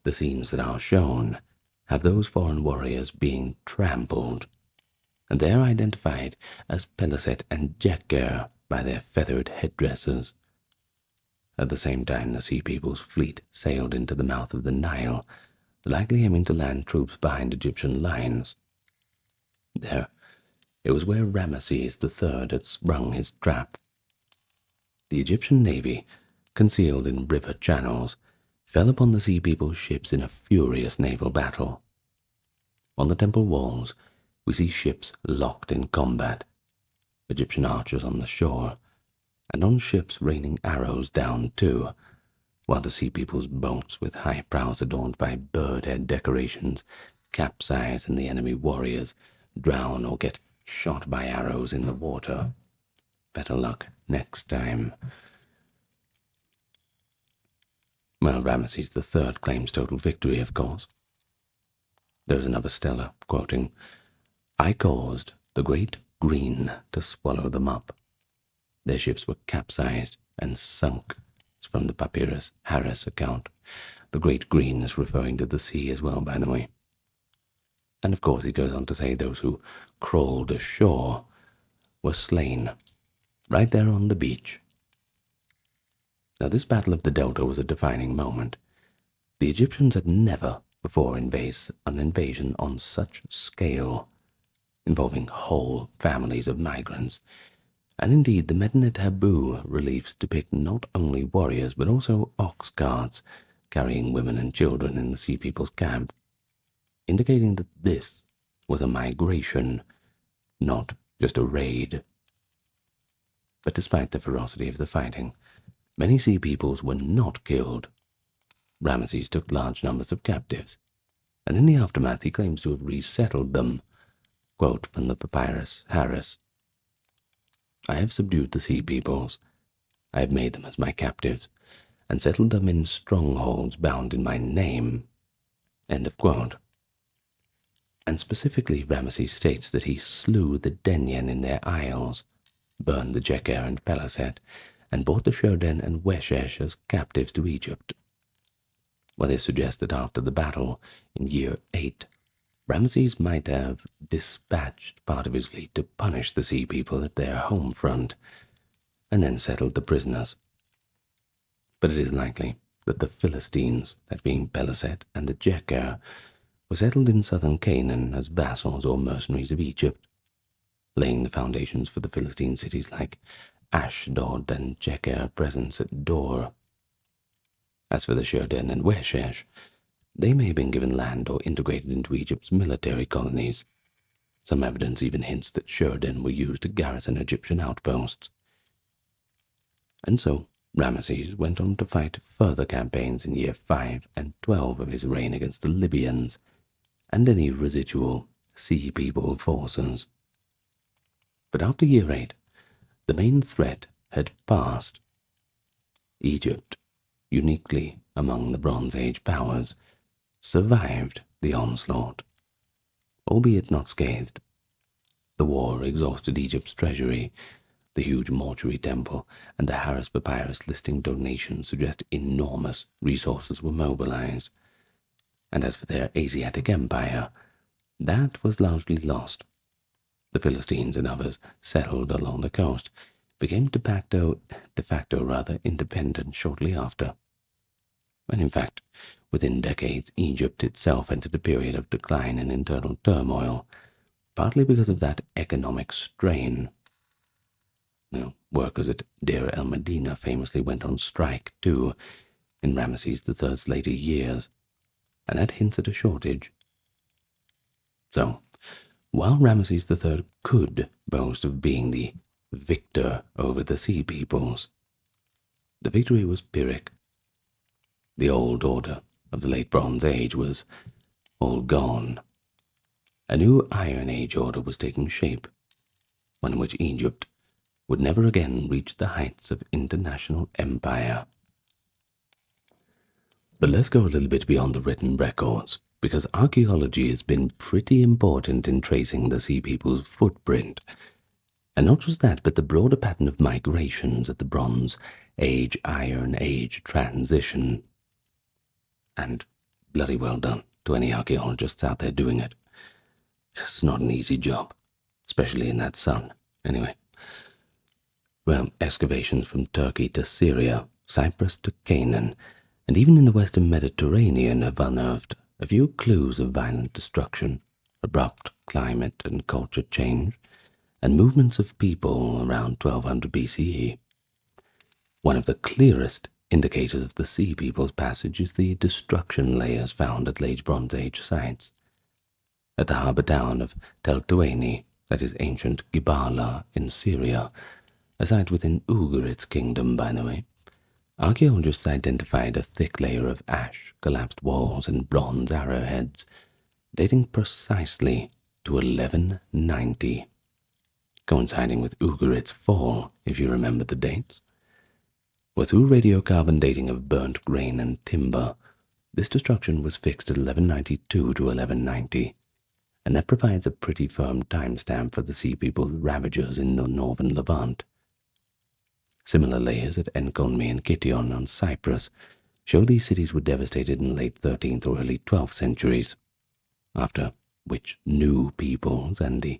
the scenes that are shown have those foreign warriors being trampled, and they are identified as Peliset and Jeker by their feathered headdresses. At the same time, the Sea People's fleet sailed into the mouth of the Nile, likely aiming to land troops behind Egyptian lines. There, it was where Ramesses III had sprung his trap. The Egyptian navy, concealed in river channels, fell upon the Sea People's ships in a furious naval battle. On the temple walls, we see ships locked in combat, Egyptian archers on the shore, and on ships raining arrows down too, while the sea people's boats with high prows adorned by bird head decorations capsize and the enemy warriors drown or get shot by arrows in the water. Better luck next time. Well, Ramesses III claims total victory, of course. There's another stela, quoting, "I caused the great green to swallow them up. Their ships were capsized and sunk." It's from the Papyrus Harris account. The great green is referring to the sea as well, by the way. And of course he goes on to say those who crawled ashore were slain right there on the beach. Now this Battle of the Delta was a defining moment. The Egyptians had never before invaded an invasion on such scale, involving whole families of migrants, and indeed the Medinet Habu reliefs depict not only warriors but also ox carts carrying women and children in the Sea People's camp, indicating that this was a migration, not just a raid. But despite the ferocity of the fighting, many Sea Peoples were not killed. Ramesses took large numbers of captives, and in the aftermath he claims to have resettled them. Quote from the Papyrus Harris, "I have subdued the Sea Peoples. I have made them as my captives, and settled them in strongholds bound in my name." End of quote. And specifically Ramesses states that he slew the Denyen in their isles, burned the Jeker and Peliset, and brought the Shoden and Weshesh as captives to Egypt. Well, this suggests that after the battle, in year 8, Ramesses might have dispatched part of his fleet to punish the Sea People at their home front, and then settled the prisoners. But it is likely that the Philistines, that being Peliset and the Jeker, were settled in southern Canaan as vassals or mercenaries of Egypt, laying the foundations for the Philistine cities like Ashdod and Jeker presence at Dor. As for the Shoden and Weshesh, they may have been given land or integrated into Egypt's military colonies. Some evidence even hints that Shoden were used to garrison Egyptian outposts. And so Ramesses went on to fight further campaigns in year 5 and 12 of his reign against the Libyans and any residual Sea People forces. But after year 8, the main threat had passed. Egypt, uniquely among the Bronze Age powers, survived the onslaught, albeit not scathed. The war exhausted Egypt's treasury. The huge mortuary temple and the Harris Papyrus listing donations suggest enormous resources were mobilized. And as for their Asiatic empire, that was largely lost. The Philistines and others settled along the coast, became de facto independent shortly after. And in fact, within decades, Egypt itself entered a period of decline and internal turmoil, partly because of that economic strain. Workers at Deir el-Medina famously went on strike too in Ramesses III's later years, and that hints at a shortage. So, while Ramesses III could boast of being the victor over the Sea Peoples, the victory was Pyrrhic. The old order of the late Bronze Age was all gone. A new Iron Age order was taking shape, one in which Egypt would never again reach the heights of international empire. But let's go a little bit beyond the written records, because archaeology has been pretty important in tracing the Sea People's footprint. And not just that, but the broader pattern of migrations at the Bronze Age, Iron Age transition. And bloody well done to any archaeologists out there doing it. It's not an easy job, especially in that sun. Anyway. Well, excavations from Turkey to Syria, Cyprus to Canaan, and even in the western Mediterranean have unearthed a few clues of violent destruction, abrupt climate and culture change, and movements of people around 1200 BCE. One of the clearest indicators of the Sea People's passage is the destruction layers found at late Bronze Age sites. At the harbour town of Tel Tuaini, that is ancient Gibala in Syria, a site within Ugarit's kingdom, by the way. Archaeologists identified a thick layer of ash, collapsed walls, and bronze arrowheads, dating precisely to 1190, coinciding with Ugarit's fall, if you remember the dates. Well, through radiocarbon dating of burnt grain and timber, this destruction was fixed at 1192 to 1190, and that provides a pretty firm timestamp for the Sea People's ravagers in the northern Levant. Similar layers at Enconmi and Kition on Cyprus show these cities were devastated in the late 13th or early 12th centuries, after which new peoples and the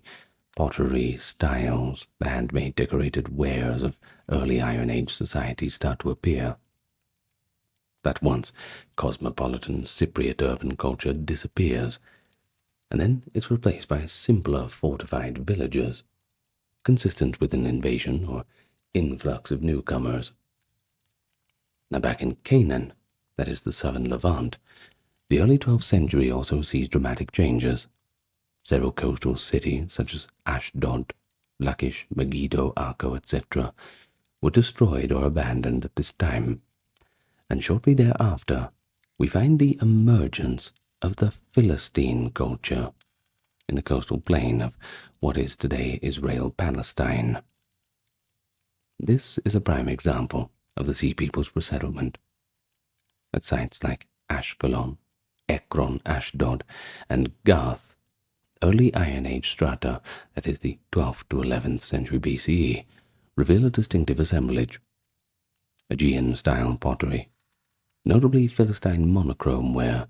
pottery styles, the handmade decorated wares of early Iron Age societies start to appear. That once cosmopolitan Cypriot urban culture disappears, and then it's replaced by simpler fortified villages, consistent with an invasion or influx of newcomers. Now back in Canaan, that is the southern Levant, the early 12th century also sees dramatic changes. Several coastal cities, such as Ashdod, Lachish, Megiddo, Akko, etc., were destroyed or abandoned at this time, and shortly thereafter we find the emergence of the Philistine culture in the coastal plain of what is today Israel-Palestine. This is a prime example of the Sea People's resettlement. At sites like Ashkelon, Ekron, Ashdod, and Gath, early Iron Age strata, that is the 12th to 11th century BCE, reveal a distinctive assemblage. Aegean-style pottery, notably Philistine monochrome ware,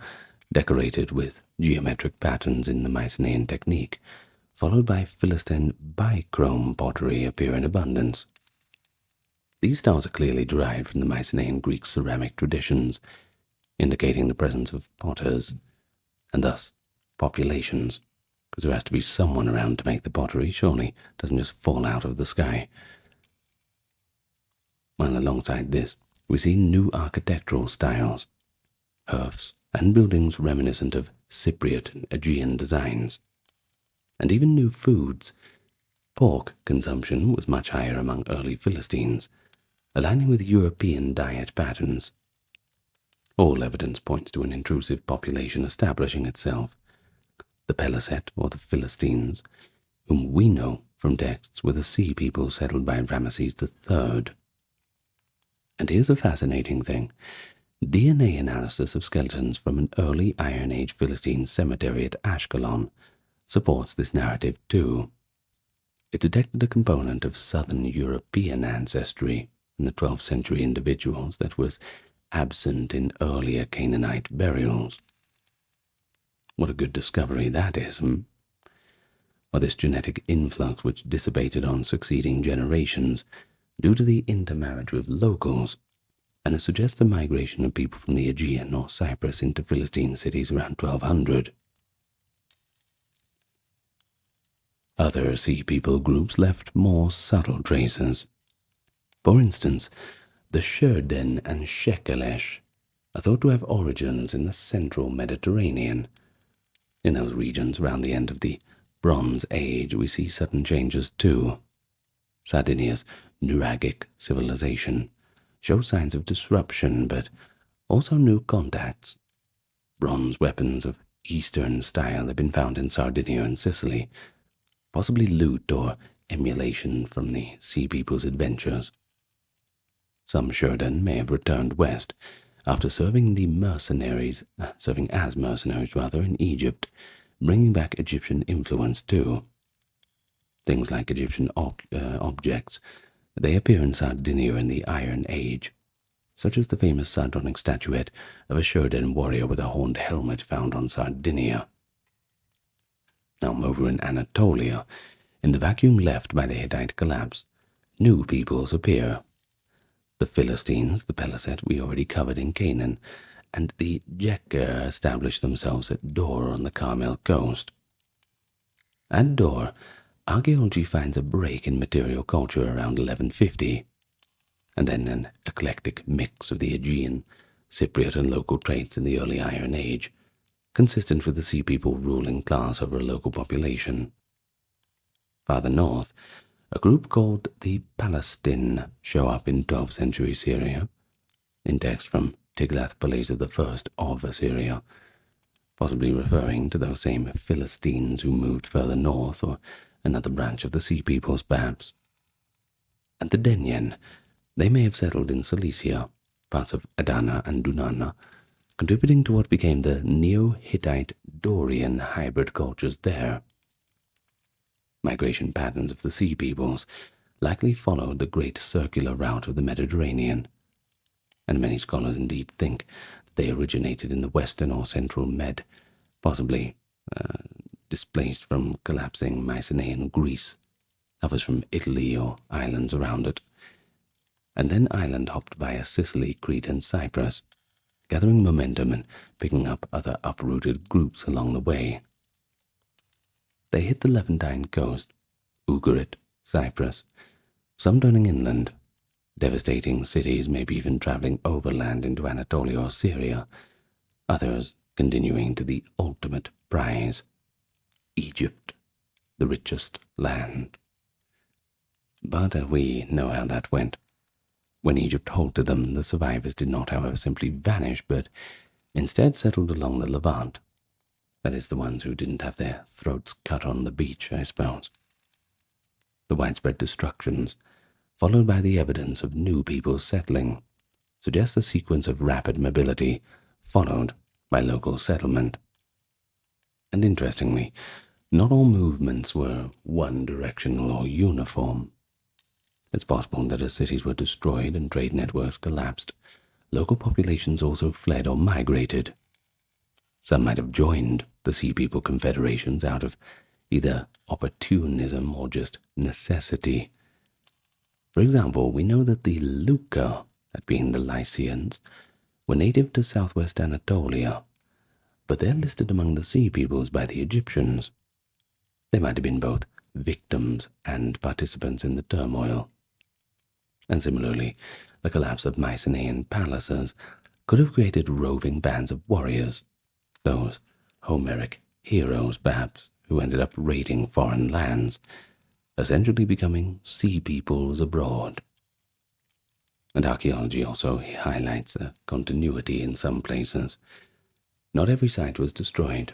decorated with geometric patterns in the Mycenaean technique, followed by Philistine bichrome pottery appear in abundance. These styles are clearly derived from the Mycenaean Greek ceramic traditions, indicating the presence of potters, and thus populations, because there has to be someone around to make the pottery, surely it doesn't just fall out of the sky. While alongside this, we see new architectural styles, hearths, and buildings reminiscent of Cypriot and Aegean designs, and even new foods. Pork consumption was much higher among early Philistines, aligning with European diet patterns. All evidence points to an intrusive population establishing itself. The Peliset, or the Philistines, whom we know from texts were the Sea People settled by Ramesses III. And here's a fascinating thing. DNA analysis of skeletons from an early Iron Age Philistine cemetery at Ashkelon supports this narrative too. It detected a component of southern European ancestry in the 12th century individuals that was absent in earlier Canaanite burials. What a good discovery that is, Or this genetic influx which dissipated on succeeding generations due to the intermarriage with locals, and it suggests a migration of people from the Aegean or Cyprus into Philistine cities around 1200. Other Sea People groups left more subtle traces. For instance, the Sherden and Shekelesh are thought to have origins in the central Mediterranean. In those regions around the end of the Bronze Age, we see sudden changes too. Sardinia's Nuragic civilization shows signs of disruption, but also new contacts. Bronze weapons of Eastern style have been found in Sardinia and Sicily, possibly loot or emulation from the Sea People's adventures. Some Sherden may have returned west after serving as mercenaries in Egypt, bringing back Egyptian influence too. Things like Egyptian objects, they appear in Sardinia in the Iron Age, such as the famous sardonic statuette of a Sherden warrior with a horned helmet found on Sardinia. Now over in Anatolia, in the vacuum left by the Hittite collapse, new peoples appear. The Philistines, the Peliset we already covered in Canaan, and the Jeker established themselves at Dor on the Carmel coast. At Dor, archaeology finds a break in material culture around 1150, and then an eclectic mix of the Aegean, Cypriot, and local traits in the early Iron Age, consistent with the Sea People ruling class over a local population. Farther north, a group called the Palestine show up in 12th century Syria, in text from Tiglath-Pileser I of Assyria, possibly referring to those same Philistines who moved further north, or another branch of the Sea Peoples perhaps. And the Denyen, they may have settled in Cilicia, parts of Adana and Dunana, contributing to what became the Neo-Hittite Dorian hybrid cultures there. Migration patterns of the Sea Peoples likely followed the great circular route of the Mediterranean, and many scholars indeed think that they originated in the western or central Med, possibly displaced from collapsing Mycenaean Greece, others from Italy or islands around it, and then island hopped via Sicily, Crete, and Cyprus, gathering momentum and picking up other uprooted groups along the way. They hit the Levantine coast, Ugarit, Cyprus, some turning inland, devastating cities, maybe even traveling overland into Anatolia or Syria, others continuing to the ultimate prize, Egypt, the richest land. But we know how that went. When Egypt halted them, the survivors did not, however, simply vanish, but instead settled along the Levant. That is, the ones who didn't have their throats cut on the beach, I suppose. The widespread destructions, followed by the evidence of new people settling, suggest a sequence of rapid mobility, followed by local settlement. And interestingly, not all movements were one-directional or uniform. It's possible that as cities were destroyed and trade networks collapsed, local populations also fled or migrated. Some might have joined the Sea People confederations out of either opportunism or just necessity. For example, we know that the Luca, that being the Lycians, were native to southwest Anatolia, but they're listed among the Sea Peoples by the Egyptians. They might have been both victims and participants in the turmoil. And similarly, the collapse of Mycenaean palaces could have created roving bands of warriors, those Homeric heroes perhaps, who ended up raiding foreign lands, essentially becoming Sea Peoples abroad. And archaeology also highlights a continuity in some places. Not every site was destroyed.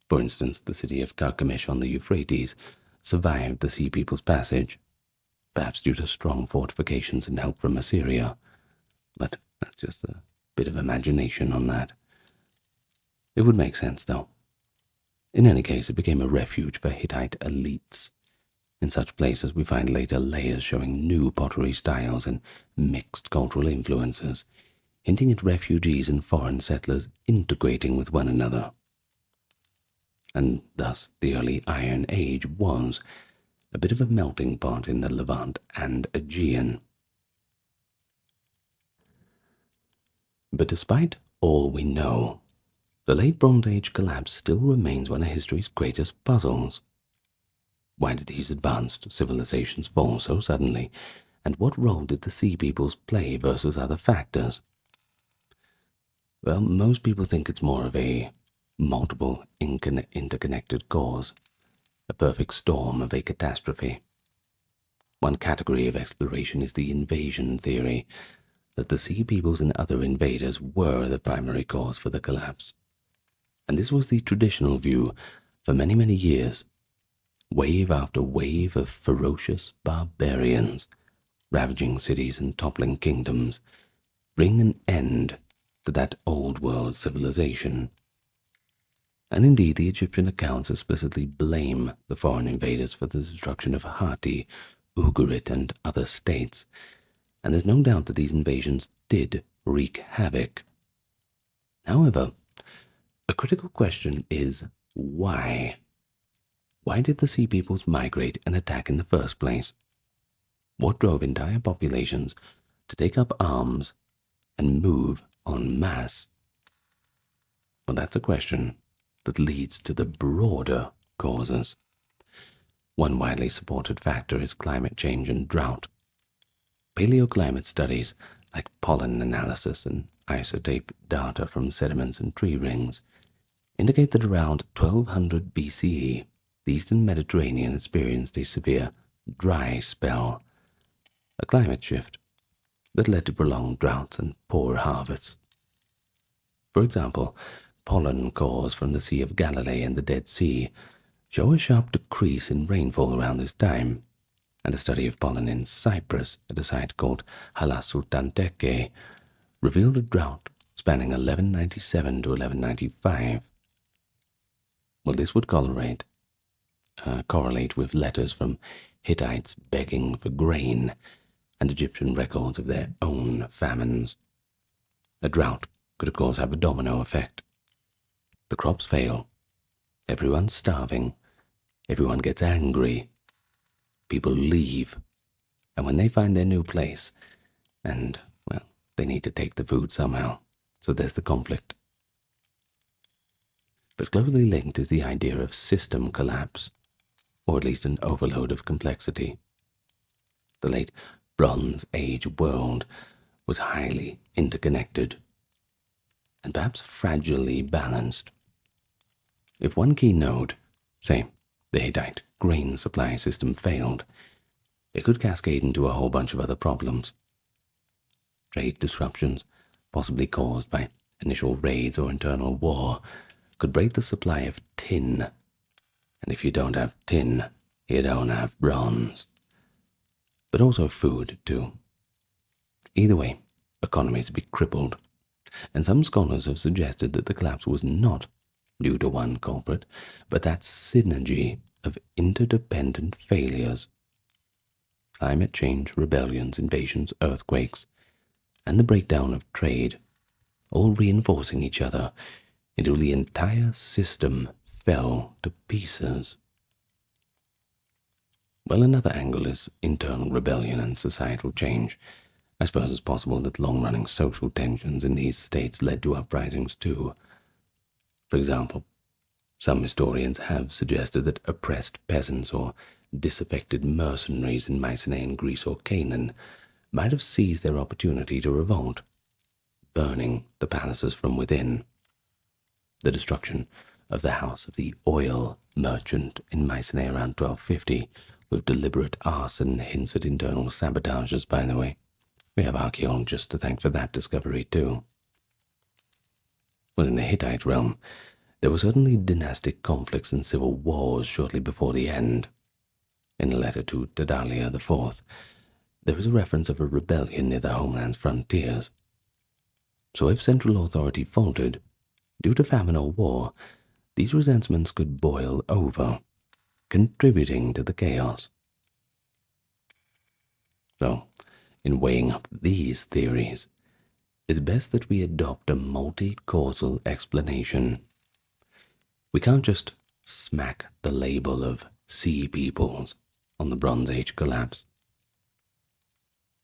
For instance, the city of Carchemish on the Euphrates survived the Sea People's passage, perhaps due to strong fortifications and help from Assyria, but that's just a bit of imagination on that. It would make sense, though. In any case, it became a refuge for Hittite elites. In such places, we find later layers showing new pottery styles and mixed cultural influences, hinting at refugees and foreign settlers integrating with one another. And thus, the early Iron Age was a bit of a melting pot in the Levant and Aegean. But despite all we know, the Late Bronze Age collapse still remains one of history's greatest puzzles. Why did these advanced civilizations fall so suddenly, and what role did the Sea Peoples play versus other factors? Well, most people think it's more of a multiple interconnected cause, a perfect storm of a catastrophe. One category of exploration is the invasion theory, that the Sea Peoples and other invaders were the primary cause for the collapse. And this was the traditional view for many, many years. Wave after wave of ferocious barbarians, ravaging cities and toppling kingdoms, bring an end to that old world civilization. And indeed, the Egyptian accounts explicitly blame the foreign invaders for the destruction of Hatti, Ugarit, and other states, and there's no doubt that these invasions did wreak havoc. However, a critical question is why? Why did the Sea Peoples migrate and attack in the first place? What drove entire populations to take up arms and move en masse? Well, that's a question that leads to the broader causes. One widely supported factor is climate change and drought. Paleoclimate studies, like pollen analysis and isotope data from sediments and tree rings, indicate that around 1200 BCE, the eastern Mediterranean experienced a severe dry spell, a climate shift that led to prolonged droughts and poor harvests. For example, pollen cores from the Sea of Galilee and the Dead Sea show a sharp decrease in rainfall around this time, and a study of pollen in Cyprus at a site called Halassultanteke revealed a drought spanning 1197 to 1195. Well, this would correlate with letters from Hittites begging for grain and Egyptian records of their own famines. A drought could, of course, have a domino effect. The crops fail, everyone's starving, everyone gets angry, people leave, and when they find their new place, and, well, they need to take the food somehow, so there's the conflict. But closely linked is the idea of system collapse, or at least an overload of complexity. The late Bronze Age world was highly interconnected, and perhaps fragilely balanced. If one key node, say the Hittite grain supply system, failed, it could cascade into a whole bunch of other problems. Trade disruptions, possibly caused by initial raids or internal war, could break the supply of tin, and if you don't have tin, you don't have bronze. But also food, too. Either way, economies would be crippled, and some scholars have suggested that the collapse was not due to one culprit, but that synergy of interdependent failures. Climate change, rebellions, invasions, earthquakes, and the breakdown of trade, all reinforcing each other until the entire system fell to pieces. Well, another angle is internal rebellion and societal change. I suppose it's possible that long-running social tensions in these states led to uprisings too. For example, some historians have suggested that oppressed peasants or disaffected mercenaries in Mycenaean Greece or Canaan might have seized their opportunity to revolt, burning the palaces from within. The destruction of the house of the oil merchant in Mycenae around 1250, with deliberate arson hints at internal sabotages, by the way. We have archaeologists to thank for that discovery, too. Well, in the Hittite realm, there were certainly dynastic conflicts and civil wars shortly before the end. In a letter to Tadalia IV, there is a reference of a rebellion near the homeland's frontiers. So if central authority faltered, due to famine or war, these resentments could boil over, contributing to the chaos. So, in weighing up these theories, it's best that we adopt a multi-causal explanation. We can't just smack the label of sea peoples on the Bronze Age collapse.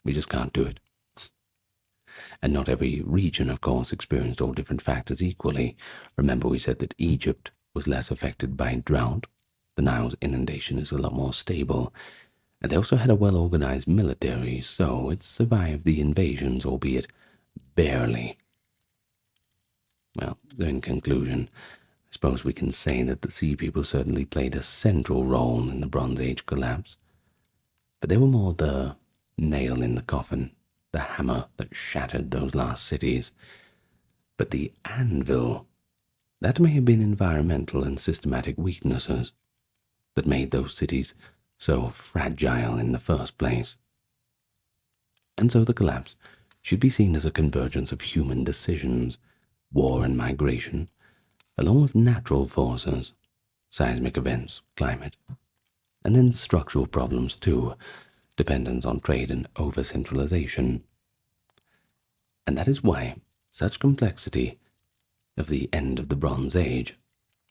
We just can't do it. And not every region, of course, experienced all different factors equally. Remember, we said that Egypt was less affected by drought. The Nile's inundation is a lot more stable. And they also had a well-organized military, so it survived the invasions, albeit barely. Well, in conclusion, I suppose we can say that the Sea People certainly played a central role in the Bronze Age collapse. But they were more the nail in the coffin, the hammer that shattered those last cities. But the anvil, that may have been environmental and systematic weaknesses that made those cities so fragile in the first place. And so the collapse should be seen as a convergence of human decisions, war and migration, along with natural forces, seismic events, climate, and then structural problems too, dependence on trade and over-centralization. And that is why such complexity of the end of the Bronze Age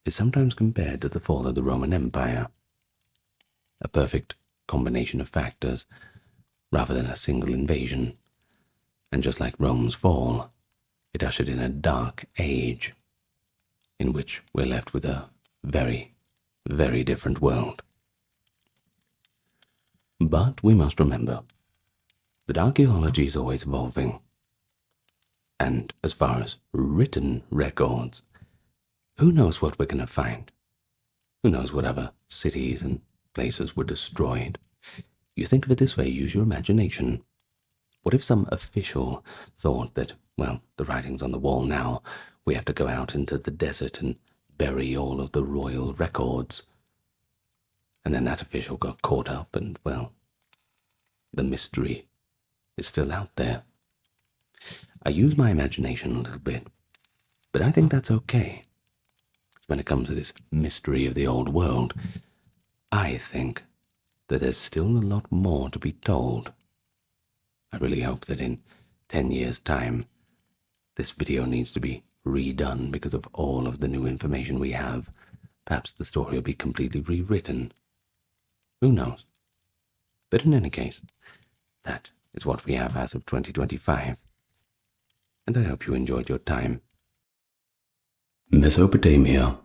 is sometimes compared to the fall of the Roman Empire, a perfect combination of factors rather than a single invasion. And just like Rome's fall, it ushered in a dark age in which we're left with a very, very different world. But we must remember that archaeology is always evolving. And as far as written records, who knows what we're going to find? Who knows what other cities and places were destroyed? You think of it this way, use your imagination. What if some official thought that, well, the writing's on the wall now, we have to go out into the desert and bury all of the royal records? And then that official got caught up and, well, the mystery is still out there. I use my imagination a little bit, but I think that's okay. When it comes to this mystery of the old world, I think that there's still a lot more to be told. I really hope that in 10 years' time, this video needs to be redone because of all of the new information we have. Perhaps the story will be completely rewritten. Who knows? But in any case, that is what we have as of 2025. And I hope you enjoyed your time. Mesopotamia,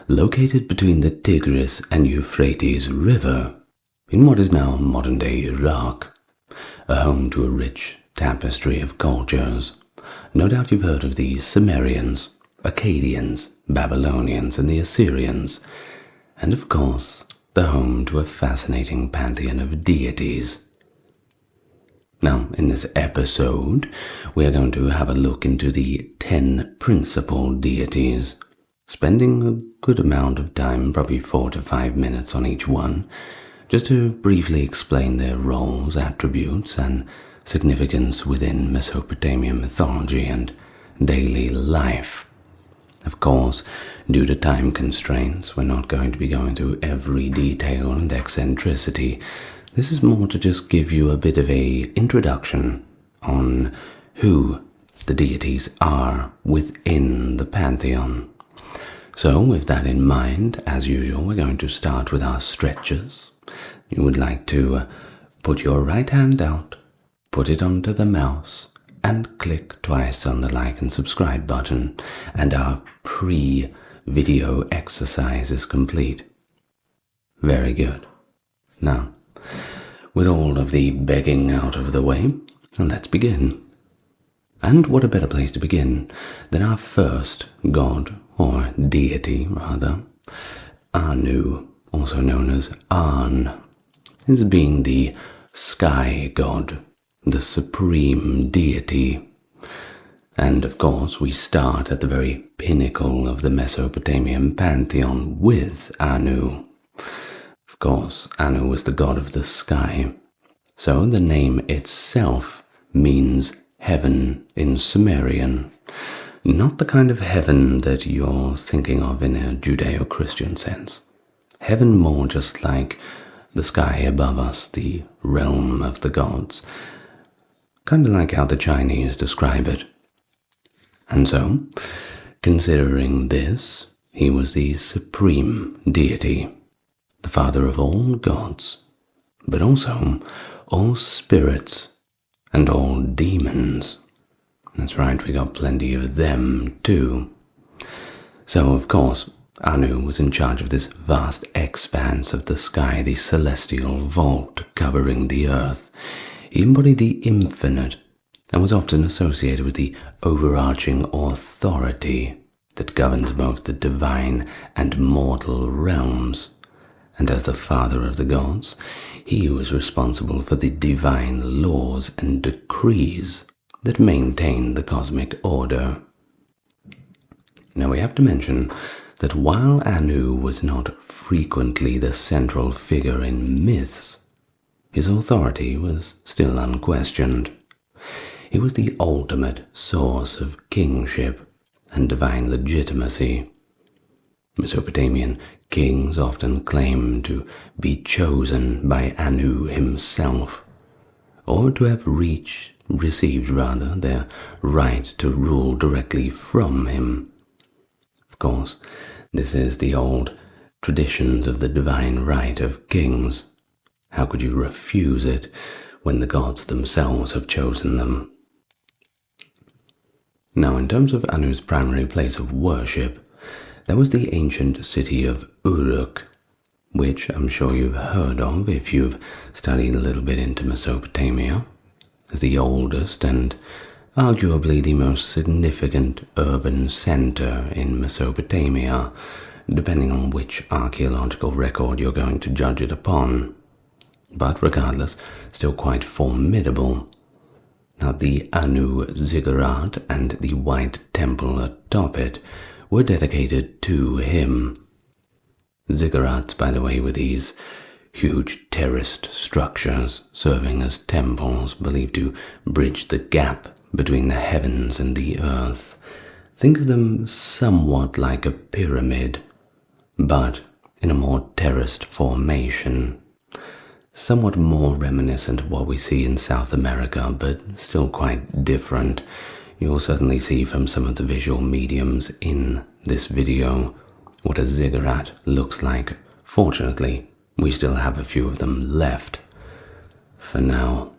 located between the Tigris and Euphrates River, in what is now modern-day Iraq, a home to a rich tapestry of cultures. No doubt you've heard of the Sumerians, Akkadians, Babylonians, and the Assyrians, and of course, the home to a fascinating pantheon of deities. Now, in this episode, we are going to have a look into the 10 principal deities, spending a good amount of time, probably 4 to 5 minutes on each one, just to briefly explain their roles, attributes, and significance within Mesopotamian mythology and daily life. Of course, due to time constraints, we're not going to be going through every detail and eccentricity. This is more to just give you a bit of an introduction on who the deities are within the pantheon. So, with that in mind, as usual, we're going to start with our stretches. You would like to put your right hand out, put it onto the mouse, and click twice on the like and subscribe button, and our pre-video exercise is complete. Very good. Now, with all of the begging out of the way, let's begin. And what a better place to begin than our first god, or deity rather, Anu, also known as An, as being the sky god, the supreme deity. And of course, we start at the very pinnacle of the Mesopotamian Pantheon with Anu. Of course, Anu was the god of the sky, so the name itself means heaven in Sumerian. Not the kind of heaven that you're thinking of in a Judeo-Christian sense. Heaven more just like the sky above us, the realm of the gods. Kind of like how the Chinese describe it. And so, considering this, he was the supreme deity, the father of all gods, but also all spirits and all demons. That's right, we got plenty of them too. So, of course, Anu was in charge of this vast expanse of the sky, the celestial vault covering the earth. He embodied the infinite and was often associated with the overarching authority that governs both the divine and mortal realms. And as the father of the gods, he was responsible for the divine laws and decrees that maintain the cosmic order. Now we have to mention that while Anu was not frequently the central figure in myths, his authority was still unquestioned. He was the ultimate source of kingship and divine legitimacy. Mesopotamian kings often claimed to be chosen by Anu himself, or to have received their right to rule directly from him. Of course, this is the old traditions of the divine right of kings. How could you refuse it when the gods themselves have chosen them? Now, in terms of Anu's primary place of worship, there was the ancient city of Uruk, which I'm sure you've heard of if you've studied a little bit into Mesopotamia, as the oldest and arguably the most significant urban center in Mesopotamia, depending on which archaeological record you're going to judge it upon. but regardless, still quite formidable. Now, the Anu ziggurat and the White Temple atop it were dedicated to him. Ziggurats, by the way, were these huge terraced structures serving as temples believed to bridge the gap between the heavens and the earth. Think of them somewhat like a pyramid, but in a more terraced formation. Somewhat more reminiscent of what we see in South America, but still quite different. You'll certainly see from some of the visual mediums in this video what a ziggurat looks like. Fortunately, we still have a few of them left for now.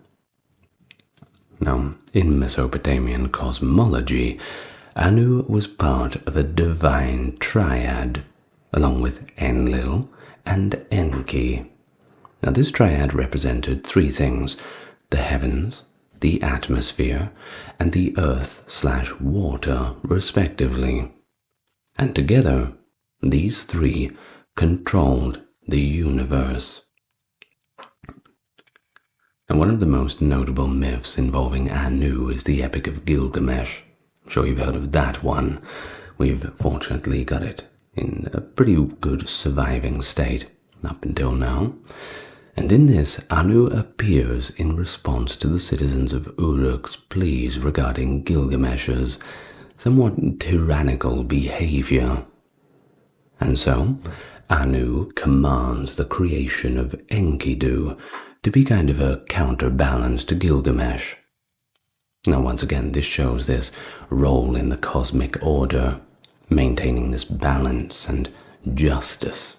Now, in Mesopotamian cosmology, Anu was part of a divine triad, along with Enlil and Enki. Now, this triad represented three things: the heavens, the atmosphere, and the earth/water, respectively. And together, these three controlled the universe. And one of the most notable myths involving Anu is the Epic of Gilgamesh. I'm sure you've heard of that one. We've fortunately got it in a pretty good surviving state up until now. And in this, Anu appears in response to the citizens of Uruk's pleas regarding Gilgamesh's somewhat tyrannical behavior. And so, Anu commands the creation of Enkidu to be kind of a counterbalance to Gilgamesh. Now, once again, this shows this role in the cosmic order, maintaining this balance and justice.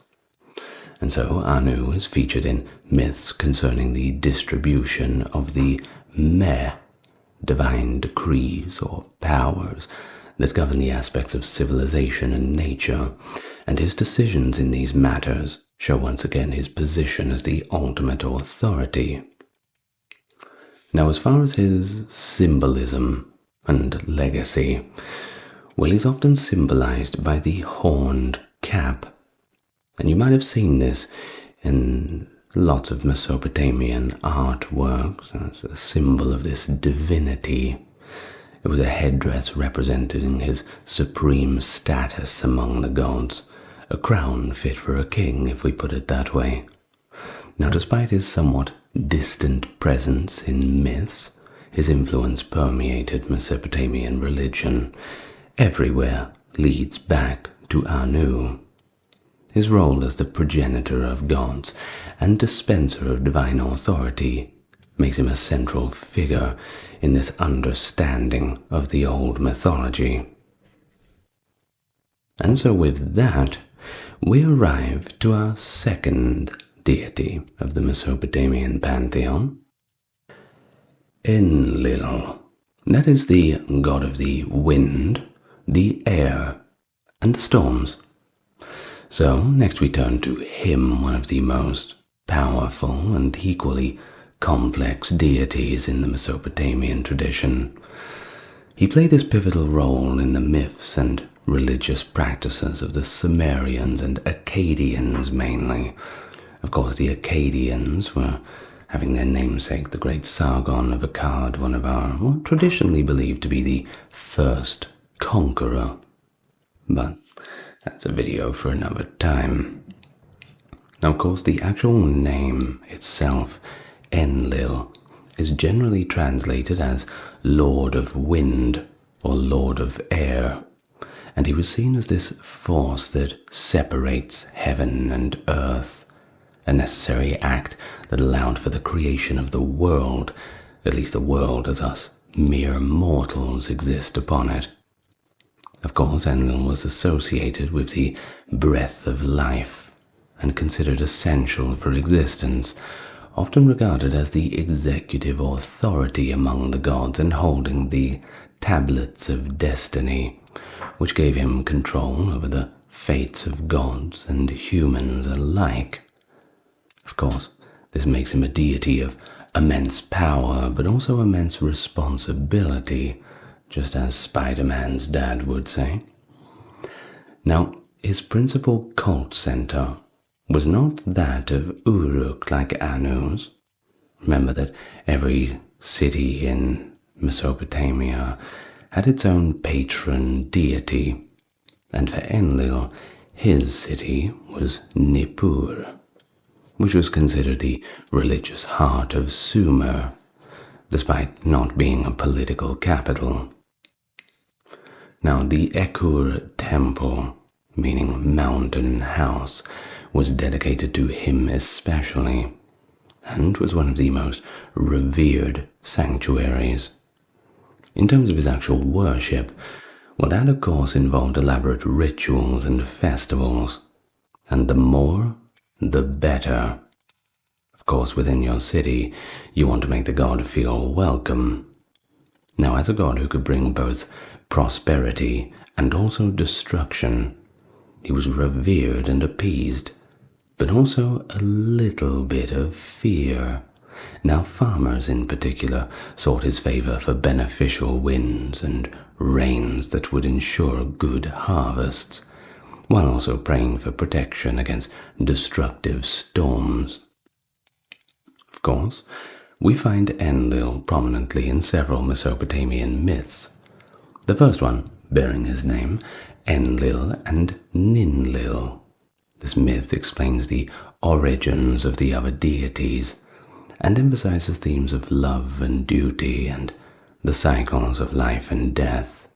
And so Anu is featured in myths concerning the distribution of the meh, divine decrees or powers that govern the aspects of civilization and nature, and his decisions in these matters show once again his position as the ultimate authority. Now, as far as his symbolism and legacy, well, he's often symbolized by the horned cap. And you might have seen this in lots of Mesopotamian artworks as a symbol of this divinity. It was a headdress representing his supreme status among the gods, a crown fit for a king, if we put it that way. Now, despite his somewhat distant presence in myths, his influence permeated Mesopotamian religion. Everywhere leads back to Anu. His role as the progenitor of gods and dispenser of divine authority makes him a central figure in this understanding of the old mythology. And so with that, we arrive to our second deity of the Mesopotamian Pantheon, Enlil. That is the god of the wind, the air, and the storms. So, next we turn to him, one of the most powerful and equally complex deities in the Mesopotamian tradition. He played this pivotal role in the myths and religious practices of the Sumerians and Akkadians mainly. Of course, the Akkadians were having their namesake, the great Sargon of Akkad, one of our, what traditionally believed to be the first conqueror. But that's a video for another time. Now, of course, the actual name itself, Enlil, is generally translated as Lord of Wind or Lord of Air, and he was seen as this force that separates heaven and earth, a necessary act that allowed for the creation of the world, at least the world as us mere mortals exist upon it. Of course, Enlil was associated with the breath of life and considered essential for existence, often regarded as the executive authority among the gods and holding the tablets of destiny, which gave him control over the fates of gods and humans alike. Of course, this makes him a deity of immense power, but also immense responsibility, just as Spider-Man's dad would say. Now, his principal cult center was not that of Uruk like Anu's. Remember that every city in Mesopotamia had its own patron deity, and for Enlil, his city was Nippur, which was considered the religious heart of Sumer, despite not being a political capital. Now, the Ekur temple, meaning mountain house, was dedicated to him especially, and was one of the most revered sanctuaries. In terms of his actual worship, well, that of course involved elaborate rituals and festivals, and the more, the better. Of course, within your city, you want to make the god feel welcome. Now, as a god who could bring both prosperity and also destruction, he was revered and appeased, but also a little bit of fear. Now, farmers in particular sought his favor for beneficial winds and rains that would ensure good harvests, while also praying for protection against destructive storms. Of course, we find Enlil prominently in several Mesopotamian myths. The first one, bearing his name, Enlil and Ninlil. This myth explains the origins of the other deities and emphasizes themes of love and duty and the cycles of life and death.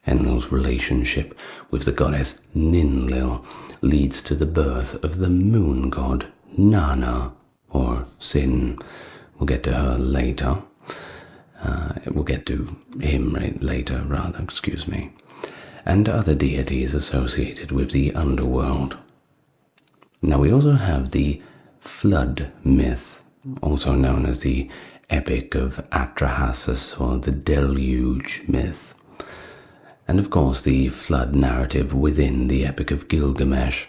Enlil's relationship with the goddess Ninlil leads to the birth of the moon god Nana, or Sin. We'll get to her later. We'll get to him later, and other deities associated with the underworld. Now, we also have the flood myth, also known as the Epic of Atrahasis or the Deluge myth, and of course the flood narrative within the Epic of Gilgamesh,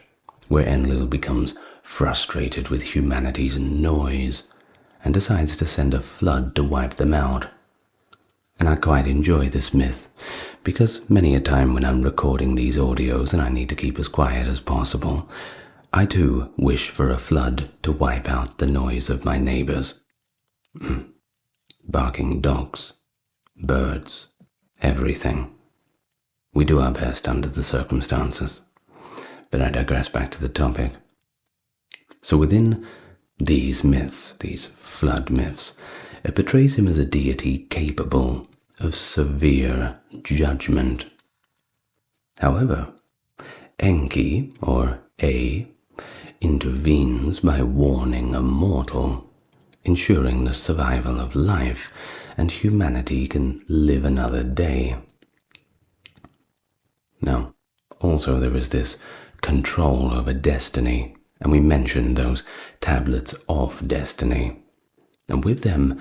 where Enlil becomes frustrated with humanity's noise and decides to send a flood to wipe them out. And I quite enjoy this myth, because many a time when I'm recording these audios and I need to keep as quiet as possible, I too wish for a flood to wipe out the noise of my neighbors. Barking dogs, birds, everything. We do our best under the circumstances. But I digress back to the topic. So within these myths, these flood myths, it portrays him as a deity capable of severe judgment. However, Enki, or A, intervenes by warning a mortal, ensuring the survival of life and humanity can live another day. Now, also there is this control over destiny, and we mentioned those tablets of destiny. And with them,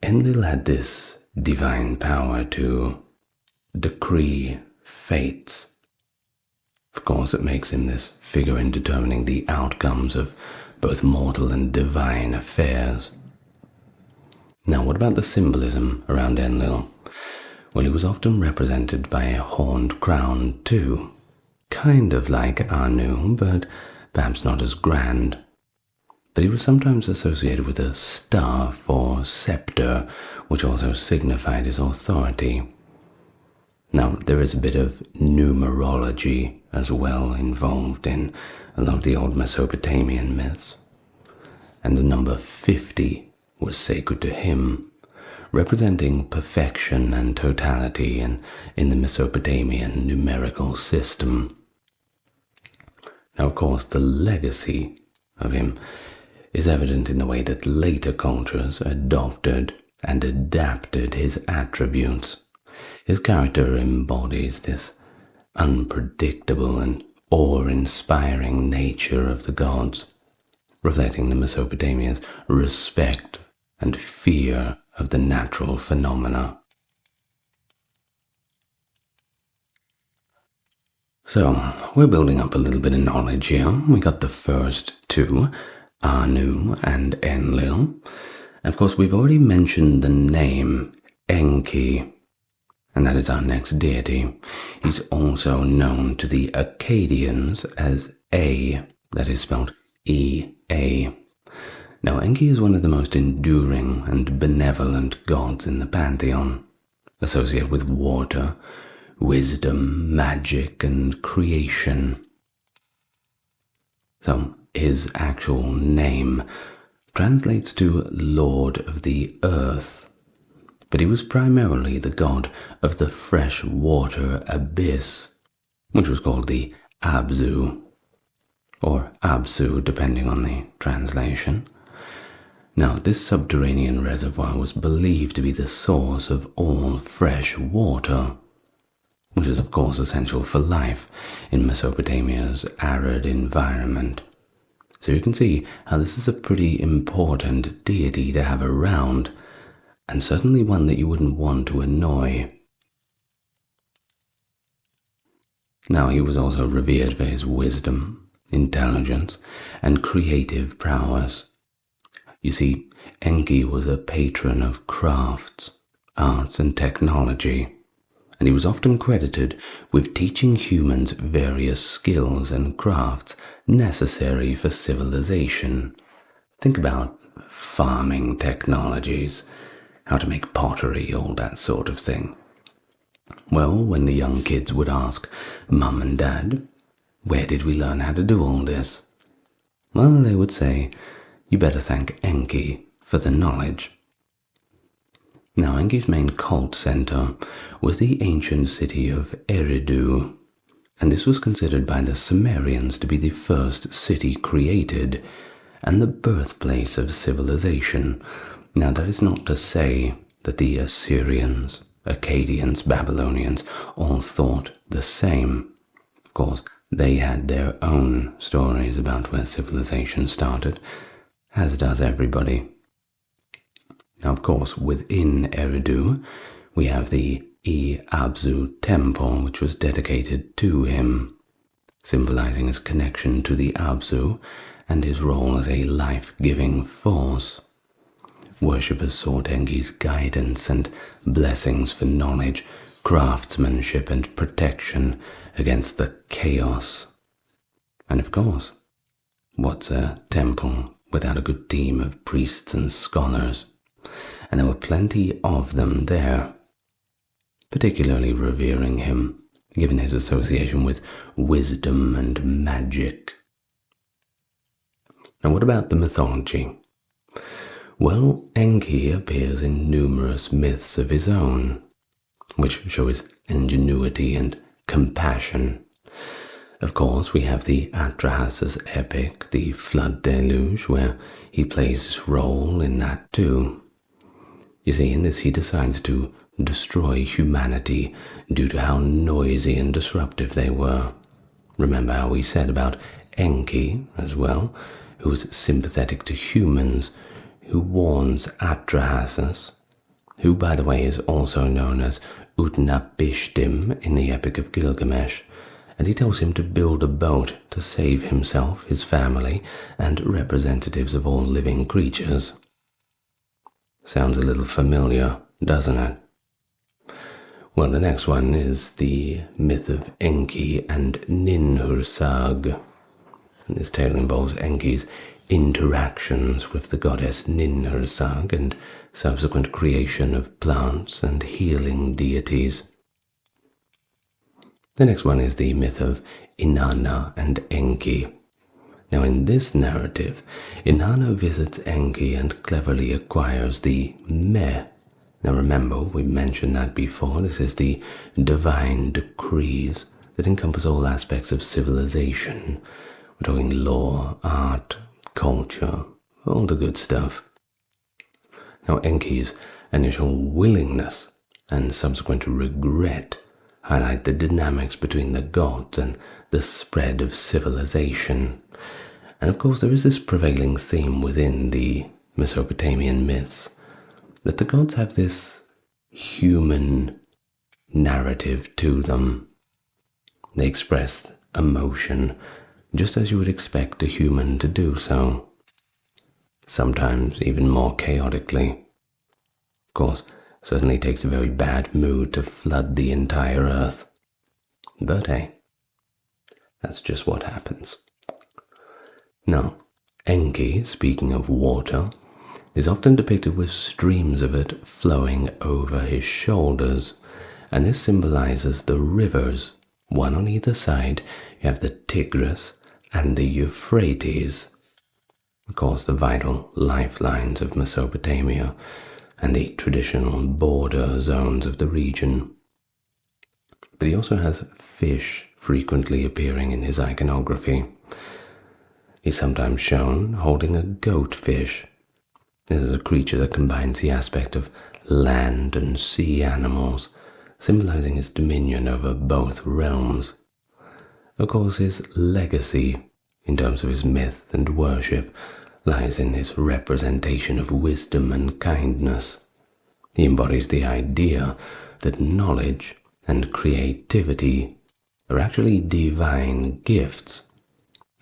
Enlil had this divine power to decree fates. Of course, it makes him this figure in determining the outcomes of both mortal and divine affairs. Now, what about the symbolism around Enlil? Well, he was often represented by a horned crown too, kind of like Anu, but perhaps not as grand. But he was sometimes associated with a staff or scepter, which also signified his authority. Now, there is a bit of numerology as well involved in a lot of the old Mesopotamian myths, and the number 50 was sacred to him, representing perfection and totality in the Mesopotamian numerical system. Now, of course, the legacy of him is evident in the way that later cultures adopted and adapted his attributes. His character embodies this unpredictable and awe-inspiring nature of the gods, reflecting the Mesopotamians' respect and fear of the natural phenomena. So, we're building up a little bit of knowledge here. We got the first two, Anu and Enlil. Of course, we've already mentioned the name Enki, and that is our next deity. He's also known to the Akkadians as A, That is spelled E-A. Now, Enki is one of the most enduring and benevolent gods in the Pantheon, associated with water, wisdom, magic, and creation. So, his actual name translates to Lord of the Earth, but he was primarily the god of the fresh water abyss, which was called the Abzu, or Absu depending on the translation. Now, this subterranean reservoir was believed to be the source of all fresh water, which is of course essential for life in Mesopotamia's arid environment. So you can see how this is a pretty important deity to have around, and certainly one that you wouldn't want to annoy. Now, he was also revered for his wisdom, intelligence, and creative prowess. You see, Enki was a patron of crafts, arts, and technology, and he was often credited with teaching humans various skills and crafts necessary for civilization. Think about farming technologies, how to make pottery, all that sort of thing. Well, when the young kids would ask, Mum and Dad, where did we learn how to do all this? Well, they would say, you better thank Enki for the knowledge. Now, Enki's main cult center was the ancient city of Eridu, and this was considered by the Sumerians to be the first city created and the birthplace of civilization. Now, that is not to say that the Assyrians, Akkadians, Babylonians all thought the same. Of course, they had their own stories about where civilization started, as does everybody. Now, of course, within Eridu, we have the E-Abzu temple, which was dedicated to him, symbolizing his connection to the Abzu and his role as a life-giving force. Worshippers sought Enki's guidance and blessings for knowledge, craftsmanship, and protection against the chaos. And of course, what's a temple without a good team of priests and scholars? And there were plenty of them there, particularly revering him, given his association with wisdom and magic. Now, what about the mythology? Well, Enki appears in numerous myths of his own, which show his ingenuity and compassion. Of course, we have the Atrahasis epic, the Flood Deluge, where he plays his role in that too. You see, in this he decides to destroy humanity due to how noisy and disruptive they were. Remember how we said about Enki as well, who is sympathetic to humans, who warns Atrahasis, who, by the way, is also known as Utnapishtim in the Epic of Gilgamesh, and he tells him to build a boat to save himself, his family, and representatives of all living creatures. Sounds a little familiar, doesn't it? Well, the next one is the myth of Enki and Ninhursag. And this tale involves Enki's interactions with the goddess Ninhursag and subsequent creation of plants and healing deities. The next one is the myth of Inanna and Enki. Now, in this narrative, Inanna visits Enki and cleverly acquires the Meh. Now remember, we mentioned that before, this is the divine decrees that encompass all aspects of civilization. We're talking law, art, culture, all the good stuff. Now, Enki's initial willingness and subsequent regret highlight the dynamics between the gods and the spread of civilization. And of course, there is this prevailing theme within the Mesopotamian myths that the gods have this human narrative to them. They express emotion just as you would expect a human to do so, sometimes even more chaotically. Of course, it certainly takes a very bad mood to flood the entire earth. But hey, that's just what happens. Now, Enki, speaking of water, is often depicted with streams of it flowing over his shoulders, and this symbolizes the rivers. One on either side, you have the Tigris and the Euphrates, of course the vital lifelines of Mesopotamia and the traditional border zones of the region. But he also has fish frequently appearing in his iconography. He's sometimes shown holding a goatfish. This is a creature that combines the aspect of land and sea animals, symbolizing his dominion over both realms. Of course, his legacy, in terms of his myth and worship, lies in his representation of wisdom and kindness. He embodies the idea that knowledge and creativity are actually divine gifts,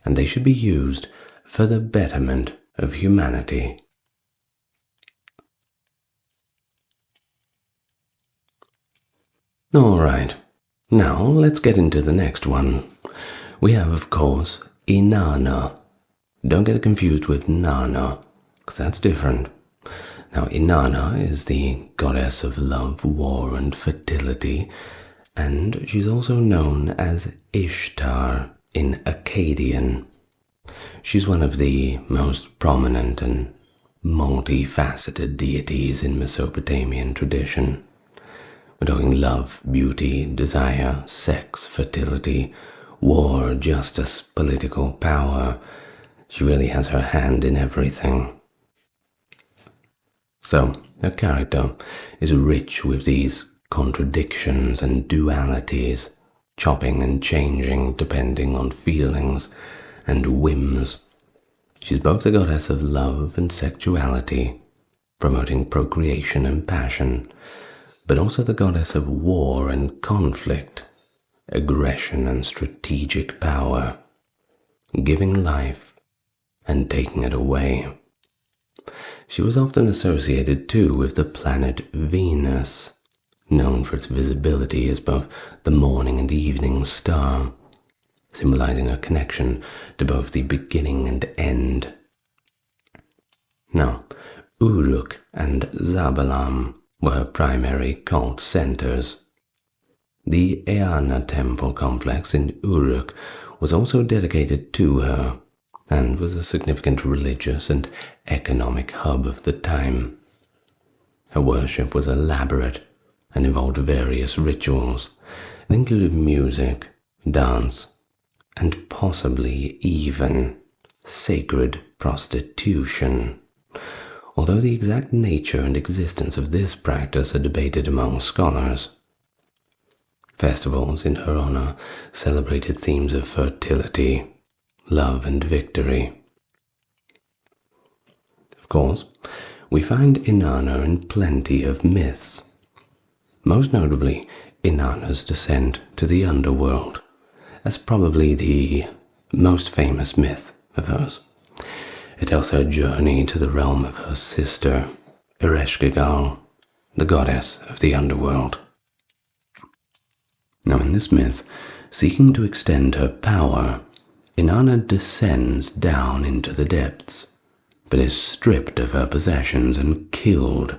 and they should be used for the betterment of humanity. Alright, now let's get into the next one. We have, of course, Inanna. Don't get it confused with Nana, because that's different. Now, Inanna is the goddess of love, war, and fertility, and she's also known as Ishtar in Akkadian. She's one of the most prominent and multifaceted deities in Mesopotamian tradition. We're talking love, beauty, desire, sex, fertility, war, justice, political power. She really has her hand in everything. So, her character is rich with these contradictions and dualities, chopping and changing depending on feelings and whims. She's both the goddess of love and sexuality, promoting procreation and passion, but also the goddess of war and conflict, aggression and strategic power, giving life and taking it away. She was often associated too with the planet Venus, known for its visibility as both the morning and evening star, symbolizing a connection to both the beginning and end. Now, Uruk and Zabalam were her primary cult centers. The Eanna temple complex in Uruk was also dedicated to her and was a significant religious and economic hub of the time. Her worship was elaborate and involved various rituals. It included music, dance, and possibly even sacred prostitution. Although the exact nature and existence of this practice are debated among scholars. Festivals in her honor celebrated themes of fertility, love, and victory. Of course, we find Inanna in plenty of myths, most notably Inanna's descent to the underworld, as probably the most famous myth of hers. It tells her journey to the realm of her sister, Ereshkigal, the goddess of the underworld. Now in this myth, seeking to extend her power, Inanna descends down into the depths, but is stripped of her possessions and killed.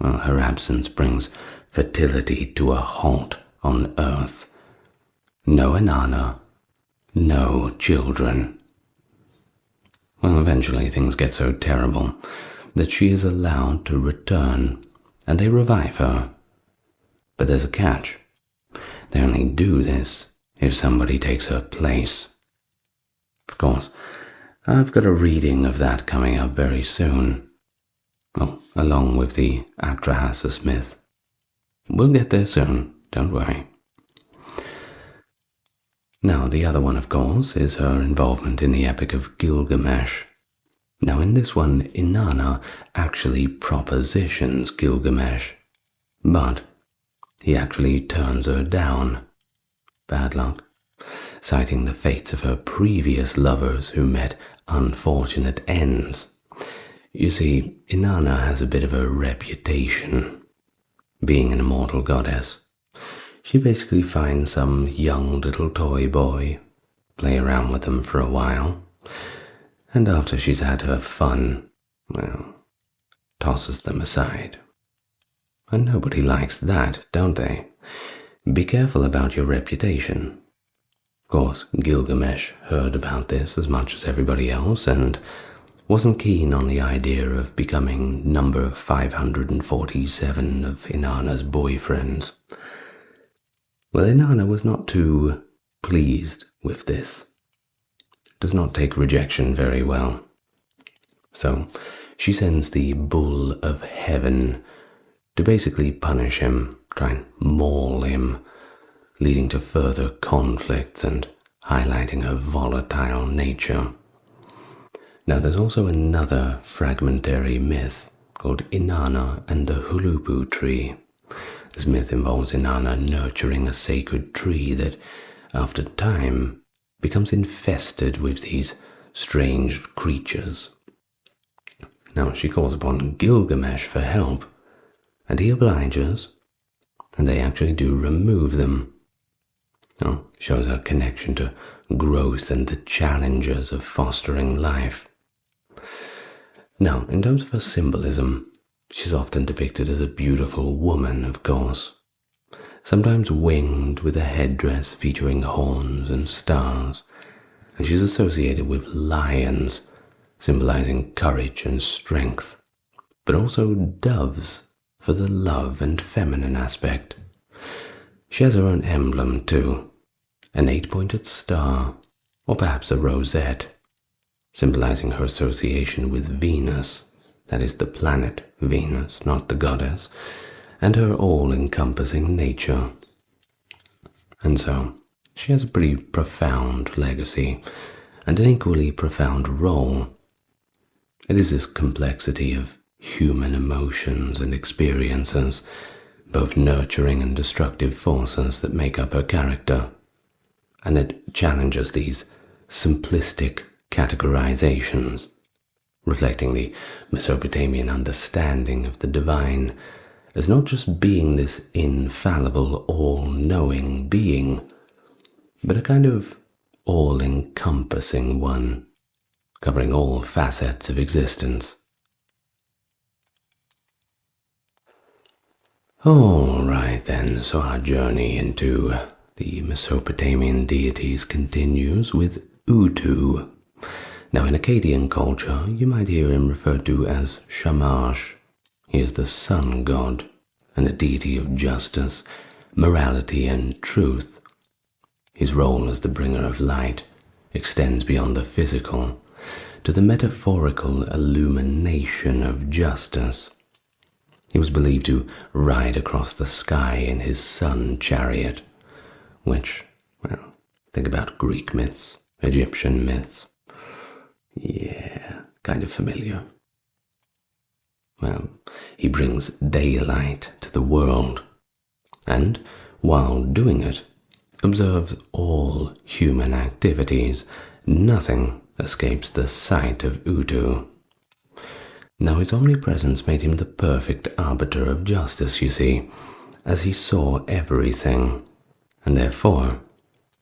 Well, her absence brings fertility to a halt on earth. No Inanna, no children. Well, eventually things get so terrible that she is allowed to return, and they revive her. But there's a catch. They only do this if somebody takes her place. Of course, I've got a reading of that coming up very soon. Well, along with the Atrahasis myth. We'll get there soon, don't worry. Now, the other one, of course, is her involvement in the Epic of Gilgamesh. Now, in this one, Inanna actually propositions Gilgamesh, but he actually turns her down. Bad luck. Citing the fates of her previous lovers who met unfortunate ends. You see, Inanna has a bit of a reputation. Being an immortal goddess, she basically finds some young little toy boy, play around with them for a while, and after she's had her fun, well, tosses them aside. And nobody likes that, don't they? Be careful about your reputation. Of course, Gilgamesh heard about this as much as everybody else and wasn't keen on the idea of becoming number 547 of Inanna's boyfriends. Well, Inanna was not too pleased with this. Does not take rejection very well. So she sends the Bull of Heaven to basically punish him, try and maul him, leading to further conflicts and highlighting her volatile nature. Now there's also another fragmentary myth called Inanna and the Hulupu tree. This myth involves Inanna nurturing a sacred tree that, after time, becomes infested with these strange creatures. Now she calls upon Gilgamesh for help, and he obliges, and they actually do remove them. Now, shows her connection to growth and the challenges of fostering life. Now, in terms of her symbolism, she's often depicted as a beautiful woman, of course, sometimes winged with a headdress featuring horns and stars, and she's associated with lions, symbolizing courage and strength, but also doves for the love and feminine aspect. She has her own emblem too, an 8-pointed star, or perhaps a rosette, symbolizing her association with Venus, that is the planet Venus, not the goddess, and her all-encompassing nature. And so, she has a pretty profound legacy, and an equally profound role. It is this complexity of human emotions and experiences, both nurturing and destructive forces, that make up her character, and it challenges these simplistic categorizations, reflecting the Mesopotamian understanding of the divine as not just being this infallible, all-knowing being, but a kind of all-encompassing one, covering all facets of existence. All right then, so our journey into the Mesopotamian deities continues with Utu. Now in Akkadian culture, you might hear him referred to as Shamash. He is the sun god and a deity of justice, morality and truth. His role as the bringer of light extends beyond the physical to the metaphorical illumination of justice. He was believed to ride across the sky in his sun chariot, which, well, think about Greek myths, Egyptian myths. Yeah, kind of familiar. Well, he brings daylight to the world, and, while doing it, observes all human activities. Nothing escapes the sight of Utu. Now his omnipresence made him the perfect arbiter of justice, you see, as he saw everything, and therefore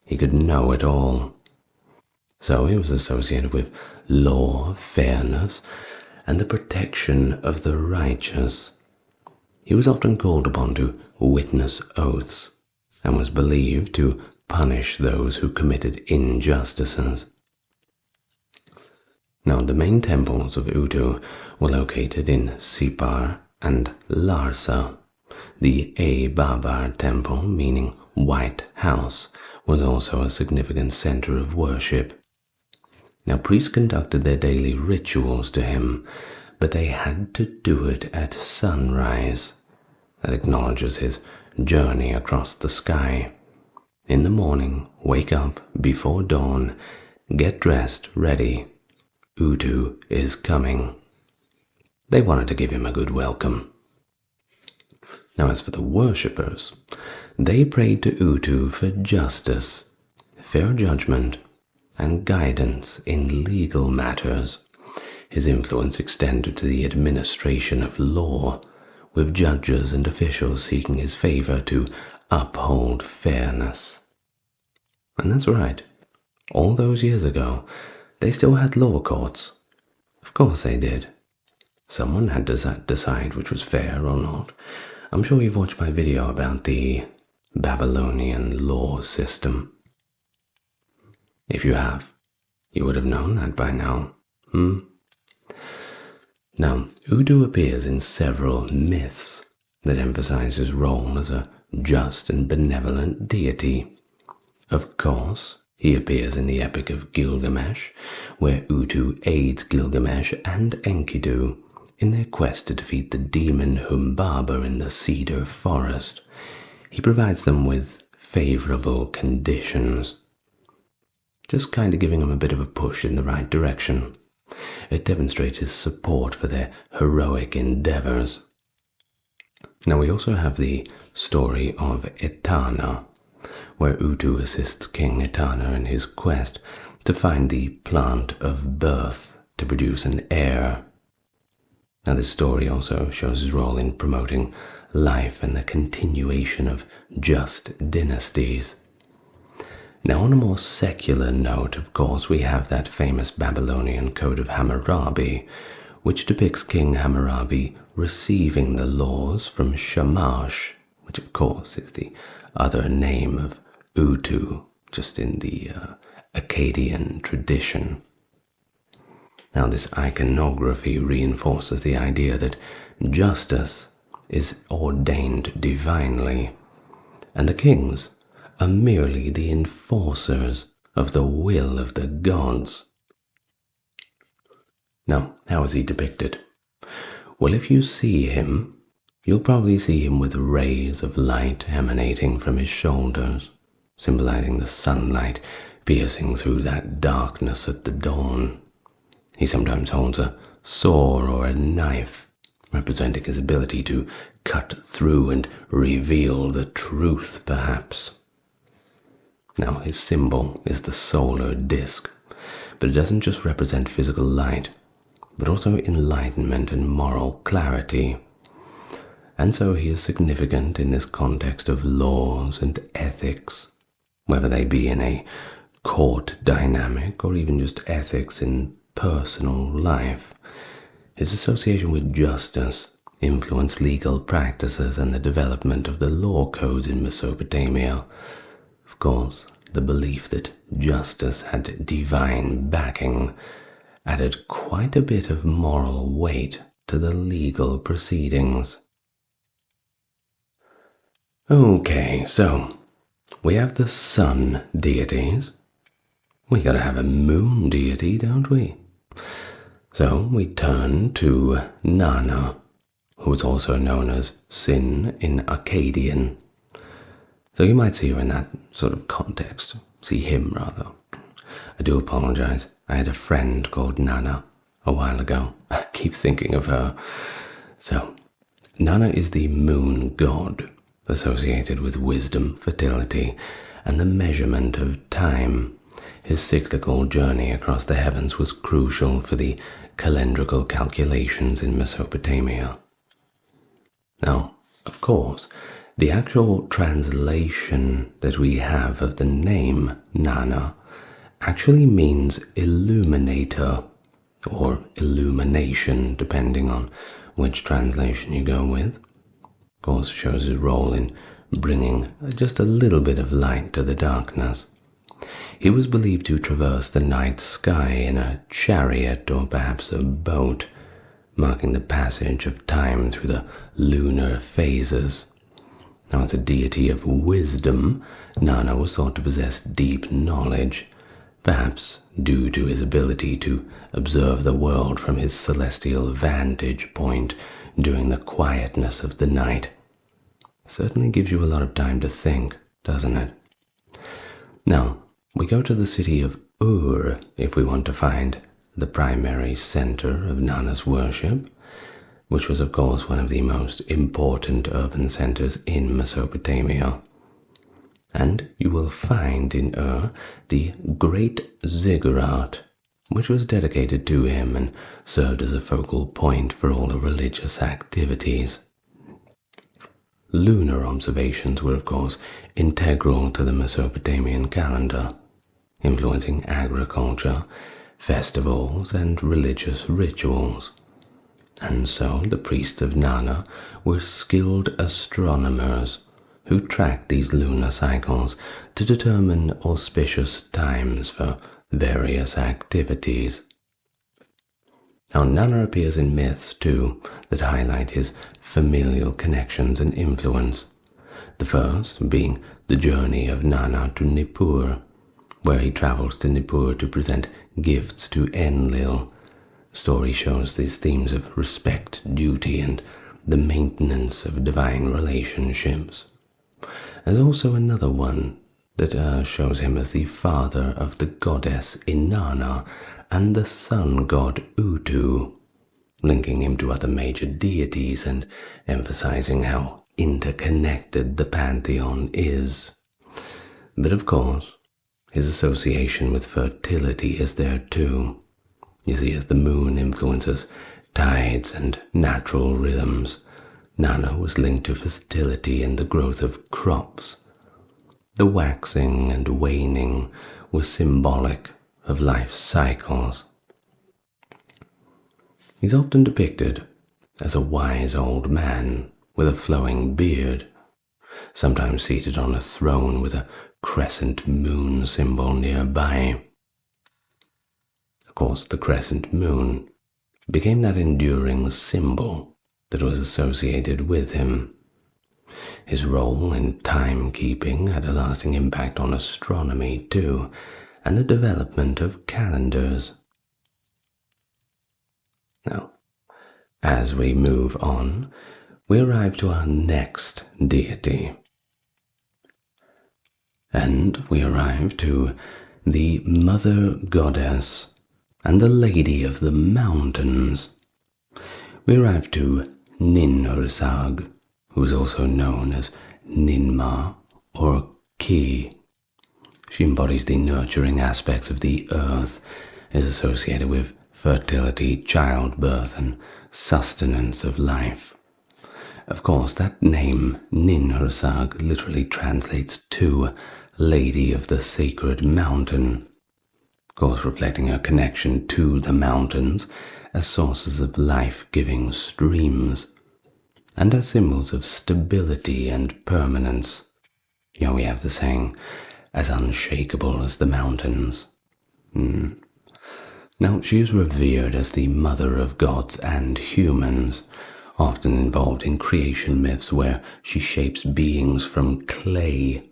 he could know it all. So he was associated with law, fairness, and the protection of the righteous. He was often called upon to witness oaths, and was believed to punish those who committed injustices. Now, the main temples of Utu were located in Sipar and Larsa. The Babar temple, meaning White House, was also a significant center of worship. Now, priests conducted their daily rituals to him, but they had to do it at sunrise. That acknowledges his journey across the sky. In the morning, wake up before dawn, get dressed, ready. Utu is coming. They wanted to give him a good welcome. Now, as for the worshippers, they prayed to Utu for justice, fair judgment, and guidance in legal matters. His influence extended to the administration of law, with judges and officials seeking his favor to uphold fairness. And that's right. All those years ago, they still had law courts. Of course they did. Someone had to decide which was fair or not. I'm sure you've watched my video about the Babylonian law system. If you have, you would have known that by now. Now, Utu appears in several myths that emphasize his role as a just and benevolent deity. Of course, he appears in the Epic of Gilgamesh, where Utu aids Gilgamesh and Enkidu in their quest to defeat the demon Humbaba in the cedar forest. He provides them with favorable conditions, just kind of giving them a bit of a push in the right direction. It demonstrates his support for their heroic endeavors. Now we also have the story of Etana, where Utu assists King Etana in his quest to find the plant of birth to produce an heir. Now this story also shows his role in promoting life and the continuation of just dynasties. Now on a more secular note, of course, we have that famous Babylonian Code of Hammurabi, which depicts King Hammurabi receiving the laws from Shamash, which of course is the other name of Utu, just in the Akkadian tradition. Now this iconography reinforces the idea that justice is ordained divinely, and the kings are merely the enforcers of the will of the gods. Now, how is he depicted? Well, if you see him, you'll probably see him with rays of light emanating from his shoulders, symbolizing the sunlight piercing through that darkness at the dawn. He sometimes holds a sword or a knife, representing his ability to cut through and reveal the truth, perhaps. Now, his symbol is the solar disk, but it doesn't just represent physical light, but also enlightenment and moral clarity. And so he is significant in this context of laws and ethics, whether they be in a court dynamic or even just ethics in personal life. His association with justice influenced legal practices and the development of the law codes in Mesopotamia. Of course, the belief that justice had divine backing added quite a bit of moral weight to the legal proceedings. Okay, so we have the sun deities. We gotta have a moon deity, don't we? So we turn to Nana, who is also known as Sin in Akkadian. So you might see her in that sort of context. See him, rather. I do apologize. I had a friend called Nana a while ago. I keep thinking of her. So, Nana is the moon god, associated with wisdom, fertility, and the measurement of time. His cyclical journey across the heavens was crucial for the calendrical calculations in Mesopotamia. Now, of course, the actual translation that we have of the name Nana actually means illuminator, or illumination, depending on which translation you go with. Of course, shows his role in bringing just a little bit of light to the darkness. He was believed to traverse the night sky in a chariot or perhaps a boat, marking the passage of time through the lunar phases. Now, as a deity of wisdom, Nana was thought to possess deep knowledge, perhaps due to his ability to observe the world from his celestial vantage point during the quietness of the night. Certainly gives you a lot of time to think, doesn't it? Now, we go to the city of Ur if we want to find the primary center of Nana's worship, which was of course one of the most important urban centers in Mesopotamia. And you will find in Ur the Great Ziggurat, which was dedicated to him and served as a focal point for all the religious activities. Lunar observations were of course integral to the Mesopotamian calendar. influencing agriculture, festivals, and religious rituals. And so the priests of Nana were skilled astronomers who tracked these lunar cycles to determine auspicious times for various activities. Now, Nana appears in myths too that highlight his familial connections and influence. The first being the journey of Nana to Nippur, where he travels to Nippur to present gifts to Enlil. Story shows these themes of respect, duty, and the maintenance of divine relationships. There's also another one that shows him as the father of the goddess Inanna and the sun god Utu, linking him to other major deities and emphasizing how interconnected the pantheon is. But of course, his association with fertility is there too. You see, as the moon influences tides and natural rhythms, Nana was linked to fertility and the growth of crops. The waxing and waning was symbolic of life's cycles. He's often depicted as a wise old man with a flowing beard, sometimes seated on a throne with a crescent moon symbol nearby. Of course, the crescent moon became that enduring symbol that was associated with him. His role in timekeeping had a lasting impact on astronomy too, and the development of calendars. Now, as we move on, we arrive to our next deity. And we arrive to the Mother Goddess and the Lady of the Mountains. We arrive to Ninhursag, who is also known as Ninmah or Ki. She embodies the nurturing aspects of the earth, is associated with fertility, childbirth, and sustenance of life. Of course, that name, Ninhursag, literally translates to Lady of the Sacred Mountain, of course reflecting her connection to the mountains as sources of life-giving streams, and as symbols of stability and permanence. We have the saying, as unshakable as the mountains. Now, she is revered as the mother of gods and humans, often involved in creation myths where she shapes beings from clay.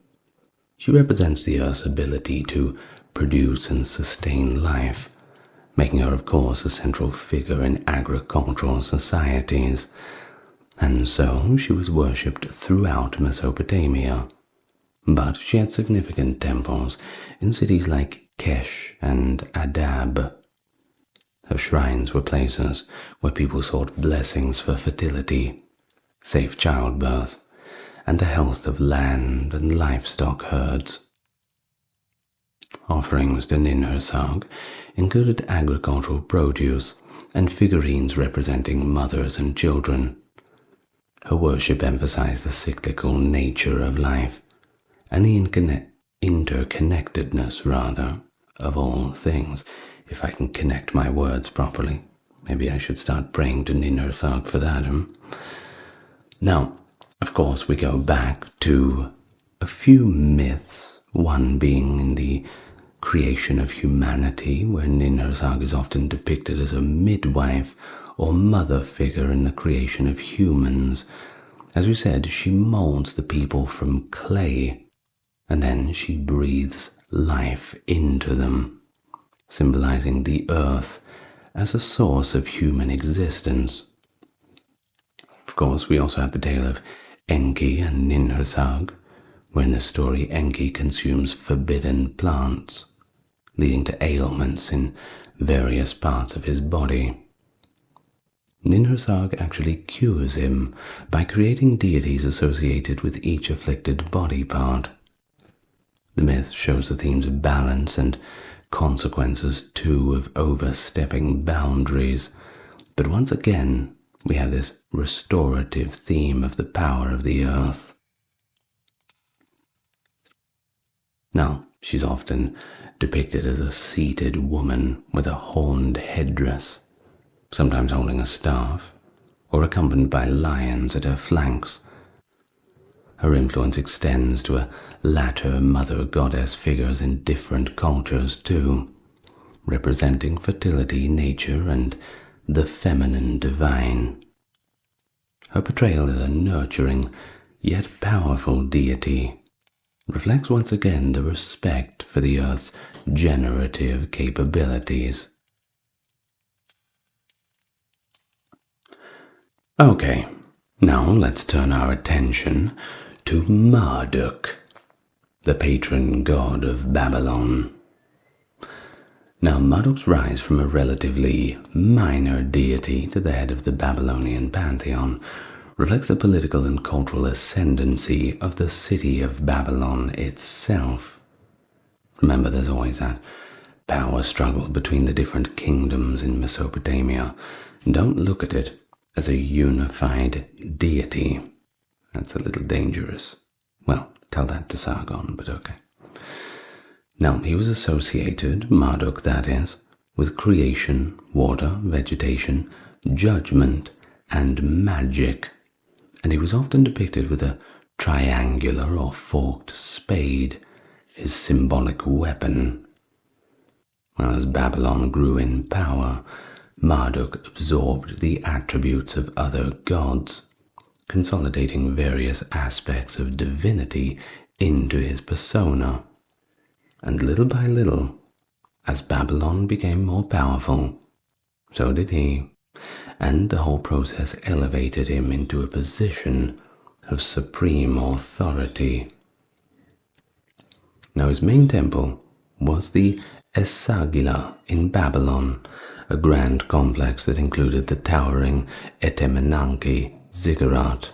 She represents the Earth's ability to produce and sustain life, making her, of course, a central figure in agricultural societies. And so she was worshipped throughout Mesopotamia. But she had significant temples in cities like Kesh and Adab. Her shrines were places where people sought blessings for fertility, safe childbirth, and the health of land and livestock herds. Offerings to Ninhursag included agricultural produce and figurines representing mothers and children. Her worship emphasized the cyclical nature of life and the interconnectedness, of all things. If I can connect my words properly. Maybe I should start praying to Ninhursag for that. Now, of course, we go back to a few myths, one being in the creation of humanity, where Ninhursag is often depicted as a midwife or mother figure in the creation of humans. As we said, she molds the people from clay, and then she breathes life into them, symbolizing the earth as a source of human existence. Of course, we also have the tale of Enki and Ninhursag, where in the story Enki consumes forbidden plants, leading to ailments in various parts of his body. Ninhursag actually cures him by creating deities associated with each afflicted body part. The myth shows the themes of balance and consequences too of overstepping boundaries, but once again we have this restorative theme of the power of the earth. Now, She's often depicted as a seated woman with a horned headdress, sometimes holding a staff, or accompanied by lions at her flanks. Her influence extends to a latter mother goddess figures in different cultures too, representing fertility, nature, and the feminine divine. Her portrayal as a nurturing, yet powerful deity reflects once again the respect for the Earth's generative capabilities. Okay, now let's turn our attention to Marduk, the patron god of Babylon. Now, Marduk's rise from a relatively minor deity to the head of the Babylonian Pantheon reflects the political and cultural ascendancy of the city of Babylon itself. Remember, there's always that power struggle between the different kingdoms in Mesopotamia. Don't look at it as a unified deity. That's a little dangerous. Well, tell that to Sargon, but okay. Now, he was associated, Marduk that is, with creation, water, vegetation, judgment, and magic, and he was often depicted with a triangular or forked spade, his symbolic weapon. Well, as Babylon grew in power, Marduk absorbed the attributes of other gods, consolidating various aspects of divinity into his persona. And little by little, as Babylon became more powerful, so did he, and the whole process elevated him into a position of supreme authority. Now, his main temple was the Esagila in Babylon, a grand complex that included the towering Etemenanke ziggurat,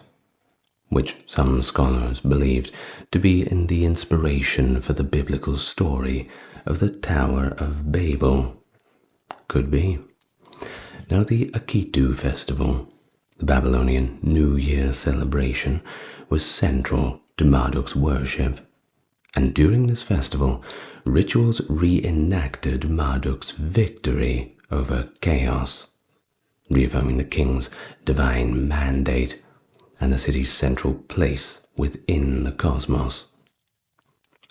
which some scholars believed to be in the inspiration for the biblical story of the Tower of Babel. Could be. Now, the Akitu festival, the Babylonian New Year celebration, was central to Marduk's worship, and during this festival, rituals reenacted Marduk's victory over chaos, reaffirming the king's divine mandate and the city's central place within the cosmos.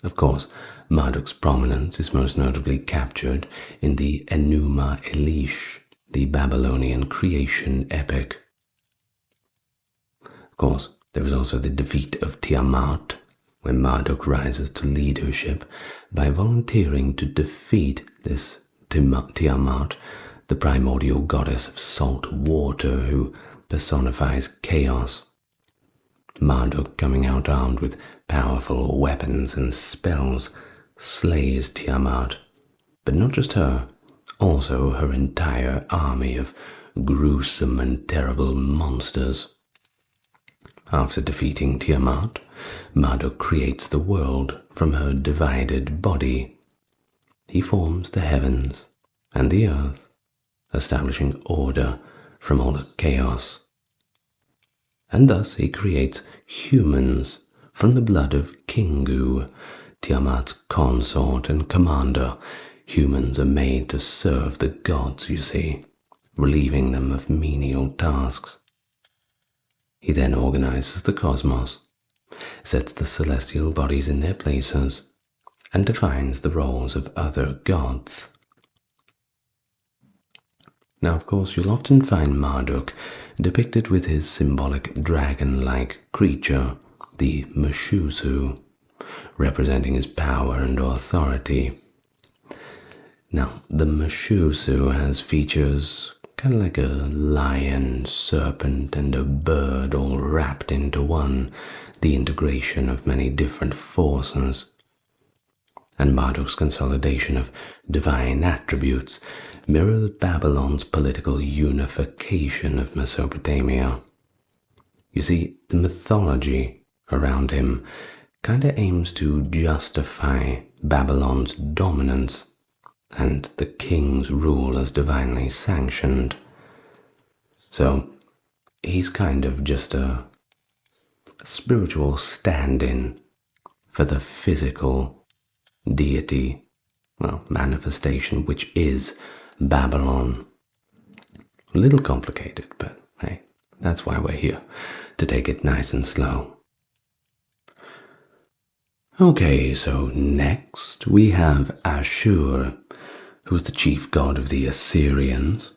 Of course, Marduk's prominence is most notably captured in the Enuma Elish, the Babylonian creation epic. Of course, there is also the defeat of Tiamat, where Marduk rises to leadership by volunteering to defeat this Tiamat, the primordial goddess of salt water who personifies chaos. Marduk, coming out armed with powerful weapons and spells, slays Tiamat, but not just her, also her entire army of gruesome and terrible monsters. After defeating Tiamat, Marduk creates the world from her divided body. He forms the heavens and the earth, establishing order from all the chaos. And thus he creates humans from the blood of Kingu, Tiamat's consort and commander. Humans are made to serve the gods, you see, relieving them of menial tasks. He then organizes the cosmos, sets the celestial bodies in their places, and defines the roles of other gods. Now, of course, you'll often find Marduk depicted with his symbolic dragon-like creature, the Meshusu, representing his power and authority. Now, the Meshusu has features kind of like a lion, serpent, and a bird all wrapped into one, the integration of many different forces. And Marduk's consolidation of divine attributes mirrors Babylon's political unification of Mesopotamia. You see, the mythology around him kind of aims to justify Babylon's dominance and the king's rule as divinely sanctioned. So he's kind of just a spiritual stand-in for the physical deity, well, manifestation, which is Babylon. A little complicated, but hey, that's why we're here, to take it nice and slow. Okay, so next we have Ashur, who is the chief god of the Assyrians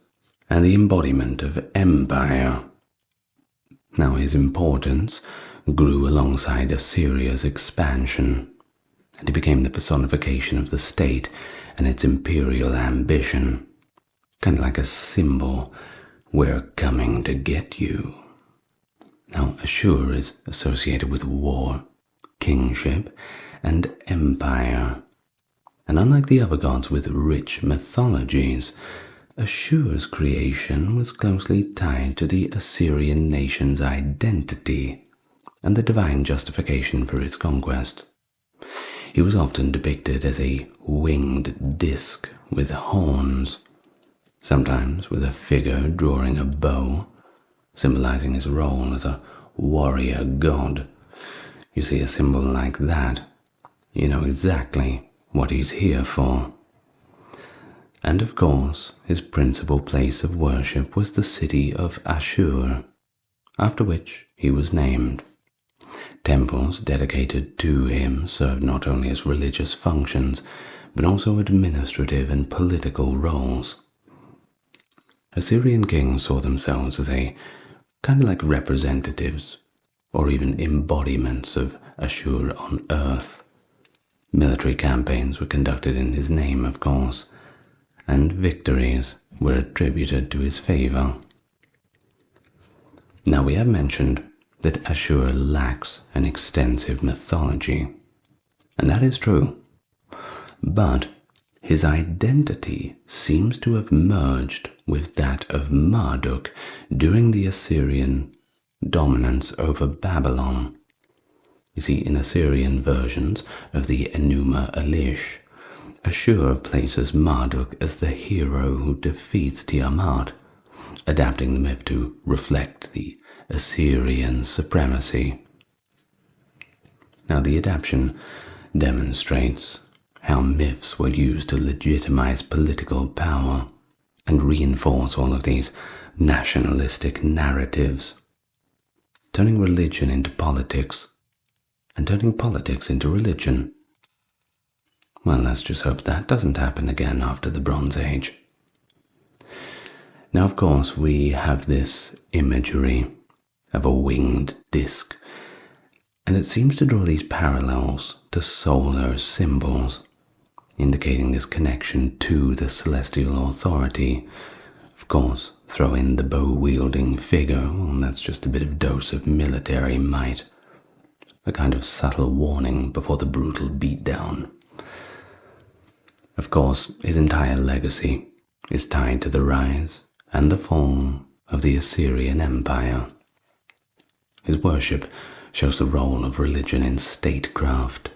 and the embodiment of empire. Now his importance grew alongside Assyria's expansion, and he became the personification of the state and its imperial ambition, kind of like a symbol, we're coming to get you. Now Ashur is associated with war, kingship, and empire, and unlike the other gods with rich mythologies, Ashur's creation was closely tied to the Assyrian nation's identity and the divine justification for its conquest. He was often depicted as a winged disc with horns, sometimes with a figure drawing a bow, symbolizing his role as a warrior god. You see a symbol like that, you know exactly what he's here for. And of course, his principal place of worship was the city of Ashur, after which he was named. Temples dedicated to him served not only as religious functions, but also administrative and political roles. Assyrian kings saw themselves as a kind of like representatives or even embodiments of Ashur on earth. Military campaigns were conducted in his name, of course, and victories were attributed to his favor. Now we have mentioned that Ashur lacks an extensive mythology, and that is true, but his identity seems to have merged with that of Marduk during the Assyrian dominance over Babylon. You see, in Assyrian versions of the Enuma Elish, Ashur places Marduk as the hero who defeats Tiamat, adapting the myth to reflect the Assyrian supremacy. Now, the adaptation demonstrates how myths were used to legitimize political power and reinforce all of these nationalistic narratives, turning religion into politics and turning politics into religion. Well, let's just hope that doesn't happen again after the Bronze Age. Now, of course, we have this imagery of a winged disc, and it seems to draw these parallels to solar symbols, indicating this connection to the celestial authority. Of course, throw in the bow-wielding figure, and that's just a bit of dose of military might, a kind of subtle warning before the brutal beatdown. Of course, his entire legacy is tied to the rise and the fall of the Assyrian Empire. His worship shows the role of religion in statecraft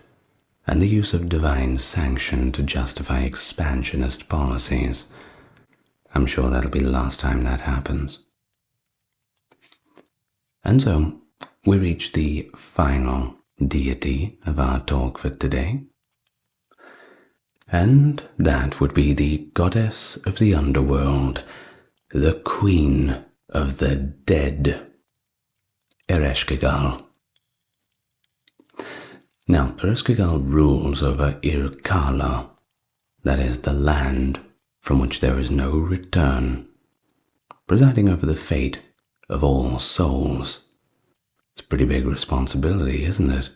and the use of divine sanction to justify expansionist policies. I'm sure that'll be the last time that happens. And so, we reach the final deity of our talk for today, and that would be the goddess of the underworld, the queen of the dead, Ereshkigal. Now, Ereshkigal rules over Irkala, that is the land from which there is no return, presiding over the fate of all souls. It's a pretty big responsibility, isn't it?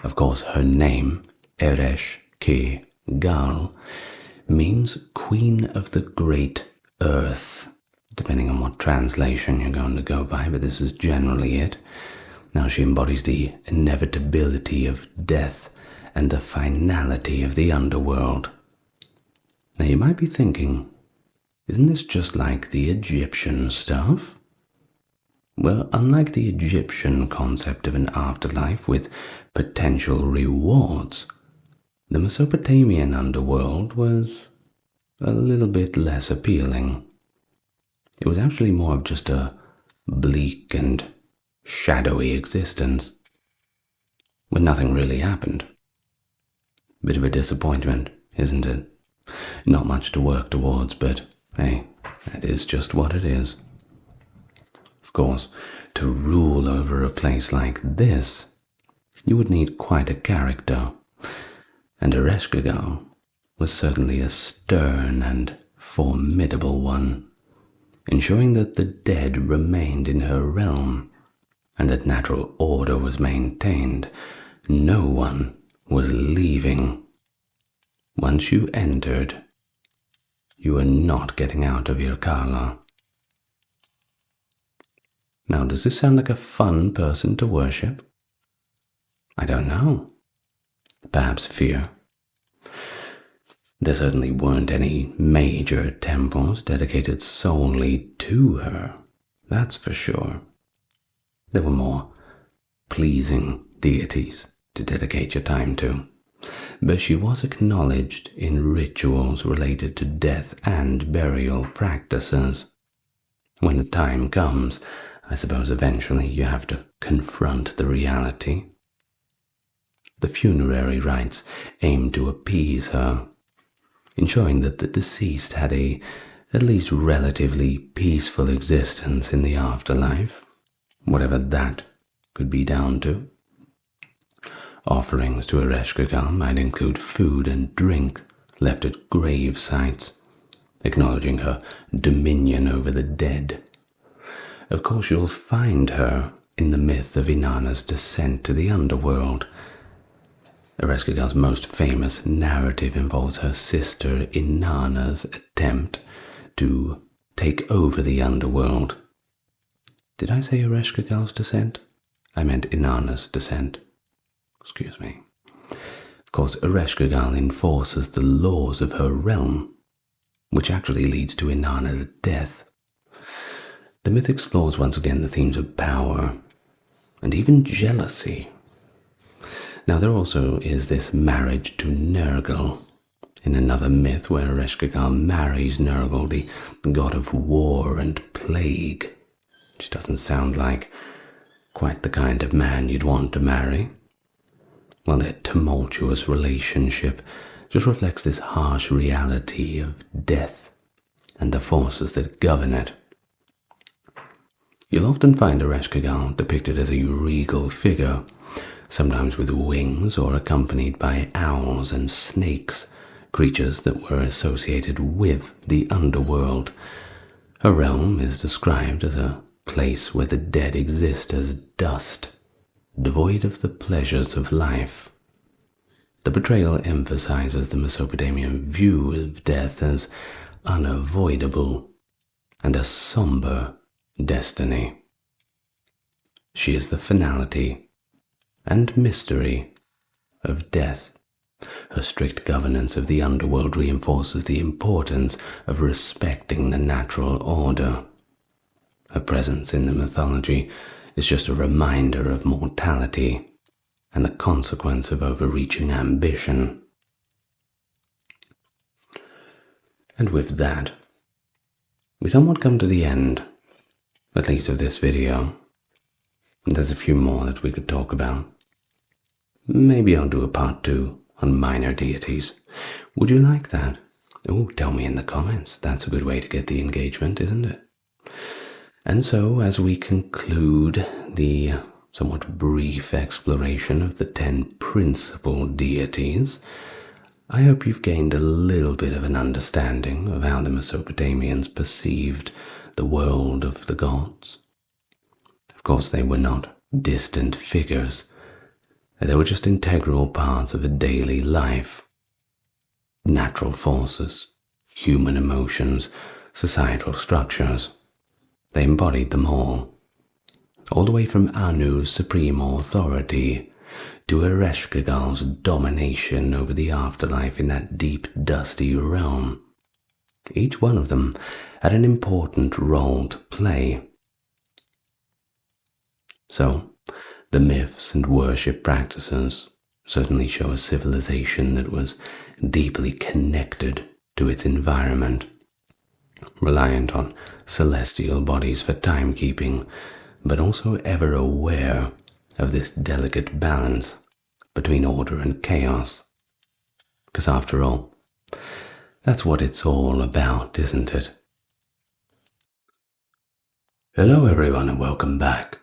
Of course, her name, Ereshkigal, means Queen of the Great Earth, depending on what translation you're going to go by, but this is generally it. Now, she embodies the inevitability of death and the finality of the underworld. Now, you might be thinking, isn't this just like the Egyptian stuff? Well, unlike the Egyptian concept of an afterlife with potential rewards, the Mesopotamian underworld was a little bit less appealing. It was actually more of just a bleak and shadowy existence, where nothing really happened. Bit of a disappointment, isn't it? Not much to work towards, but hey, that is just what it is. Of course, to rule over a place like this, you would need quite a character, and Ereshkigal was certainly a stern and formidable one, ensuring that the dead remained in her realm and that natural order was maintained. No one was leaving. Once you entered, you were not getting out of your Kala. Now, does this sound like a fun person to worship? I don't know. Perhaps fear. There certainly weren't any major temples dedicated solely to her, that's for sure. There were more pleasing deities to dedicate your time to, but she was acknowledged in rituals related to death and burial practices. When the time comes, I suppose eventually you have to confront the reality. The funerary rites aimed to appease her, ensuring that the deceased had at least relatively peaceful existence in the afterlife, whatever that could be down to. Offerings to Ereshkigal might include food and drink left at grave sites, acknowledging her dominion over the dead. Of course, you'll find her in the myth of Inanna's descent to the underworld. Ereshkigal's most famous narrative involves her sister Inanna's attempt to take over the underworld. Did I say Ereshkigal's descent? I meant Inanna's descent. Excuse me. Of course, Ereshkigal enforces the laws of her realm, which actually leads to Inanna's death. The myth explores once again the themes of power and even jealousy. Now, there also is this marriage to Nergal in another myth where Ereshkigal marries Nergal, the god of war and plague, which doesn't sound like quite the kind of man you'd want to marry. Well, their tumultuous relationship just reflects this harsh reality of death and the forces that govern it. You'll often find Ereshkigal depicted as a regal figure, sometimes with wings or accompanied by owls and snakes, creatures that were associated with the underworld. Her realm is described as a place where the dead exist as dust, devoid of the pleasures of life. The portrayal emphasizes the Mesopotamian view of death as unavoidable and a somber destiny. She is the finality and mystery of death. Her strict governance of the underworld reinforces the importance of respecting the natural order. Her presence in the mythology is just a reminder of mortality and the consequence of overreaching ambition. And with that, we somewhat come to the end, at least of this video. There's a few more that we could talk about. Maybe I'll do a part 2 on minor deities. Would you like that? Oh, tell me in the comments. That's a good way to get the engagement, isn't it? And so, as we conclude the somewhat brief exploration of the 10 principal deities, I hope you've gained a little bit of an understanding of how the Mesopotamians perceived the world of the gods. Of course, they were not distant figures. They were just integral parts of a daily life. Natural forces, human emotions, societal structures. They embodied them all the way from Anu's supreme authority to Ereshkigal's domination over the afterlife in that deep, dusty realm. Each one of them had an important role to play. So, the myths and worship practices certainly show a civilization that was deeply connected to its environment, reliant on celestial bodies for timekeeping, but also ever aware of this delicate balance between order and chaos. 'cause after all, that's what it's all about, isn't it? Hello everyone and welcome back.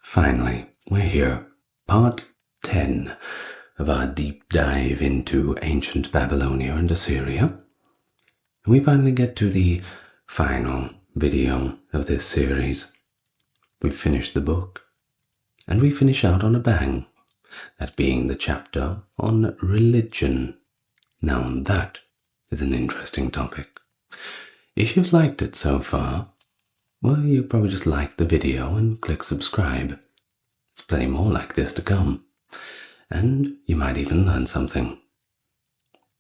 Finally, we're here. Part 10 of our deep dive into ancient Babylonia and Assyria. And we finally get to the final video of this series. We've finished the book, and we finish out on a bang, that being the chapter on religion. Now that is an interesting topic. If you've liked it so far, well, you probably just like the video and click subscribe. There's plenty more like this to come, and you might even learn something.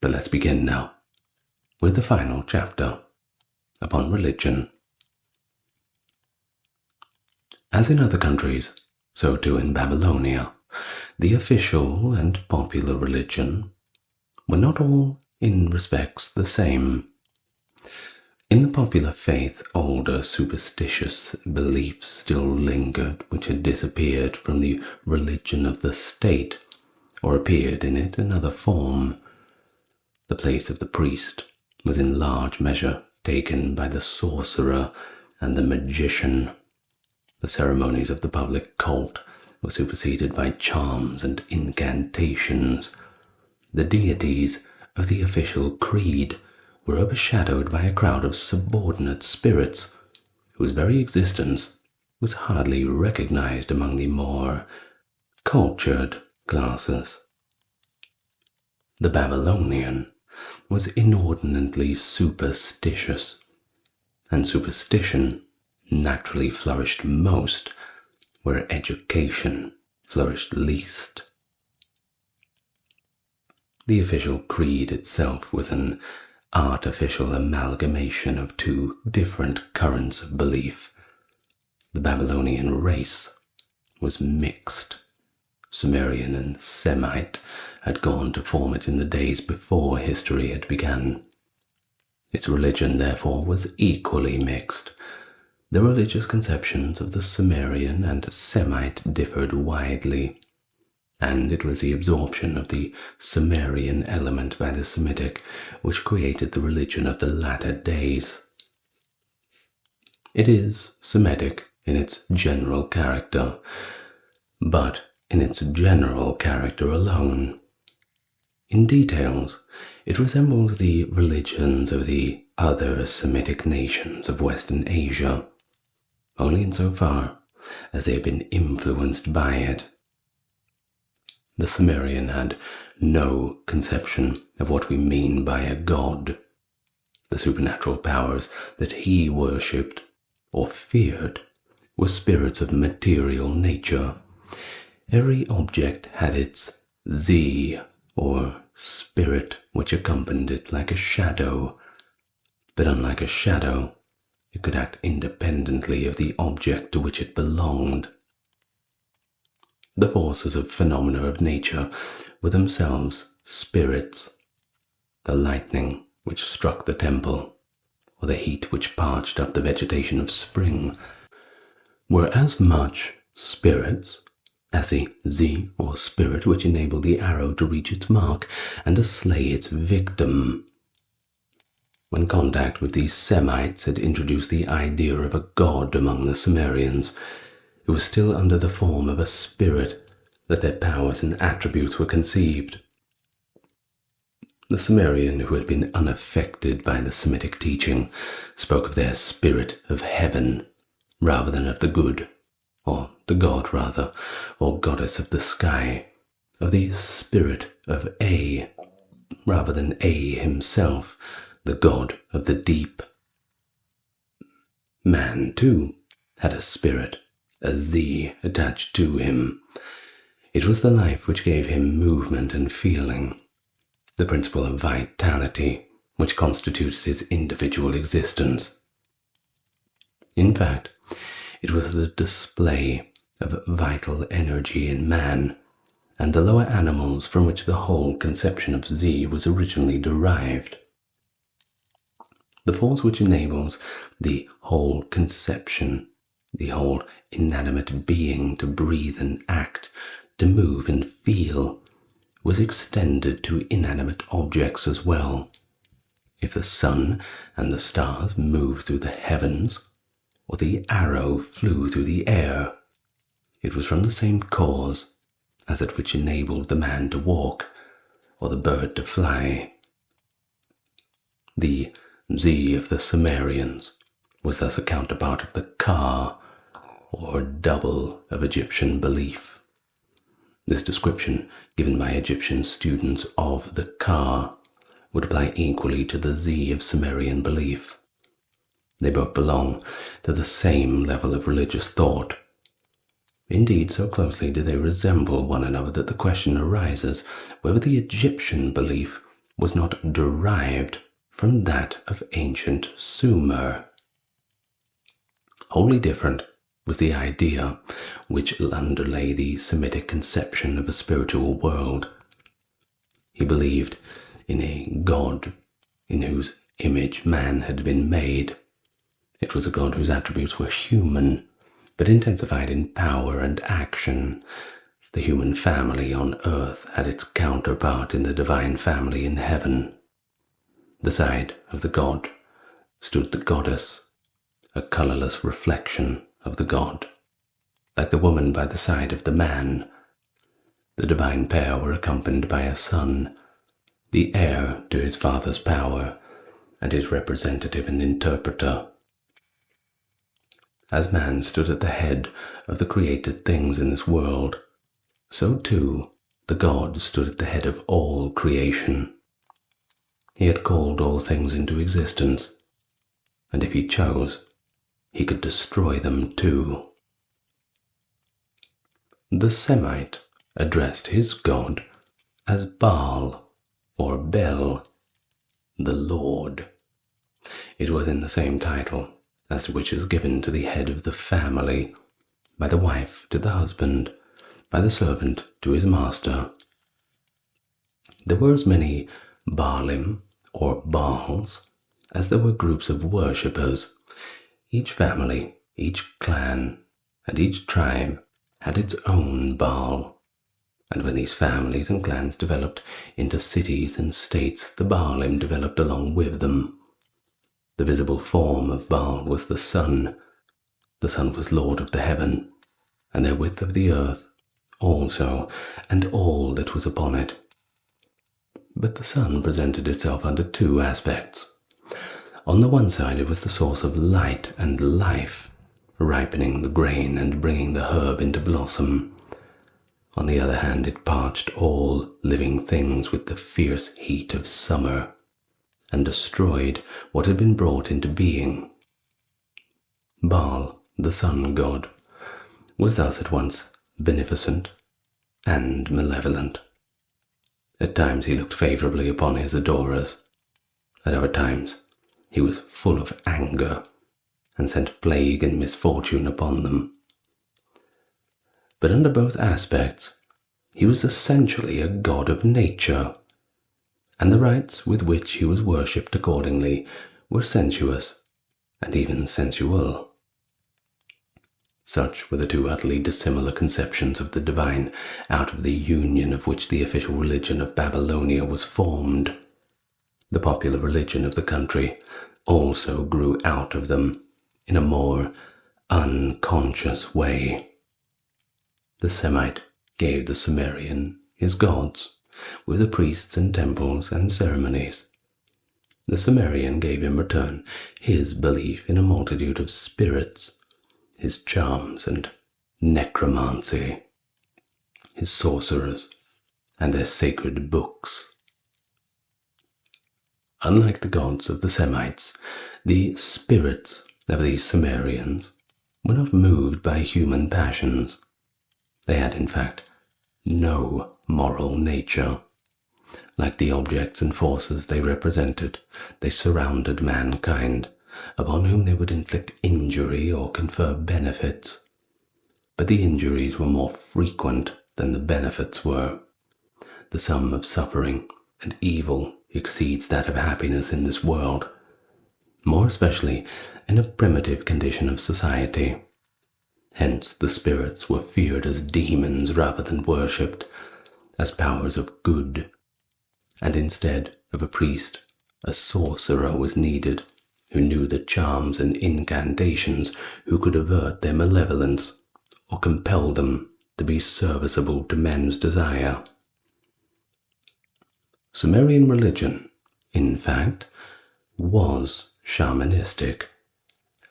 But let's begin now with the final chapter upon religion. As in other countries, so too in Babylonia, the official and popular religion were not all in respects the same. In the popular faith, older superstitious beliefs still lingered which had disappeared from the religion of the state, or appeared in it another form. The place of the priest was in large measure taken by the sorcerer and the magician. The ceremonies of the public cult were superseded by charms and incantations. The deities of the official creed were overshadowed by a crowd of subordinate spirits, whose very existence was hardly recognized among the more cultured classes. The Babylonian was inordinately superstitious, and superstition naturally flourished most where education flourished least. The official creed itself was an artificial amalgamation of two different currents of belief. The Babylonian race was mixed. Sumerian and Semite had gone to form it in the days before history had begun. Its religion, therefore, was equally mixed. The religious conceptions of the Sumerian and Semite differed widely, and it was the absorption of the Sumerian element by the Semitic which created the religion of the latter days. It is Semitic in its general character, but in its general character alone. In details, it resembles the religions of the other Semitic nations of Western Asia, only insofar as they have been influenced by it. The Sumerian had no conception of what we mean by a god. The supernatural powers that he worshipped or feared were spirits of material nature. Every object had its Z, or spirit, which accompanied it like a shadow. But unlike a shadow, it could act independently of the object to which it belonged. The forces of phenomena of nature were themselves spirits. The lightning which struck the temple, or the heat which parched up the vegetation of spring, were as much spirits as the Z, or spirit, which enabled the arrow to reach its mark and to slay its victim. When contact with these Semites had introduced the idea of a god among the Sumerians, it was still under the form of a spirit that their powers and attributes were conceived. The Sumerian, who had been unaffected by the Semitic teaching, spoke of their spirit of heaven rather than of the good, or the god rather, or goddess of the sky, of the spirit of A, rather than A himself, the god of the deep. Man, too, had a spirit, a Z attached to him. It was the life which gave him movement and feeling, the principle of vitality which constituted his individual existence. In fact, it was the display of vital energy in man and the lower animals from which the whole conception of Z was originally derived. The force which enables the whole conception, the whole inanimate being to breathe and act, to move and feel, was extended to inanimate objects as well. If the sun and the stars moved through the heavens, or the arrow flew through the air, it was from the same cause as that which enabled the man to walk, or the bird to fly. The Z of the Sumerians was thus a counterpart of the Ka, or double of Egyptian belief. This description, given by Egyptian students of the Ka, would apply equally to the Z of Sumerian belief. They both belong to the same level of religious thought. Indeed, so closely do they resemble one another that the question arises whether the Egyptian belief was not derived from that of ancient Sumer. Wholly different was the idea which underlay the Semitic conception of a spiritual world. He believed in a God in whose image man had been made. It was a God whose attributes were human, but intensified in power and action. The human family on earth had its counterpart in the divine family in heaven. The side of the god stood the goddess, a colorless reflection of the god. Like the woman by the side of the man, the divine pair were accompanied by a son, the heir to his father's power, and his representative and interpreter. As man stood at the head of the created things in this world, so too the god stood at the head of all creation. He had called all things into existence, and if he chose, he could destroy them too. The Semite addressed his god as Baal or Bel, the Lord. It was in the same title as which is given to the head of the family, by the wife to the husband, by the servant to his master. There were as many Baalim or Baals as there were groups of worshippers. Each family, each clan, and each tribe had its own Baal, and when these families and clans developed into cities and states, the Baalim developed along with them. The visible form of Baal was the sun. The sun was lord of the heaven, and therewith of the earth also, and all that was upon it. But the sun presented itself under two aspects. On the one side it was the source of light and life, ripening the grain and bringing the herb into blossom. On the other hand, it parched all living things with the fierce heat of summer, and destroyed what had been brought into being. Baal, the sun god, was thus at once beneficent and malevolent. At times he looked favorably upon his adorers. At other times he was full of anger and sent plague and misfortune upon them. But under both aspects he was essentially a god of nature, and the rites with which he was worshipped accordingly were sensuous and even sensual. Such were the two utterly dissimilar conceptions of the divine, out of the union of which the official religion of Babylonia was formed. The popular religion of the country also grew out of them in a more unconscious way. The Semite gave the Sumerian his gods, with the priests and temples and ceremonies. The Sumerian gave in return his belief in a multitude of spirits, his charms and necromancy, his sorcerers and their sacred books. Unlike the gods of the Semites, the spirits of these Sumerians were not moved by human passions. They had, in fact, no moral nature. Like the objects and forces they represented, they surrounded mankind, upon whom they would inflict injury or confer benefits. But the injuries were more frequent than the benefits were. The sum of suffering and evil exceeds that of happiness in this world, more especially in a primitive condition of society. Hence the spirits were feared as demons rather than worshipped, as powers of good, and instead of a priest, a sorcerer was needed who knew the charms and incantations, who could avert their malevolence or compel them to be serviceable to men's desire. Sumerian religion, in fact, was shamanistic,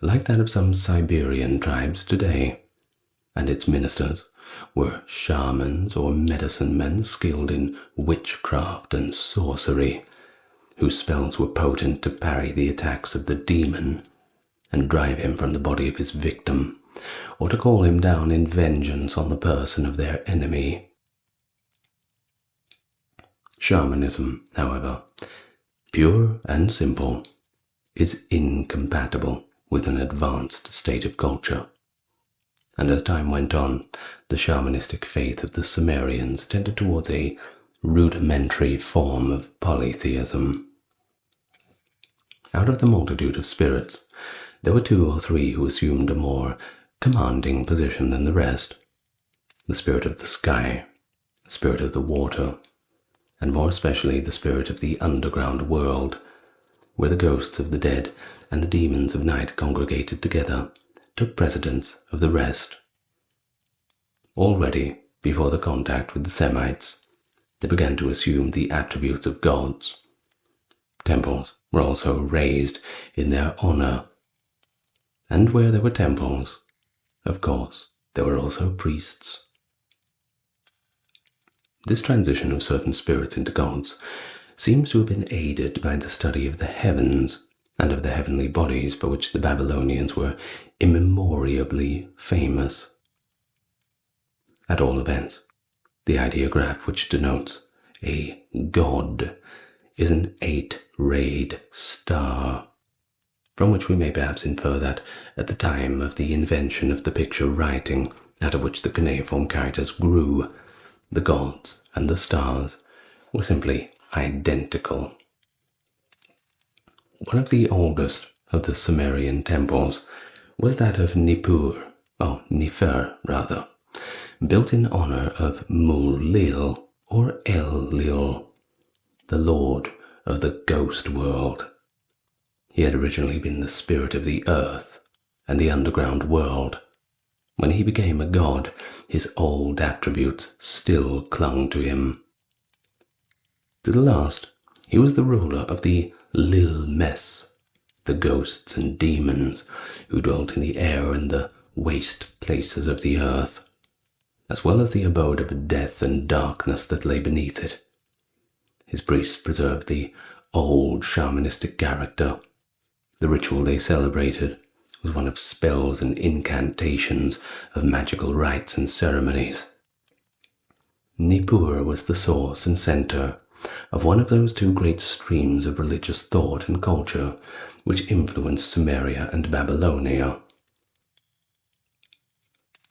like that of some Siberian tribes today, and its ministers were shamans or medicine men skilled in witchcraft and sorcery, whose spells were potent to parry the attacks of the demon and drive him from the body of his victim, or to call him down in vengeance on the person of their enemy. Shamanism, however, pure and simple, is incompatible with an advanced state of culture, and as time went on, the shamanistic faith of the Sumerians tended towards a rudimentary form of polytheism. Out of the multitude of spirits, there were 2 or 3 who assumed a more commanding position than the rest: the spirit of the sky, the spirit of the water, and more especially the spirit of the underground world, where the ghosts of the dead and the demons of night congregated together, took precedence of the rest. Already, before the contact with the Semites, they began to assume the attributes of gods. Temples were also raised in their honor, and where there were temples, of course, there were also priests. This transition of certain spirits into gods seems to have been aided by the study of the heavens and of the heavenly bodies for which the Babylonians were immemorially famous. At all events, the ideograph which denotes a god is an 8-rayed star, from which we may perhaps infer that at the time of the invention of the picture writing, out of which the cuneiform characters grew, the gods and the stars were simply identical. One of the oldest of the Sumerian temples was that of Nippur, built in honor of Mul-Lil or El-Lil, the lord of the ghost world. He had originally been the spirit of the earth and the underground world. When he became a god, his old attributes still clung to him. To the last, he was the ruler of the Lil-Mes, the ghosts and demons who dwelt in the air and the waste places of the earth, as well as the abode of death and darkness that lay beneath it. His priests preserved the old shamanistic character. The ritual they celebrated was one of spells and incantations, of magical rites and ceremonies. Nippur was the source and center of one of those 2 great streams of religious thought and culture which influenced Sumeria and Babylonia.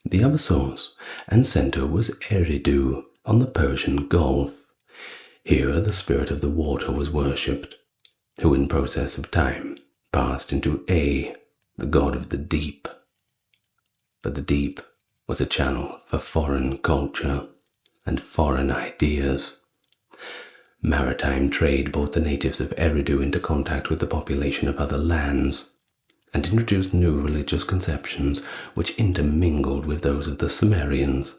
The other source and center was Eridu on the Persian Gulf. Here the spirit of the water was worshipped, who in process of time passed into A, the god of the deep. But the deep was a channel for foreign culture and foreign ideas. Maritime trade brought the natives of Eridu into contact with the population of other lands, and introduced new religious conceptions which intermingled with those of the Sumerians.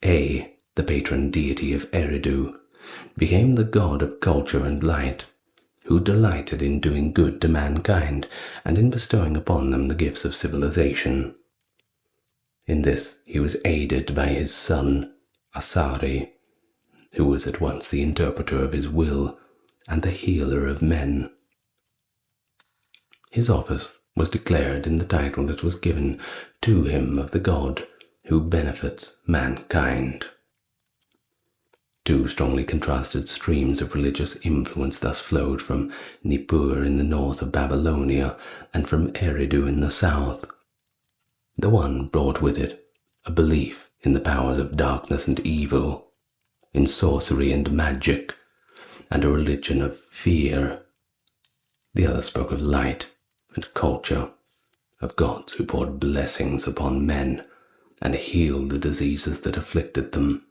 A, the patron deity of Eridu, became the god of culture and light, who delighted in doing good to mankind and in bestowing upon them the gifts of civilization. In this he was aided by his son, Asari, who was at once the interpreter of his will and the healer of men. His office was declared in the title that was given to him of the god who benefits mankind. 2 strongly contrasted streams of religious influence thus flowed from Nippur in the north of Babylonia and from Eridu in the south. The one brought with it a belief in the powers of darkness and evil, in sorcery and magic, and a religion of fear. The other spoke of light and culture, of gods who poured blessings upon men and healed the diseases that afflicted them.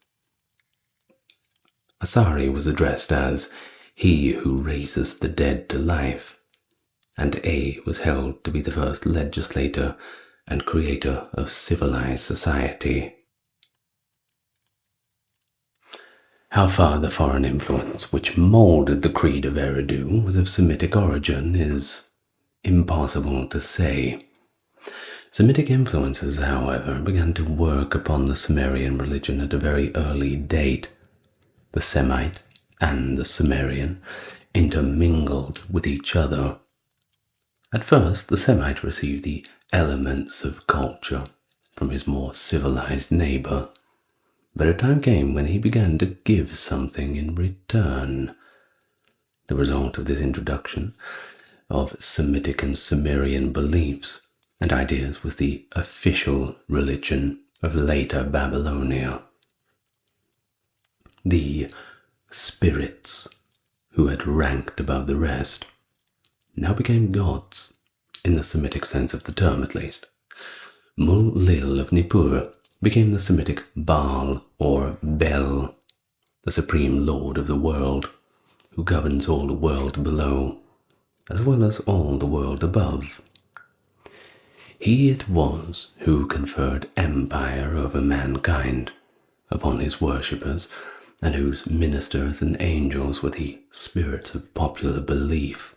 Asari was addressed as he who raises the dead to life, and A was held to be the first legislator and creator of civilized society. How far the foreign influence which molded the creed of Eridu was of Semitic origin is impossible to say. Semitic influences, however, began to work upon the Sumerian religion at a very early date. The Semite and the Sumerian intermingled with each other. At first, the Semite received the elements of culture from his more civilized neighbor, but a time came when he began to give something in return. The result of this introduction of Semitic and Sumerian beliefs and ideas was the official religion of later Babylonia. The spirits, who had ranked above the rest, now became gods, in the Semitic sense of the term at least. Mul-Lil of Nippur became the Semitic Baal or Bel, the supreme lord of the world, who governs all the world below, as well as all the world above. He it was who conferred empire over mankind upon his worshippers, and whose ministers and angels were the spirits of popular belief.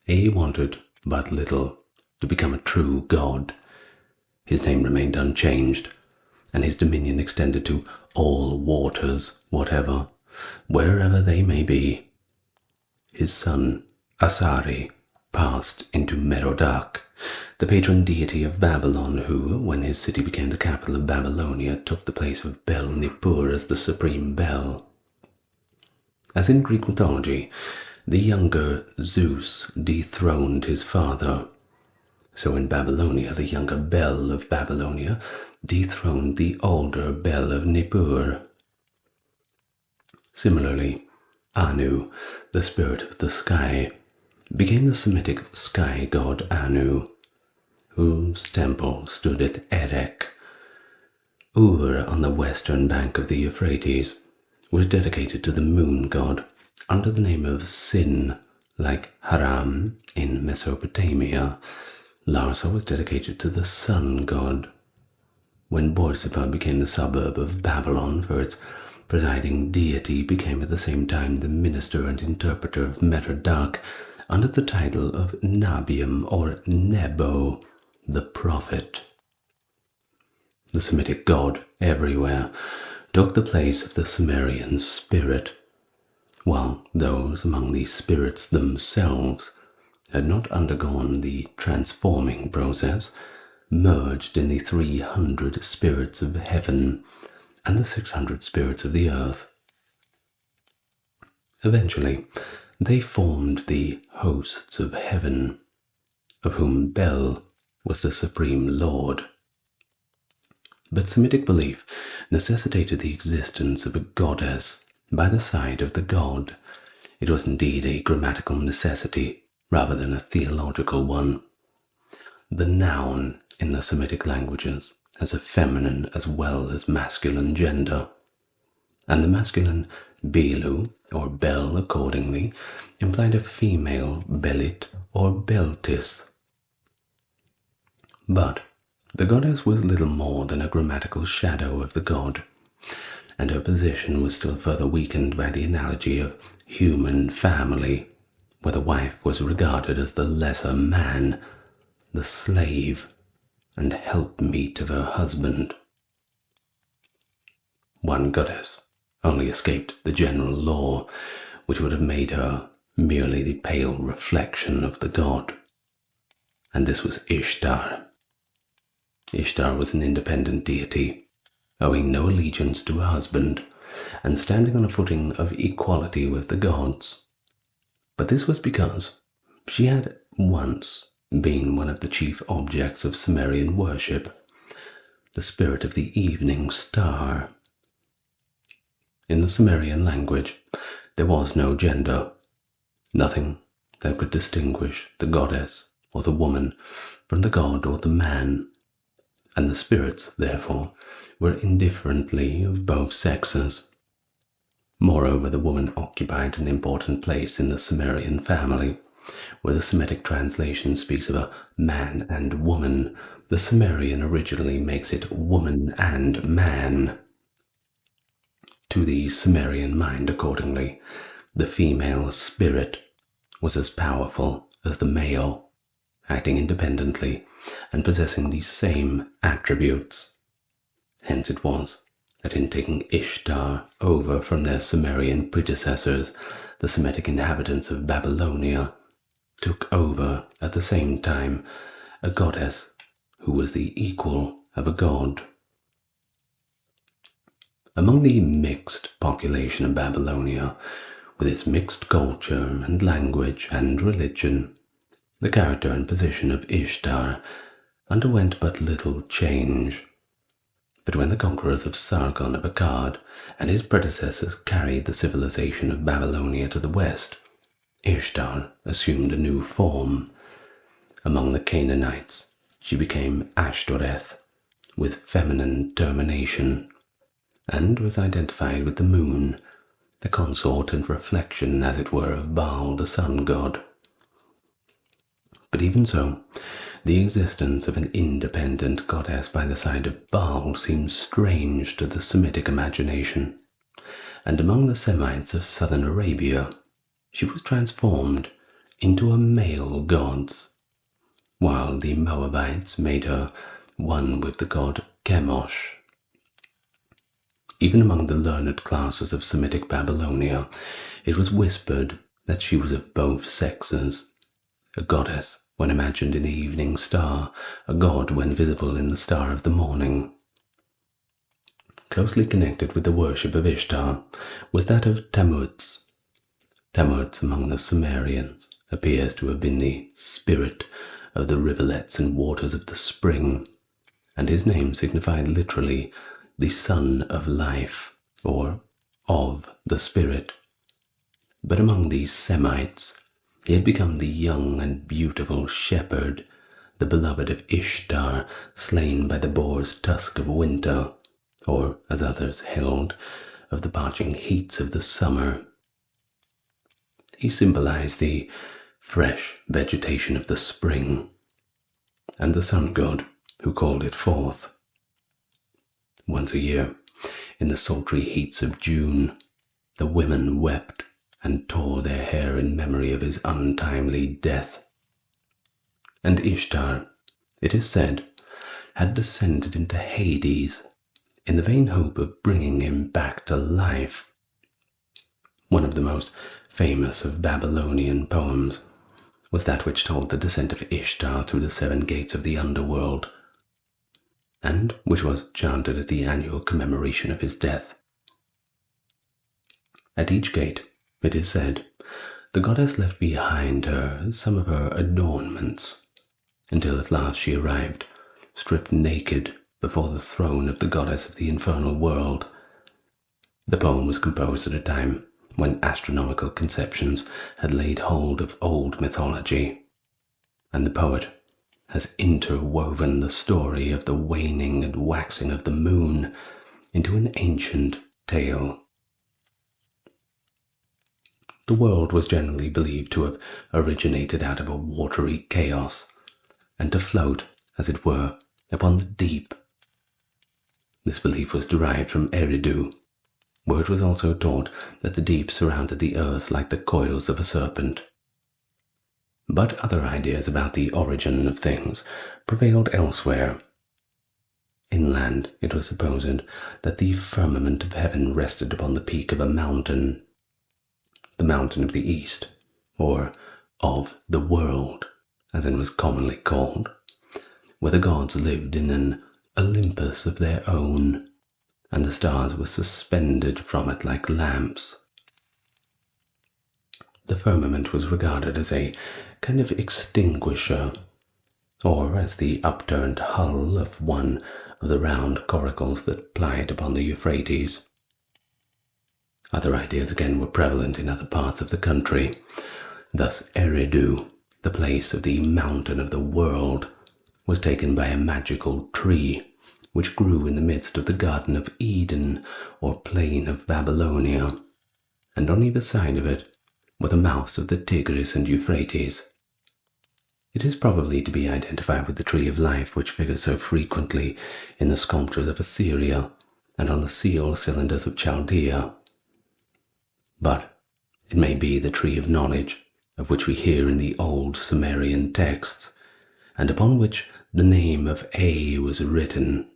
He wanted but little to become a true god. His name remained unchanged, and his dominion extended to all waters, whatever, wherever they may be. His son, Asari, passed into Merodach, the patron deity of Babylon, who, when his city became the capital of Babylonia, took the place of Bel-Nippur as the supreme Bel. As in Greek mythology, the younger Zeus dethroned his father. So in Babylonia, the younger Bel of Babylonia dethroned the older Bel of Nippur. Similarly, Anu, the spirit of the sky, became the Semitic sky god Anu, whose temple stood at Erech. Ur, on the western bank of the Euphrates, was dedicated to the moon god under the name of Sin, like Haram in Mesopotamia. Larsa was dedicated to the sun god. When Borsippa became the suburb of Babylon, for its presiding deity became at the same time the minister and interpreter of Merodach, under the title of Nabium or Nebo, the prophet. The Semitic god everywhere took the place of the Sumerian spirit, while those among the spirits themselves had not undergone the transforming process, merged in the 300 spirits of heaven and the 600 spirits of the earth. Eventually, they formed the hosts of heaven, of whom Bel was the supreme lord. But Semitic belief necessitated the existence of a goddess by the side of the god. It was indeed a grammatical necessity rather than a theological one. The noun in the Semitic languages has a feminine as well as masculine gender, and the masculine Belu, or Bel accordingly, implied a female Belit or Beltis. But the goddess was little more than a grammatical shadow of the god, and her position was still further weakened by the analogy of human family, where the wife was regarded as the lesser man, the slave and helpmeet of her husband. One goddess only escaped the general law, which would have made her merely the pale reflection of the god, and this was Ishtar. Ishtar was an independent deity, owing no allegiance to her husband, and standing on a footing of equality with the gods. But this was because she had once been one of the chief objects of Sumerian worship, the spirit of the evening star. In the Sumerian language, there was no gender, nothing that could distinguish the goddess or the woman from the god or the man, and the spirits, therefore, were indifferently of both sexes. Moreover, the woman occupied an important place in the Sumerian family. Where the Semitic translation speaks of a man and woman, the Sumerian originally makes it woman and man. To the Sumerian mind, accordingly, the female spirit was as powerful as the male, acting independently and possessing these same attributes. Hence it was that in taking Ishtar over from their Sumerian predecessors, the Semitic inhabitants of Babylonia took over at the same time a goddess who was the equal of a god. Among the mixed population of Babylonia, with its mixed culture and language and religion, the character and position of Ishtar underwent but little change. But when the conquerors of Sargon of Akkad and his predecessors carried the civilization of Babylonia to the west, Ishtar assumed a new form. Among the Canaanites, she became Ashtoreth, with feminine termination, and was identified with the moon, the consort and reflection, as it were, of Baal, the sun god. But even so, the existence of an independent goddess by the side of Baal seems strange to the Semitic imagination, and among the Semites of southern Arabia, she was transformed into a male god, while the Moabites made her one with the god Chemosh. Even among the learned classes of Semitic Babylonia, it was whispered that she was of both sexes, a goddess when imagined in the evening star, a god when visible in the star of the morning. Closely connected with the worship of Ishtar was that of Tammuz. Tammuz among the Sumerians appears to have been the spirit of the rivulets and waters of the spring, and his name signified literally the son of life, or of the spirit. But among these Semites, he had become the young and beautiful shepherd, the beloved of Ishtar, slain by the boar's tusk of winter, or, as others held, of the parching heats of the summer. He symbolized the fresh vegetation of the spring, and the sun god who called it forth. Once a year, in the sultry heats of June, the women wept and tore their hair in memory of his untimely death. And Ishtar, it is said, had descended into Hades in the vain hope of bringing him back to life. One of the most famous of Babylonian poems was that which told the descent of Ishtar through the 7 gates of the underworld, and which was chanted at the annual commemoration of his death. At each gate, it is said, the goddess left behind her some of her adornments, until at last she arrived, stripped naked, before the throne of the goddess of the infernal world. The poem was composed at a time when astronomical conceptions had laid hold of old mythology, and the poet has interwoven the story of the waning and waxing of the moon into an ancient tale. The world was generally believed to have originated out of a watery chaos, and to float, as it were, upon the deep. This belief was derived from Eridu, where it was also taught that the deep surrounded the earth like the coils of a serpent. But other ideas about the origin of things prevailed elsewhere. Inland, it was supposed that the firmament of heaven rested upon the peak of a mountain, the mountain of the east, or of the world, as it was commonly called, where the gods lived in an Olympus of their own, and the stars were suspended from it like lamps. The firmament was regarded as a kind of extinguisher, or as the upturned hull of one of the round coracles that plied upon the Euphrates. Other ideas again were prevalent in other parts of the country. Thus Eridu, the place of the mountain of the world, was taken by a magical tree which grew in the midst of the Garden of Eden, or plain of Babylonia, and on either side of it were the mouths of the Tigris and Euphrates. It is probably to be identified with the Tree of Life which figures so frequently in the sculptures of Assyria and on the seal cylinders of Chaldea. But it may be the Tree of Knowledge, of which we hear in the old Sumerian texts, and upon which the name of A was written.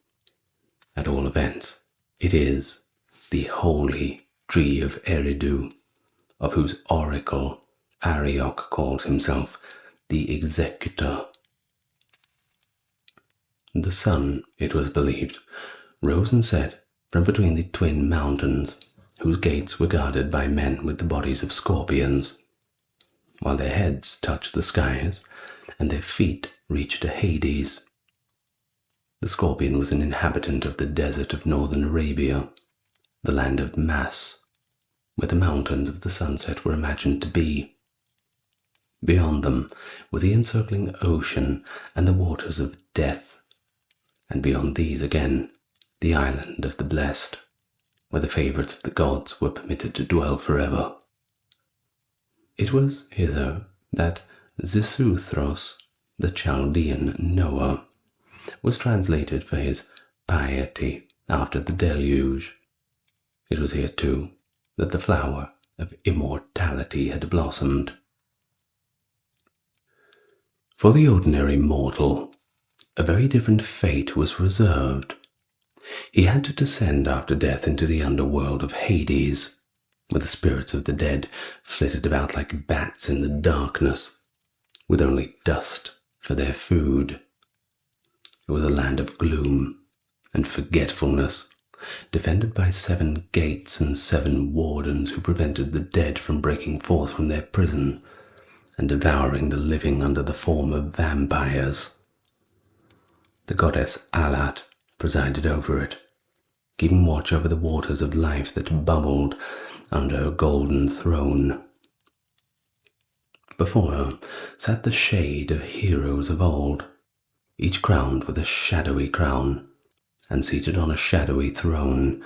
At all events, it is the holy Tree of Eridu, of whose oracle Arioch calls himself the executor. The sun, it was believed, rose and set from between the twin mountains, whose gates were guarded by men with the bodies of scorpions, while their heads touched the skies and their feet reached to Hades. The scorpion was an inhabitant of the desert of northern Arabia, the land of Mas, where the mountains of the sunset were imagined to be. Beyond them were the encircling ocean and the waters of death, and beyond these again the island of the blessed, where the favorites of the gods were permitted to dwell forever. It was hither that Xisuthros, the Chaldean Noah, was translated for his piety after the deluge. It was here, too, that the flower of immortality had blossomed. For the ordinary mortal, a very different fate was reserved. He had to descend after death into the underworld of Hades, where the spirits of the dead flitted about like bats in the darkness, with only dust for their food. It was a land of gloom and forgetfulness, defended by 7 gates and 7 wardens who prevented the dead from breaking forth from their prison and devouring the living under the form of vampires. The goddess Alat presided over it, keeping watch over the waters of life that bubbled under her golden throne. Before her sat the shade of heroes of old, each crowned with a shadowy crown, and seated on a shadowy throne,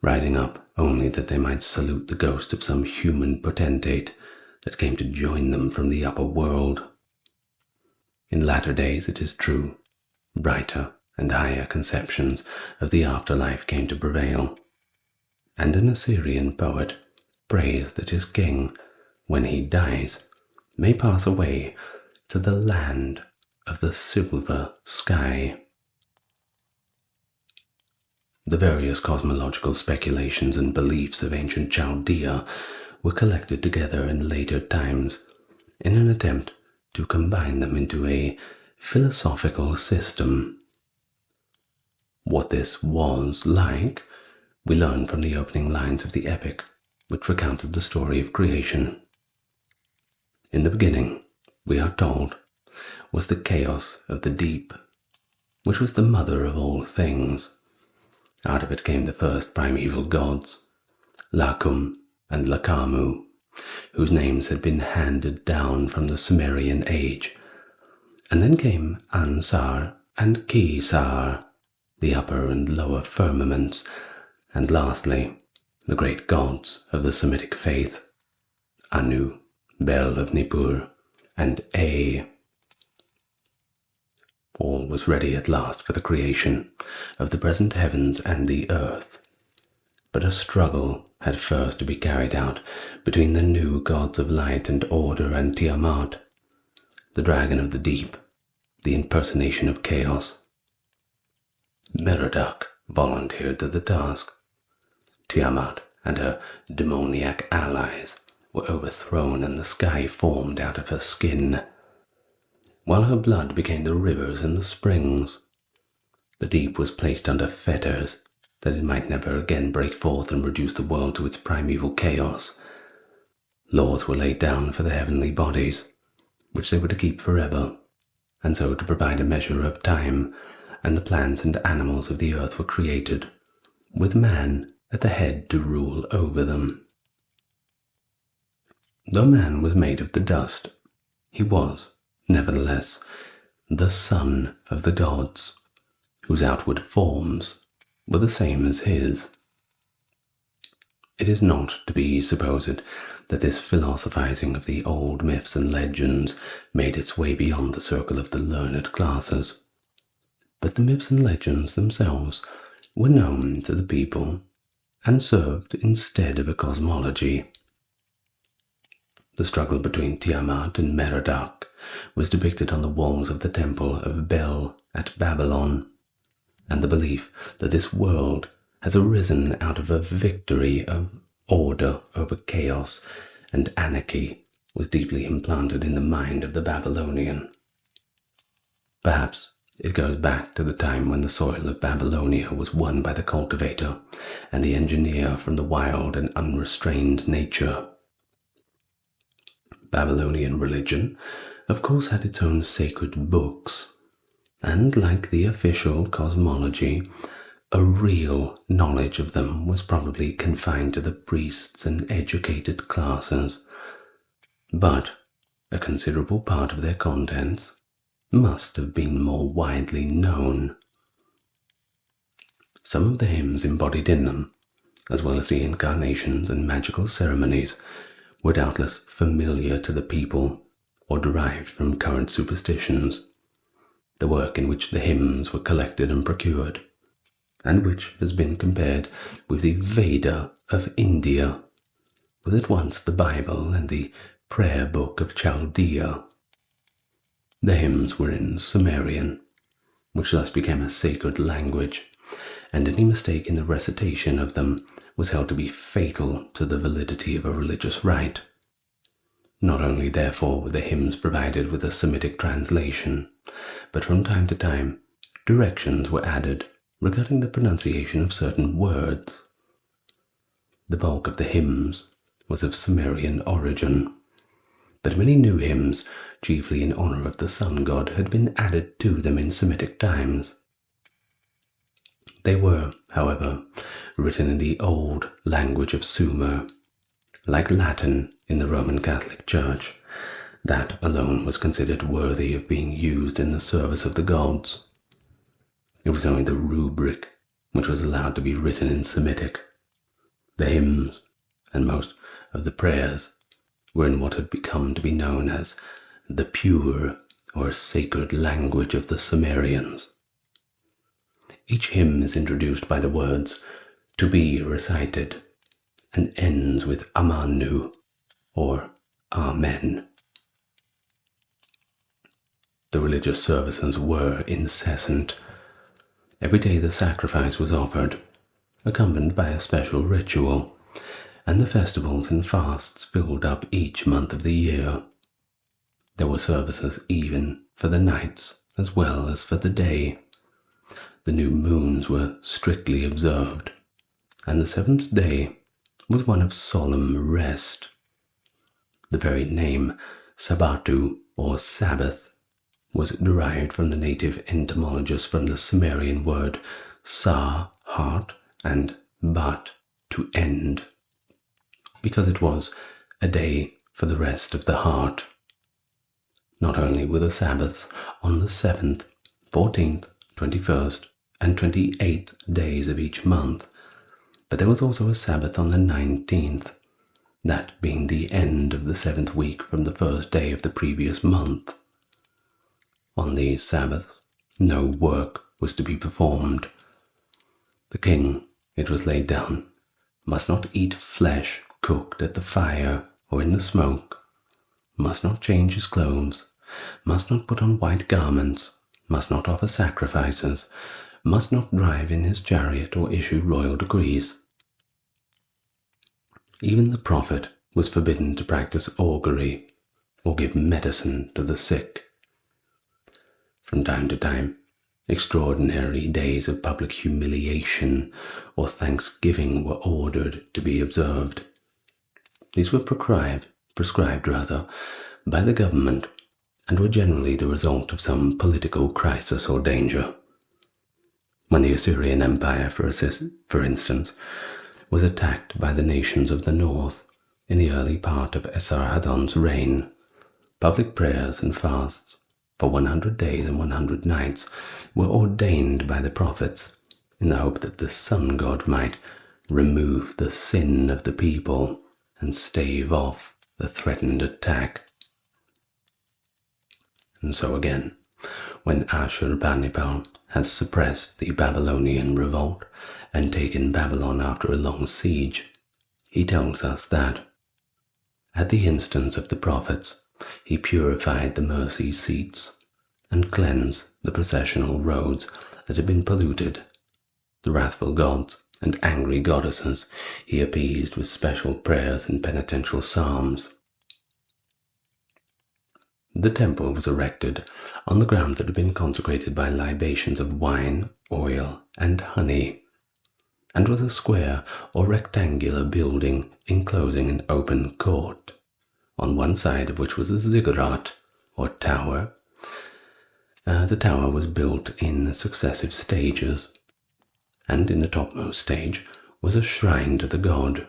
rising up only that they might salute the ghost of some human potentate that came to join them from the upper world. In latter days, it is true, brighter and higher conceptions of the afterlife came to prevail, and an Assyrian poet prays that his king, when he dies, may pass away to the land of the silver sky. The various cosmological speculations and beliefs of ancient Chaldea were collected together in later times in an attempt to combine them into a philosophical system. What this was like, we learn from the opening lines of the epic, which recounted the story of creation. In the beginning, we are told, was the chaos of the deep, which was the mother of all things. Out of it came the first primeval gods, Lakum and Lakamu, whose names had been handed down from the Sumerian age. And then came Ansar and Kisar, the upper and lower firmaments, and lastly, the great gods of the Semitic faith, Anu, Bel of Nippur, and Ea. All was ready at last for the creation of the present heavens and the earth. But a struggle had first to be carried out between the new gods of light and order and Tiamat, the dragon of the deep, the impersonation of chaos. Merodach volunteered to the task. Tiamat and her demoniac allies were overthrown and the sky formed out of her skin, while her blood became the rivers and the springs. The deep was placed under fetters, that it might never again break forth and reduce the world to its primeval chaos. Laws were laid down for the heavenly bodies, which they were to keep forever, and so to provide a measure of time, and the plants and animals of the earth were created, with man at the head to rule over them. Though man was made of the dust, he was, nevertheless, the son of the gods, whose outward forms were the same as his. It is not to be supposed that this philosophizing of the old myths and legends made its way beyond the circle of the learned classes. But the myths and legends themselves were known to the people and served instead of a cosmology. The struggle between Tiamat and Merodach was depicted on the walls of the temple of Bel at Babylon, and the belief that this world has arisen out of a victory of order over chaos and anarchy was deeply implanted in the mind of the Babylonian. Perhaps it goes back to the time when the soil of Babylonia was won by the cultivator and the engineer from the wild and unrestrained nature. Babylonian religion, of course, had its own sacred books, and like the official cosmology, a real knowledge of them was probably confined to the priests and educated classes, but a considerable part of their contents must have been more widely known. Some of the hymns embodied in them, as well as the incarnations and magical ceremonies, were doubtless familiar to the people or derived from current superstitions. The work in which the hymns were collected and procured, and which has been compared with the Veda of India, was at once the Bible and the prayer book of Chaldea. The hymns were in Sumerian, which thus became a sacred language, and any mistake in the recitation of them was held to be fatal to the validity of a religious rite. Not only, therefore, were the hymns provided with a Semitic translation, but from time to time directions were added regarding the pronunciation of certain words. The bulk of the hymns was of Sumerian origin, but many new hymns, chiefly in honor of the sun god, had been added to them in Semitic times. They were, however, written in the old language of Sumer, like Latin in the Roman Catholic Church. That alone was considered worthy of being used in the service of the gods. It was only the rubric which was allowed to be written in Semitic. The hymns and most of the prayers were in what had become to be known as the pure or sacred language of the Sumerians. Each hymn is introduced by the words "to be recited" and ends with Amanu or Amen. The religious services were incessant. Every day the sacrifice was offered, accompanied by a special ritual, and the festivals and fasts filled up each month of the year. There were services even for the nights as well as for the day. The new moons were strictly observed, and the seventh day was one of solemn rest. The very name Sabbatu, or Sabbath, was derived from the native etymologist from the Sumerian word sa, heart, and bat, to end, because it was a day for the rest of the heart. Not only were the Sabbaths on the 7th, 14th, 21st, and 28th days of each month, but there was also a Sabbath on the 19th, that being the end of the 7th week from the first day of the previous month. On these Sabbaths, no work was to be performed. The king, it was laid down, must not eat flesh cooked at the fire or in the smoke, must not change his clothes, must not put on white garments, must not offer sacrifices, must not drive in his chariot or issue royal decrees. Even the prophet was forbidden to practice augury or give medicine to the sick. From time to time, extraordinary days of public humiliation or thanksgiving were ordered to be observed. These were prescribed by the government and were generally the result of some political crisis or danger. When the Assyrian Empire, for instance, was attacked by the nations of the north in the early part of Esarhaddon's reign, public prayers and fasts for 100 days and 100 nights were ordained by the prophets in the hope that the sun god might remove the sin of the people and stave off the threatened attack. And so again, when Ashurbanipal had suppressed the Babylonian revolt and taken Babylon after a long siege, he tells us that, at the instance of the prophets, he purified the mercy seats and cleansed the processional roads that had been polluted. The wrathful gods and angry goddesses he appeased with special prayers and penitential psalms. The temple was erected on the ground that had been consecrated by libations of wine, oil, and honey, and was a square or rectangular building enclosing an open court, on one side of which was a ziggurat, or tower. The tower was built in successive stages, and in the topmost stage was a shrine to the god.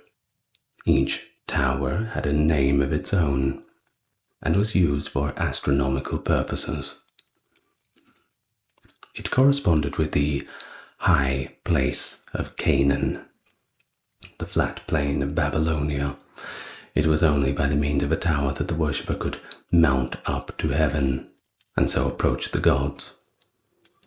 Each tower had a name of its own, and was used for astronomical purposes. It corresponded with the high place of Canaan, the flat plain of Babylonia. It was only by the means of a tower that the worshipper could mount up to heaven, and so approach the gods.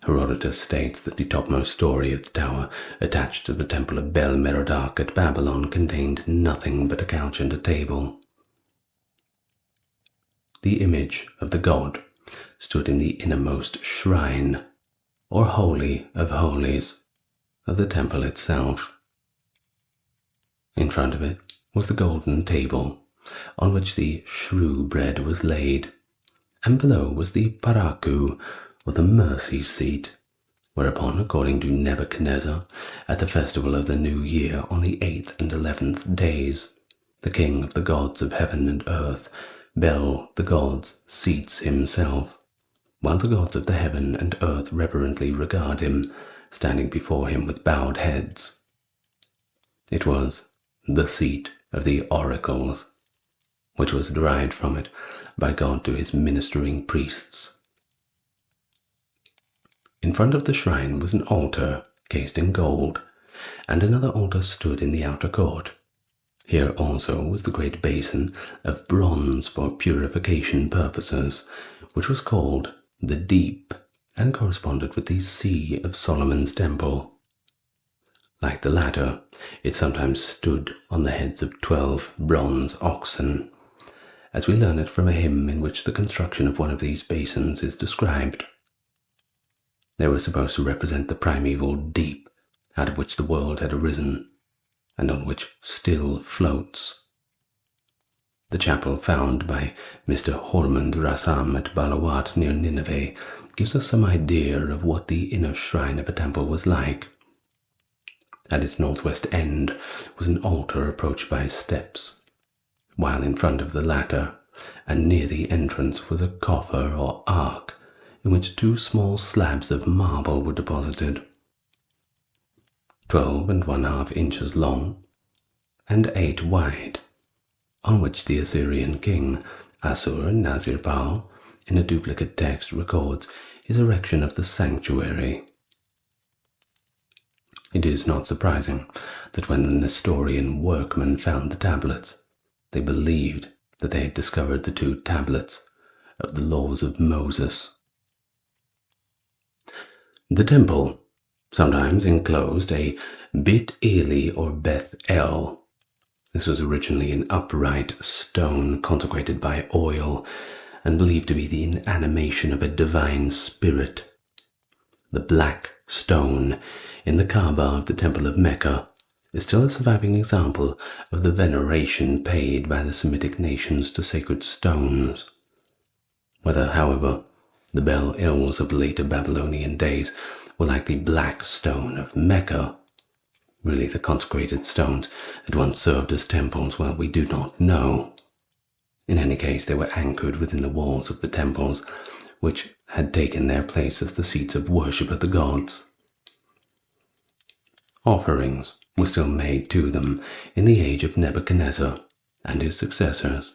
Herodotus states that the topmost story of the tower attached to the temple of Bel-Merodach at Babylon contained nothing but a couch and a table. The image of the god stood in the innermost shrine, or holy of holies, of the temple itself. In front of it was the golden table, on which the shrew bread was laid, and below was the paraku, or the mercy seat, whereupon, according to Nebuchadnezzar, at the festival of the new year on the 8th and 11th days, the king of the gods of heaven and earth, Bel the gods, seats himself, while the gods of the heaven and earth reverently regard him, standing before him with bowed heads. It was the seat of the oracles, which was derived from it by God to his ministering priests. In front of the shrine was an altar cased in gold, and another altar stood in the outer court. Here also was the great basin of bronze for purification purposes, which was called the Deep, and corresponded with the Sea of Solomon's temple. Like the latter, it sometimes stood on the heads of 12 bronze oxen, as we learn it from a hymn in which the construction of one of these basins is described. They were supposed to represent the primeval deep out of which the world had arisen, and on which still floats. The chapel found by Mr. Hormund Rassam at Balawat near Nineveh gives us some idea of what the inner shrine of a temple was like. At its northwest end was an altar approached by steps, while in front of the latter and near the entrance was a coffer or ark in which 2 small slabs of marble were deposited, 12 1/2 inches long and 8 wide, on which the Assyrian king Assur-Nazir-Pal, in a duplicate text, records his erection of the sanctuary. It is not surprising that when the Nestorian workmen found the tablets, they believed that they had discovered the 2 tablets of the laws of Moses. The temple sometimes enclosed a Bit Eli or Beth El. This was originally an upright stone consecrated by oil and believed to be the inanimation of a divine spirit. The black stone in the Kaaba of the Temple of Mecca is still a surviving example of the veneration paid by the Semitic nations to sacred stones. Whether, however, the Bel-Els of later Babylonian days were like the black stone of Mecca, really the consecrated stones that once served as temples, well, we do not know. In any case, they were anchored within the walls of the temples, which had taken their place as the seats of worship of the gods. Offerings were still made to them in the age of Nebuchadnezzar and his successors.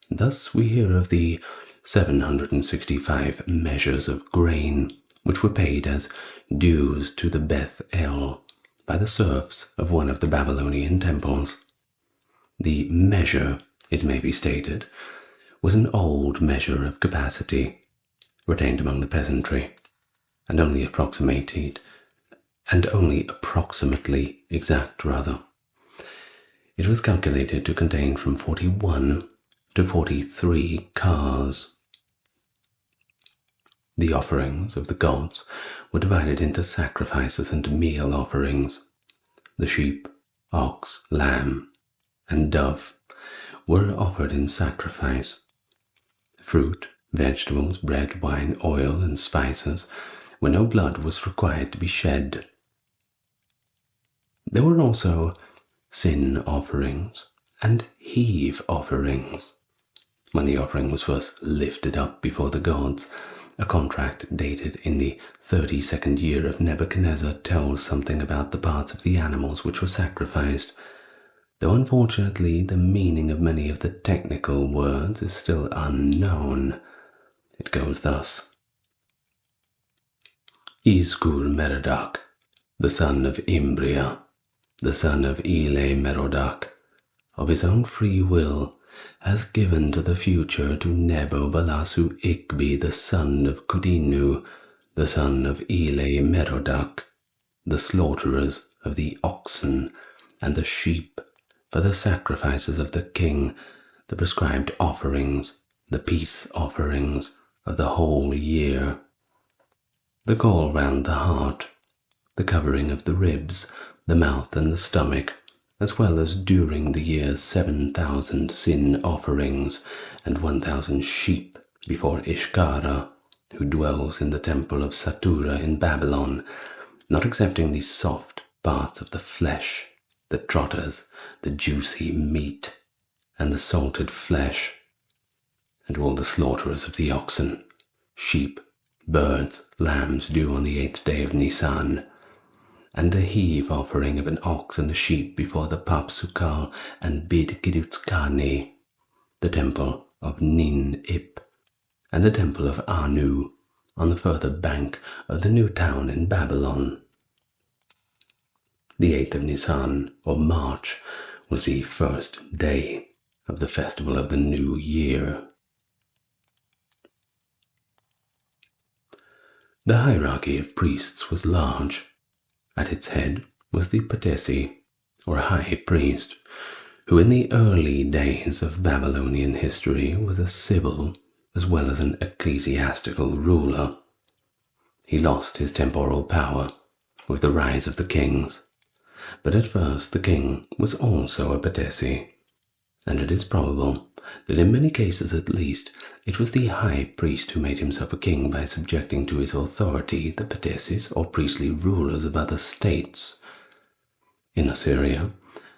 Thus we hear of the 765 measures of grain, which were paid as dues to the Beth El, by the serfs of one of the Babylonian temples. The measure, it may be stated, was an old measure of capacity, retained among the peasantry, and only approximately exact. It was calculated to contain from 41 to 43 cars. The offerings of the gods were divided into sacrifices and meal offerings. The sheep, ox, lamb, and dove were offered in sacrifice. Fruit, vegetables, bread, wine, oil, and spices, where no blood was required to be shed. There were also sin offerings and heave offerings. When the offering was first lifted up before the gods, a contract dated in the 32nd year of Nebuchadnezzar tells something about the parts of the animals which were sacrificed, though unfortunately the meaning of many of the technical words is still unknown. It goes thus. Iskur Merodach, the son of Imbria, the son of Ile Merodach, of his own free will, has given to the future to Nebo-Balassu Ikbi, the son of Kudinu, the son of Ile Merodach, the slaughterers of the oxen and the sheep, for the sacrifices of the king, the prescribed offerings, the peace offerings of the whole year. The gall round the heart, the covering of the ribs, the mouth and the stomach, as well as during the year 7,000 sin offerings and 1,000 sheep before Ishkara, who dwells in the temple of Satura in Babylon, not excepting the soft parts of the flesh, the trotters, the juicy meat, and the salted flesh, and all the slaughterers of the oxen, sheep, birds, lambs due on the 8th day of Nisan, and the heave offering of an ox and a sheep before the Papsukal and Bid Gidutskani, the temple of Nin-Ip, and the temple of Anu on the further bank of the new town in Babylon. The 8th of Nisan, or March, was the first day of the festival of the new year. The hierarchy of priests was large. At its head was the patesi, or high priest, who in the early days of Babylonian history was a civil as well as an ecclesiastical ruler. He lost his temporal power with the rise of the kings, but at first the king was also a patesi, and it is probable that in many cases at least it was the high priest who made himself a king by subjecting to his authority the patesis or priestly rulers of other states. In Assyria,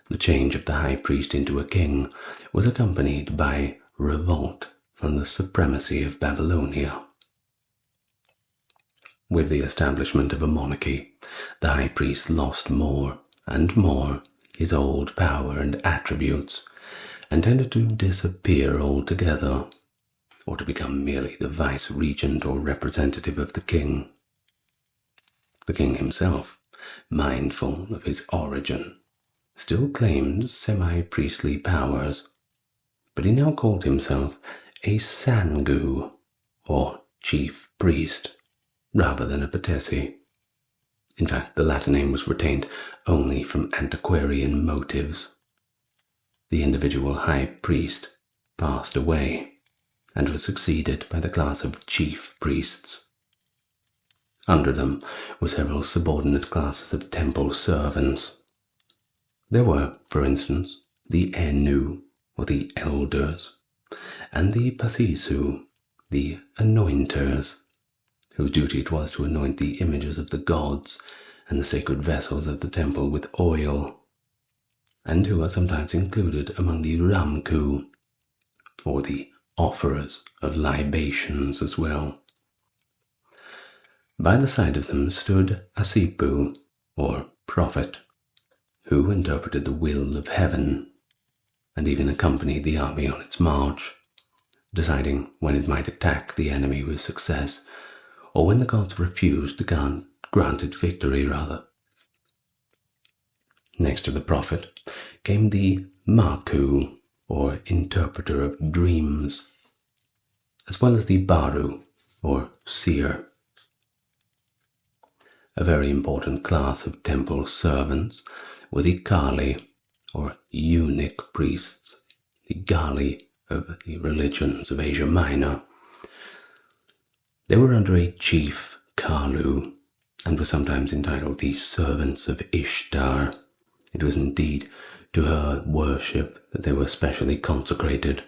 the change of the high priest into a king was accompanied by revolt from the supremacy of Babylonia. With the establishment of a monarchy, the high priest lost more and more his old power and attributes, and tended to disappear altogether, or to become merely the vice-regent or representative of the king. The king himself, mindful of his origin, still claimed semi-priestly powers, but he now called himself a sangu, or chief priest, rather than a patesi. In fact, the latter name was retained only from antiquarian motives. The individual high priest passed away and was succeeded by the class of chief priests. Under them were several subordinate classes of temple servants. There were, for instance, the Enu, or the elders, and the Pasisu, the anointers, whose duty it was to anoint the images of the gods and the sacred vessels of the temple with oil, and who are sometimes included among the Ramku, or the offerers of libations as well. By the side of them stood Asipu, or prophet, who interpreted the will of heaven, and even accompanied the army on its march, deciding when it might attack the enemy with success, or when the gods refused to grant it victory.
Next to the prophet came the Maku, or interpreter of dreams, as well as the Baru, or seer. A very important class of temple servants were the Kali, or eunuch priests, the Gali of the religions of Asia Minor. They were under a chief Kalu, and were sometimes entitled the servants of Ishtar. It was indeed to her worship that they were specially consecrated,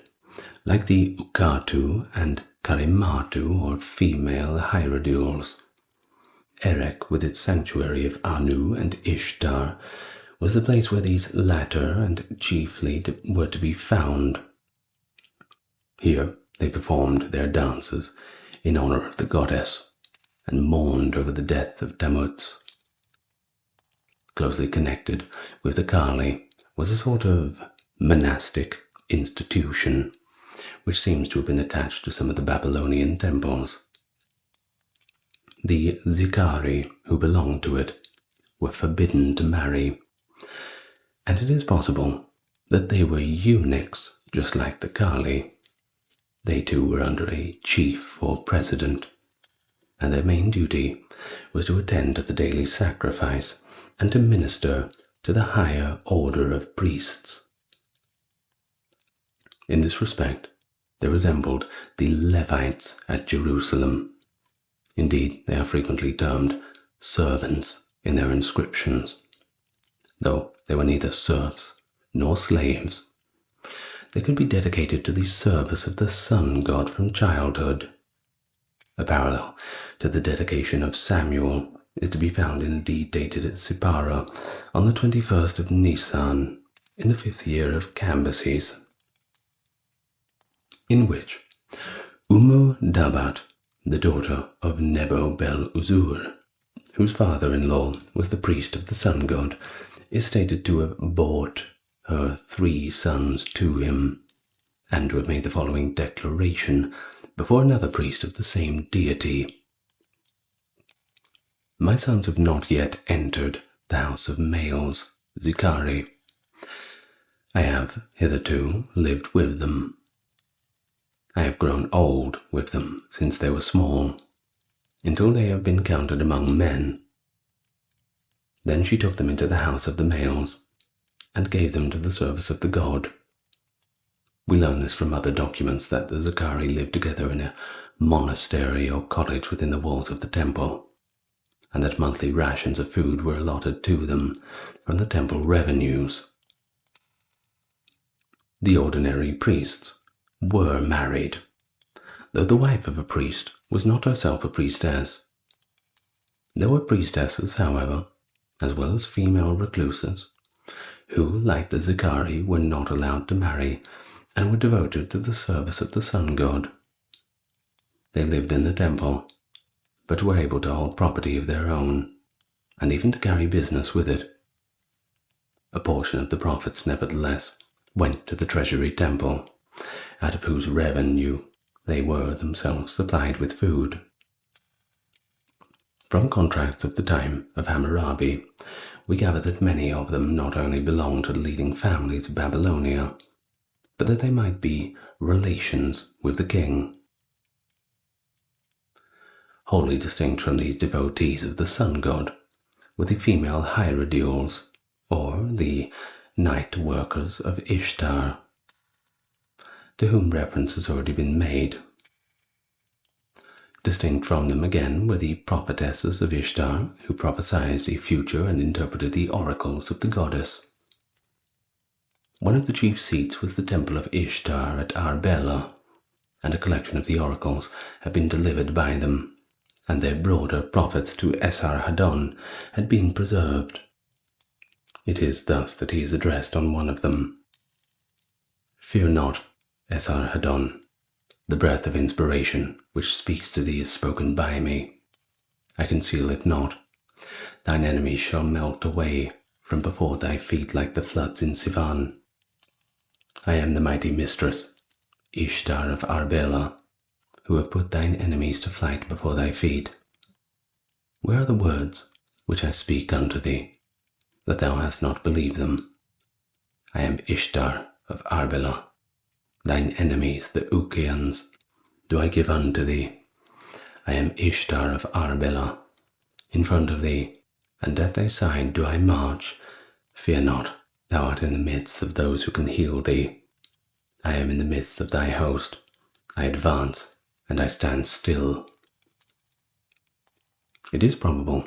like the Ukatu and Karimatu, or female hierodules. Erech, with its sanctuary of Anu and Ishtar, was the place where these latter and chiefly were to be found. Here they performed their dances in honor of the goddess and mourned over the death of Tammuz. Closely connected with the Kali was a sort of monastic institution, which seems to have been attached to some of the Babylonian temples. The Zikari who belonged to it were forbidden to marry, and it is possible that they were eunuchs just like the Kali. They too were under a chief or president, and their main duty was to attend to the daily sacrifice and to minister to the higher order of priests. In this respect, they resembled the Levites at Jerusalem. Indeed, they are frequently termed servants in their inscriptions, though they were neither serfs nor slaves. They could be dedicated to the service of the sun god from childhood. A parallel to the dedication of Samuel is to be found in a deed dated at Sippara on the 21st of Nisan in the 5th year of Cambyses, in which Dabat, the daughter of Nebo-bel-Uzur, whose father-in-law was the priest of the sun god, is stated to have brought her 3 sons to him, and to have made the following declaration before another priest of the same deity. My sons have not yet entered the house of males, Zikari. I have hitherto lived with them. I have grown old with them since they were small, until they have been counted among men. Then she took them into the house of the males, and gave them to the service of the god. We learn this from other documents that the Zikari lived together in a monastery or cottage within the walls of the temple, and that monthly rations of food were allotted to them from the temple revenues. The ordinary priests were married, though the wife of a priest was not herself a priestess. There were priestesses, however, as well as female recluses, who, like the Zikari, were not allowed to marry and were devoted to the service of the sun god. They lived in the temple, but were able to hold property of their own, and even to carry business with it. A portion of the profits, nevertheless, went to the treasury temple, out of whose revenue they were themselves supplied with food. From contracts of the time of Hammurabi, we gather that many of them not only belonged to the leading families of Babylonia, but that they might be relations with the king. Wholly distinct from these devotees of the sun god were the female hierodules, or the night workers of Ishtar, to whom reference has already been made. Distinct from them again were the prophetesses of Ishtar, who prophesied the future and interpreted the oracles of the goddess. One of the chief seats was the temple of Ishtar at Arbela, and a collection of the oracles had been delivered by them, and their broader prophets to Esarhaddon had been preserved. It is thus that he is addressed on one of them. Fear not, Esarhaddon, the breath of inspiration which speaks to thee is spoken by me. I conceal it not. Thine enemies shall melt away from before thy feet like the floods in Sivan. I am the mighty mistress, Ishtar of Arbela, who have put thine enemies to flight before thy feet. Where are the words which I speak unto thee? that thou hast not believed them. I am Ishtar of Arbela. Thine enemies, the Ukians, do I give unto thee. I am Ishtar of Arbela. In front of thee, and at thy side do I march. Fear not, thou art in the midst of those who can heal thee. I am in the midst of thy host. I advance, and I stand still. It is probable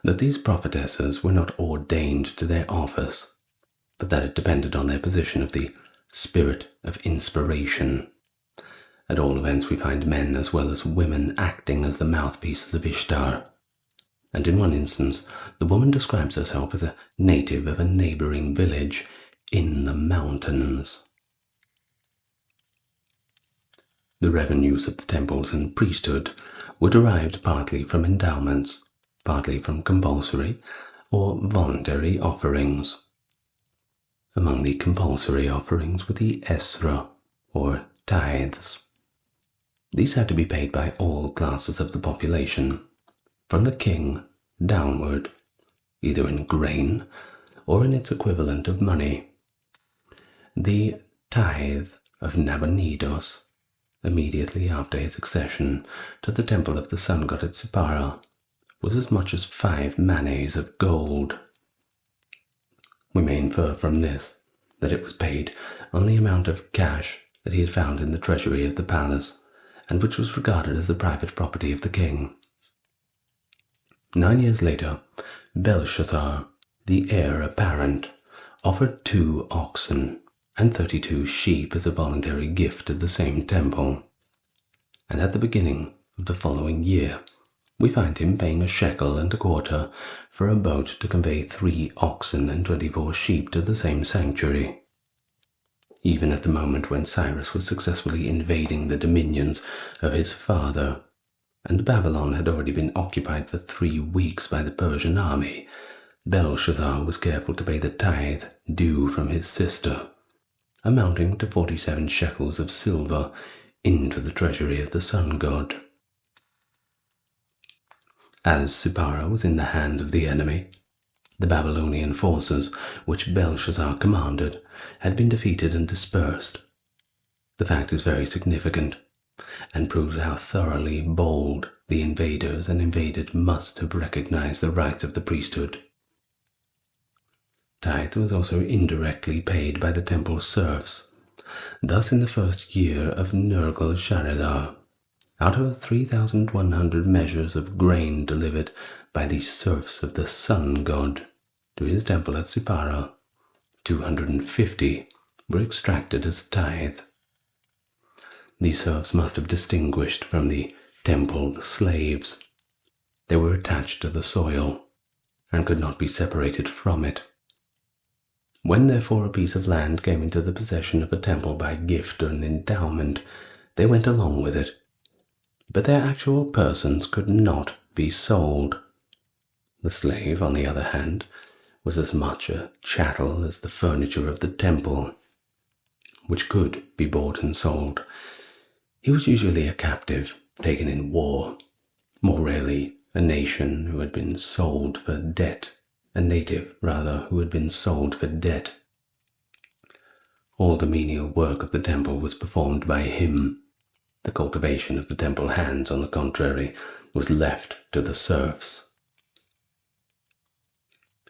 that these prophetesses were not ordained to their office, but that it depended on their position of the spirit of inspiration. At all events, we find men as well as women acting as the mouthpieces of Ishtar. And in one instance, the woman describes herself as a native of a neighboring village in the mountains. The revenues of the temples and priesthood were derived partly from endowments, partly from compulsory or voluntary offerings. Among the compulsory offerings were the esra, or tithes. These had to be paid by all classes of the population, from the king downward, either in grain or in its equivalent of money. The tithe of Nabonidus, immediately after his accession to the temple of the sun god at Sippara, was as much as 5 manes of gold. We may infer from this that it was paid on the amount of cash that he had found in the treasury of the palace, and which was regarded as the private property of the king. 9 years later, Belshazzar, the heir apparent, offered 2 oxen and 32 sheep as a voluntary gift to the same temple. And at the beginning of the following year, we find him paying a shekel and a quarter for a boat to convey 3 oxen and 24 sheep to the same sanctuary. Even at the moment when Cyrus was successfully invading the dominions of his father, and Babylon had already been occupied for 3 weeks by the Persian army, Belshazzar was careful to pay the tithe due from his sister, amounting to 47 shekels of silver, into the treasury of the sun god. As Sippara was in the hands of the enemy, the Babylonian forces, which Belshazzar commanded, had been defeated and dispersed. The fact is very significant, and proves how thoroughly bold the invaders and invaded must have recognized the rights of the priesthood. Tithe was also indirectly paid by the temple serfs. Thus, in the first year of Nergal-Sharezer, out of 3,100 measures of grain delivered by the serfs of the sun god to his temple at Sippara, 250 were extracted as tithe. These serfs must have distinguished from the temple slaves. They were attached to the soil and could not be separated from it. When therefore a piece of land came into the possession of a temple by gift or an endowment, they went along with it, but their actual persons could not be sold. The slave, on the other hand, was as much a chattel as the furniture of the temple, which could be bought and sold. He was usually a captive taken in war, more rarely a nation who had been sold for debt, a native, rather, who had been sold for debt. All the menial work of the temple was performed by him. The cultivation of the temple hands, on the contrary, was left to the serfs.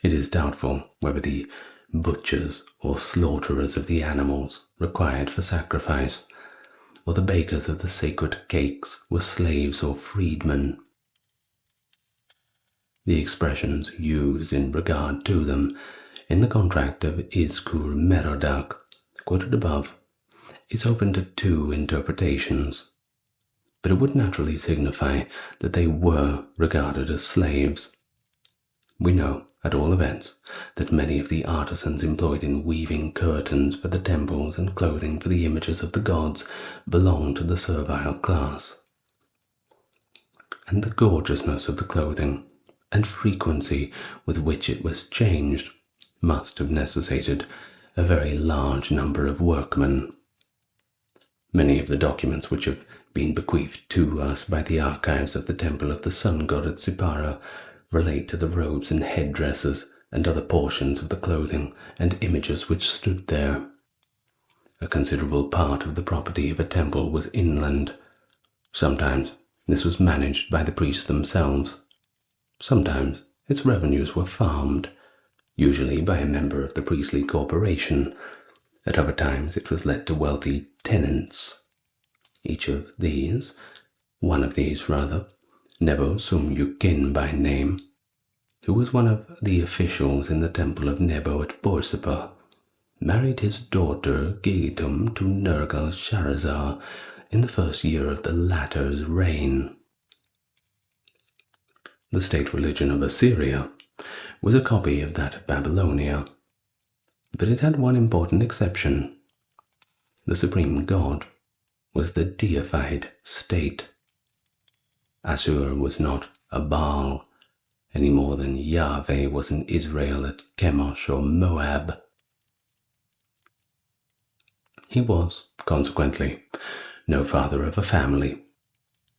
It is doubtful whether the butchers or slaughterers of the animals required for sacrifice, or the bakers of the sacred cakes, were slaves or freedmen. The expressions used in regard to them in the contract of Izkur Merodach, quoted above, is open to 2 interpretations, but it would naturally signify that they were regarded as slaves. We know, at all events, that many of the artisans employed in weaving curtains for the temples and clothing for the images of the gods belonged to the servile class. And the gorgeousness of the clothing and frequency with which it was changed must have necessitated a very large number of workmen. Many of the documents which have been bequeathed to us by the archives of the temple of the sun god at Sippara relate to the robes and headdresses and other portions of the clothing and images which stood there. A considerable part of the property of a temple was inland. Sometimes this was managed by the priests themselves. Sometimes its revenues were farmed, usually by a member of the priestly corporation. At other times it was let to wealthy tenants. One of these, Nebo Sum-Yukin by name, who was one of the officials in the temple of Nebo at Borsippa, married his daughter Gigitum to Nergal-Sharazar in the first year of the latter's reign. The state religion of Assyria was a copy of that of Babylonia, but it had one important exception. The supreme god was the deified state. Assur was not a Baal any more than Yahweh was in Israel at Chemosh or Moab. He was, consequently, no father of a family.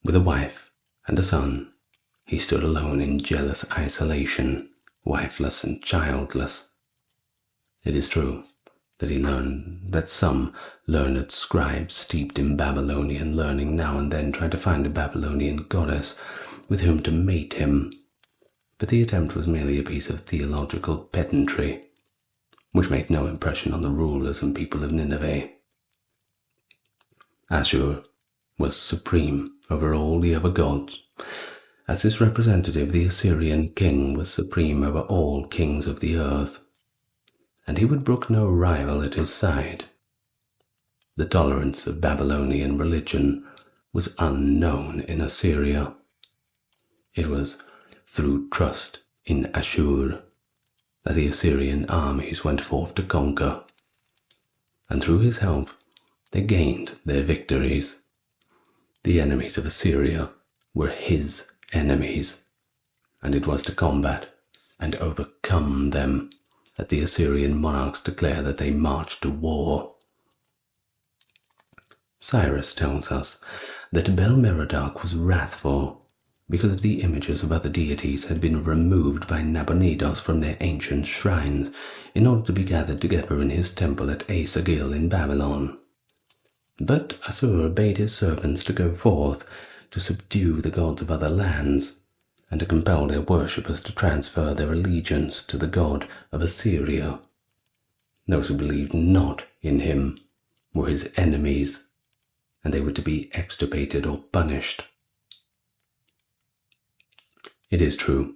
With a wife and a son, he stood alone in jealous isolation, wifeless and childless. It is true that he learned that some learned scribes steeped in Babylonian learning now and then tried to find a Babylonian goddess with whom to mate him, but the attempt was merely a piece of theological pedantry, which made no impression on the rulers and people of Nineveh. Assur was supreme over all the other gods. As his representative, the Assyrian king was supreme over all kings of the earth, and he would brook no rival at his side. The tolerance of Babylonian religion was unknown in Assyria. It was through trust in Assur that the Assyrian armies went forth to conquer, and through his help they gained their victories. The enemies of Assyria were his enemies, and it was to combat and overcome them that the Assyrian monarchs declare that they marched to war. Cyrus tells us that Bel-Merodach was wrathful because the images of other deities had been removed by Nabonidus from their ancient shrines in order to be gathered together in his temple at Asagil in Babylon. But Assur bade his servants to go forth to subdue the gods of other lands, and to compel their worshippers to transfer their allegiance to the god of Assyria. Those who believed not in him were his enemies, and they were to be extirpated or punished. It is true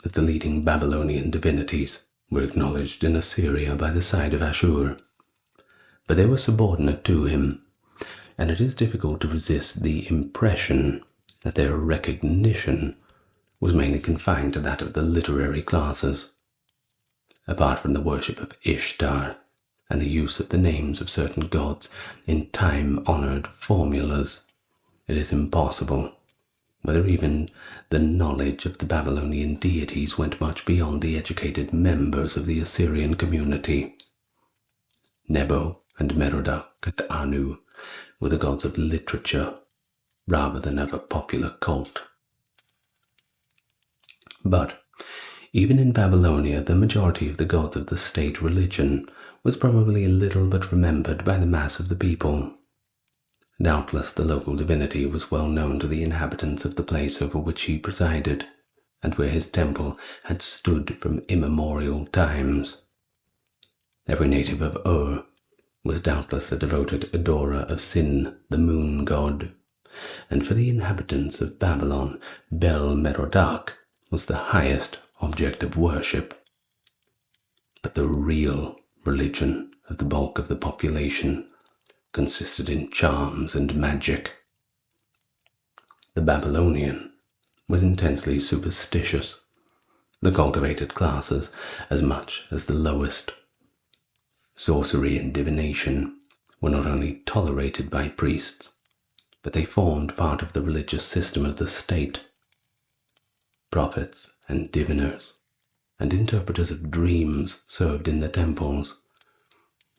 that the leading Babylonian divinities were acknowledged in Assyria by the side of Assur, but they were subordinate to him, and it is difficult to resist the impression that their recognition was mainly confined to that of the literary classes. Apart from the worship of Ishtar and the use of the names of certain gods in time-honored formulas, it is impossible whether even the knowledge of the Babylonian deities went much beyond the educated members of the Assyrian community. Nebo and Merodach and Anu were the gods of literature rather than of a popular cult. But even in Babylonia, the majority of the gods of the state religion was probably little but remembered by the mass of the people. Doubtless the local divinity was well known to the inhabitants of the place over which he presided, and where his temple had stood from immemorial times. Every native of Ur was doubtless a devoted adorer of Sin, the moon god, and for the inhabitants of Babylon, Bel-Merodach was the highest object of worship. But the real religion of the bulk of the population consisted in charms and magic. The Babylonian was intensely superstitious, the cultivated classes as much as the lowest. Sorcery and divination were not only tolerated by priests, but they formed part of the religious system of the state. Prophets and diviners and interpreters of dreams served in the temples,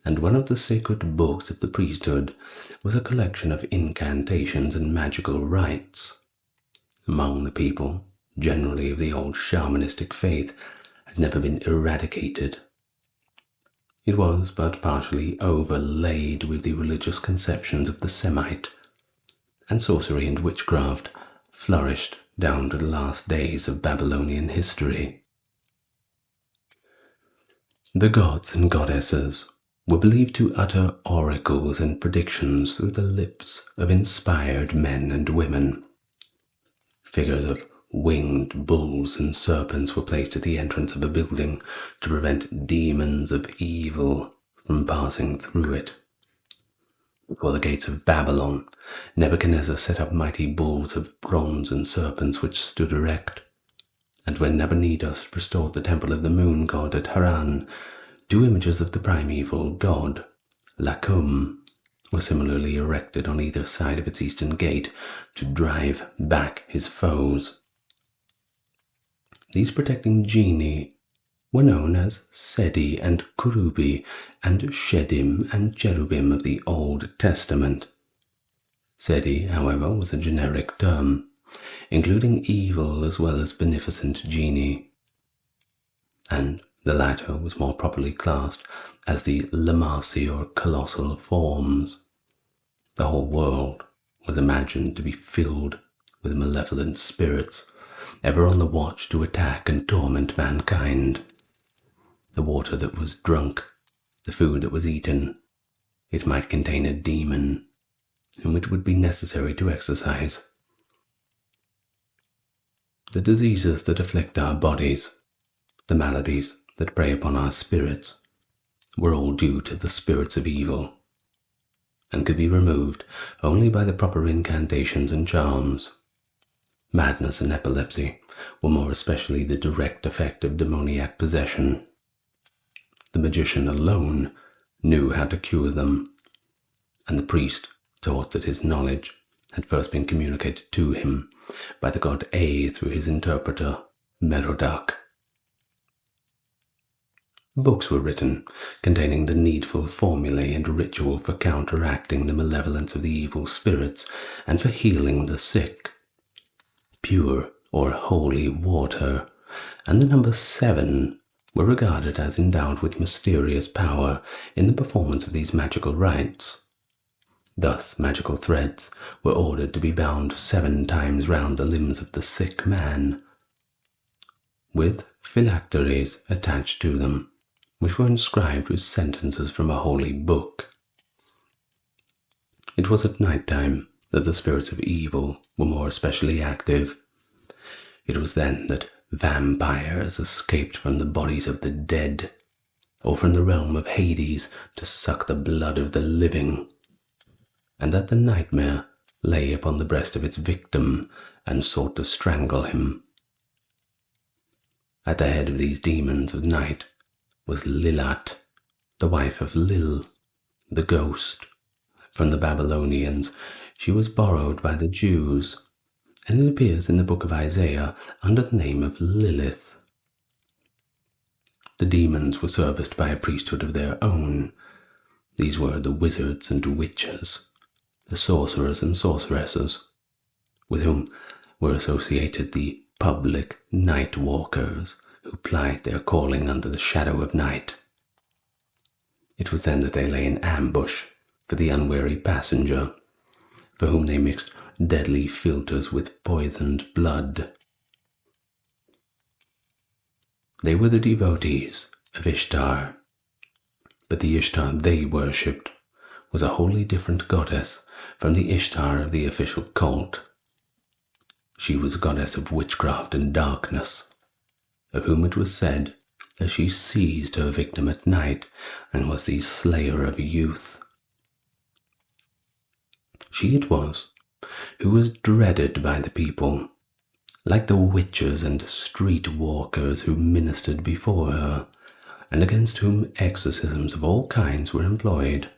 and one of the sacred books of the priesthood was a collection of incantations and magical rites. Among the people, generally of the old shamanistic faith, had never been eradicated. It was but partially overlaid with the religious conceptions of the Semite, and sorcery and witchcraft flourished down to the last days of Babylonian history. The gods and goddesses were believed to utter oracles and predictions through the lips of inspired men and women. Figures of winged bulls and serpents were placed at the entrance of a building to prevent demons of evil from passing through it. Before the gates of Babylon, Nebuchadnezzar set up mighty bulls of bronze and serpents which stood erect. And when Nabonidus restored the temple of the moon god at Haran, 2 images of the primeval god, Lacum, were similarly erected on either side of its eastern gate to drive back his foes. These protecting genii were known as Sedi and Kurubi and Shedim and Cherubim of the Old Testament. Sedi, however, was a generic term, including evil as well as beneficent genii, and the latter was more properly classed as the Lamasi or colossal forms. The whole world was imagined to be filled with malevolent spirits, ever on the watch to attack and torment mankind. The water that was drunk, the food that was eaten, it might contain a demon whom it would be necessary to exorcise. The diseases that afflict our bodies, the maladies that prey upon our spirits, were all due to the spirits of evil, and could be removed only by the proper incantations and charms. Madness and epilepsy were more especially the direct effect of demoniac possession. The magician alone knew how to cure them, and the priest thought that his knowledge had first been communicated to him by the god A through his interpreter, Merodach. Books were written containing the needful formulae and ritual for counteracting the malevolence of the evil spirits and for healing the sick. Pure or holy water and the number 7 were regarded as endowed with mysterious power in the performance of these magical rites. Thus, magical threads were ordered to be bound 7 times round the limbs of the sick man, with phylacteries attached to them, which were inscribed with sentences from a holy book. It was at night time that the spirits of evil were more especially active. It was then that vampires escaped from the bodies of the dead, or from the realm of Hades to suck the blood of the living, and that the nightmare lay upon the breast of its victim and sought to strangle him. At the head of these demons of night was Lilat, the wife of Lil, the ghost. From the Babylonians, she was borrowed by the Jews, and it appears in the book of Isaiah under the name of Lilith. The demons were serviced by a priesthood of their own. These were the wizards and witches, the sorcerers and sorceresses, with whom were associated the public night walkers who plied their calling under the shadow of night. It was then that they lay in ambush for the unwary passenger, for whom they mixed deadly philters with poisoned blood. They were the devotees of Ishtar, but the Ishtar they worshipped was a wholly different goddess from the Ishtar of the official cult. She was a goddess of witchcraft and darkness, of whom it was said that she seized her victim at night and was the slayer of youth. She it was who was dreaded by the people, like the witches and street walkers who ministered before her, and against whom exorcisms of all kinds were employed.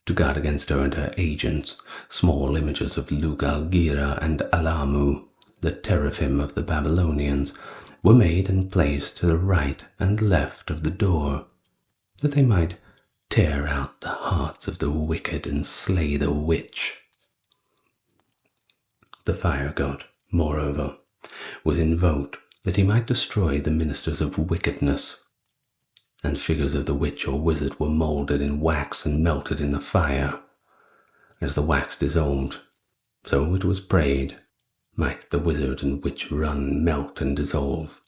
To guard against her and her agents, small images of Lugalgira and Alamu, the teraphim of the Babylonians, were made and placed to the right and left of the door, that they might tear out the hearts of the wicked and slay the witch. The fire god, moreover, was invoked that he might destroy the ministers of wickedness. And figures of the witch or wizard were moulded in wax and melted in the fire. As the wax dissolved, so it was prayed, might the wizard and witch run, melt, and dissolve.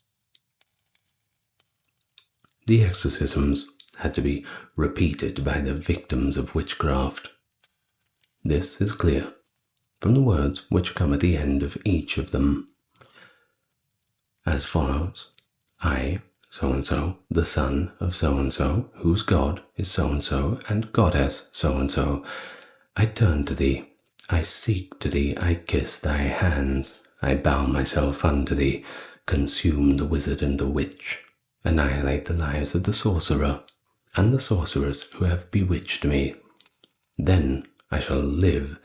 The exorcisms had to be repeated by the victims of witchcraft. This is clear from the words which come at the end of each of them, as follows: I, so-and-so, the son of so-and-so, whose God is so-and-so, and goddess so-and-so, I turn to thee, I seek to thee, I kiss thy hands, I bow myself unto thee, consume the wizard and the witch, annihilate the lives of the sorcerer and the sorceress who have bewitched me. Then I shall live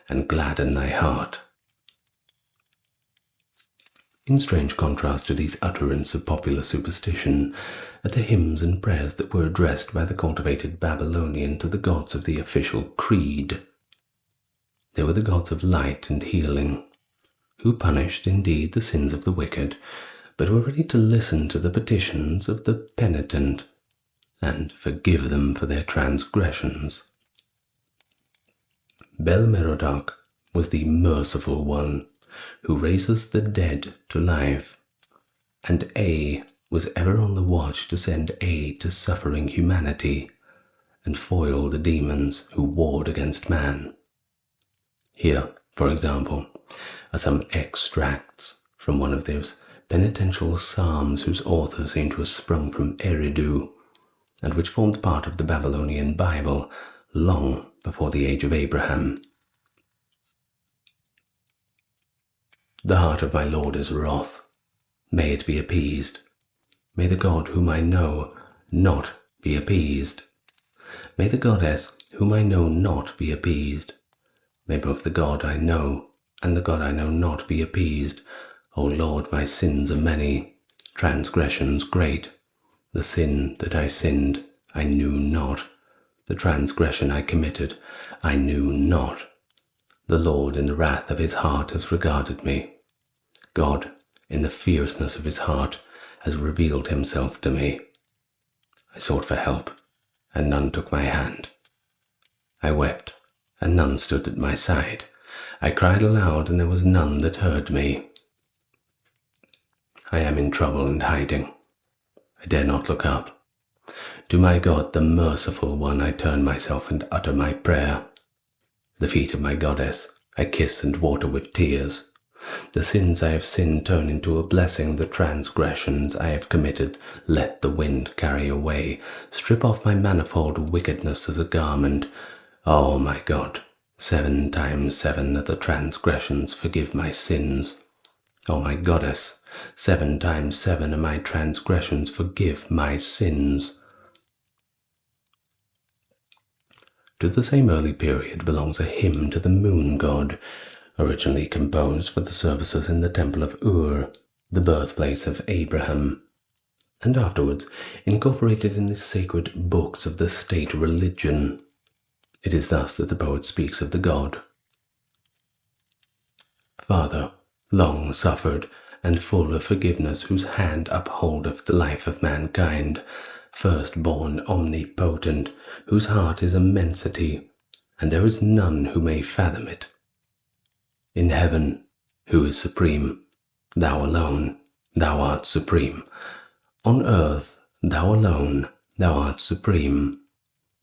and gladden thy heart. In strange contrast to these utterances of popular superstition are the hymns and prayers that were addressed by the cultivated Babylonian to the gods of the official creed. They were the gods of light and healing, who punished indeed the sins of the wicked, but were ready to listen to the petitions of the penitent and forgive them for their transgressions. Bel-Merodach was the merciful one, who raises the dead to life, and A was ever on the watch to send aid to suffering humanity and foil the demons who warred against man. Here, for example, are some extracts from one of those penitential psalms whose author seemed to have sprung from Eridu, and which formed part of the Babylonian Bible long before the age of Abraham. The heart of my Lord is wroth. May it be appeased. May the God whom I know not be appeased. May the goddess whom I know not be appeased. May both the God I know and the God I know not be appeased. O Lord, my sins are many, transgressions great. The sin that I sinned, I knew not. The transgression I committed, I knew not. The Lord in the wrath of his heart has regarded me. God, in the fierceness of his heart, has revealed himself to me. I sought for help, and none took my hand. I wept, and none stood at my side. I cried aloud, and there was none that heard me. I am in trouble and hiding. I dare not look up. To my God, the merciful one, I turn myself and utter my prayer. The feet of my goddess I kiss and water with tears. The sins I have sinned turn into a blessing. The transgressions I have committed let the wind carry away. Strip off my manifold wickedness as a garment. O my God, 7 times 7 are the transgressions, forgive my sins. O my goddess, 7 times 7 are my transgressions, forgive my sins. To the same early period belongs a hymn to the moon god, originally composed for the services in the temple of Ur, the birthplace of Abraham, and afterwards incorporated in the sacred books of the state religion. It is thus that the poet speaks of the god. Father, long suffered, and full of forgiveness, whose hand upholdeth the life of mankind, firstborn omnipotent, whose heart is immensity, and there is none who may fathom it. In heaven, who is supreme? Thou alone, thou art supreme. On earth, thou alone, thou art supreme.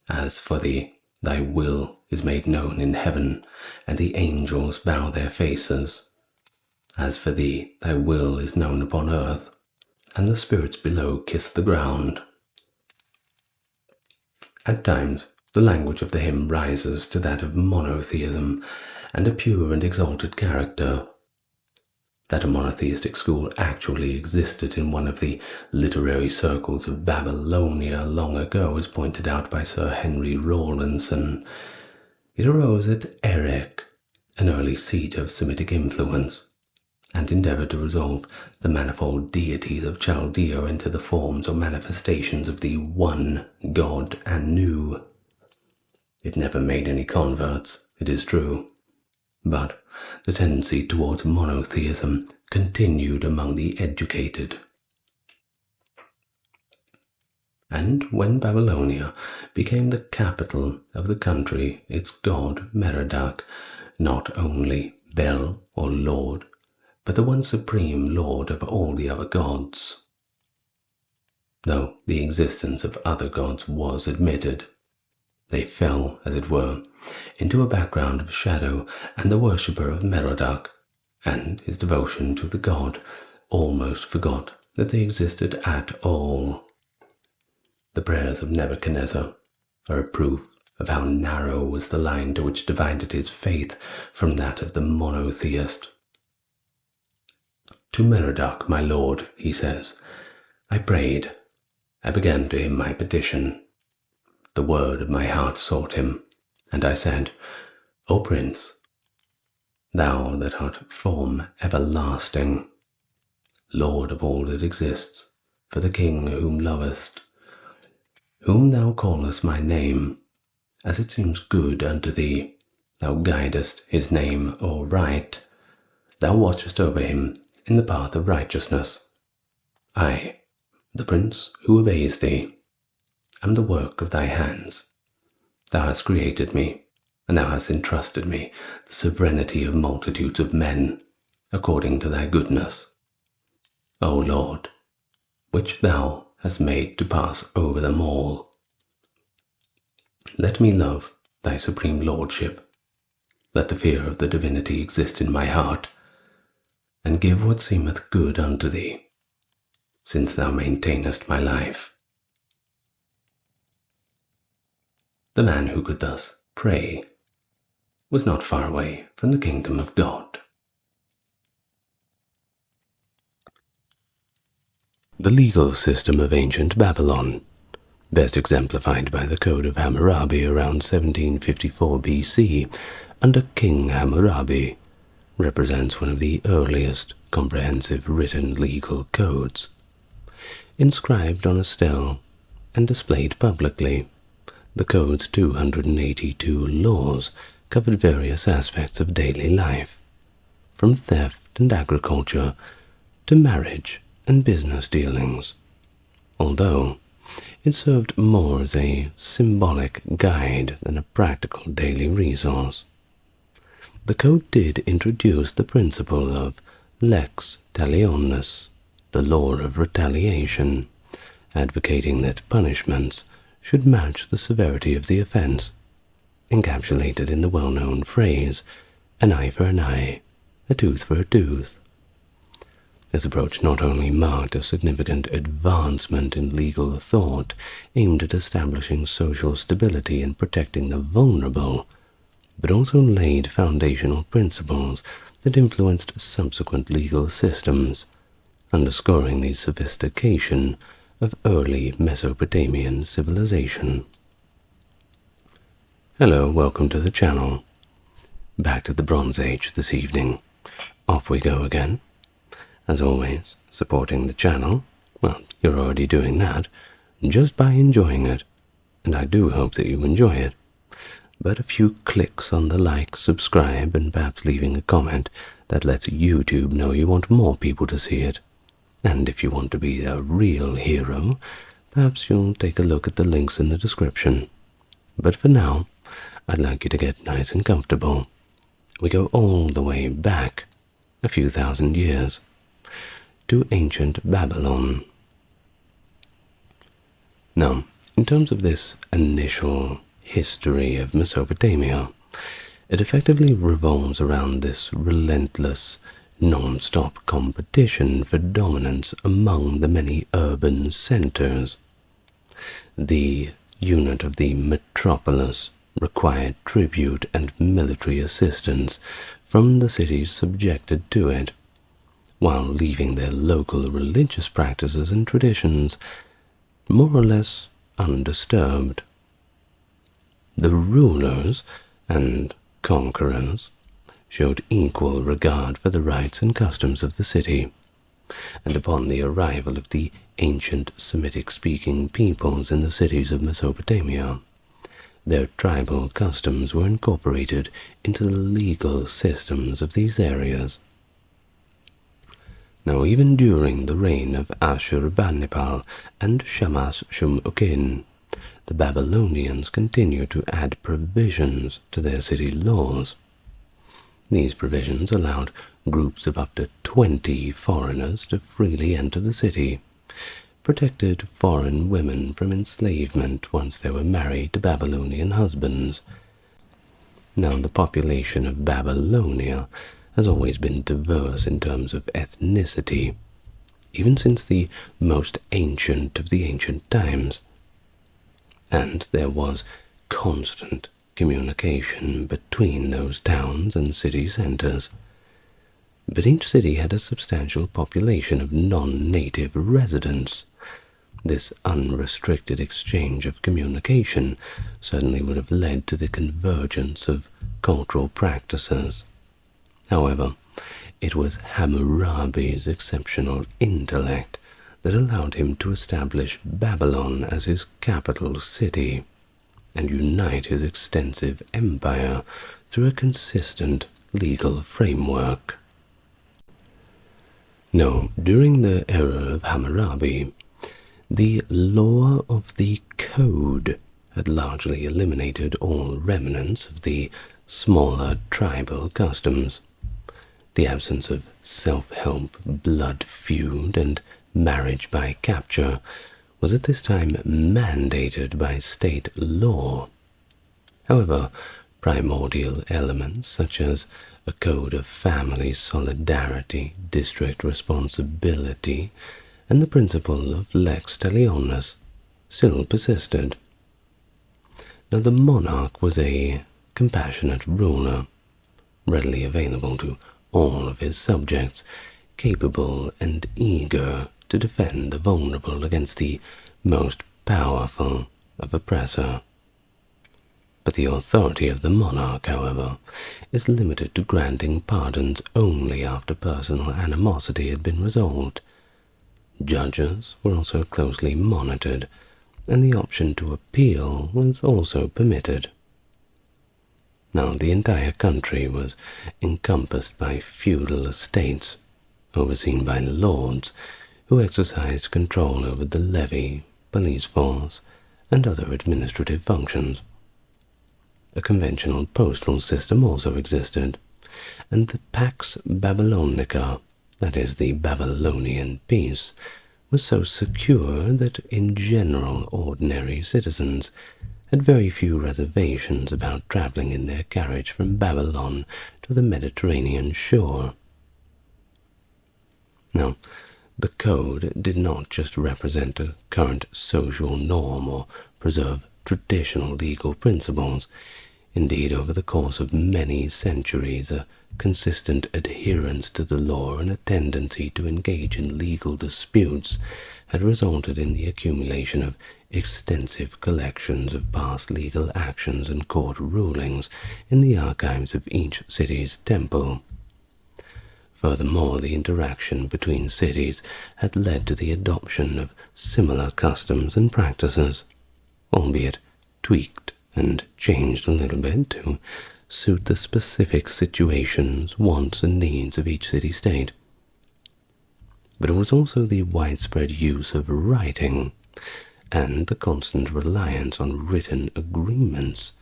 As for thee, thy will is made known in heaven, and the angels bow their faces. As for thee, thy will is known upon earth, and the spirits below kiss the ground. At times, the language of the hymn rises to that of monotheism and a pure and exalted character. That a monotheistic school actually existed in one of the literary circles of Babylonia long ago is pointed out by Sir Henry Rawlinson. It arose at Erech, an early seat of Semitic influence, and endeavored to resolve the manifold deities of Chaldea into the forms or manifestations of the one God Anu. It never made any converts, it is true, but the tendency towards monotheism continued among the educated. And when Babylonia became the capital of the country, its god Merodach, not only Bel or Lord, but the one supreme Lord of all the other gods. Though the existence of other gods was admitted, they fell, as it were, into a background of shadow, and the worshipper of Merodach and his devotion to the god almost forgot that they existed at all. The prayers of Nebuchadnezzar are a proof of how narrow was the line to which divided his faith from that of the monotheist. To Merodach, my lord, he says, I prayed. I began to him my petition. The word of my heart sought him, and I said, O Prince, thou that art from everlasting, Lord of all that exists, for the King whom lovest, whom thou callest my name, as it seems good unto thee, thou guidest his name aright, thou watchest over him in the path of righteousness. I, the Prince who obeys thee, am the work of thy hands. Thou hast created me, and thou hast entrusted me the sovereignty of multitudes of men, according to thy goodness. O Lord, which thou hast made to pass over them all. Let me love thy supreme lordship. Let the fear of the divinity exist in my heart, and give what seemeth good unto thee, since thou maintainest my life. The man who could thus pray was not far away from the kingdom of God.
The legal system of ancient Babylon, best exemplified by the Code of Hammurabi around 1754 BC under King Hammurabi, represents one of the earliest comprehensive written legal codes. Inscribed on a stele and displayed publicly, the code's 282 laws covered various aspects of daily life, from theft and agriculture to marriage and business dealings, although it served more as a symbolic guide than a practical daily resource. The code did introduce the principle of lex talionis, the law of retaliation, advocating that punishments should match the severity of the offense, encapsulated in the well-known phrase, an eye for an eye, a tooth for a tooth. This approach not only marked a significant advancement in legal thought aimed at establishing social stability and protecting the vulnerable, but also laid foundational principles that influenced subsequent legal systems, underscoring the sophistication of early Mesopotamian civilization. Hello, welcome to the channel. Back to the Bronze Age this evening. Off we go again. As always, supporting the channel, well, you're already doing that, just by enjoying it, and I do hope that you enjoy it. But a few clicks on the like, subscribe, and perhaps leaving a comment that lets YouTube know you want more people to see it. And if you want to be a real hero, perhaps you'll take a look at the links in the description. But for now, I'd like you to get nice and comfortable. We go all the way back, a few thousand years, to ancient Babylon. Now, in terms of this initial history of Mesopotamia, it effectively revolves around this relentless, non-stop competition for dominance among the many urban centers. The unit of the metropolis required tribute and military assistance from the cities subjected to it, while leaving their local religious practices and traditions more or less undisturbed. The rulers and conquerors showed equal regard for the rights and customs of the city, and upon the arrival of the ancient Semitic-speaking peoples in the cities of Mesopotamia, their tribal customs were incorporated into the legal systems of these areas. Now, even during the reign of Ashurbanipal and Shamash-shum-ukin, the Babylonians continued to add provisions to their city laws. These provisions allowed groups of up to 20 foreigners to freely enter the city, protected foreign women from enslavement once they were married to Babylonian husbands. Now, the population of Babylonia has always been diverse in terms of ethnicity, even since the most ancient of the ancient times. And there was constant communication between those towns and city centers. But each city had a substantial population of non-native residents. This unrestricted exchange of communication certainly would have led to the convergence of cultural practices. However, it was Hammurabi's exceptional intellect that allowed him to establish Babylon as his capital city and unite his extensive empire through a consistent legal framework. Now, during the era of Hammurabi, the law of the code had largely eliminated all remnants of the smaller tribal customs. The absence of self-help, blood feud, and marriage by capture was at this time mandated by state law. However, primordial elements such as a code of family solidarity, district responsibility, and the principle of lex talionis still persisted. Now, the monarch was a compassionate ruler, readily available to all of his subjects, capable and eager to defend the vulnerable against the most powerful of oppressor. But the authority of the monarch, however, is limited to granting pardons only after personal animosity had been resolved. Judges were also closely monitored, and the option to appeal was also permitted. Now, the entire country was encompassed by feudal estates, overseen by lords, who exercised control over the levy, police force, and other administrative functions. A conventional postal system also existed, and the Pax Babylonica, that is, the Babylonian peace, was so secure that in general ordinary citizens had very few reservations about traveling in their carriage from Babylon to the Mediterranean shore. Now, the code did not just represent a current social norm or preserve traditional legal principles. Indeed, over the course of many centuries, a consistent adherence to the law and a tendency to engage in legal disputes had resulted in the accumulation of extensive collections of past legal actions and court rulings in the archives of each city's temple. Furthermore, the interaction between cities had led to the adoption of similar customs and practices, albeit tweaked and changed a little bit to suit the specific situations, wants, and needs of each city-state. But it was also the widespread use of writing and the constant reliance on written agreements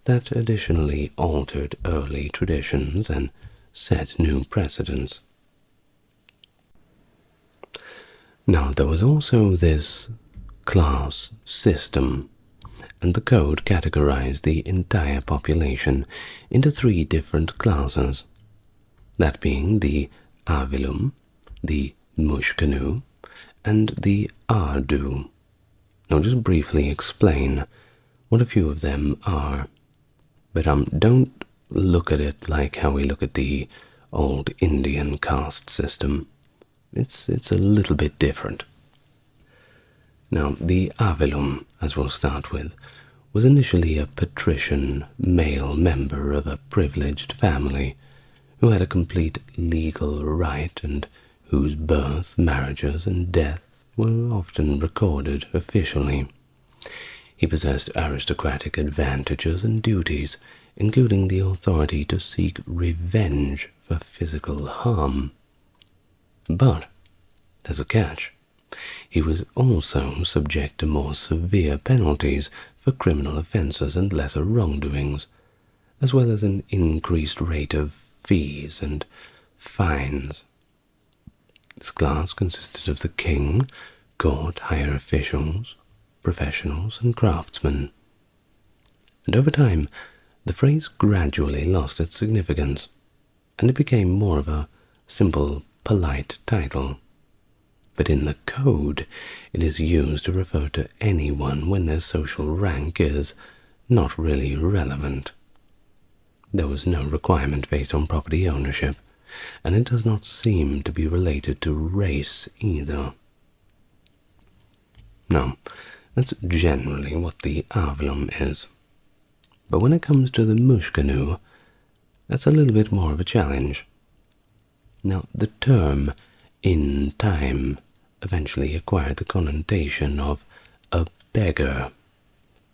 that additionally altered early traditions and set new precedents. Now, there was also this class system, and the code categorized the entire population into 3 different classes, that being the Avilum, the Mushkanu, and the Ardu. I'll just briefly explain what a few of them are, but don't look at it like how we look at the old Indian caste system. It's a little bit different. Now, the Avilum, as we'll start with, was initially a patrician male member of a privileged family who had a complete legal right and whose birth, marriages, and death were often recorded officially. He possessed aristocratic advantages and duties, including the authority to seek revenge for physical harm. But there's a catch. He was also subject to more severe penalties for criminal offences and lesser wrongdoings, as well as an increased rate of fees and fines. This class consisted of the king, court, higher officials, professionals, and craftsmen. And over time, the phrase gradually lost its significance, and it became more of a simple, polite title. But in the code, it is used to refer to anyone when their social rank is not really relevant. There was no requirement based on property ownership, and it does not seem to be related to race either. Now, that's generally what the Arvelum is. But when it comes to the Mushkanu, that's a little bit more of a challenge. Now, the term in time eventually acquired the connotation of a beggar,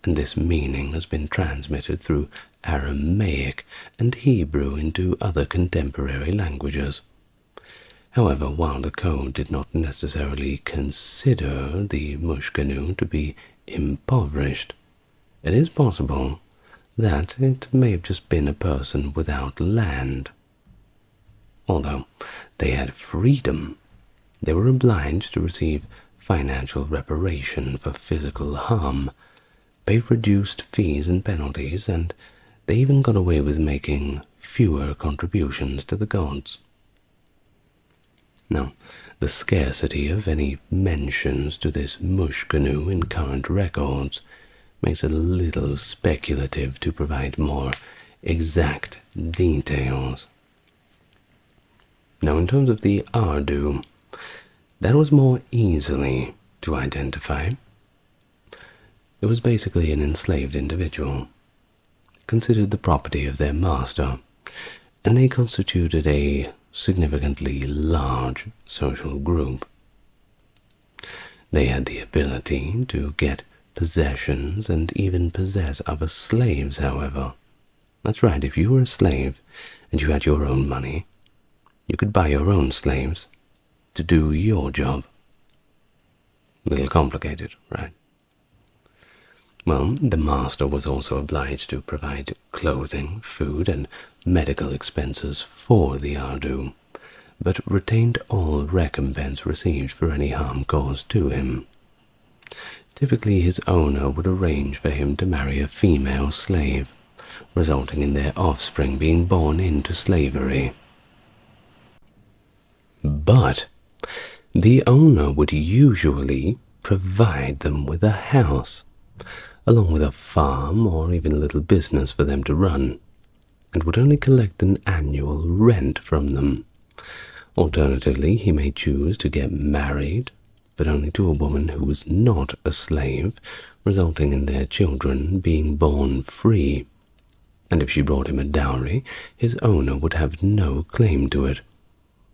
and this meaning has been transmitted through Aramaic and Hebrew into other contemporary languages. However, while the code did not necessarily consider the Mushkanu to be impoverished, it is possible that it may have just been a person without land. Although they had freedom, they were obliged to receive financial reparation for physical harm, pay reduced fees and penalties, and they even got away with making fewer contributions to the gods. Now, the scarcity of any mentions to this Mushkanu in current records makes it a little speculative to provide more exact details. Now, in terms of the Ardu, that was more easily to identify. It was basically an enslaved individual, considered the property of their master, and they constituted a significantly large social group. They had the ability to get possessions and even possess other slaves, however. That's right, if you were a slave and you had your own money, you could buy your own slaves to do your job. A little complicated, right? Well, the master was also obliged to provide clothing, food, and medical expenses for the Ardu, but retained all recompense received for any harm caused to him. Typically, his owner would arrange for him to marry a female slave, resulting in their offspring being born into slavery. But the owner would usually provide them with a house, along with a farm or even a little business for them to run, and would only collect an annual rent from them. Alternatively, he may choose to get married, but only to a woman who was not a slave, resulting in their children being born free. And if she brought him a dowry, his owner would have no claim to it.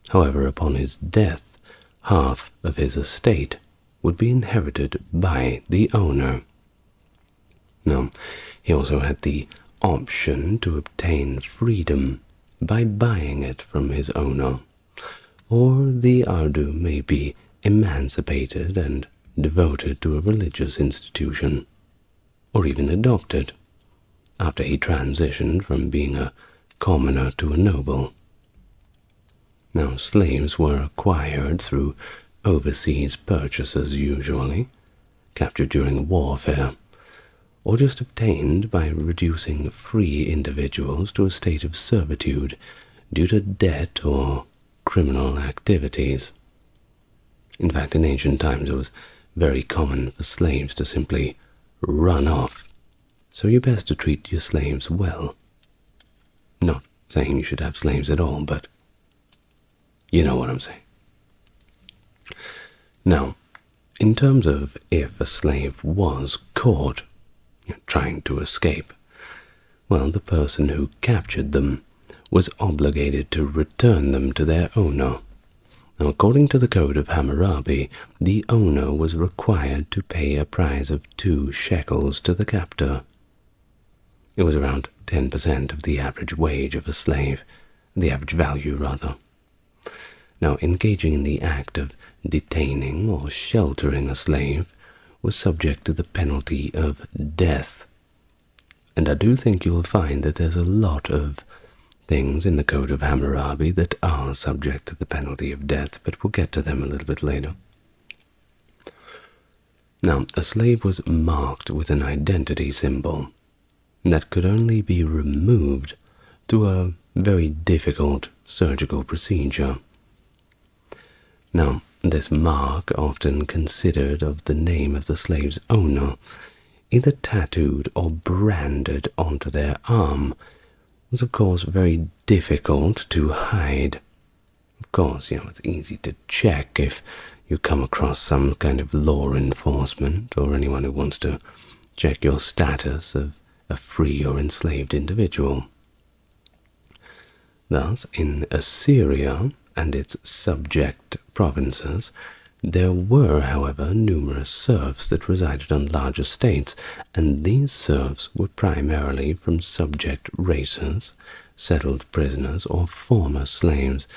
However, upon his death, half of his estate would be inherited by the owner. Now, he also had the option to obtain freedom by buying it from his owner, or the Ardu may be emancipated and devoted to a religious institution, or even adopted, after he transitioned from being a commoner to a noble. Now, slaves were acquired through overseas purchases usually, captured during warfare, or just obtained by reducing free individuals to a state of servitude due to debt or criminal activities. In fact, in ancient times it was very common for slaves to simply run off, so you're best to treat your slaves well. Not saying you should have slaves at all, but you know what I'm saying. Now, in terms of if a slave was caught trying to escape, well, the person who captured them was obligated to return them to their owner. Now, according to the Code of Hammurabi, the owner was required to pay a price of 2 shekels to the captor. It was around 10% of the average wage of a slave, the average value rather. Now, engaging in the act of detaining or sheltering a slave was subject to the penalty of death. And I do think you'll find that there's a lot of things in the Code of Hammurabi that are subject to the penalty of death, but we'll get to them a little bit later. Now, a slave was marked with an identity symbol that could only be removed through a very difficult surgical procedure. Now, this mark, often considered of the name of the slave's owner, either tattooed or branded onto their arm, was of course very difficult to hide. Of course, it's easy to check if you come across some kind of law enforcement or anyone who wants to check your status of a free or enslaved individual. Thus, in Assyria and its subject provinces, there were, however, numerous serfs that resided on large estates, and these serfs were primarily from subject races, settled prisoners, or former slaves,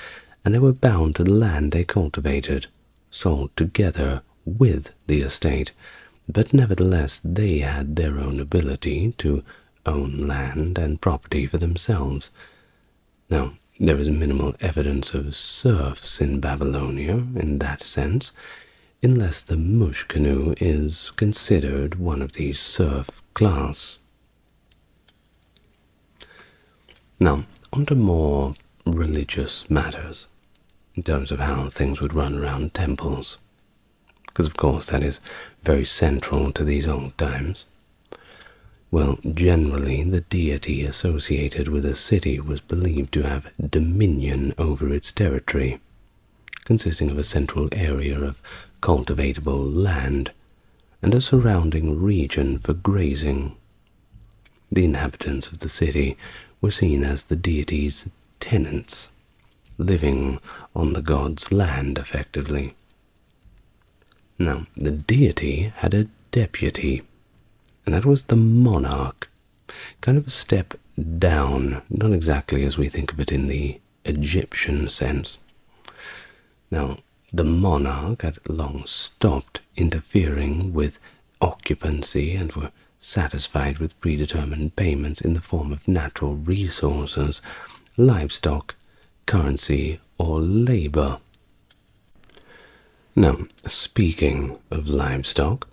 and they were bound to the land they cultivated, sold together with the estate, but nevertheless they had their own ability to own land and property for themselves. Now, there is minimal evidence of serfs in Babylonia in that sense, unless the Mushkanu is considered one of these serf class. Now, on to more religious matters, in terms of how things would run around temples, because of course that is very central to these old times. Well, generally, the deity associated with a city was believed to have dominion over its territory, consisting of a central area of cultivatable land and a surrounding region for grazing. The inhabitants of the city were seen as the deity's tenants, living on the god's land effectively. Now, the deity had a deputy, and that was the monarch, kind of a step down, not exactly as we think of it in the Egyptian sense. Now, the monarch had long stopped interfering with occupancy and were satisfied with predetermined payments in the form of natural resources, livestock, currency, or labor. Now, speaking of livestock,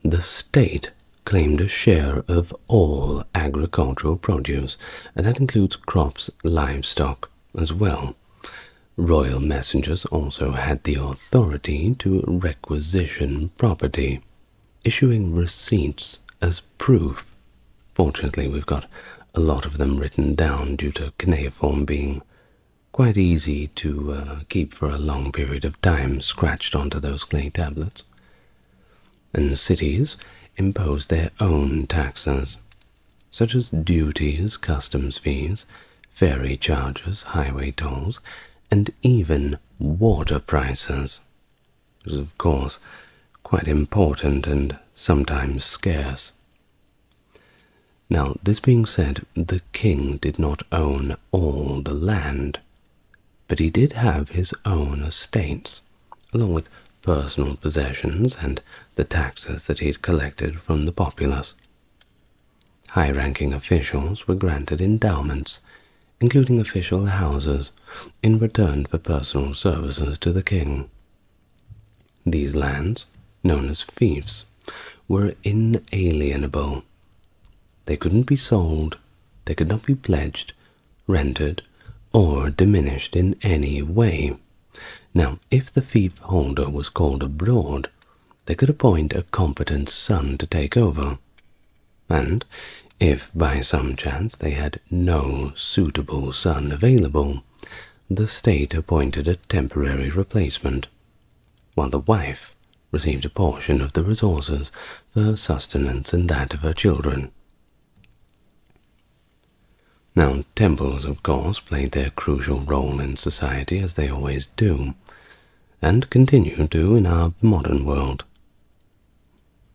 the state claimed a share of all agricultural produce, and that includes crops, livestock as well. Royal messengers also had the authority to requisition property, issuing receipts as proof. Fortunately, we've got a lot of them written down due to cuneiform being quite easy to keep for a long period of time scratched onto those clay tablets. And cities imposed their own taxes, such as duties, customs fees, ferry charges, highway tolls, and even water prices, which is of course quite important and sometimes scarce. Now, this being said, the king did not own all the land, but he did have his own estates, along with personal possessions and the taxes that he had collected from the populace. High-ranking officials were granted endowments, including official houses, in return for personal services to the king. These lands, known as fiefs, were inalienable. They couldn't be sold, they could not be pledged, rented, or diminished in any way. Now, if the fief holder was called abroad, they could appoint a competent son to take over, and if by some chance they had no suitable son available, the state appointed a temporary replacement, while the wife received a portion of the resources for sustenance and that of her children. Now, temples, of course, played their crucial role in society, as they always do, and continue to in our modern world,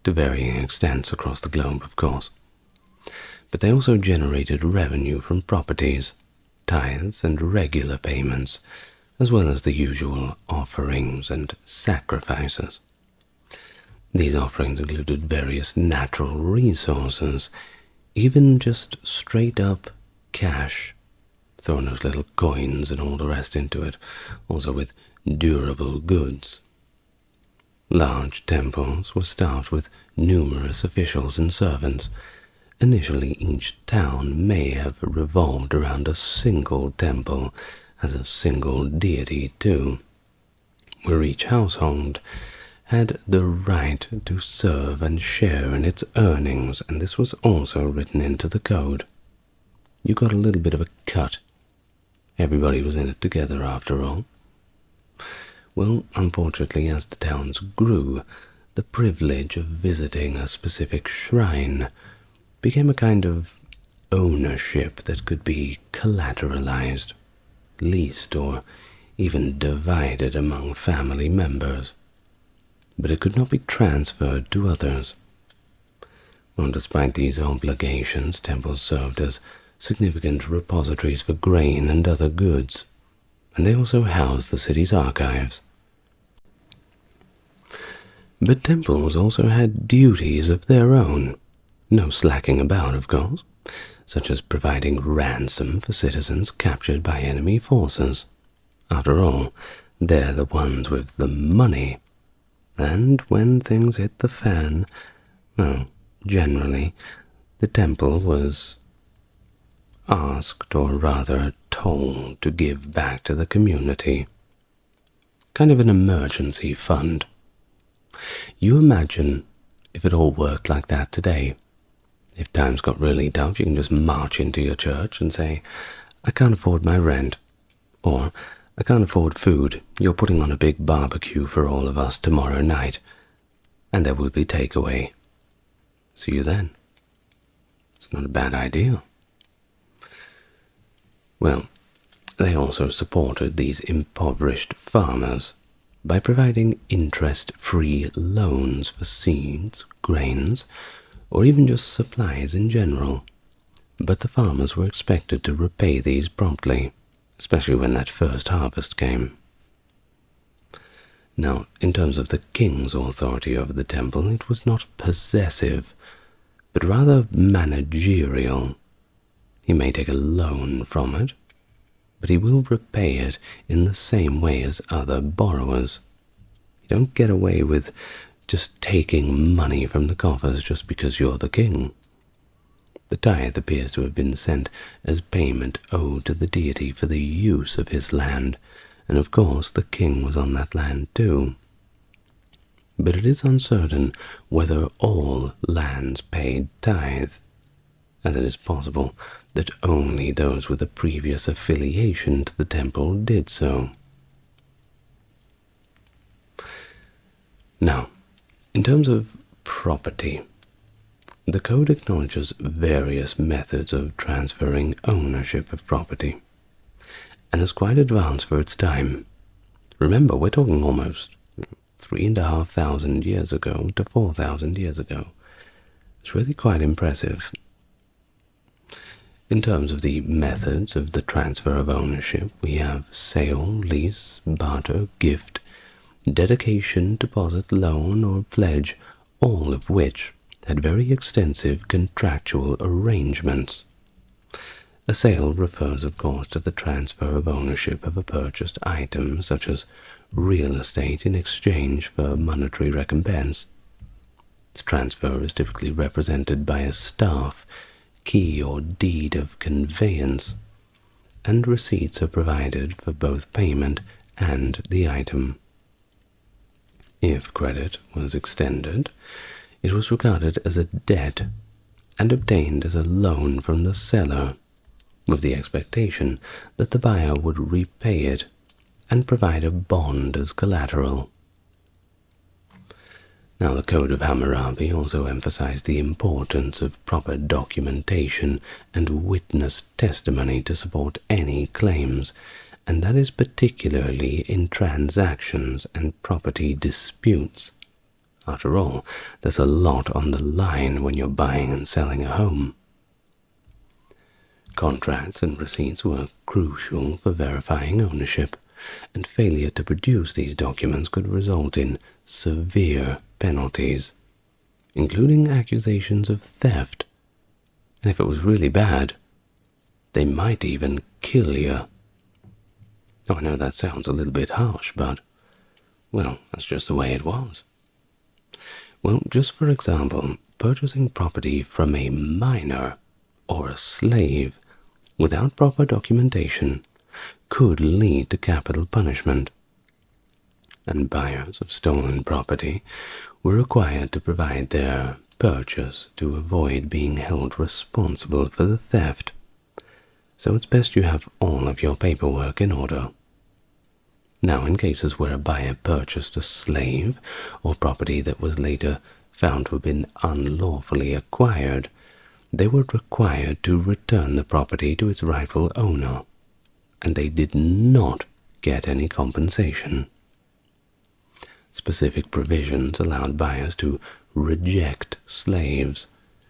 to varying extents across the globe, of course. But they also generated revenue from properties, tithes, and regular payments, as well as the usual offerings and sacrifices. These offerings included various natural resources, even just straight-up cash, throwing those little coins and all the rest into it, also with durable goods. Large temples were staffed with numerous officials and servants. Initially, each town may have revolved around a single temple as a single deity too, where each household had the right to serve and share in its earnings, and this was also written into the code. You got a little bit of a cut. Everybody was in it together after all. Well, unfortunately, as the towns grew, the privilege of visiting a specific shrine became a kind of ownership that could be collateralized, leased, or even divided among family members. But it could not be transferred to others. Well, despite these obligations, temples served as significant repositories for grain and other goods, and they also housed the city's archives. But temples also had duties of their own, no slacking about, of course, such as providing ransom for citizens captured by enemy forces. After all, they're the ones with the money, and when things hit the fan, well, generally, the temple was asked, or rather told, to give back to the community. Kind of an emergency fund. You imagine if it all worked like that today. If times got really tough, you can just march into your church and say, I can't afford my rent, or I can't afford food, you're putting on a big barbecue for all of us tomorrow night, and there will be takeaway. See you then. It's not a bad idea. Well, they also supported these impoverished farmers by providing interest-free loans for seeds, grains, or even just supplies in general. But the farmers were expected to repay these promptly, especially when that first harvest came. Now, in terms of the king's authority over the temple, it was not possessive, but rather managerial. He may take a loan from it, but he will repay it in the same way as other borrowers. You don't get away with just taking money from the coffers just because you're the king. The tithe appears to have been sent as payment owed to the deity for the use of his land, and of course the king was on that land too. But it is uncertain whether all lands paid tithe, as it is possible that only those with a previous affiliation to the temple did so. Now, in terms of property, the code acknowledges various methods of transferring ownership of property, and is quite advanced for its time. Remember, we're talking almost 3,500 years ago to 4,000 years ago. It's really quite impressive. In terms of the methods of the transfer of ownership, we have sale, lease, barter, gift, dedication, deposit, loan, or pledge, all of which had very extensive contractual arrangements. A sale refers, of course, to the transfer of ownership of a purchased item, such as real estate, in exchange for monetary recompense. Its transfer is typically represented by a staff, key, or deed of conveyance, and receipts are provided for both payment and the item. If credit was extended, it was regarded as a debt and obtained as a loan from the seller, with the expectation that the buyer would repay it and provide a bond as collateral. Now, the Code of Hammurabi also emphasized the importance of proper documentation and witness testimony to support any claims, and that is particularly in transactions and property disputes. After all, there's a lot on the line when you're buying and selling a home. Contracts and receipts were crucial for verifying ownership, and failure to produce these documents could result in severe penalties, including accusations of theft, and if it was really bad, they might even kill you. Oh, I know that sounds a little bit harsh, but, well, that's just the way it was. Well, just for example, purchasing property from a minor or a slave without proper documentation could lead to capital punishment, and buyers of stolen property were required to provide their purchase to avoid being held responsible for the theft. So it's best you have all of your paperwork in order. Now, in cases where a buyer purchased a slave or property that was later found to have been unlawfully acquired, they were required to return the property to its rightful owner, and they did not get any compensation. Specific provisions allowed buyers to reject slaves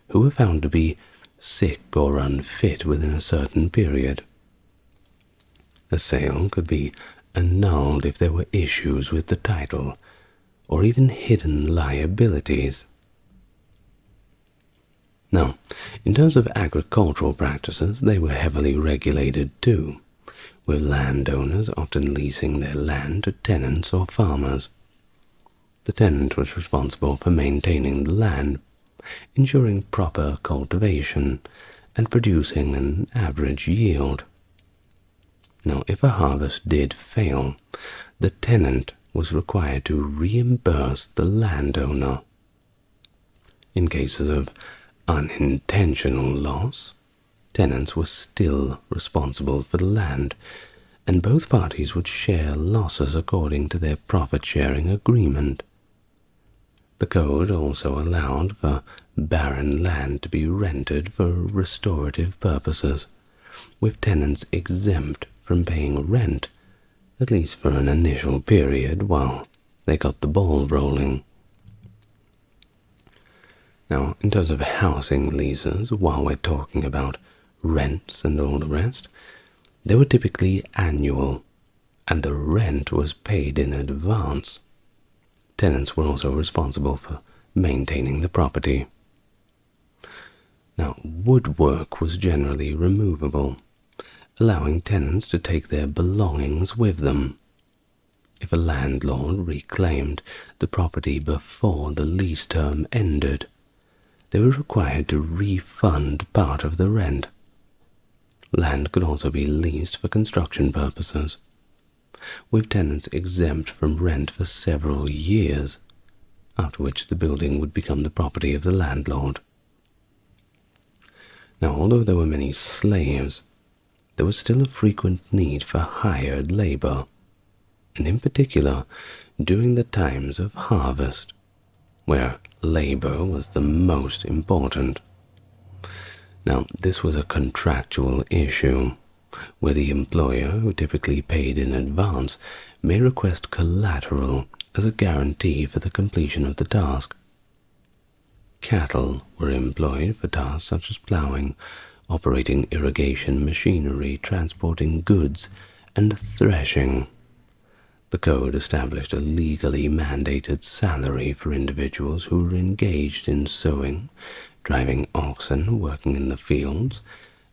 who were found to be sick or unfit within a certain period. A sale could be annulled if there were issues with the title or even hidden liabilities. Now, in terms of agricultural practices, they were heavily regulated too, with landowners often leasing their land to tenants or farmers. The tenant was responsible for maintaining the land, ensuring proper cultivation, and producing an average yield. Now, if a harvest did fail, the tenant was required to reimburse the landowner. In cases of unintentional loss, tenants were still responsible for the land, and both parties would share losses according to their profit-sharing agreement. The code also allowed for barren land to be rented for restorative purposes, with tenants exempt from paying rent, at least for an initial period while they got the ball rolling. Now, in terms of housing leases, while we're talking about rents and all the rest, they were typically annual, and the rent was paid in advance. Tenants were also responsible for maintaining the property. Now, woodwork was generally removable, allowing tenants to take their belongings with them. If a landlord reclaimed the property before the lease term ended, they were required to refund part of the rent. Land could also be leased for construction purposes, with tenants exempt from rent for several years, after which the building would become the property of the landlord. Now, although there were many slaves, there was still a frequent need for hired labor, and in particular during the times of harvest, where labor was the most important. Now, this was a contractual issue, where the employer, who typically paid in advance, may request collateral as a guarantee for the completion of the task. Cattle were employed for tasks such as plowing, operating irrigation machinery, transporting goods, and threshing. The code established a legally mandated salary for individuals who were engaged in sowing, driving oxen, working in the fields,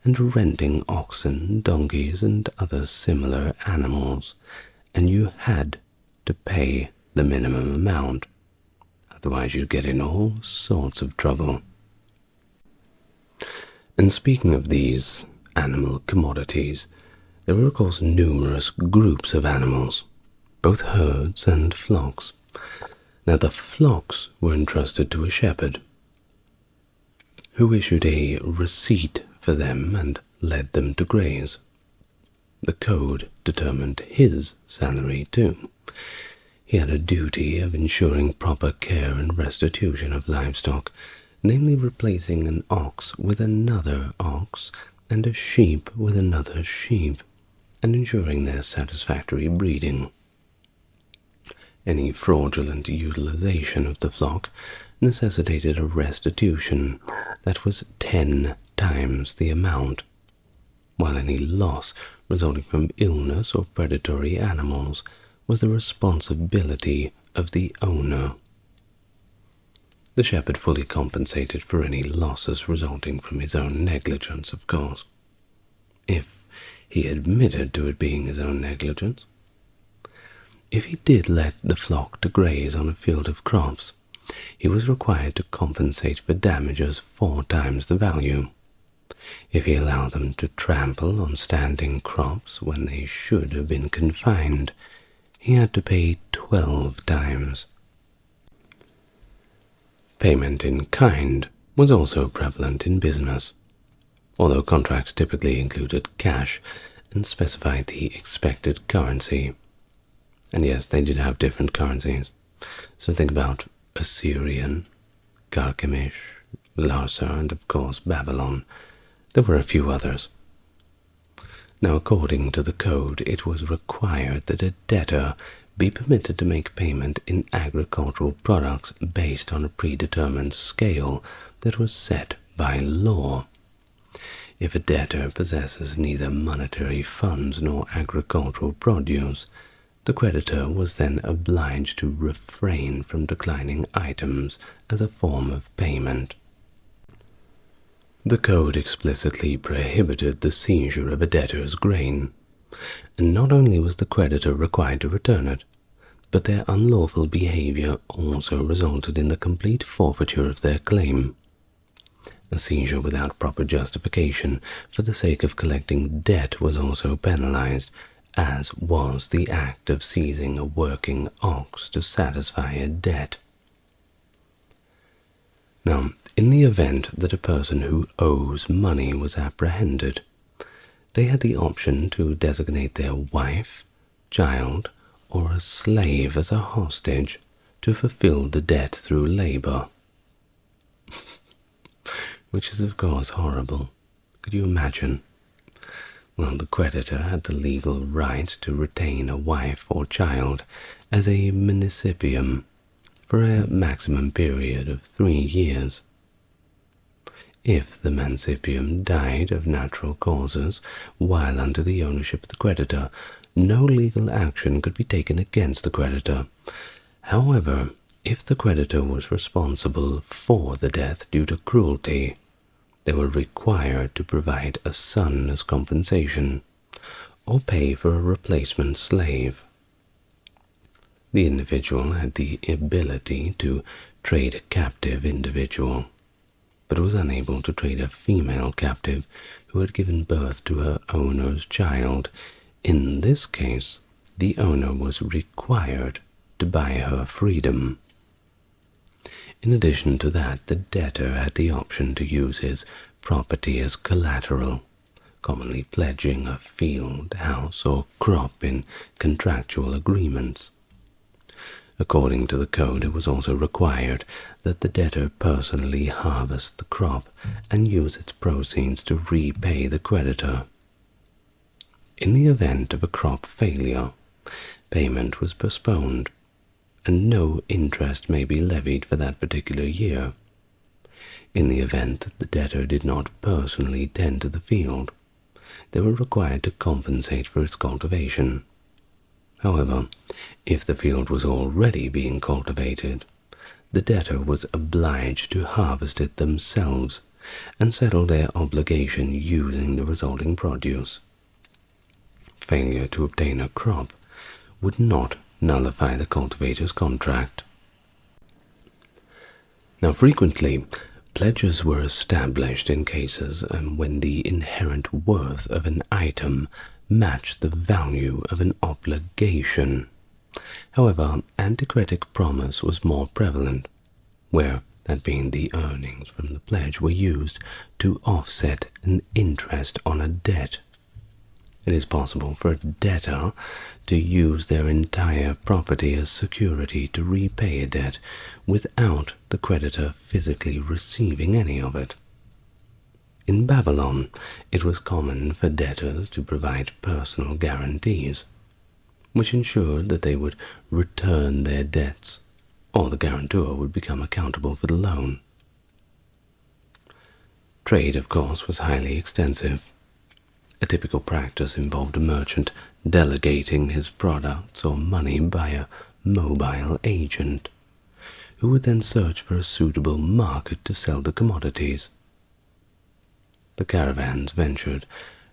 and renting oxen, donkeys, and other similar animals, and you had to pay the minimum amount. Otherwise you'd get in all sorts of trouble. And speaking of these animal commodities, there were of course numerous groups of animals, both herds and flocks. Now the flocks were entrusted to a shepherd, who issued a receipt for them and led them to graze. The code determined his salary too. He had a duty of ensuring proper care and restitution of livestock, namely replacing an ox with another ox and a sheep with another sheep, and ensuring their satisfactory breeding. Any fraudulent utilization of the flock necessitated a restitution that was 10 times the amount, while any loss
resulting from illness or predatory animals was the responsibility of the owner. The shepherd fully compensated for any losses resulting from his own negligence, of course, if he admitted to it being his own negligence. If he did let the flock to graze on a field of crops, he was required to compensate for damages 4 times the value. If he allowed them to trample on standing crops when they should have been confined, he had to pay 12 times. Payment in kind was also prevalent in business, although contracts typically included cash and specified the expected currency. And yes, they did have different currencies. So think about Assyrian, Carchemish, Larsa, and of course Babylon. There were a few others. Now, according to the code, it was required that a debtor be permitted to make payment in agricultural products based on a predetermined scale that was set by law. If a debtor possesses neither monetary funds nor agricultural produce, the creditor was then obliged to refrain from declining items as a form of payment. The code explicitly prohibited the seizure of a debtor's grain, and not only was the creditor required to return it, but their unlawful behavior also resulted in the complete forfeiture of their claim. A seizure without proper justification for the sake of collecting debt was also penalized, as was the act of seizing a working ox to satisfy a debt. Now, in the event that a person who owes money was apprehended, they had the option to designate their wife, child, or a slave as a hostage to fulfill the debt through labor. Which is, of course, horrible. Could you imagine? Well, the creditor had the legal right to retain a wife or child as a municipium for a maximum period of 3 years. If the mancipium died of natural causes while under the ownership of the creditor, no legal action could be taken against the creditor. However, if the creditor was responsible for the death due to cruelty, they were required to provide a son as compensation, or pay for a replacement slave. The individual had the ability to trade a captive individual, but was unable to trade a female captive who had given birth to her owner's child. In this case, the owner was required to buy her freedom. In addition to that, the debtor had the option to use his property as collateral, commonly pledging a field, house, or crop in contractual agreements. According to the code, it was also required that the debtor personally harvest the crop and use its proceeds to repay the creditor. In the event of a crop failure, payment was postponed, and no interest may be levied for that particular year. In the event that the debtor did not personally tend to the field, they were required to compensate for its cultivation. However, if the field was already being cultivated, the debtor was obliged to harvest it themselves and settle their obligation using the resulting produce. Failure to obtain a crop would not nullify the cultivator's contract. Now, frequently, pledges were established in cases when the inherent worth of an item matched the value of an obligation. However, anticritic promise was more prevalent, where, that being the earnings from the pledge, were used to offset an interest on a debt. It is possible for a debtor to use their entire property as security to repay a debt without the creditor physically receiving any of it. In Babylon, it was common for debtors to provide personal guarantees, which ensured that they would return their debts, or the guarantor would become accountable for the loan. Trade, of course, was highly extensive. A typical practice involved a merchant delegating his products or money by a mobile agent, who would then search for a suitable market to sell the commodities. The caravans ventured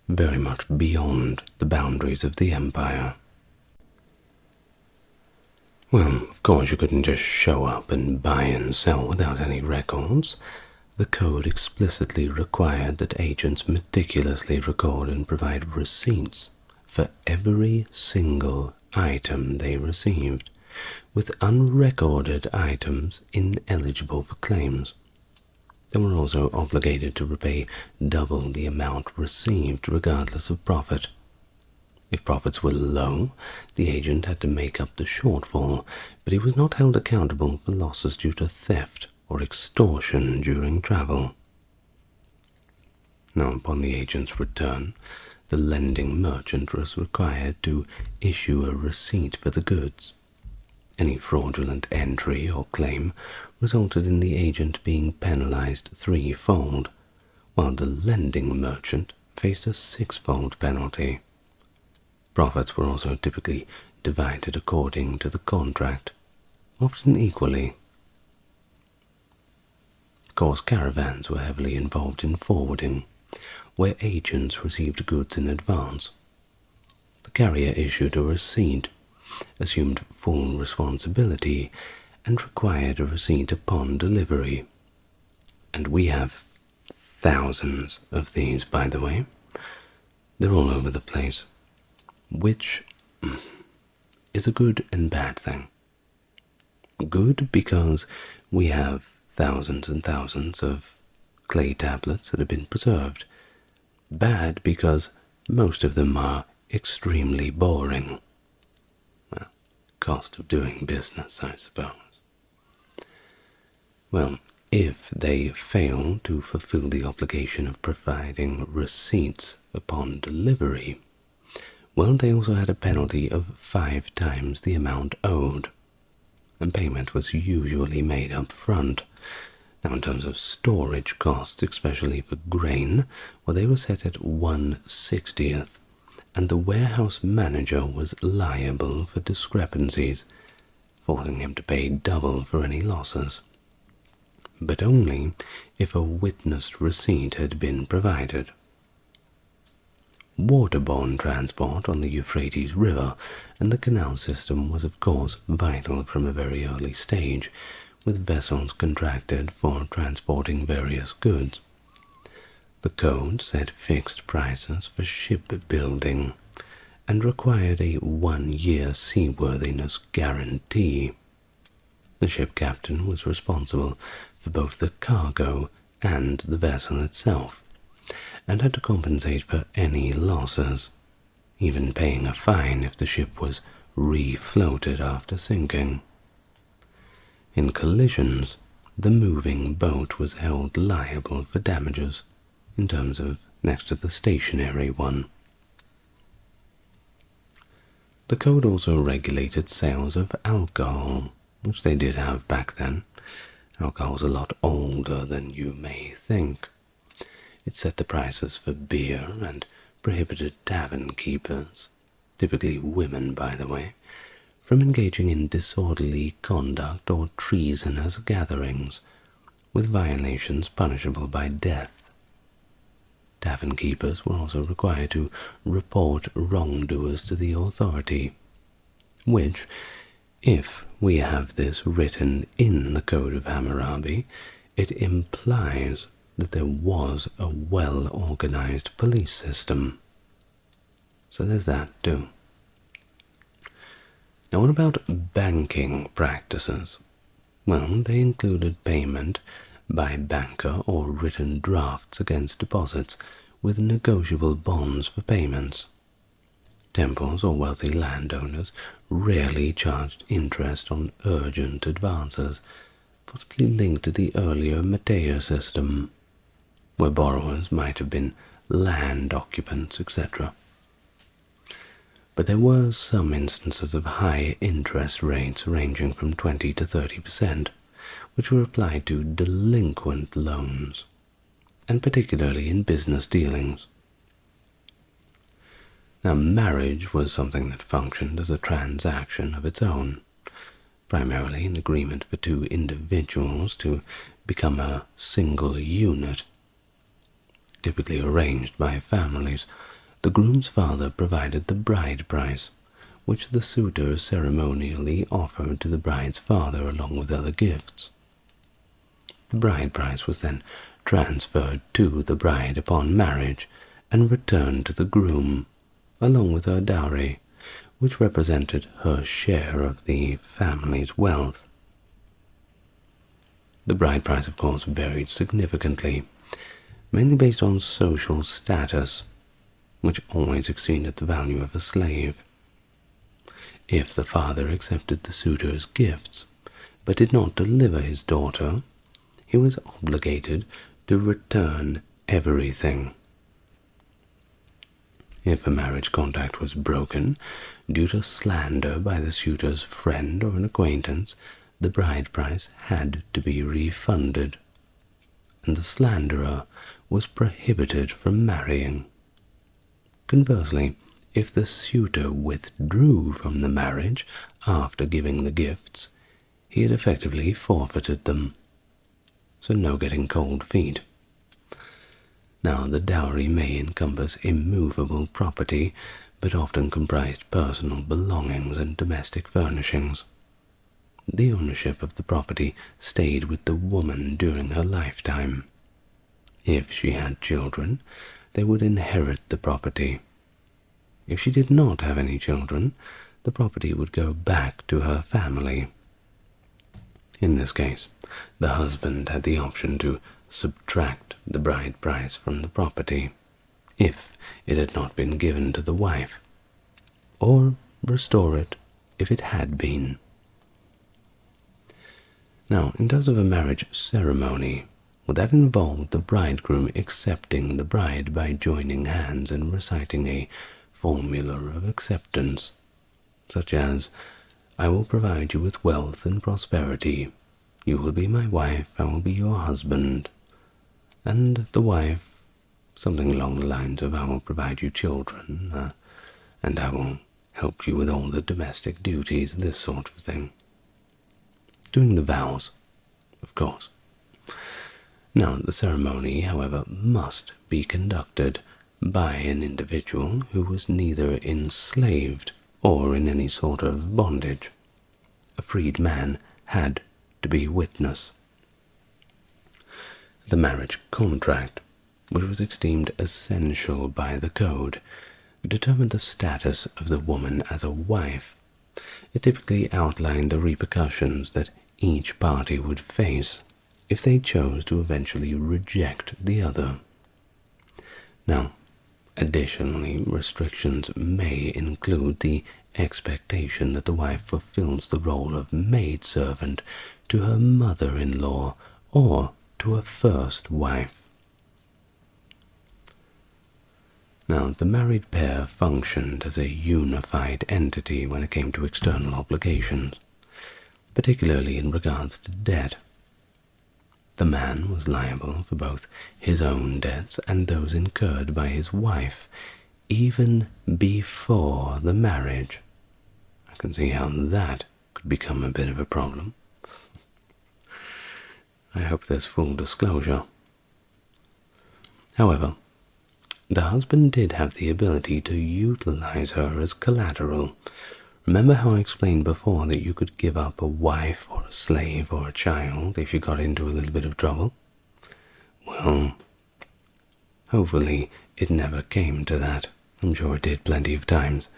very much beyond the boundaries of the empire. Well, of course you couldn't just show up and buy and sell without any records. The code explicitly required that agents meticulously record and provide receipts for every single item they received, with unrecorded items ineligible for claims. They were also obligated to repay double the amount received regardless of profit. If profits were low, the agent had to make up the shortfall, but he was not held accountable for losses due to theft or extortion during travel. Now, upon the agent's return, the lending merchant was required to issue a receipt for the goods. Any fraudulent entry or claim resulted in the agent being penalized threefold, while the lending merchant faced a sixfold penalty. Profits were also typically divided according to the contract, often equally. Of course, caravans were heavily involved in forwarding, where agents received goods in advance. The carrier issued a receipt, assumed full responsibility, and required a receipt upon delivery. And we have thousands of these, by the way. They're all over the place, which is a good and bad thing. Good because we have thousands and thousands of clay tablets that have been preserved. Bad because most of them are extremely boring. Well, cost of doing business, I suppose. Well, if they fail to fulfill the obligation of providing receipts upon delivery, well, they also had a penalty of 5 times the amount owed, and payment was usually made up front. Now, in terms of storage costs, especially for grain, well, they were set at 1/60th, and the warehouse manager was liable for discrepancies, forcing him to pay double for any losses. But only if a witnessed receipt had been provided. Waterborne transport on the Euphrates River and the canal system was of course vital from a very early stage, with vessels contracted for transporting various goods. The code set fixed prices for shipbuilding and required a 1-year seaworthiness guarantee. The ship captain was responsible for both the cargo and the vessel itself, and had to compensate for any losses, even paying a fine if the ship was refloated after sinking. In collisions, the moving boat was held liable for damages, in terms of next to the stationary one. The code also regulated sales of alcohol, which they did have back then. Alcohol was a lot older than you may think. It set the prices for beer and prohibited tavern keepers, typically women by the way, from engaging in disorderly conduct or treasonous gatherings, with violations punishable by death. Tavern keepers were also required to report wrongdoers to the authority, which, if we have this written in the Code of Hammurabi, it implies that there was a well-organized police system. So there's that too. Now what about banking practices? Well, they included payment by banker or written drafts against deposits, with negotiable bonds for payments. Temples or wealthy landowners rarely charged interest on urgent advances, possibly linked to the earlier Matea system, where borrowers might have been land occupants, etc. But there were some instances of high interest rates ranging from 20 to 30%, which were applied to delinquent loans, and particularly in business dealings. Now, marriage was something that functioned as a transaction of its own, primarily an agreement for two individuals to become a single unit, typically arranged by families. The groom's father provided the bride price, which the suitor ceremonially offered to the bride's father along with other gifts. The bride price was then transferred to the bride upon marriage and returned to the groom, along with her dowry, which represented her share of the family's wealth. The bride price, of course, varied significantly, mainly based on social status, which always exceeded the value of a slave. If the father accepted the suitor's gifts, but did not deliver his daughter, he was obligated to return everything. If a marriage contract was broken due to slander by the suitor's friend or an acquaintance, the bride price had to be refunded, and the slanderer was prohibited from marrying. Conversely, if the suitor withdrew from the marriage after giving the gifts, he had effectively forfeited them, so no getting cold feet. Now, the dowry may encompass immovable property, but often comprised personal belongings and domestic furnishings. The ownership of the property stayed with the woman during her lifetime. If she had children, they would inherit the property. If she did not have any children, the property would go back to her family. In this case, the husband had the option to subtract the bride price from the property, if it had not been given to the wife, or restore it if it had been. Now, in terms of a marriage ceremony, well, that involved the bridegroom accepting the bride by joining hands and reciting a formula of acceptance, such as, "I will provide you with wealth and prosperity. You will be my wife, I will be your husband." And the wife, something along the lines of, "I will provide you children, and I will help you with all the domestic duties," this sort of thing. Doing the vows, of course. Now, the ceremony, however, must be conducted by an individual who was neither enslaved or in any sort of bondage. A freed man had to be witness. The marriage contract, which was esteemed essential by the code, determined the status of the woman as a wife. It typically outlined the repercussions that each party would face if they chose to eventually reject the other. Now, additionally, restrictions may include the expectation that the wife fulfills the role of maidservant to her mother-in-law or to a first wife. Now, the married pair functioned as a unified entity when it came to external obligations, particularly in regards to debt. The man was liable for both his own debts and those incurred by his wife, even before the marriage. I can see how that could become a bit of a problem. I hope there's full disclosure. However, the husband did have the ability to utilize her as collateral. Remember how I explained before that you could give up a wife or a slave or a child if you got into a little bit of trouble? Well, hopefully it never came to that. I'm sure it did plenty of times.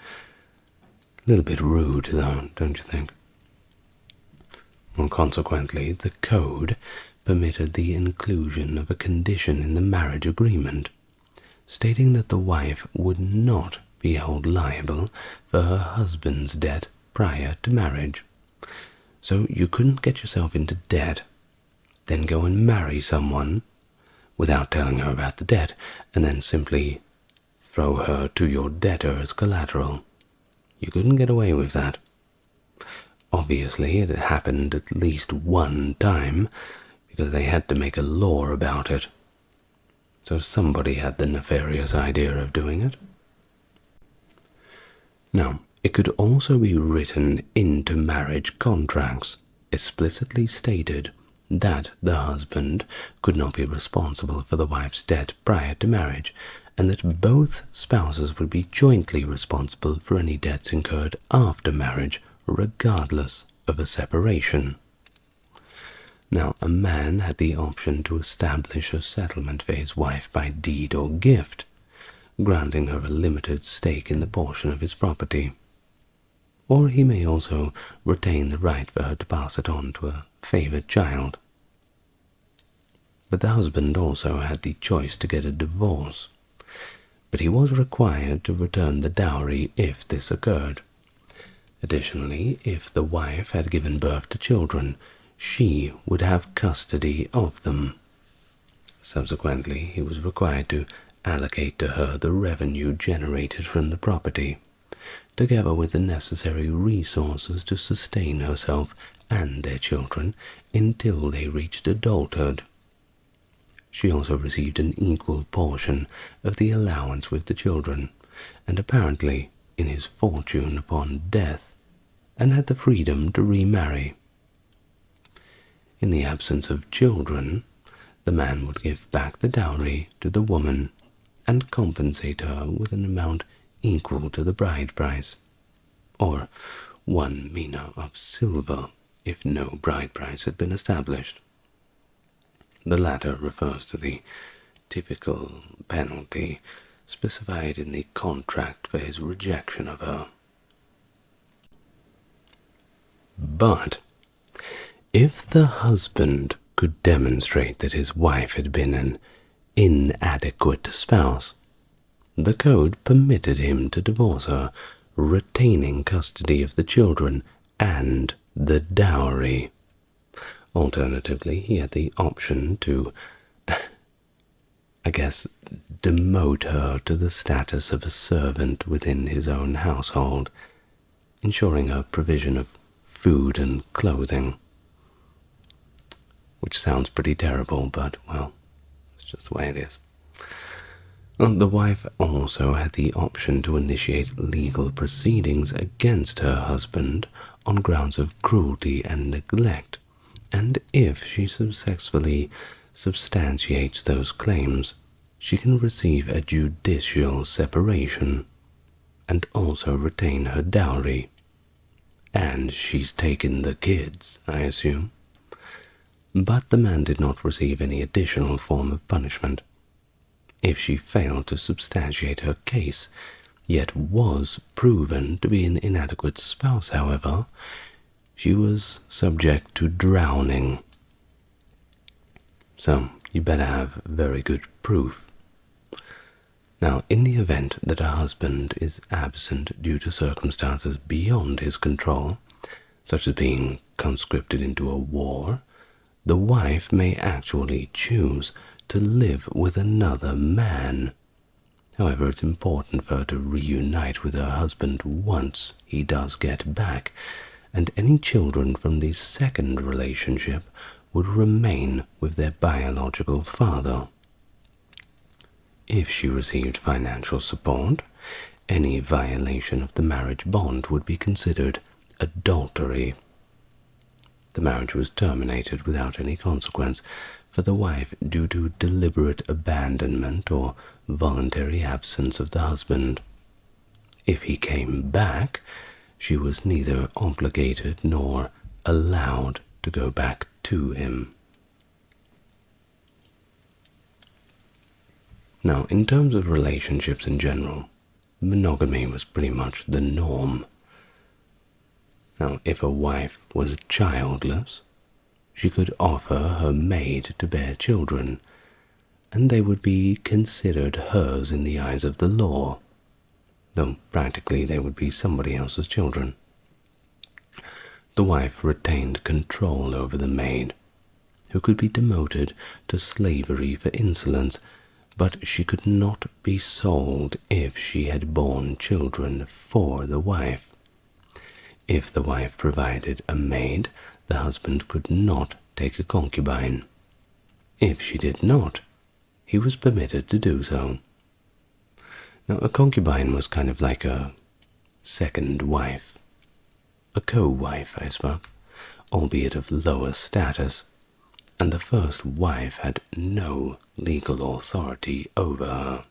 A little bit rude, though, don't you think? Well, consequently, the code permitted the inclusion of a condition in the marriage agreement, stating that the wife would not be held liable for her husband's debt prior to marriage. So you couldn't get yourself into debt, then go and marry someone without telling her about the debt, and then simply throw her to your debtor as collateral. You couldn't get away with that. Obviously, it had happened at least one time, because they had to make a law about it. So somebody had the nefarious idea of doing it.
Now, it could also be written into marriage contracts, explicitly stated that the husband could not be responsible for the wife's debt prior to marriage, and that both spouses would be jointly responsible for any debts incurred after marriage, regardless of a separation. Now, a man had the option to establish a settlement for his wife by deed or gift, granting her a limited stake in the portion of his property. Or he may also retain the right for her to pass it on to a favored child. But the husband also had the choice to get a divorce, but he was required to return the dowry if this occurred. Additionally, if the wife had given birth to children, she would have custody of them. Subsequently, he was required to allocate to her the revenue generated from the property, together with the necessary resources to sustain herself and their children until they reached adulthood. She also received an equal portion of the allowance with the children, and apparently in his fortune upon death, and had the freedom to remarry. In the absence of children, the man would give back the dowry to the woman and compensate her with an amount equal to the bride price, or 1 mina of silver if no bride price had been established. The latter refers to the typical penalty specified in the contract for his rejection of her. But if the husband could demonstrate that his wife had been an inadequate spouse, the code permitted him to divorce her, retaining custody of the children and the dowry. Alternatively, he had the option to, demote her to the status of a servant within his own household, ensuring her provision of food and clothing. Which sounds pretty terrible, but, well, it's just the way it is. The wife also had the option to initiate legal proceedings against her husband on grounds of cruelty and neglect, and if she successfully substantiates those claims, she can receive a judicial separation and also retain her dowry. And she's taken the kids, I assume. But the man did not receive any additional form of punishment. If she failed to substantiate her case, yet was proven to be an inadequate spouse, however, she was subject to drowning. So, you better have very good proof. Now, in the event that a husband is absent due to circumstances beyond his control, such as being conscripted into a war, the wife may actually choose to live with another man. However, it's important for her to reunite with her husband once he does get back, and any children from the second relationship would remain with their biological father. If she received financial support, any violation of the marriage bond would be considered adultery. The marriage was terminated without any consequence for the wife due to deliberate abandonment or voluntary absence of the husband. If he came back, she was neither obligated nor allowed to go back to him. Now, in terms of relationships in general, monogamy was pretty much the norm. Now, if a wife was childless, she could offer her maid to bear children, and they would be considered hers in the eyes of the law, though practically they would be somebody else's children. The wife retained control over the maid, who could be demoted to slavery for insolence, but she could not be sold if she had borne children for the wife. If the wife provided a maid, the husband could not take a concubine. If she did not, he was permitted to do so. Now, a concubine was kind of like a second wife. A co-wife, I suppose, albeit of lower status, and the first wife had no legal authority over her.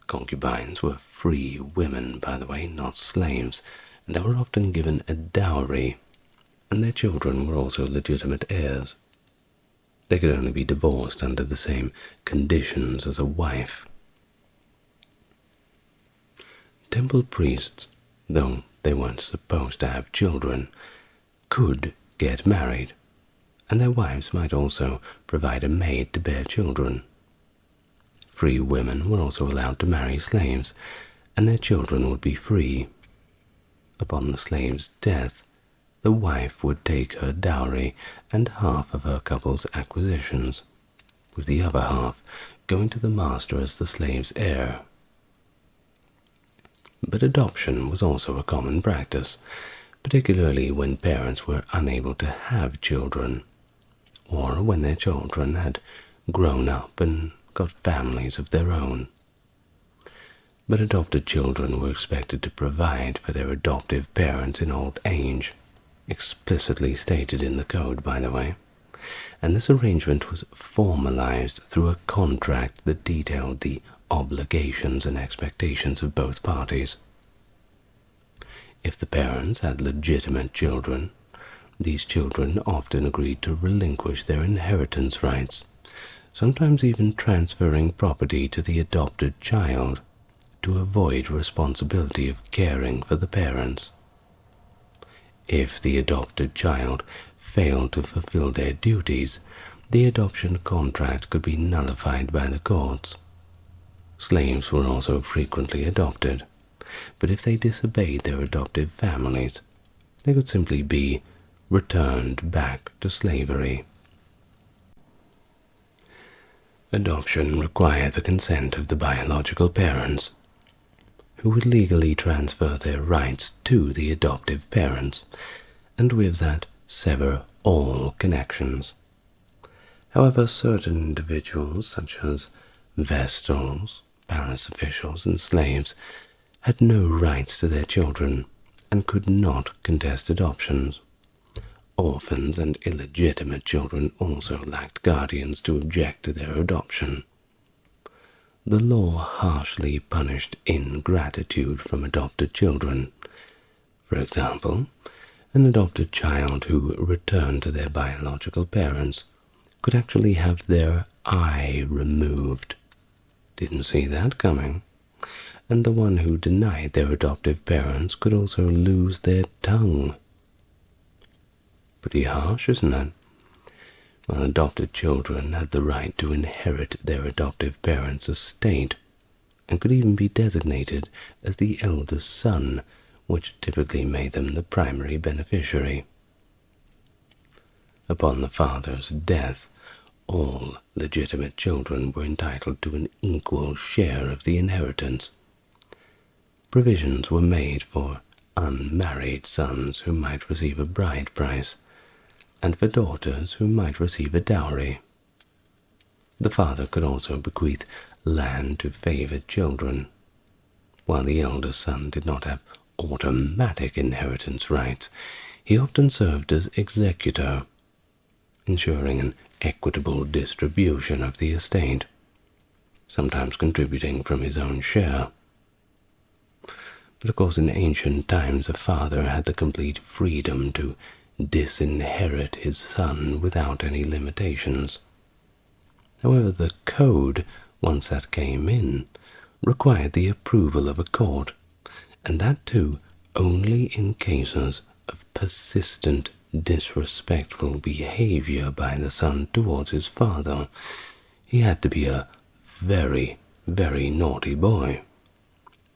Concubines were free women, by the way, not slaves, and they were often given a dowry, and their children were also legitimate heirs. They could only be divorced under the same conditions as a wife. Temple priests, though they weren't supposed to have children, could get married, and their wives might also provide a maid to bear children. Free women were also allowed to marry slaves, and their children would be free. Upon the slave's death, the wife would take her dowry and half of her couple's acquisitions, with the other half going to the master as the slave's heir. But adoption was also a common practice, particularly when parents were unable to have children, or when their children had grown up and got families of their own. But adopted children were expected to provide for their adoptive parents in old age, explicitly stated in the code, by the way, and this arrangement was formalized through a contract that detailed the obligations and expectations of both parties. If the parents had legitimate children, these children often agreed to relinquish their inheritance rights, sometimes even transferring property to the adopted child to avoid responsibility of caring for the parents. If the adopted child failed to fulfill their duties, the adoption contract could be nullified by the courts. Slaves were also frequently adopted, but if they disobeyed their adoptive families, they could simply be returned back to slavery. Adoption required the consent of the biological parents, who would legally transfer their rights to the adoptive parents, and with that sever all connections. However, certain individuals, such as vestals, palace officials, and slaves, had no rights to their children and could not contest adoptions. Orphans and illegitimate children also lacked guardians to object to their adoption. The law harshly punished ingratitude from adopted children. For example, an adopted child who returned to their biological parents could actually have their eye removed. Didn't see that coming. And the one who denied their adoptive parents could also lose their tongue. Pretty harsh, isn't it? Well, adopted children had the right to inherit their adoptive parents' estate, and could even be designated as the eldest son, which typically made them the primary beneficiary. Upon the father's death, all legitimate children were entitled to an equal share of the inheritance. Provisions were made for unmarried sons who might receive a bride price, and for daughters who might receive a dowry. The father could also bequeath land to favored children. While the eldest son did not have automatic inheritance rights, he often served as executor, ensuring an equitable distribution of the estate, sometimes contributing from his own share. But of course, in ancient times, a father had the complete freedom to disinherit his son without any limitations. However, the code, once that came in, required the approval of a court, and that too only in cases of persistent disrespectful behavior by the son towards his father. He had to be a very, very naughty boy,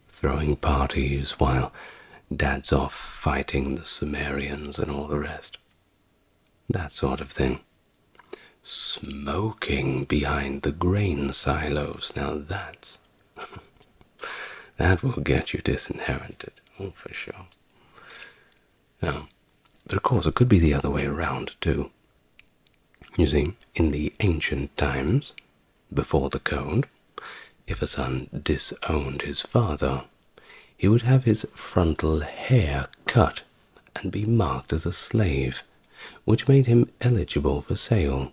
throwing parties while dad's off fighting the Sumerians and all the rest. That sort of thing. Smoking behind the grain silos. Now that's... that will get you disinherited. Oh, for sure. Now, but of course it could be the other way around too. You see, in the ancient times, before the code, if a son disowned his father, he would have his frontal hair cut and be marked as a slave, which made him eligible for sale.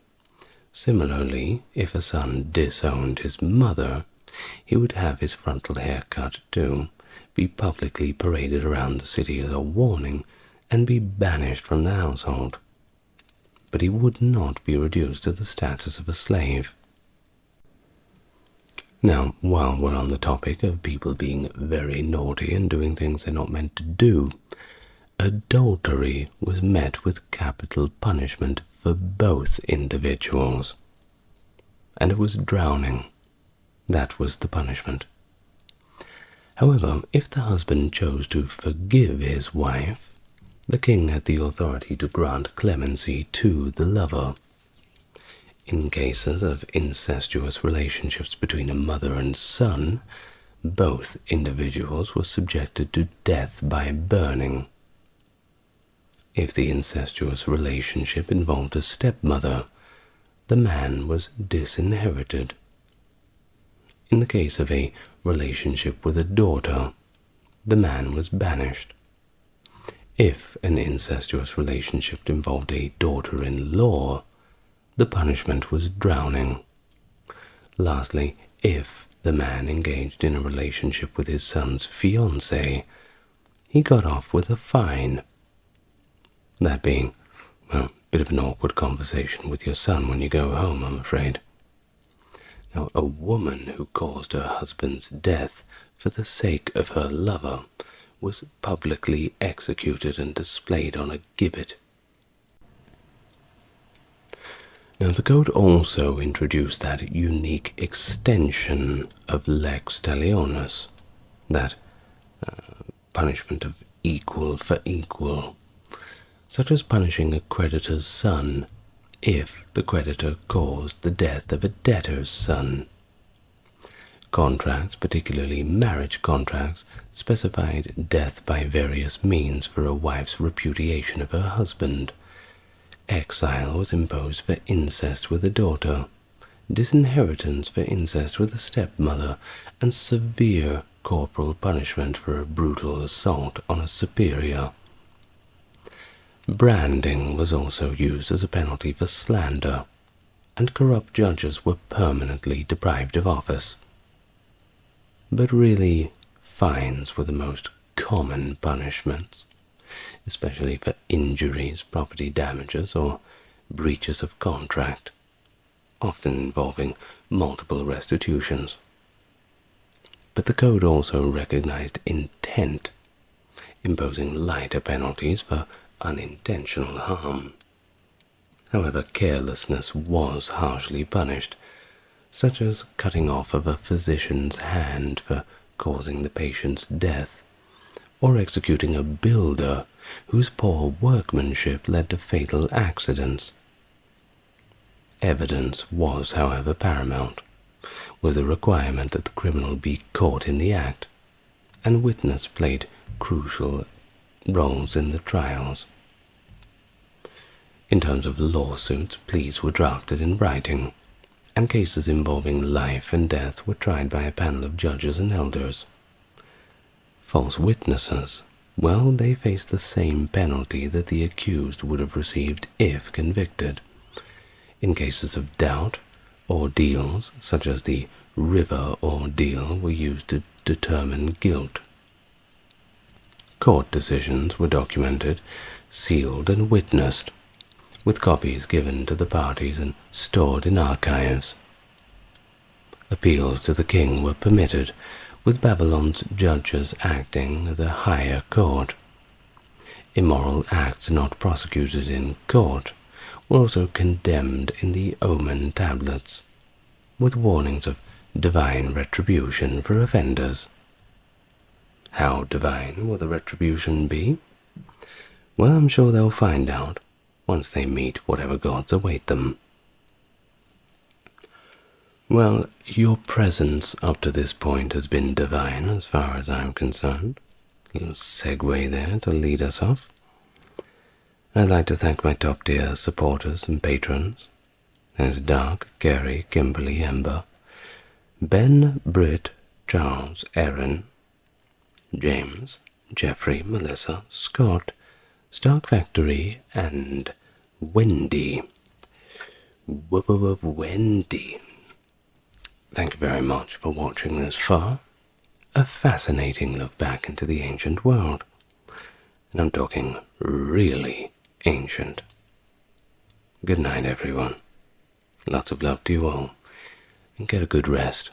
Similarly, if a son disowned his mother, he would have his frontal hair cut too, be publicly paraded around the city as a warning, and be banished from the household. But he would not be reduced to the status of a slave. Now, while we're on the topic of people being very naughty and doing things they're not meant to do, adultery was met with capital punishment for both individuals, and it was drowning. That was the punishment. However, if the husband chose to forgive his wife, the king had the authority to grant clemency to the lover. In cases of incestuous relationships between a mother and son, both individuals were subjected to death by burning. If the incestuous relationship involved a stepmother, the man was disinherited. In the case of a relationship with a daughter, the man was banished. If an incestuous relationship involved a daughter-in-law, the punishment was drowning. Lastly, if the man engaged in a relationship with his son's fiancée, he got off with a fine. That being, well, a bit of an awkward conversation with your son when you go home, I'm afraid. Now, a woman who caused her husband's death for the sake of her lover was publicly executed and displayed on a gibbet. Now, the code also introduced that unique extension of lex talionis, that punishment of equal for equal, such as punishing a creditor's son if the creditor caused the death of a debtor's son. Contracts, particularly marriage contracts, specified death by various means for a wife's repudiation of her husband. Exile was imposed for incest with a daughter, disinheritance for incest with a stepmother, and severe corporal punishment for a brutal assault on a superior. Branding was also used as a penalty for slander, and corrupt judges were permanently deprived of office. But really, fines were the most common punishments, especially for injuries, property damages, or breaches of contract, often involving multiple restitutions. But the code also recognized intent, imposing lighter penalties for unintentional harm. However, carelessness was harshly punished, such as cutting off of a physician's hand for causing the patient's death, or executing a builder whose poor workmanship led to fatal accidents. Evidence was, however, paramount, with a requirement that the criminal be caught in the act, and witness played crucial roles in the trials. In terms of lawsuits, pleas were drafted in writing, and cases involving life and death were tried by a panel of judges and elders. False witnesses, well, they faced the same penalty that the accused would have received if convicted. In cases of doubt, ordeals such as the river ordeal were used to determine guilt. Court decisions were documented, sealed, and witnessed, with copies given to the parties and stored in archives. Appeals to the king were permitted, with Babylon's judges acting the higher court. Immoral acts not prosecuted in court were also condemned in the omen tablets, with warnings of divine retribution for offenders. How divine will the retribution be? Well, I'm sure they'll find out once they meet whatever gods await them. Well, your presence up to this point has been divine as far as I'm concerned. A little segue there to lead us off. I'd like to thank my top-tier supporters and patrons. There's Dark, Gary, Kimberly, Ember, Ben, Britt, Charles, Erin, James, Jeffrey, Melissa, Scott, Stark Factory, and Wendy. Wendy. Thank you very much for watching this far. A fascinating look back into the ancient world. And I'm talking really ancient. Good night, everyone. Lots of love to you all, and get a good rest.